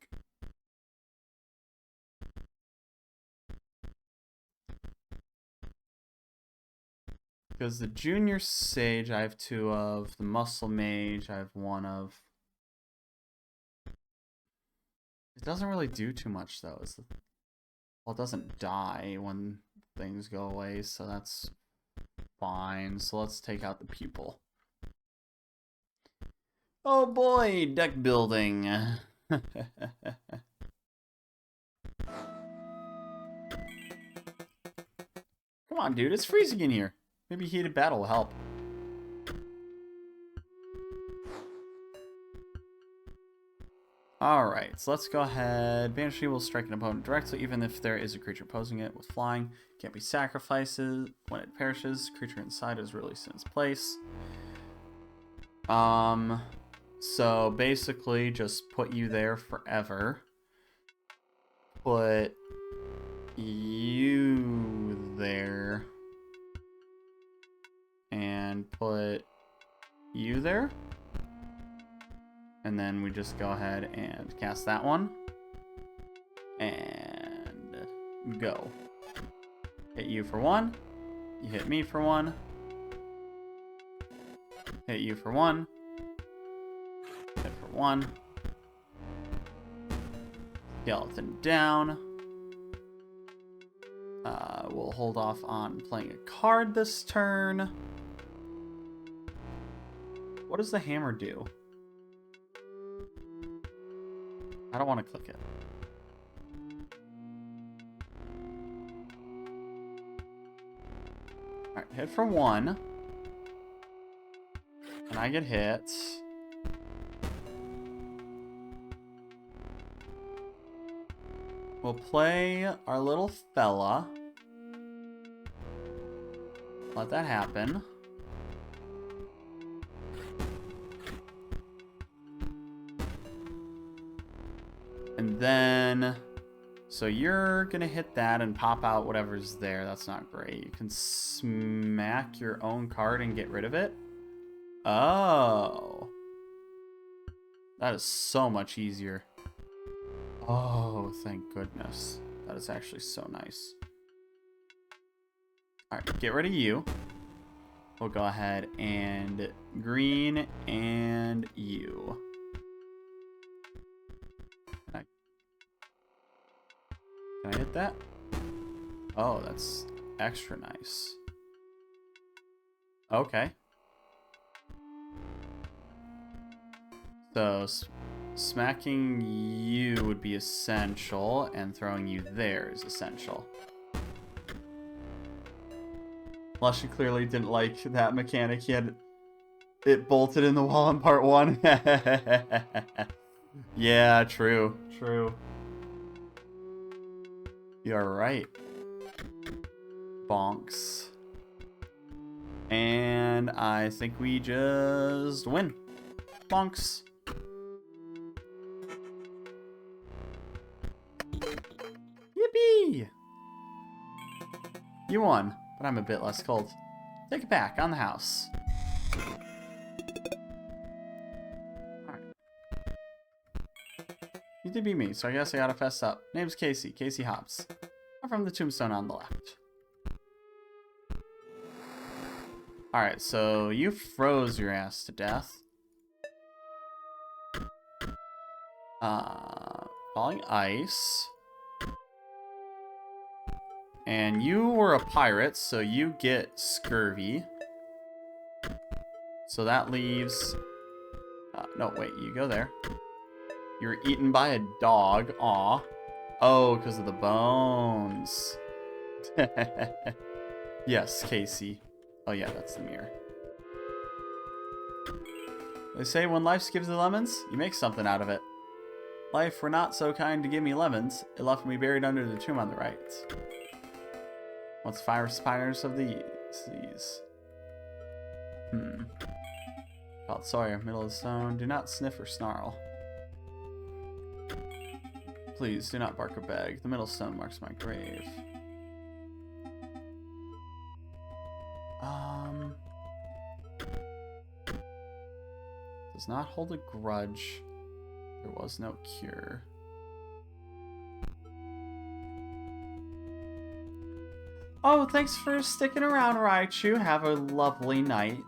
Because the junior sage I have 2 of, the muscle mage I have 1 of. It doesn't really do too much though. Well, it doesn't die when things go away, so that's fine. So let's take out the pupil. Oh boy, deck building. Come on, dude, it's freezing in here. Maybe heated battle will help. Alright, so let's go ahead. Banshee will strike an opponent directly, even if there is a creature opposing it with flying. Can't be sacrificed. When it perishes, creature inside is released in its place. So basically just put you there forever. Put you there. And put you there. And then we just go ahead and cast that one. And go. Hit you for 1. You hit me for 1. Hit you for 1. Hit for 1. Skeleton down. We'll hold off on playing a card this turn. What does the hammer do? I don't want to click it. Alright, hit for 1. And I get hit. We'll play our little fella. Let that happen. And then, so you're gonna hit that and pop out whatever's there. That's not great. You can smack your own card and get rid of it. Oh. That is so much easier. Oh, thank goodness. That is actually so nice. Alright, get rid of you. We'll go ahead and green and you. Can I hit that? Oh, that's extra nice. Okay. So, Smacking you would be essential, and throwing you there is essential. Unless you clearly didn't like that mechanic. He had it bolted in the wall in part 1. Yeah, true. True. You're right. Bonks. And I think we just win. Bonks. Yippee! You won, but I'm a bit less cold. Take it back on the house. Alright. You did beat me, so I guess I gotta fess up. Name's Casey. Casey Hobbs. I'm from the tombstone on the left. Alright, so you froze your ass to death. Falling ice. And you were a pirate, so you get scurvy. So that leaves... no, wait, you go there. You were eaten by a dog. Aw. Oh, because of the bones. Yes, Casey. Oh yeah, that's the mirror. They say when life gives you lemons, you make something out of it. Life were not so kind to give me lemons. It left me buried under the tomb on the right. What's 5 spiders of these? About Sawyer, middle of the stone. Do not sniff or snarl. Please do not bark or beg. The middle stone marks my grave. Does not hold a grudge. There was no cure. Oh, thanks for sticking around, Raichu. Have a lovely night.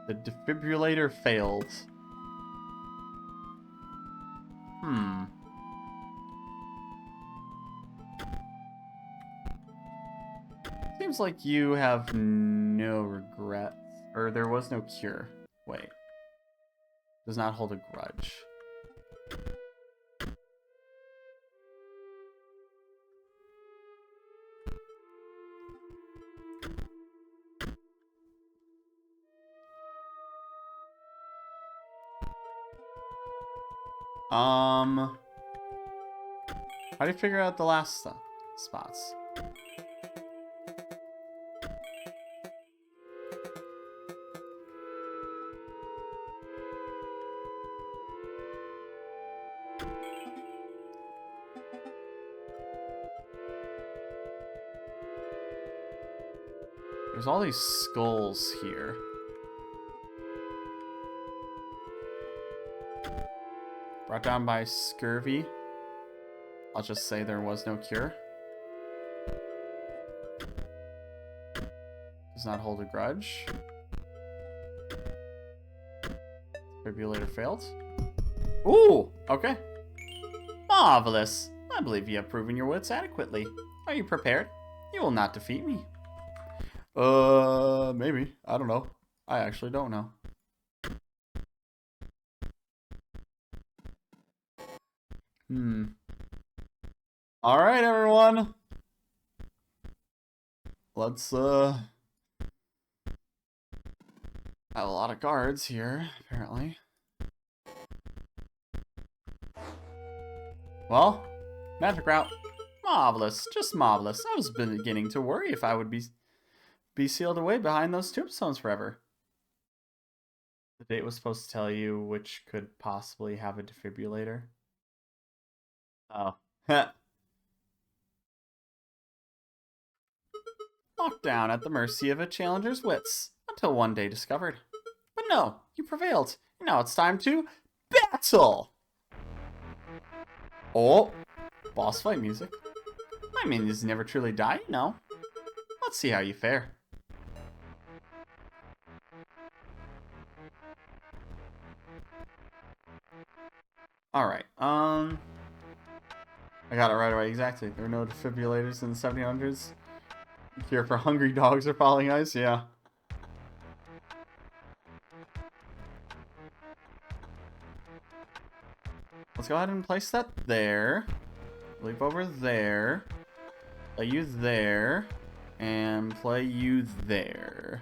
The defibrillator failed. Seems like you have no regrets. Or there was no cure. Wait. Does not hold a grudge. How do you figure out the last spots? There's all these skulls here. Brought down by scurvy. I'll just say there was no cure. Does not hold a grudge. Defibrillator failed. Ooh! Okay. Marvelous. I believe you have proven your wits adequately. Are you prepared? You will not defeat me. Maybe. I don't know. I actually don't know. Alright, everyone. Let's, have a lot of guards here, apparently. Well, magic route. Marvelous. Just marvelous. I was beginning to worry if I would be sealed away behind those tombstones forever. The date was supposed to tell you which could possibly have a defibrillator. Oh. Locked down at the mercy of a challenger's wits, until one day discovered. But no, you prevailed, and now it's time to battle! Oh, boss fight music. My minions never truly die, you know. Let's see how you fare. Alright, I got it right away, exactly. There were no defibrillators in the 1700s. Here for hungry dogs or falling ice, yeah. Let's go ahead and place that there. Leap over there. Play you there. And play you there.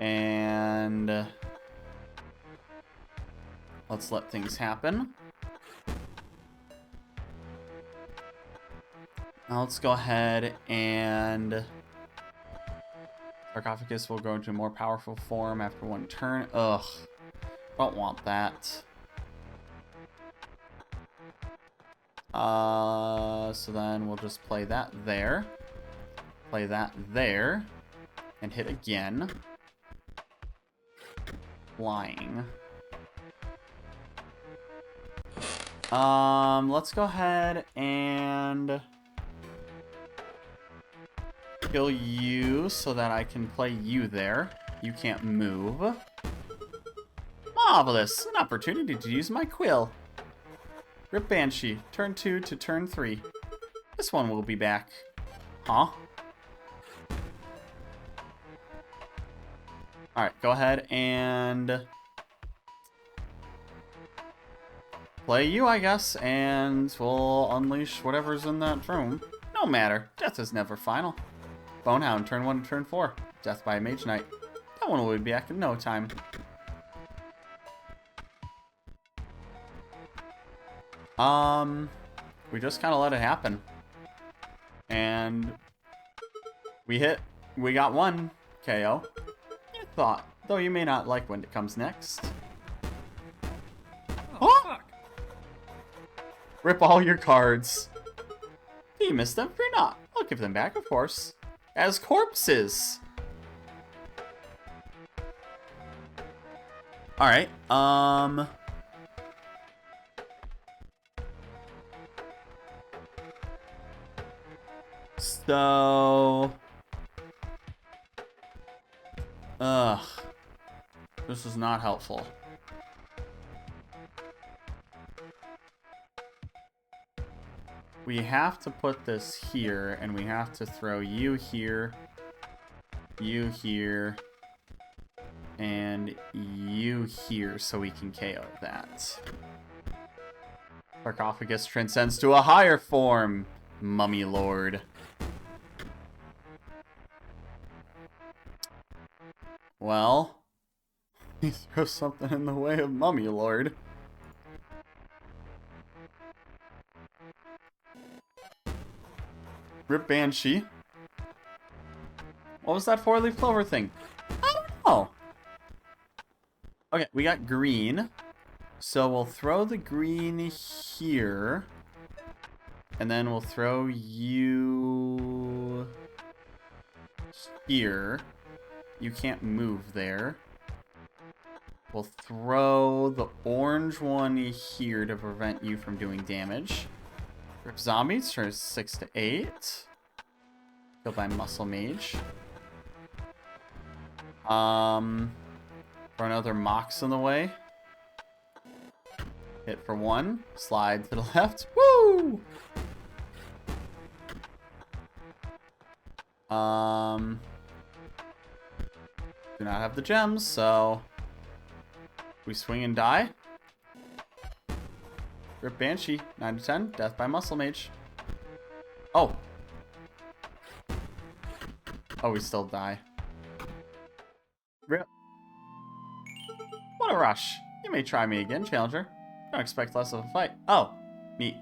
And let's let things happen. Now let's go ahead and sarcophagus will go into a more powerful form after one turn. Ugh. Don't want that. So then we'll just play that there. Play that there. And hit again. Flying. Let's go ahead and kill you so that I can play you there. You can't move. Marvelous! An opportunity to use my quill. Rip Banshee, turn 2 to turn 3. This one will be back. Huh? Alright, go ahead and play you, I guess, and we'll unleash whatever's in that room. No matter. Death is never final. Bonehound, turn 1 to turn 4. Death by a Mage Knight. That one will be back in no time. We just kind of let it happen. And we got one KO. You thought, though you may not like when it comes next. Oh, fuck. Rip all your cards. You missed them, fear not. I'll give them back, of course. As corpses. Alright, so... Ugh. This is not helpful. We have to put this here, and we have to throw you here, and you here so we can KO that. Sarcophagus transcends to a higher form, Mummy Lord. Well, he throws something in the way of Mummy Lord. Rip Banshee. What was that 4-leaf clover thing? I don't know. Okay, we got green. So we'll throw the green here. And then we'll throw you here. You can't move there. We'll throw the orange one here to prevent you from doing damage. Rip zombies, turns 6 to 8. Killed by Muscle Mage. Throw another Mox in the way. Hit for 1. Slide to the left. Woo! Do not have the gems, so we swing and die. Rip Banshee, 9 to 10, death by Muscle Mage. Oh. Oh, we still die. Rip. What a rush. You may try me again, Challenger. Don't expect less of a fight. Oh, neat.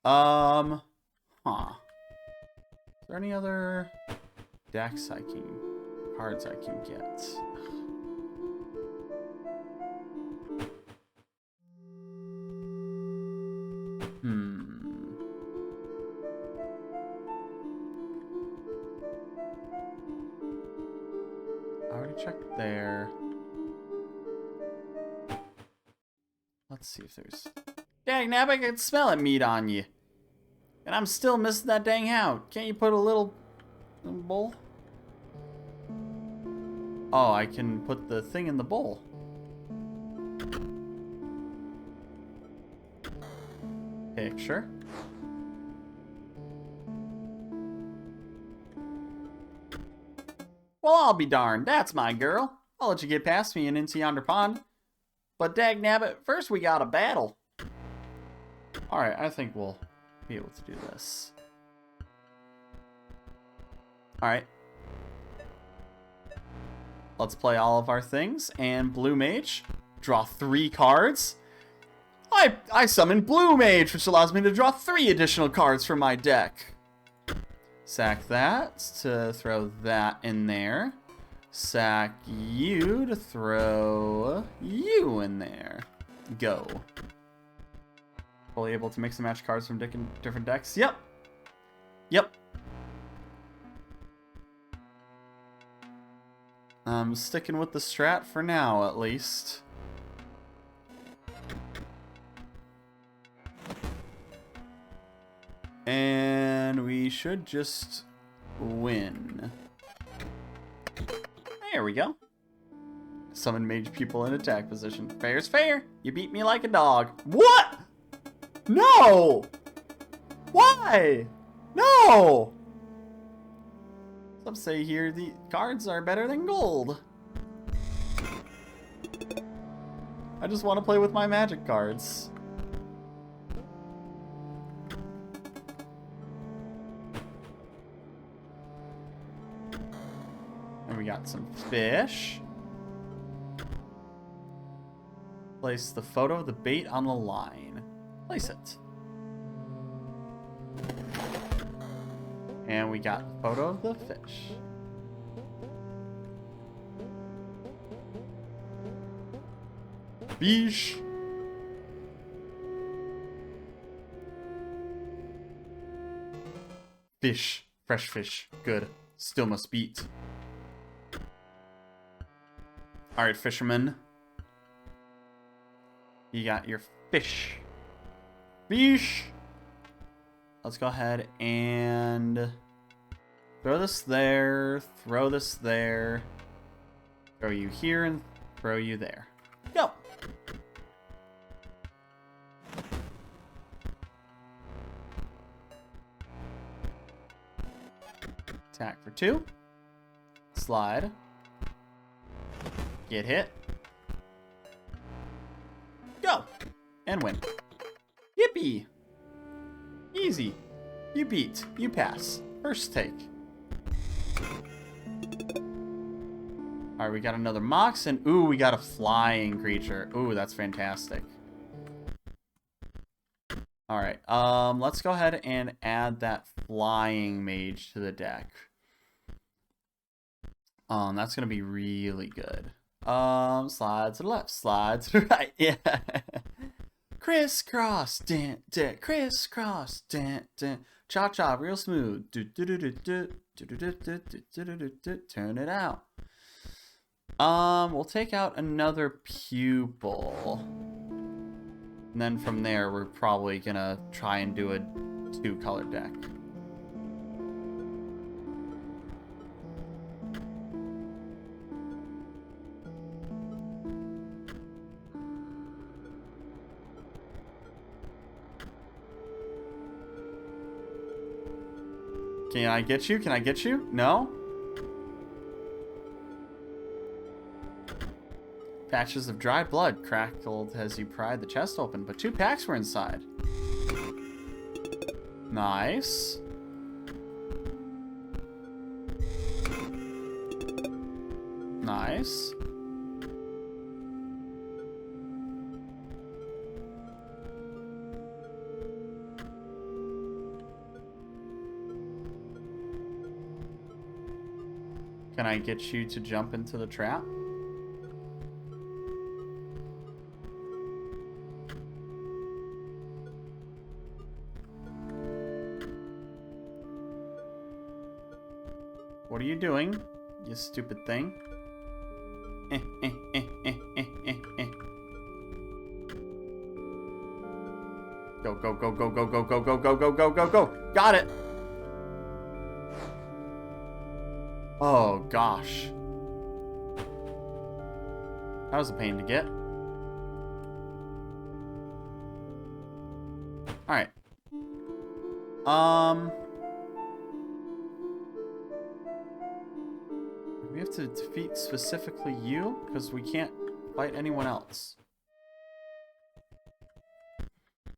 Huh. Is there any other decks cards I can get? I already checked there. Let's see if there's... Dang, Nab, I can smell it meat on you. And I'm still missing that dang hound. Can't you put a little bowl? Oh, I can put the thing in the bowl. Picture. Well, I'll be darned. That's my girl. I'll let you get past me and into yonder pond. But dagnabbit, first we got a battle. Alright, I think we'll be able to do this. Alright. Let's play all of our things. And Blue Mage. Draw 3 cards. I summon Blue Mage, which allows me to draw 3 additional cards from my deck. Sack that to throw that in there. Sack you to throw you in there. Go. Fully able to mix and match cards from different decks. Yep. Yep. I'm sticking with the strat for now, at least. And we should just win. There we go. Summon mage people in attack position. Fair's fair. You beat me like a dog. What? No! Why? No! Some say here the cards are better than gold. I just want to play with my magic cards. And we got some fish. Place the photo of the bait on the line. Place it. And we got a photo of the fish. Fish. Fish. Fresh fish. Good. Still must beat. Alright, fisherman. You got your fish. Fish! Let's go ahead and throw this there, throw this there, throw you here, and throw you there. Go! Attack for 2. Slide. Get hit. Go! And win. Yippee! Easy. You beat. You pass. First take. Alright, we got another Mox, and ooh, we got a flying creature. Ooh, that's fantastic. Alright, let's go ahead and add that flying mage to the deck. That's gonna be really good. Slide to the left, slide to the right, yeah. Crisscross, dun, dun, crisscross, dun, dun. Chop chop, real smooth. Do, do, do, do, do, do, do, do, do, do, do, do, do. Turn it out. We'll take out another pupil. And then from there, we're probably gonna try and do a 2-color deck. Can I get you? Can I get you? No? Patches of dried blood crackled as you pried the chest open, but 2 packs were inside. Nice. Nice. Can I get you to jump into the trap? What are you doing, you stupid thing? Go, go, go, go, go, go, go, go, go, go, go, go, go. Got it. Oh, gosh. That was a pain to get. Alright. We have to defeat specifically you? Because we can't fight anyone else.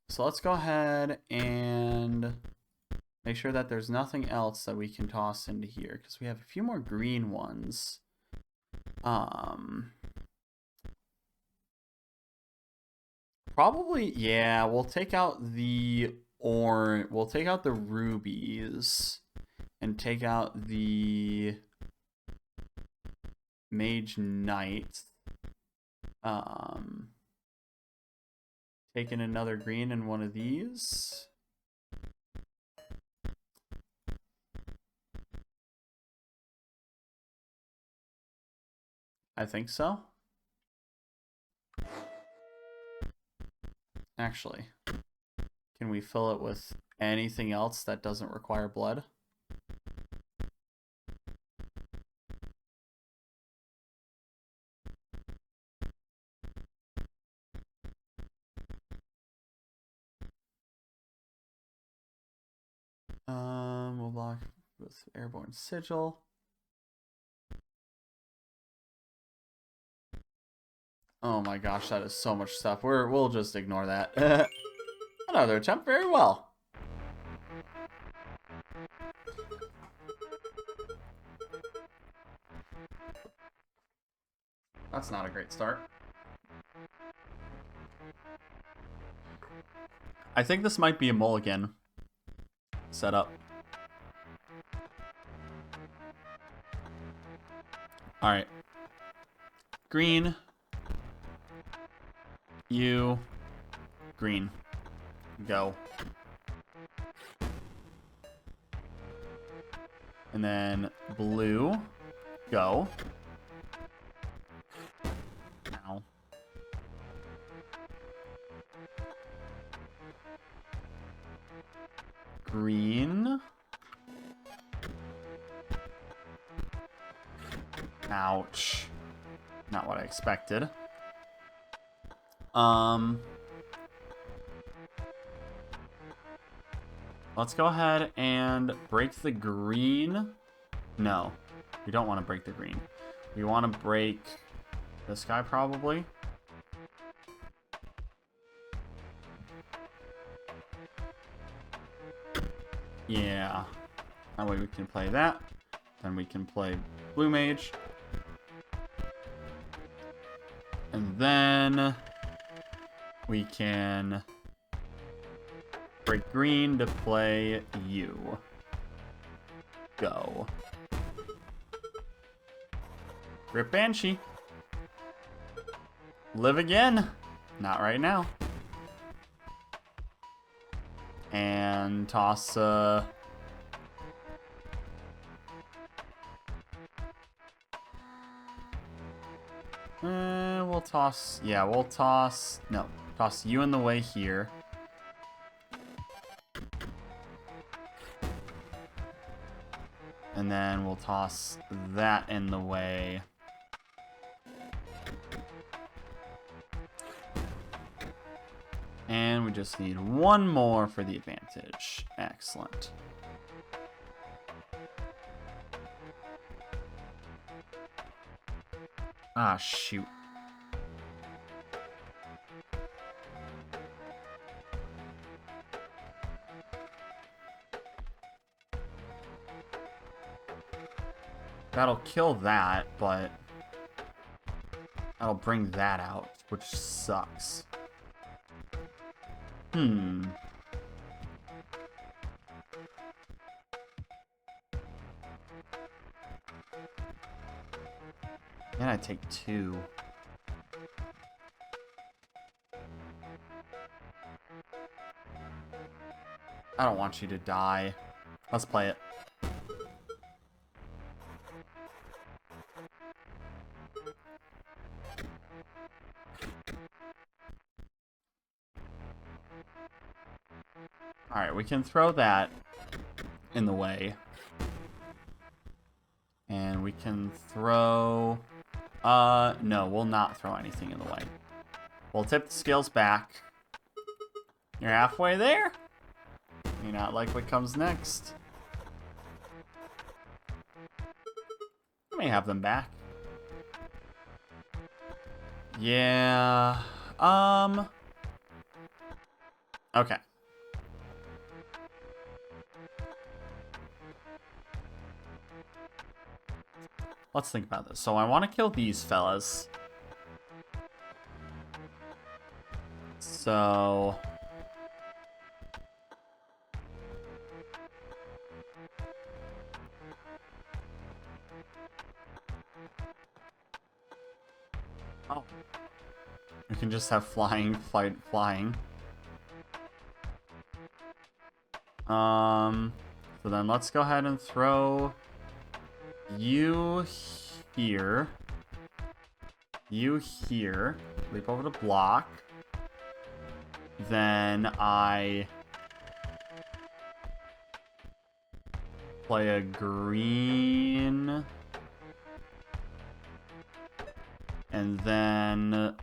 So let's go ahead and make sure that there's nothing else that we can toss into here. Because we have a few more green ones. Probably, yeah, we'll take out the we'll take out the rubies and take out the Mage Knight. Taking another green in one of these. I think so. Actually, can we fill it with anything else that doesn't require blood? We'll block with Airborne Sigil. Oh my gosh, that is so much stuff. We'll just ignore that. Another attempt, very well. That's not a great start. I think this might be a mulligan setup. Alright. Green. You. Green. Go. And then blue. Go. Ow. Green. Ouch. Not what I expected. Let's go ahead and break the green. No, we don't want to break the green. We want to break this guy probably. Yeah. That way we can play that. Then we can play blue mage. And then we can break green to play you. Go. Rip Banshee. Live again. Not right now. And toss we'll toss, yeah, we'll toss, no, toss you in the way here. And then we'll toss that in the way. And we just need one more for the advantage. Excellent. Ah, shoot. That'll kill that, but that'll bring that out, which sucks. And I take 2. I don't want you to die. Let's play it. Alright, we can throw that in the way. And we can throw... no, we'll not throw anything in the way. We'll tip the scales back. You're halfway there? May not like what comes next. I may have them back. Yeah. Okay. Let's think about this. So I want to kill these fellas. So... oh. We can just have flying. So then let's go ahead and throw you here. You here. Leap over the block. Then I play a green. And then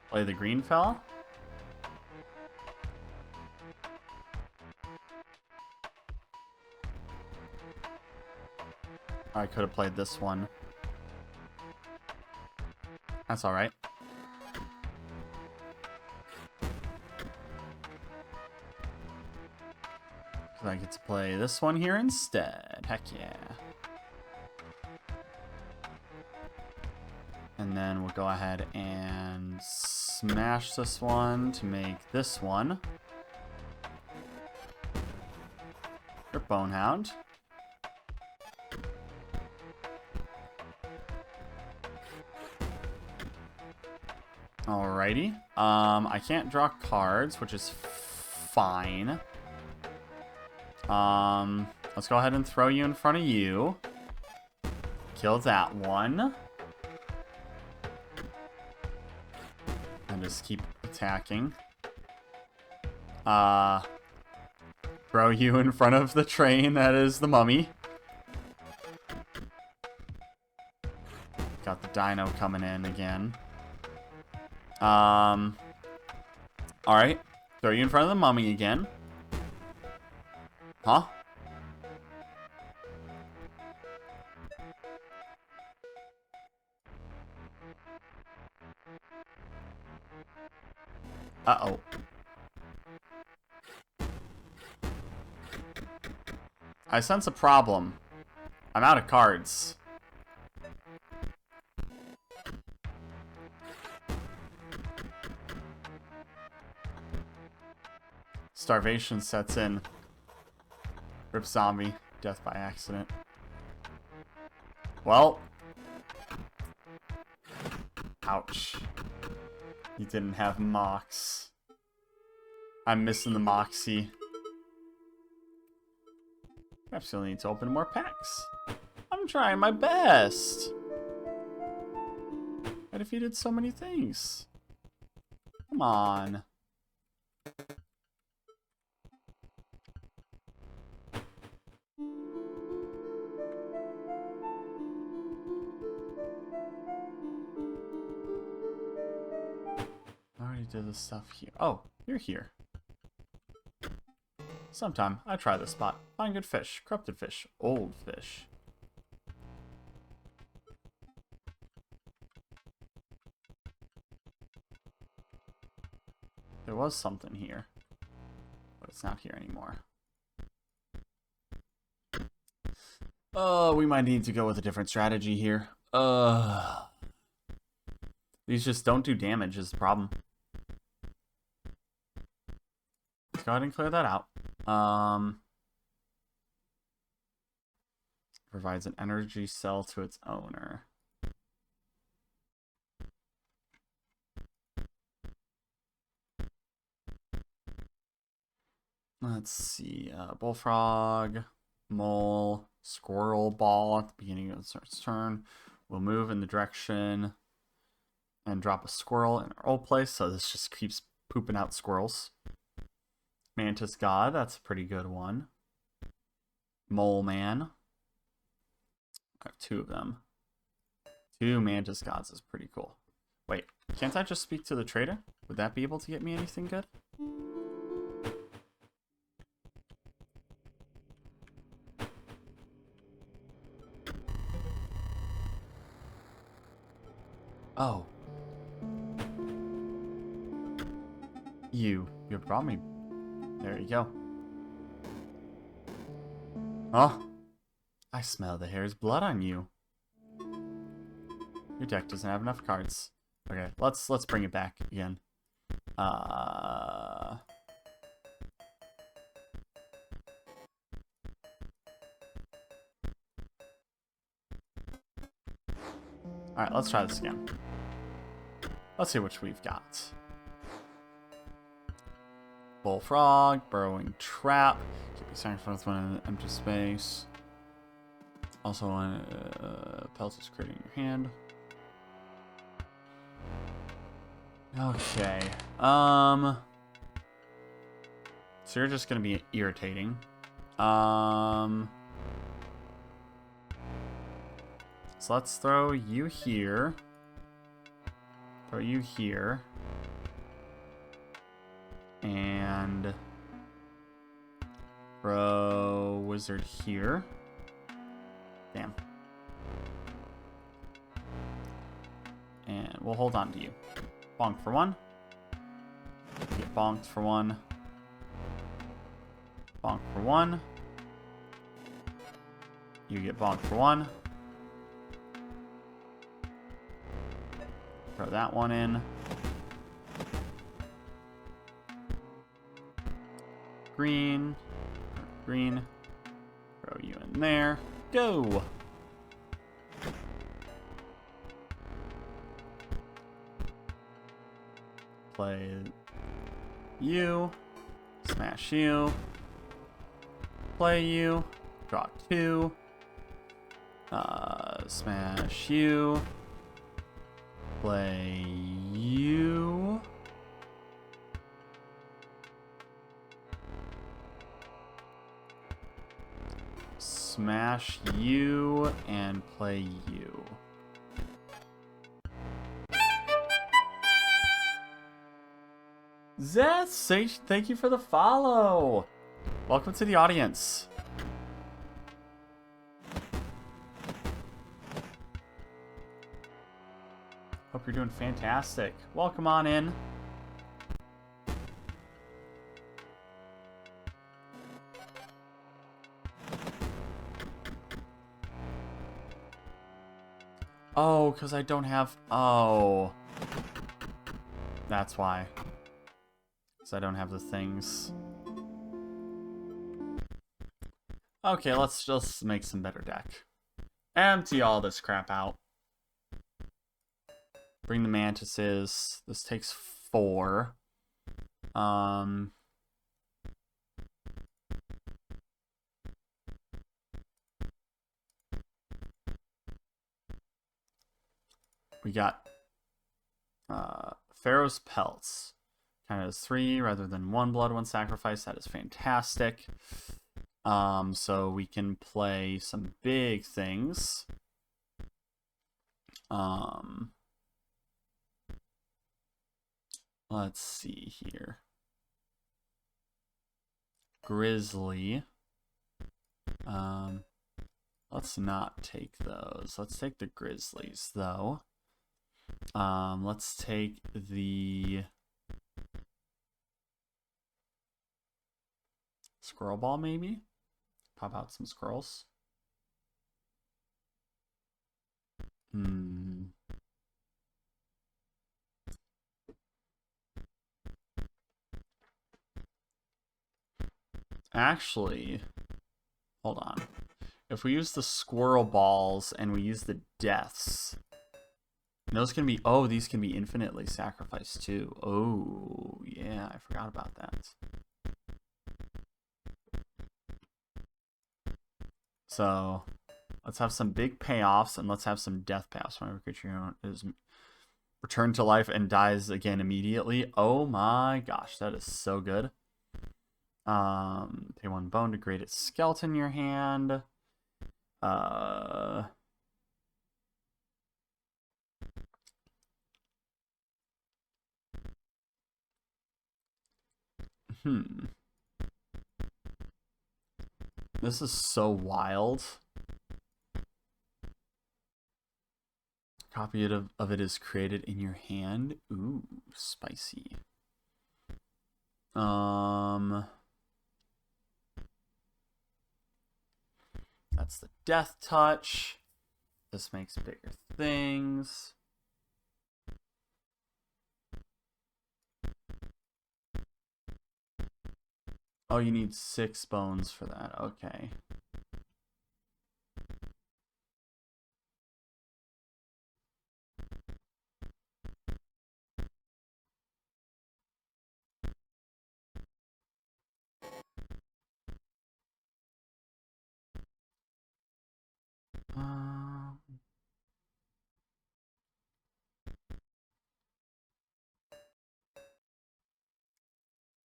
play the green fella. I could have played this one. That's alright. So I get to play this one here instead. Heck yeah. And then we'll go ahead and smash this one to make this one. Your Bonehound. Alrighty. I can't draw cards, which is fine. Let's go ahead and throw you in front of you. Kill that one. And just keep attacking. Throw you in front of the train that is the mummy. Got the dino coming in again. Alright. Throw you in front of the mummy again. Huh? Uh-oh. I sense a problem. I'm out of cards. Starvation sets in. Rip zombie. Death by accident. Well. Ouch. You didn't have Mox. I'm missing the Moxie. I still need to open more packs. I'm trying my best. I defeated so many things. Come on. I already did this stuff here. Oh, you're here. Sometime I try this spot. Find good fish, corrupted fish, old fish. There was something here, but it's not here anymore. We might need to go with a different strategy here. These just don't do damage is the problem. Let's go ahead and clear that out. Provides an energy cell to its owner. Let's see. Bullfrog, mole, squirrel ball at the beginning of its turn. We'll move in the direction and drop a squirrel in our old place, so this just keeps pooping out squirrels. Mantis God, that's a pretty good one. Mole Man. I have two of them. Two Mantis Gods is pretty cool. Wait, can't I just speak to the trader? Would that be able to get me anything good? Oh. You brought me. There you go. Oh. I smell the hare's blood on you. Your deck doesn't have enough cards. Okay, let's bring it back again. Alright, let's try this again. Let's see which we've got. Bullfrog, Burrowing Trap. Keep you starting with one in an empty space. Also, one Pelt is creating your hand. Okay. So you're just gonna be irritating. So let's throw you here. Throw you here. And throw wizard here. Damn. And we'll hold on to you. Bonk for one. Get bonked for one. Bonk for one. You get bonked for one. Throw that one in. Green. Green. Throw you in there. Go! Play you. Smash you. Play you. Draw 2. Smash you. Play you. Smash you and play you. Zeth, thank you for the follow. Welcome to the audience. Hope you're doing fantastic. Welcome on in. Oh, because I don't have... Oh. That's why. Because I don't have the things. Okay, let's just make some better deck. Empty all this crap out. Bring the mantises. This takes 4. We got Pharaoh's Pelts. Kind of has 3 rather than 1 blood, 1 sacrifice. That is fantastic. So we can play some big things. Let's see here. Grizzly. Let's not take those. Let's take the Grizzlies, though. Let's take the Squirrel Ball, maybe? Pop out some squirrels. Actually, hold on. If we use the Squirrel Balls and we use the Deaths, those can be... Oh, these can be infinitely sacrificed too. Oh, yeah, I forgot about that. So, let's have some big payoffs and let's have some death payoffs. Whenever a creature is returned to life and dies again immediately. Oh my gosh, that is so good. Pay 1 bone to create a skeleton in your hand. This is so wild. copy of it is created in your hand. Ooh, spicy. That's the death touch. This makes bigger things. Oh, you need 6 bones for that. Okay.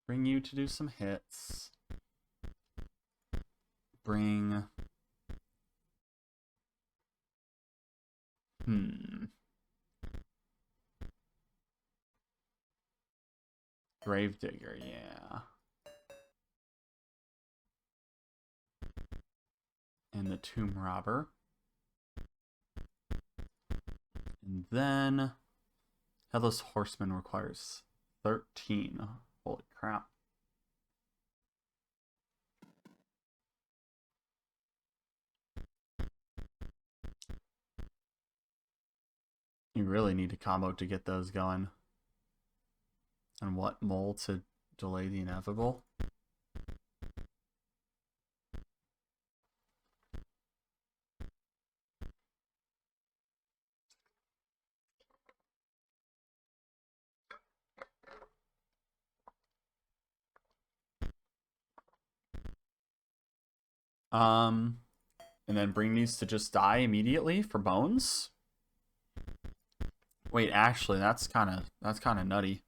Bring you to do some hits. Bring... Gravedigger, yeah. And the Tomb Robber. And then... Headless Horseman requires 13. Holy crap. You really need a combo to get those going. And what mole to delay the inevitable? And then bring these to just die immediately for bones. Wait, actually, that's kind of nutty.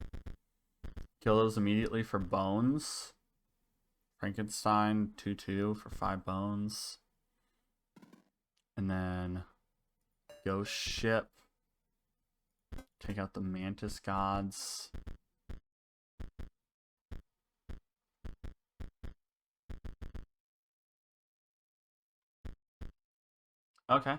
Kill those immediately for bones. Frankenstein 2/2 for 5 bones. And then Ghost Ship. Take out the Mantis Gods. Okay.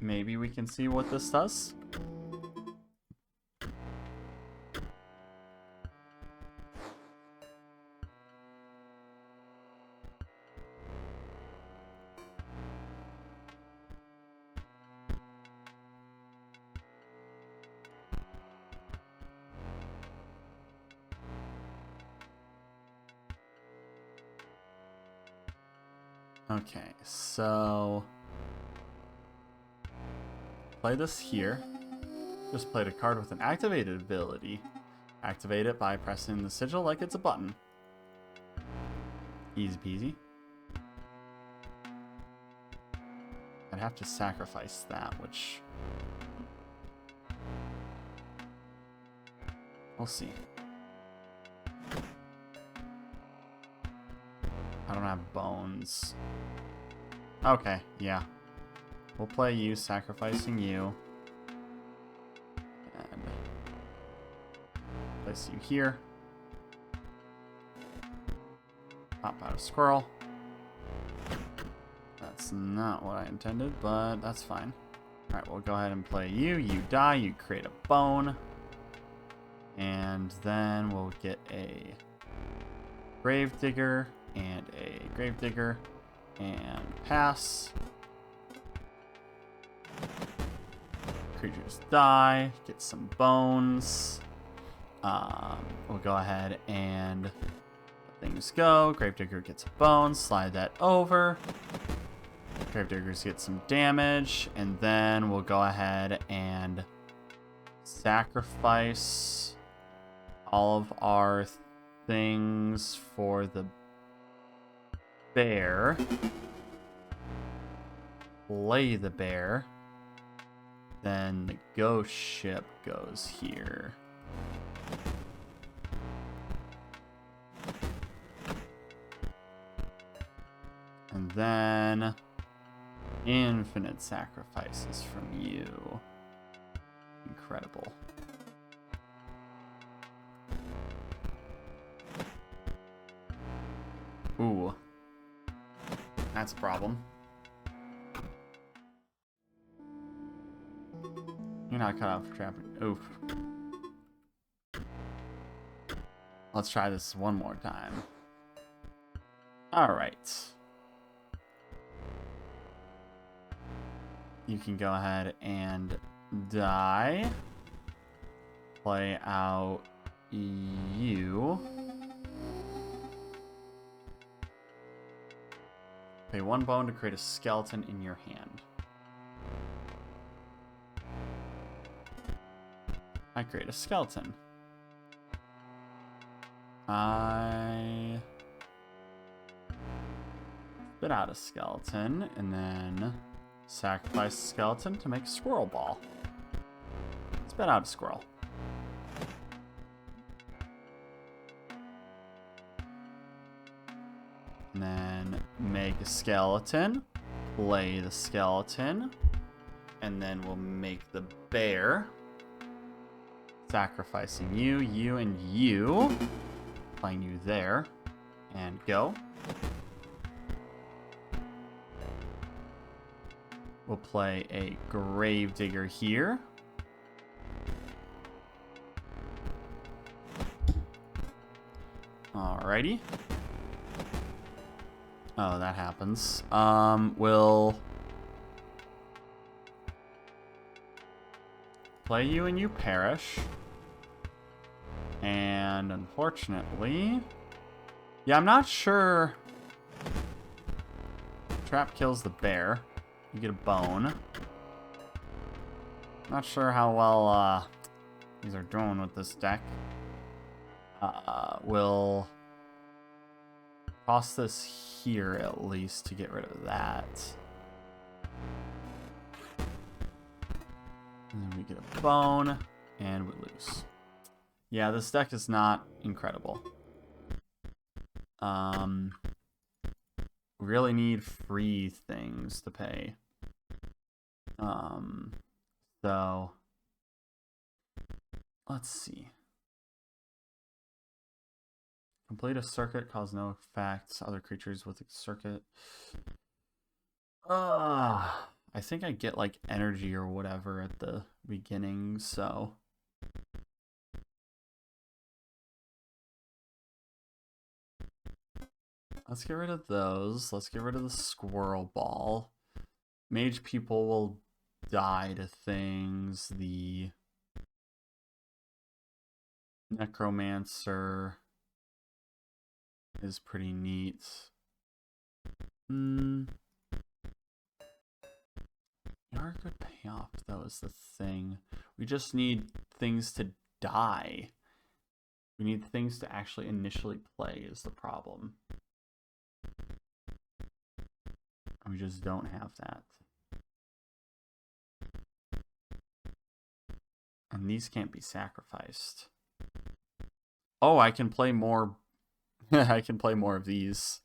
Maybe we can see what this does. Okay, so play this here. Just played a card with an activated ability. Activate it by pressing the sigil like it's a button. Easy peasy. I'd have to sacrifice that, which we'll see. I don't have bones. Okay, yeah. We'll play you, sacrificing you. And place you here. Pop out a squirrel. That's not what I intended, but that's fine. Alright, we'll go ahead and play you. You die, you create a bone. And then we'll get a Gravedigger and a Gravedigger and pass. Creatures die, get some bones. We'll go ahead and let things go. Gravedigger gets a bone, slide that over. Gravediggers get some damage, and then we'll go ahead and sacrifice all of our things for the bear. Play the bear. Then the ghost ship goes here. And then infinite sacrifices from you. Incredible. Ooh. That's a problem. You're not cut out for trapping. Oof. Let's try this one more time. Alright. You can go ahead and die. Play out you. Pay 1 bone to create a skeleton in your hand. I create a skeleton. I spit out a skeleton and then sacrifice a skeleton to make a squirrel ball. Spit out a squirrel. And then make a skeleton, play the skeleton, and then we'll make the bear. Sacrificing you, you, and you. Playing you there. And go. We'll play a gravedigger here. Alrighty. Oh, that happens. We'll play you and you perish. And unfortunately, yeah, I'm not sure. Trap kills the bear. You get a bone. Not sure how well these are doing with this deck. We'll toss this here at least to get rid of that. And then we get a bone and we lose. Yeah, this deck is not incredible. Really need free things to pay. So let's see. Complete a circuit, cause no effects. Other creatures with a circuit. I think I get like energy or whatever at the beginning, so. Let's get rid of those. Let's get rid of the squirrel ball. Mage people will die to things. The necromancer is pretty neat. You are a good payoff, though, is the thing. We just need things to die. We need things to actually initially play is the problem. We just don't have that. And these can't be sacrificed. Oh, I can play more. I can play more of these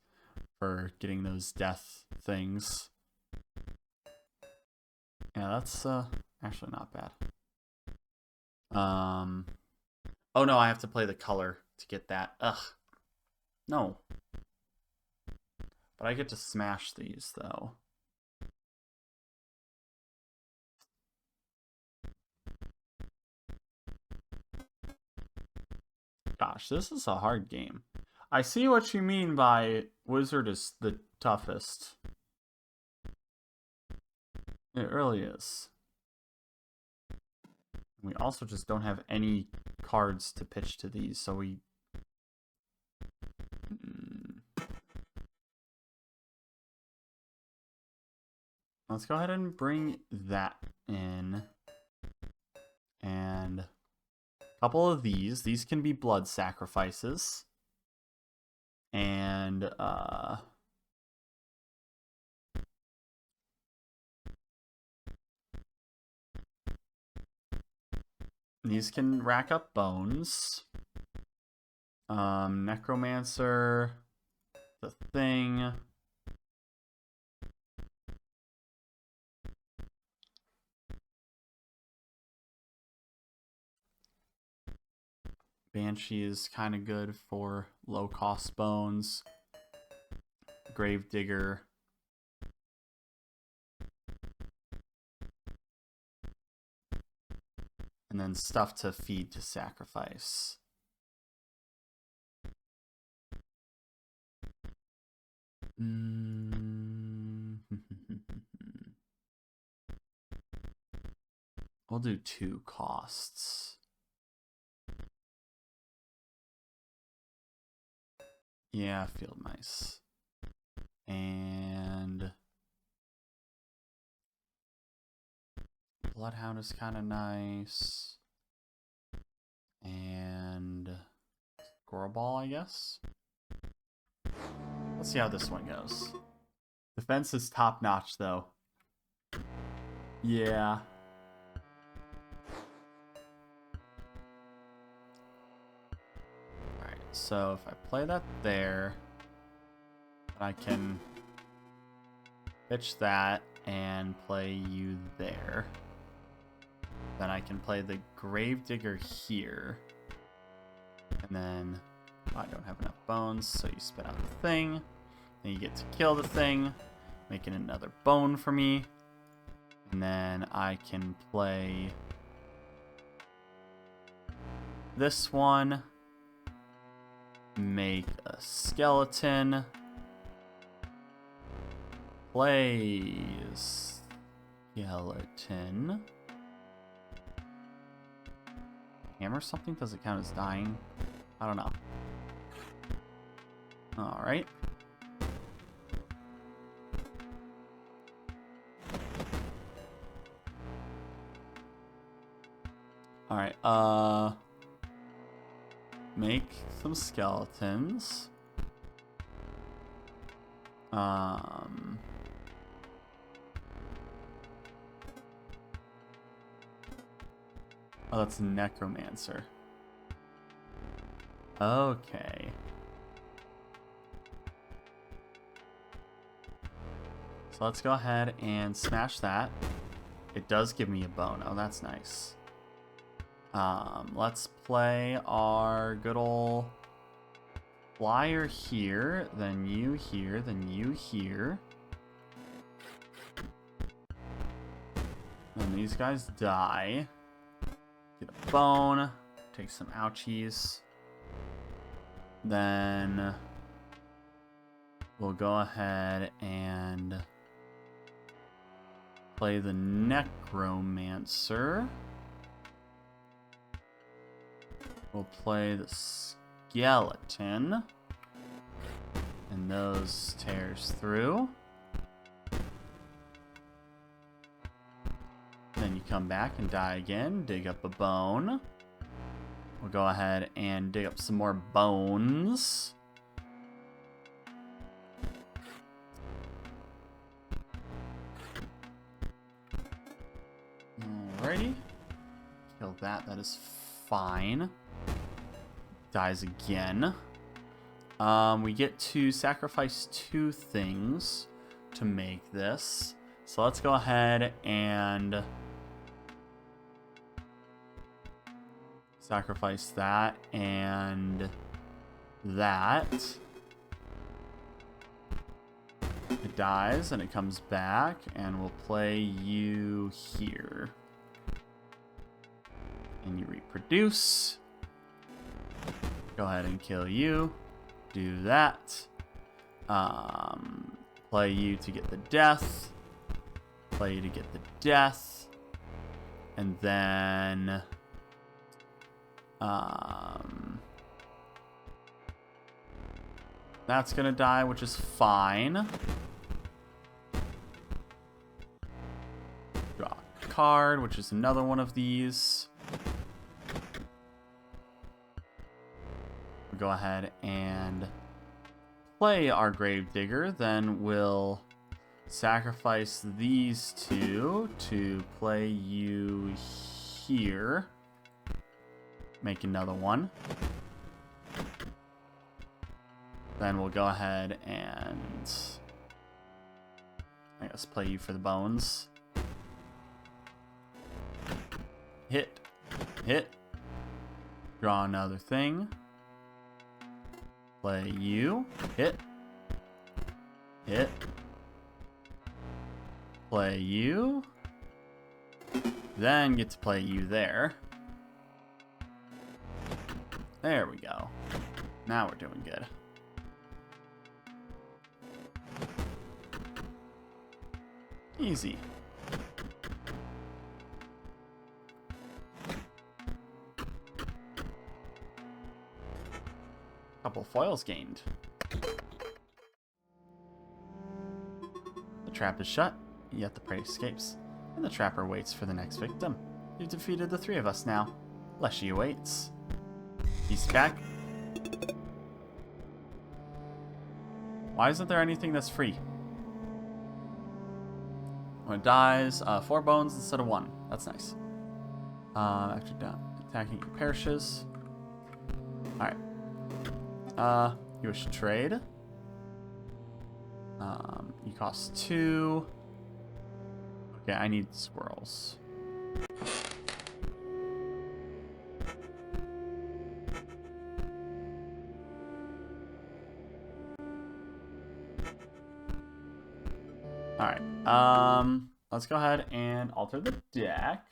for getting those death things. Yeah, that's actually not bad. Oh no, I have to play the color to get that. Ugh. No. But I get to smash these, though. Gosh, this is a hard game. I see what you mean by Wizard is the toughest. It really is. We also just don't have any cards to pitch to these, so we... Let's go ahead and bring that in. And a couple of these. These can be blood sacrifices. And these can rack up bones. Necromancer, the thing. Banshee is kind of good for low cost bones. Gravedigger And then stuff to feed to sacrifice. We'll do 2 costs. Yeah, field mice. And Bloodhound is kind of nice. And Squirrel Ball, I guess. Let's see how this one goes. Defense is top notch, though. Yeah. Alright, so if I play that there, I can pitch that and play you there. Then I can play the Gravedigger here. And then I don't have enough bones, so you spit out the thing. Then you get to kill the thing, making another bone for me. And then I can play this one, make a skeleton, play skeleton, hammer something? Does it count as dying? I don't know. Alright. Alright, make some skeletons. Oh, that's Necromancer. Okay. So let's go ahead and smash that. It does give me a bone. Oh, that's nice. Let's play our good old flyer here, then you here, then you here. And these guys die. Get a bone, take some ouchies. Then we'll go ahead and play the Necromancer. We'll play the skeleton. And those tears through. Then you come back and die again. Dig up a bone. We'll go ahead and dig up some more bones. Alrighty. Kill that. That is fine. Dies again. We get to sacrifice 2 things to make this. So let's go ahead and sacrifice that and that. It dies and it comes back, and we'll play you here. And you reproduce. Go ahead and kill you. Do that. Play you to get the death. Play you to get the death. And then that's gonna die, which is fine. Draw a card, which is another one of these. We'll go ahead and play our Gravedigger, then we'll sacrifice these 2 to play you here. Make another one. Then we'll go ahead and I guess play you for the bones. Hit. Hit. Draw another thing. Play you. Hit. Hit. Play you. Then get to play you there. There we go. Now we're doing good. Easy. Couple foils gained. The trap is shut, yet the prey escapes, and the trapper waits for the next victim. You've defeated the 3 of us now. Leshy awaits. He's back. Why isn't there anything that's free? When it dies, 4 bones instead of 1. That's nice. After done attacking, it perishes. Alright. You wish to trade. You cost 2. Okay, I need squirrels. Alright, let's go ahead and alter the deck.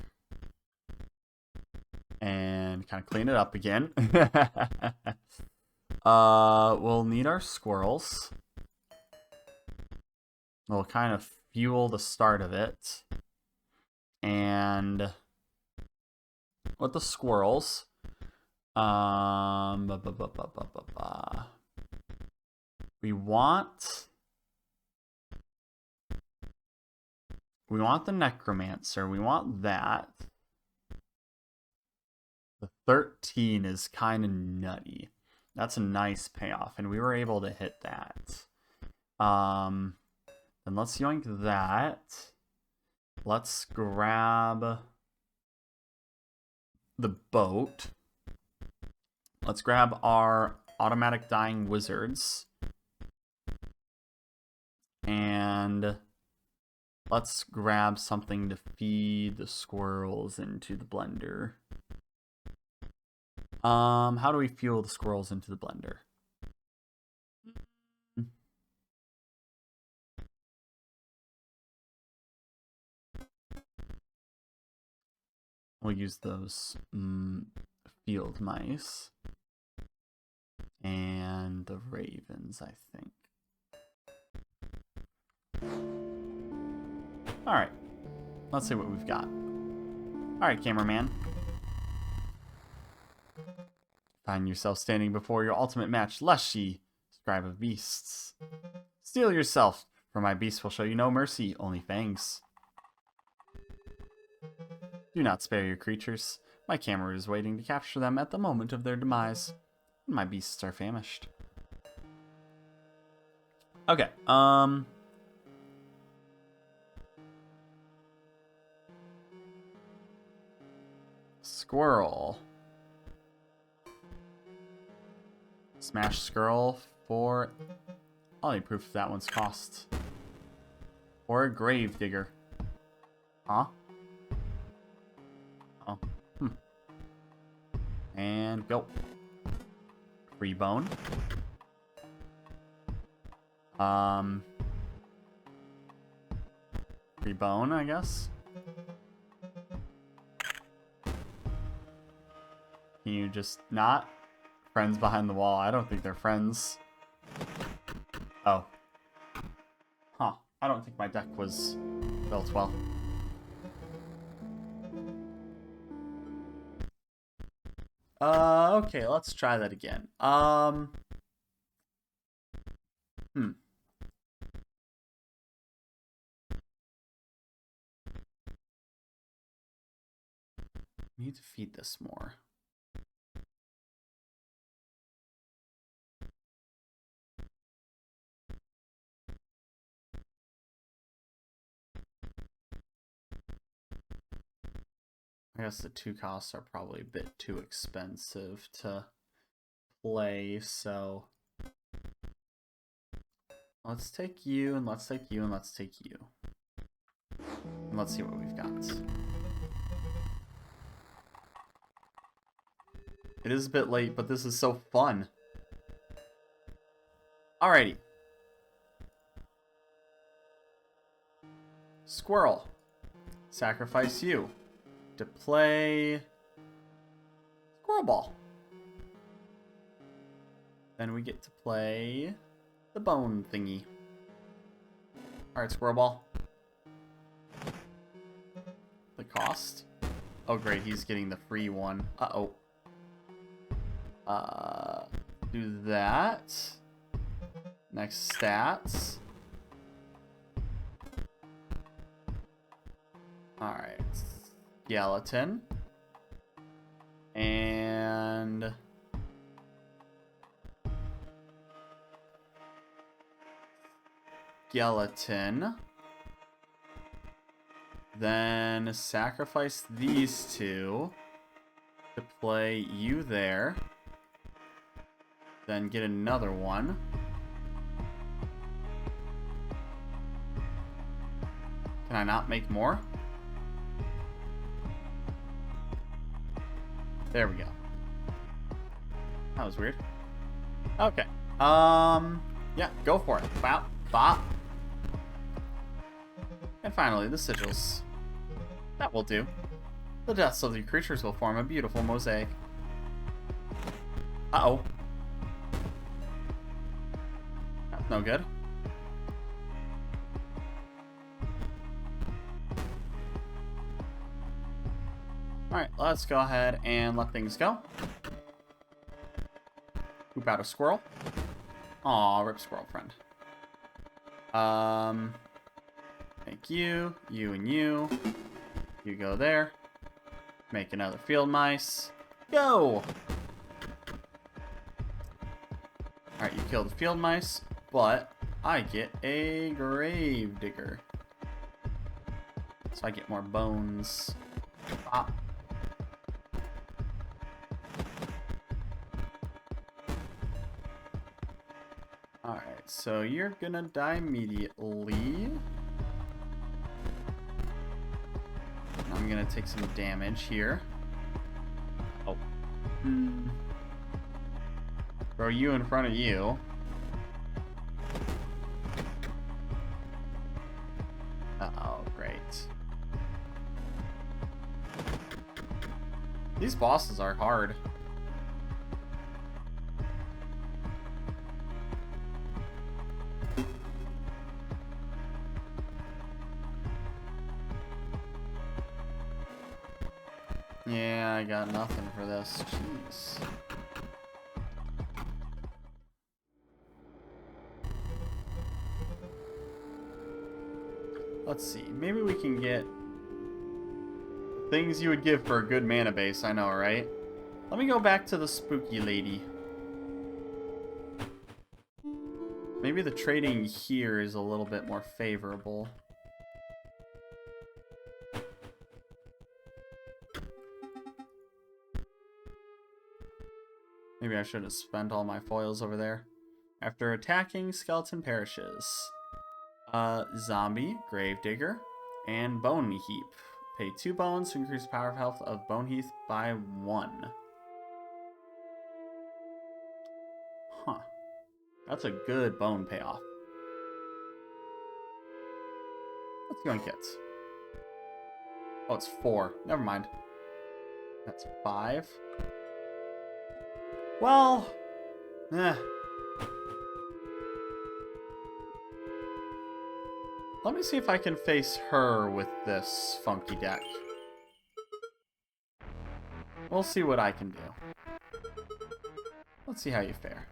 And kind of clean it up again. We'll need our squirrels. We'll kind of fuel the start of it. And with the squirrels, we want the necromancer. We want that. The 13 is kind of nutty. That's a nice payoff, and we were able to hit that. Then let's yoink that. Let's grab the boat. Let's grab our automatic dying wizards. And let's grab something to feed the squirrels into the blender. How do we fuel the squirrels into the blender? We'll use those field mice. And the ravens, I think. Alright. Let's see what we've got. Alright, cameraman. Find yourself standing before your ultimate match, Leshy, scribe of beasts. Steel yourself, for my beast will show you no mercy, only fangs. Do not spare your creatures. My camera is waiting to capture them at the moment of their demise. My beasts are famished. Okay, squirrel. Smash squirrel for... I'll need proof of that one's cost. Or a grave digger. Huh? Oh. And go. Free bone. Free bone, I guess. Can you just not? Friends behind the wall. I don't think they're friends. Oh. Huh. I don't think my deck was built well. Okay, let's try that again. Need to feed this more. I guess the 2 costs are probably a bit too expensive to play, so let's take you, and let's take you, and let's take you. And let's see what we've got. It is a bit late, but this is so fun. Alrighty. Squirrel. Sacrifice you to play Squirrel Ball. Then we get to play the bone thingy. Alright, Squirrel Ball. The cost. Oh, great. He's getting the free one. Uh-oh. Do that. Next stats. Alright. Skeleton. And... skeleton. Then sacrifice these two to play you there. Then get another one. Can I not make more? There we go. That was weird. Okay. Yeah, go for it. Bop, bop. And finally, the sigils. That will do. The deaths of the creatures will form a beautiful mosaic. Uh-oh. That's no good. Alright, let's go ahead and let things go. Poop out a squirrel. Aw, rip squirrel friend. Thank you, you and you. You go there. Make another field mice. Go! Alright, you kill the field mice, but I get a grave digger. So I get more bones. Pop. Alright, so you're gonna die immediately. I'm gonna take some damage here. Oh. Throw you in front of you. Uh-oh, great. These bosses are hard. Yeah, I got nothing for this. Jeez. Let's see. Maybe we can get things you would give for a good mana base. I know, right? Let me go back to the spooky lady. Maybe the trading here is a little bit more favorable. Maybe I should have spent all my foils over there. After attacking, skeleton perishes. Zombie, gravedigger, and bone heap. Pay 2 bones to increase the power of health of bone heap by 1. Huh. That's a good bone payoff. Let's go and get. Oh, it's 4. Never mind. That's 5. Well, let me see if I can face her with this funky deck. We'll see what I can do. Let's see how you fare.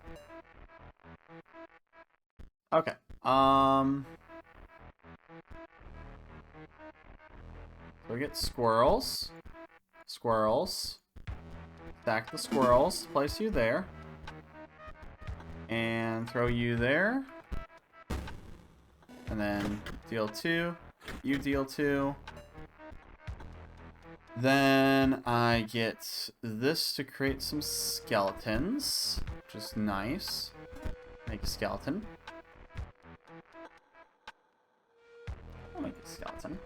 Okay. So we get squirrels. Squirrels. Stack the squirrels. Place you there. And throw you there. And then deal 2. You deal 2. Then I get this to create some skeletons, which is nice. Make a skeleton. I'll make a skeleton.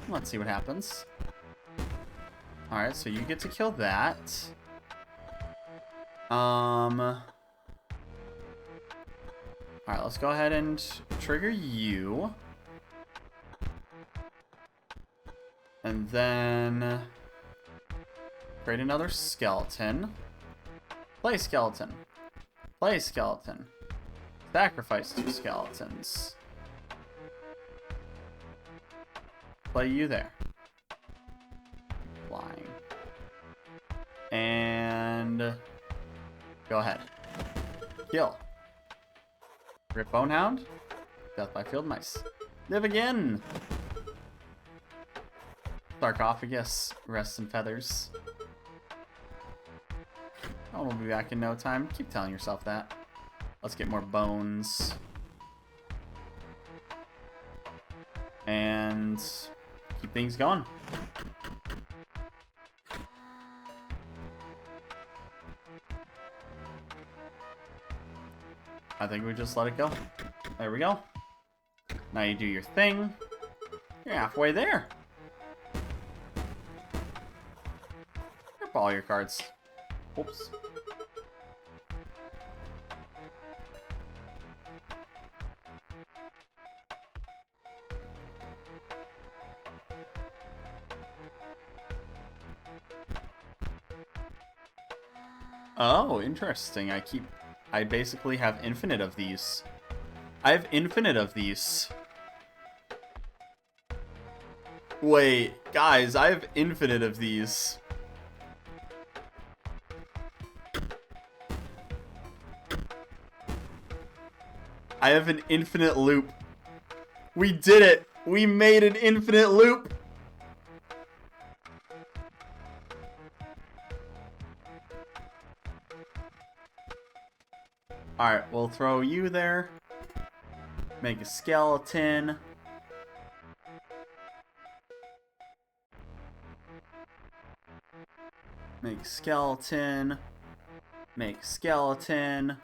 Let's see what happens. Alright, so you get to kill that. Alright, let's go ahead and trigger you. And then create another skeleton. Play skeleton. Play skeleton. Sacrifice 2 skeletons. Play you there. Flying. And go ahead. Kill. Rip Bonehound. Death by Field Mice. Live again. Sarcophagus. Rest in feathers. Oh, we'll be back in no time. Keep telling yourself that. Let's get more bones. And keep things going. I think we just let it go. There we go. Now you do your thing. You're halfway there. Rip all your cards. Oops. Oh, interesting. I basically have infinite of these. I have infinite of these. Wait, guys, I have infinite of these. I have an infinite loop. We did it! We made an infinite loop! Alright, we'll throw you there. Make a skeleton. Make skeleton. Make skeleton.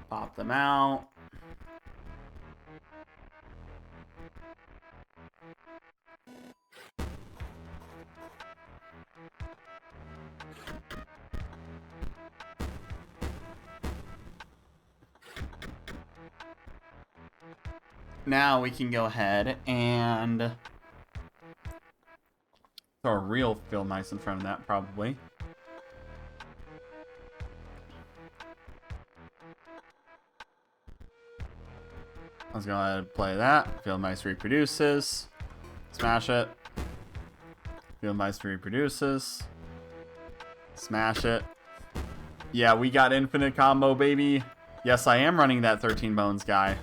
Pop them out. Now we can go ahead and throw a real field mice in front of that, probably. Let's go ahead and play that. Field mice reproduces. Smash it. Field mice reproduces. Smash it. Yeah, we got infinite combo, baby. Yes, I am running that 13 bones guy.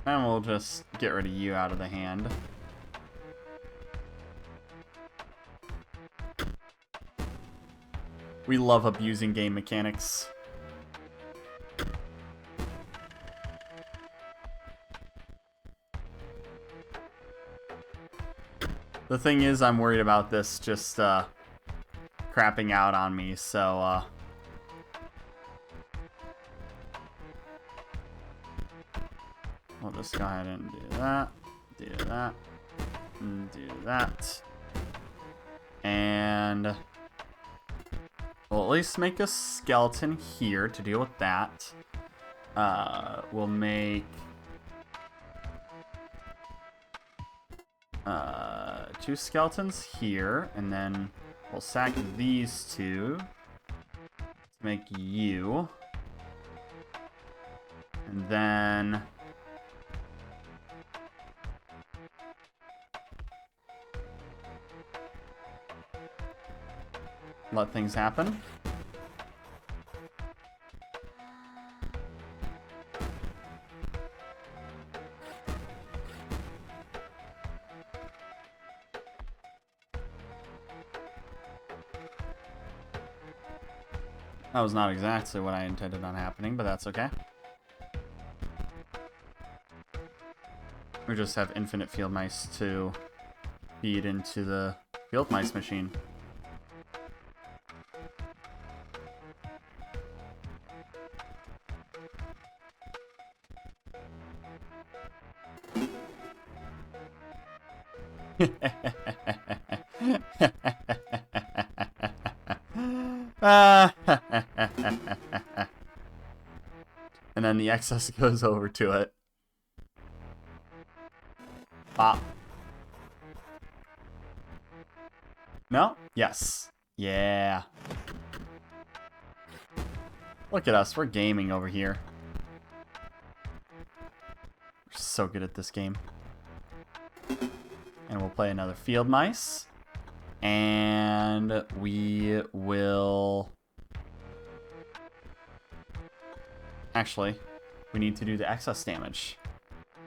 And we'll just get rid of you out of the hand. We love abusing game mechanics. The thing is, I'm worried about this just crapping out on me, so we'll just go ahead and do that, and do that. And we'll at least make a skeleton here to deal with that. We'll make 2 skeletons here, and then we'll sack these 2 to make you. And then let things happen. That was not exactly what I intended on happening, but that's okay. We just have infinite field mice to feed into the field mice machine. And then the excess goes over to it. Pop. No? Yes. Yeah. Look at us. We're gaming over here. We're so good at this game. And we'll play another field mice. And we will... Actually, we need to do the excess damage.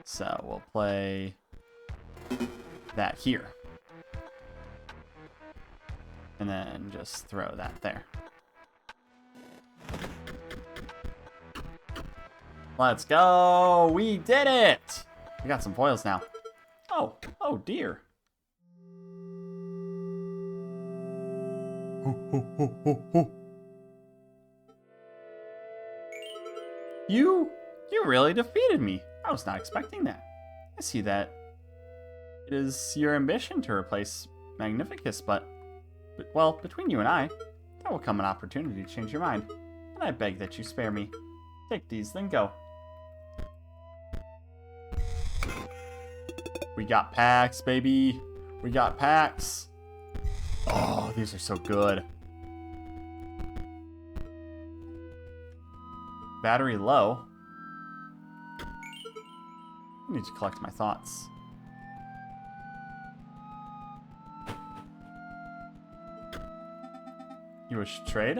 So we'll play that here. And then just throw that there. Let's go! We did it! We got some foils now. Oh, oh dear. You really defeated me. I was not expecting that. I see that it is your ambition to replace Magnificus, but well, between you and I, there will come an opportunity to change your mind, and I beg that you spare me. Take these, then go. We got packs, baby. We got packs. Oh, these are so good. Battery low. I need to collect my thoughts. You wish to trade?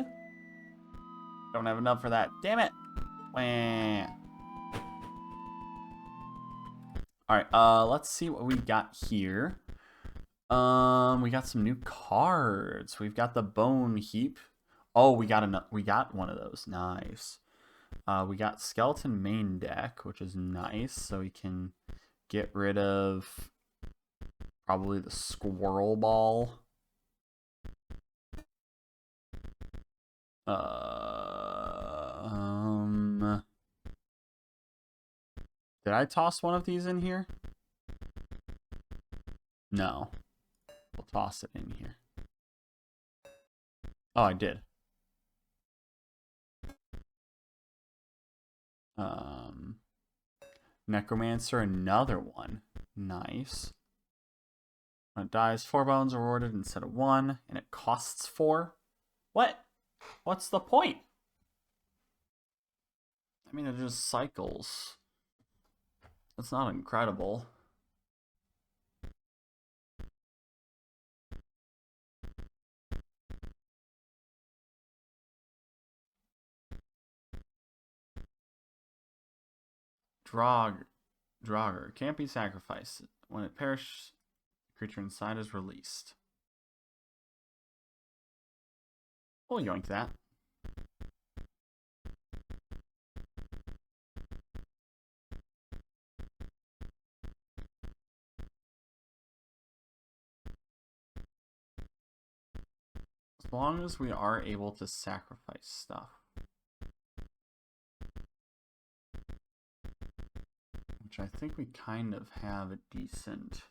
Don't have enough for that. Damn it. Wah. Alright, let's see what we got here. We got some new cards. We've got the Bone Heap. Oh, we got one of those. Nice. We got Skeleton Main Deck, which is nice. So we can get rid of probably the Squirrel Ball. Did I toss one of these in here? No. We'll toss it in here. Oh, I did. Necromancer, another one. Nice. When it dies, 4 bones are rewarded instead of 1, and it costs 4. What? What's the point? I mean, it just cycles. That's not incredible. Draugr can't be sacrificed. When it perishes, the creature inside is released. We'll yoink that. As long as we are able to sacrifice stuff. Which I think we kind of have a decent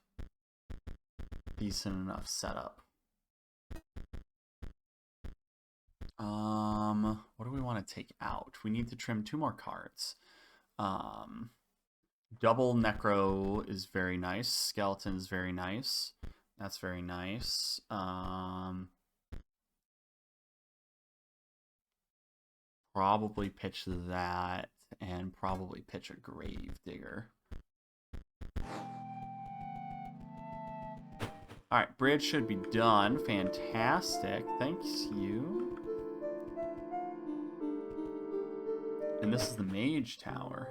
enough setup. What do we want to take out? We need to trim 2 more cards. Double Necro is very nice. Skeleton is very nice. That's very nice. Probably pitch that, and probably pitch a Grave Digger. Alright, bridge should be done. Fantastic. Thanks, you. And this is the Mage Tower.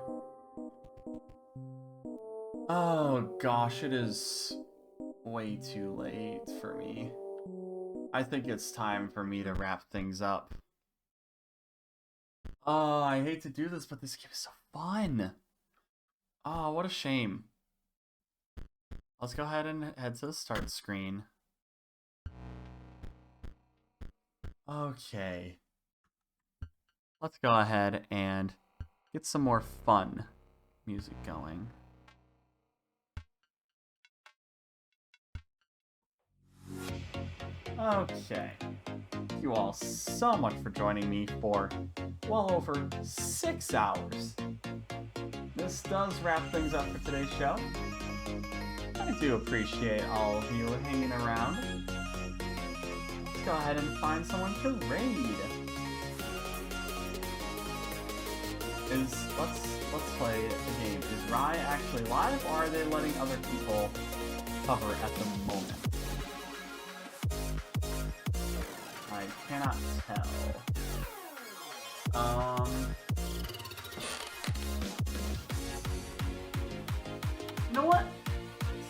Oh gosh, it is way too late for me. I think it's time for me to wrap things up. Oh, I hate to do this, but this game is so fun. Oh, what a shame. Let's go ahead and head to the start screen. Okay. Let's go ahead and get some more fun music going. Okay. thank you all so much for joining me for well over 6 hours. This does wrap things up for today's show. I do appreciate all of you hanging around. Let's go ahead and find someone to raid. Let's play the game. Is Rye actually live, or are they letting other people cover at the moment? I cannot tell. You know what?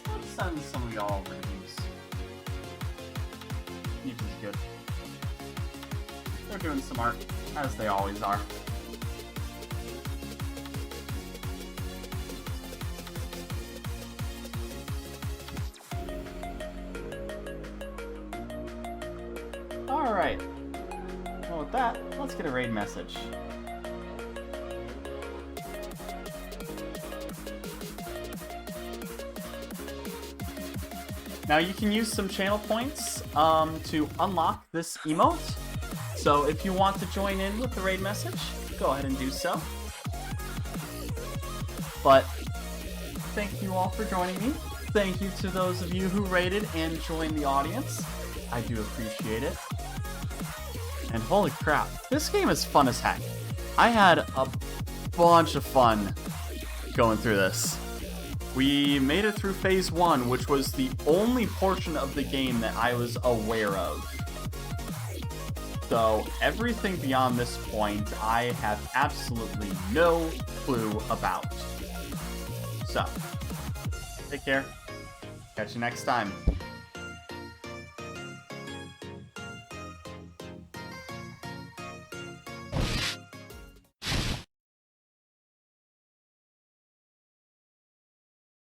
Let's send some of y'all over to Neves. Neves is good. They're doing some art, as they always are. Alright. Well, with that, let's get a raid message. Now you can use some channel points to unlock this emote. So if you want to join in with the raid message, go ahead and do so. But thank you all for joining me. Thank you to those of you who raided and joined the audience. I do appreciate it. And holy crap, this game is fun as heck. I had a bunch of fun going through this. We made it through phase 1, which was the only portion of the game that I was aware of. So everything beyond this point, I have absolutely no clue about. So, take care. Catch you next time.